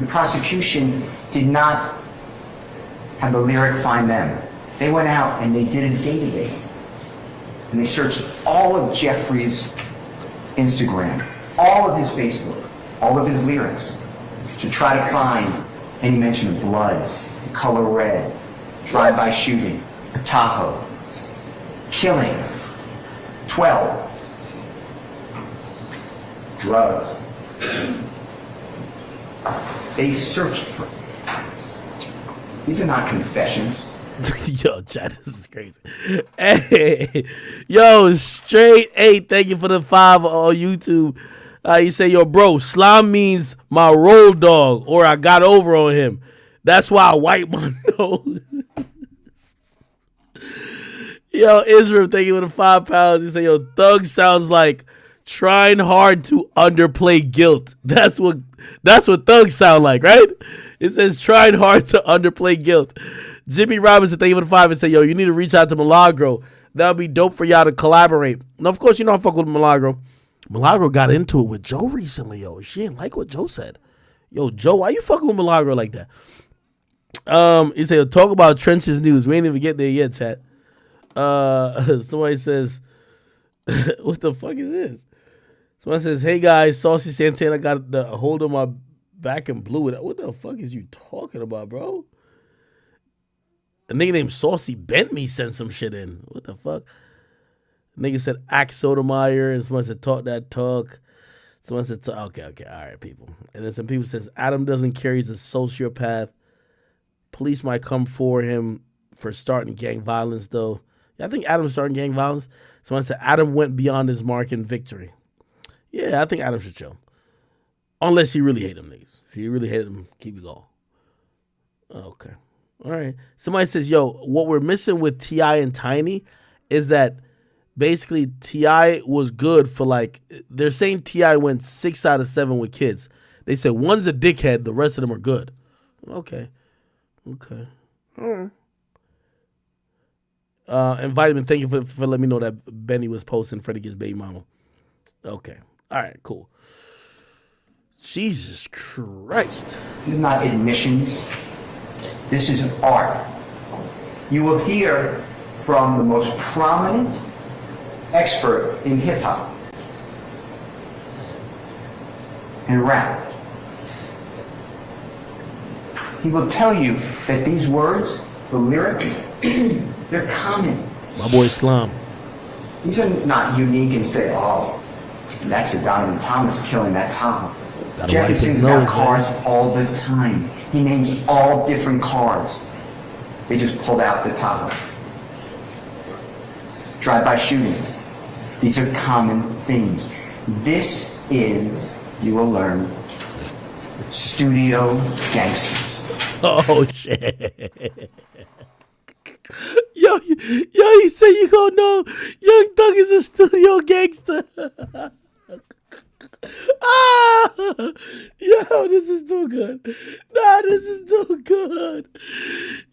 The prosecution did not have the lyric find them. They went out and they did a database. And they searched all of Jeffrey's Instagram, all of his Facebook, all of his lyrics, to try to find any mention of bloods, the color red, drive-by shooting, a Tahoe, killings, 12, drugs. They searched for it. These are not confessions. Yo, chat, this is crazy. Hey, yo, straight 8, thank you for the 5 on YouTube. You say, yo, bro, slime means my road dog, or I got over on him. That's why I wipe my nose. Yo, Israel, thank you for the 5 pounds. You say, yo, Thug sounds like trying hard to underplay guilt. That's what Thug sound like, right? It says trying hard to underplay guilt. Jimmy Robinson, thank you for the 5 and say, yo, you need to reach out to Milagro. That would be dope for y'all to collaborate. Now, of course, you know I fuck with Milagro. Milagro got into it with Joe recently, yo. She didn't like what Joe said. Yo, Joe, why you fucking with Milagro like that? He said, talk about Trenches News. We ain't even get there yet, chat. Somebody says, what the fuck is this? Someone says, "Hey guys, Saucy Santana got the hold of my back and blew it." What the fuck is you talking about, bro? A nigga named Saucy bent me sent some shit in. What the fuck? A nigga said Axe Sotomayor, and someone said talk that talk. Someone said okay, all right, people. And then some people says Adam doesn't care, he's a sociopath. Police might come for him for starting gang violence, though. Yeah, I think Adam's starting gang violence. Someone said Adam went beyond his mark in victory. Yeah, I think Adam should chill. Unless he really hate him, niggas. If he really hate him, keep it going. Okay. All right. Somebody says, yo, what we're missing with T.I. and Tiny is that basically T.I. was good for like, they're saying T.I. went 6 out of 7 with kids. They said one's a dickhead, the rest of them are good. Okay. All right. And Vitamin, thank you for letting me know that Benny was posting Freddie gets baby mama. Okay. All right, cool. Jesus Christ. This is not admissions. This is art. You will hear from the most prominent expert in hip-hop and rap. He will tell you that these words, the lyrics, they're common. My boy Slum. These are not unique and say, oh, that's a Donovan Thomas killing that Tahoe. Jeffrey sings about cars all the time. He names all different cars. They just pulled out the Tahoe. Drive-by shootings. These are common themes. This is, you will learn, studio gangsters. Oh, shit. Yo, he said you gonna know Young Thug is a studio gangster. Yo, this is too good. Nah, this is too good.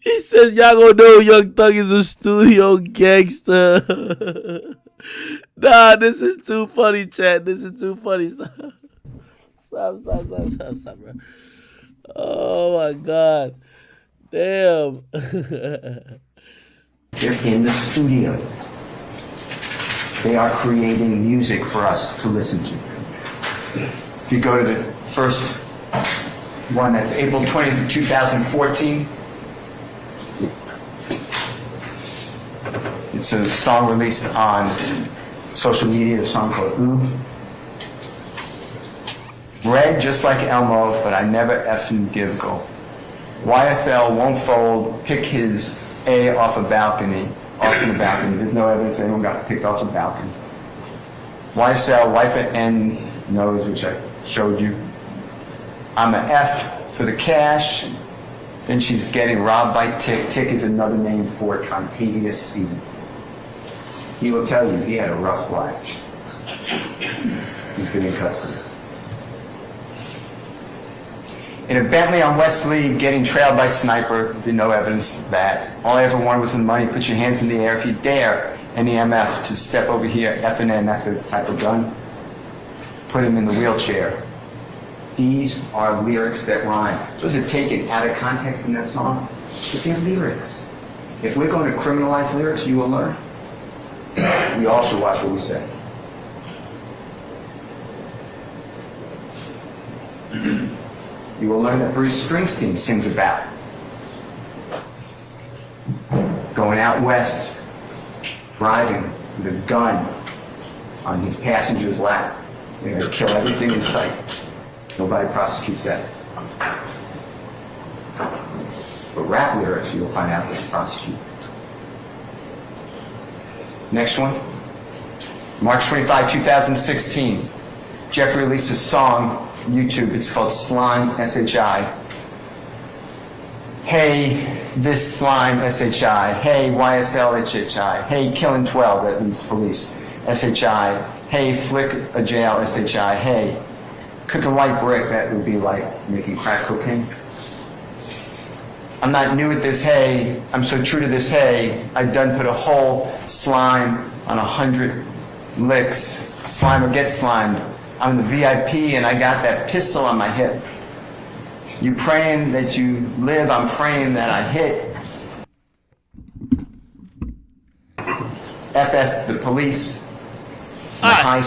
He says y'all gonna know Young Thug is a studio gangster. Nah, this is too funny, chat. This is too funny. Stop, bro. Oh my God. Damn. They're in the studio. They are creating music for us to listen to. If you go to the first one, that's April 20th, 2014. It's a song released on social media, a song called Ooh. Red just like Elmo, but I never effing give go. YFL won't fold, pick his A off the balcony. There's no evidence anyone got picked off the balcony. YSL, wife at ends, nose, which I showed you. I'm an F for the cash. Then she's getting robbed by Tick. Tick is another name for Trontidius Stevens. He will tell you he had a rough life. He's been in custody. In a Bentley on Wesley, getting trailed by sniper, there's no evidence of that. All I ever wanted was the money. Put your hands in the air if you dare. Any MF to step over here, F and N, that's a type of gun. Put him in the wheelchair. These are lyrics that rhyme. Those are taken out of context in that song, but they're lyrics. If we're going to criminalize lyrics, you will learn. We all should watch what we say. You will learn that Bruce Springsteen sings about going out west, driving with a gun on his passenger's lap. They're going to kill everything in sight. Nobody prosecutes that. But rap lyrics, you'll find out is prosecuted. Next one. March 25, 2016. Jeffrey released a song on YouTube. It's called Slime, S-H-I. Hey, this slime, S-H-I. Hey, YSL, H-H-I. Hey, killing 12, that means police, S-H-I. Hey, flick a jail, S-H-I. Hey, cooking white brick, that would be like making crack cocaine. I'm not new at this, hey. I'm so true to this, hey. I done put a whole slime on 100 licks. Slime or get slimed. I'm the VIP and I got that pistol on my hip. You praying that you live, I'm praying that I hit. FF the police. Okay.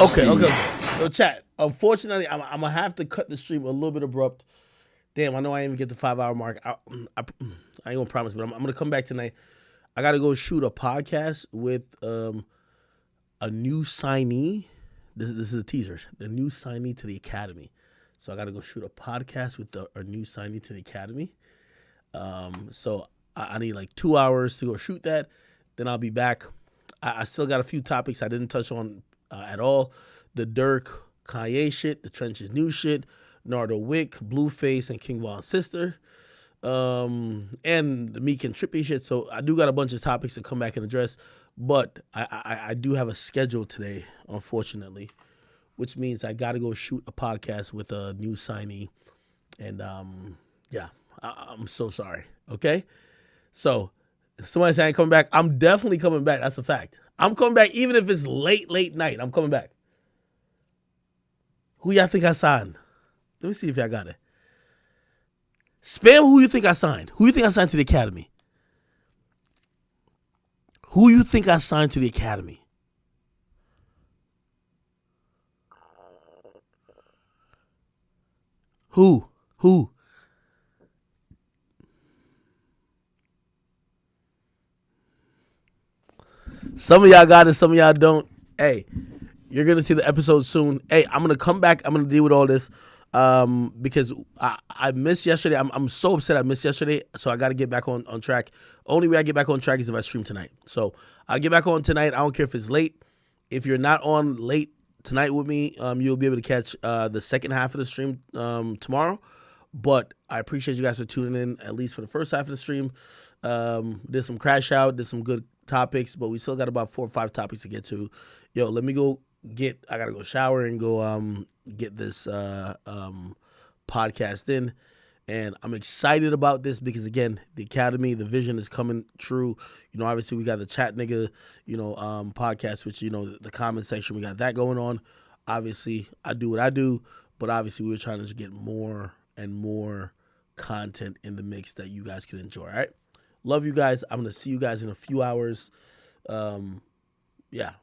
Yo, chat. Unfortunately, I'm gonna have to cut the stream a little bit abrupt. Damn, I know I didn't even get the 5-hour mark. I ain't gonna promise, but I'm gonna come back tonight. I gotta go shoot a podcast with a new signee. This is a teaser. The new signee to the academy. So I gotta go shoot a podcast with a new signee to the academy. So I need like 2 hours to go shoot that. Then I'll be back. I still got a few topics I didn't touch on at all. The Dirk, Kanye shit, the Trenches new shit, Nardo Wick, Blueface, and King Von's sister, and the Meek and Trippy shit. So I do got a bunch of topics to come back and address, but I do have a schedule today, unfortunately, which means I got to go shoot a podcast with a new signee, and yeah, I'm so sorry. Okay, so somebody say I ain't coming back. I'm definitely coming back. That's a fact. I'm coming back even if it's late night. I'm coming back. Who y'all think I signed? Let me see if y'all got it. Spam who you think I signed. Who you think I signed to the academy? Who you think I signed to the academy? Who? Some of y'all got it, some of y'all don't. Hey, you're going to see the episode soon. Hey, I'm going to come back. I'm going to deal with all this because I missed yesterday. I'm so upset I missed yesterday, so I got to get back on track. Only way I get back on track is if I stream tonight. So I'll get back on tonight. I don't care if it's late. If you're not on late tonight with me, you'll be able to catch the second half of the stream tomorrow. But I appreciate you guys for tuning in, at least for the first half of the stream. Did some crash out, did some good topics, but we still got about 4 or 5 topics to get to. Yo, let me go I gotta go shower and go get this podcast in. And I'm excited about this because, again, the academy, the vision is coming true. You know, obviously we got the chat nigga, podcast, which, the comment section, we got that going on. Obviously, I do what I do, but obviously we're trying to just get more and more content in the mix that you guys can enjoy. All right. Love you guys. I'm going to see you guys in a few hours. Yeah.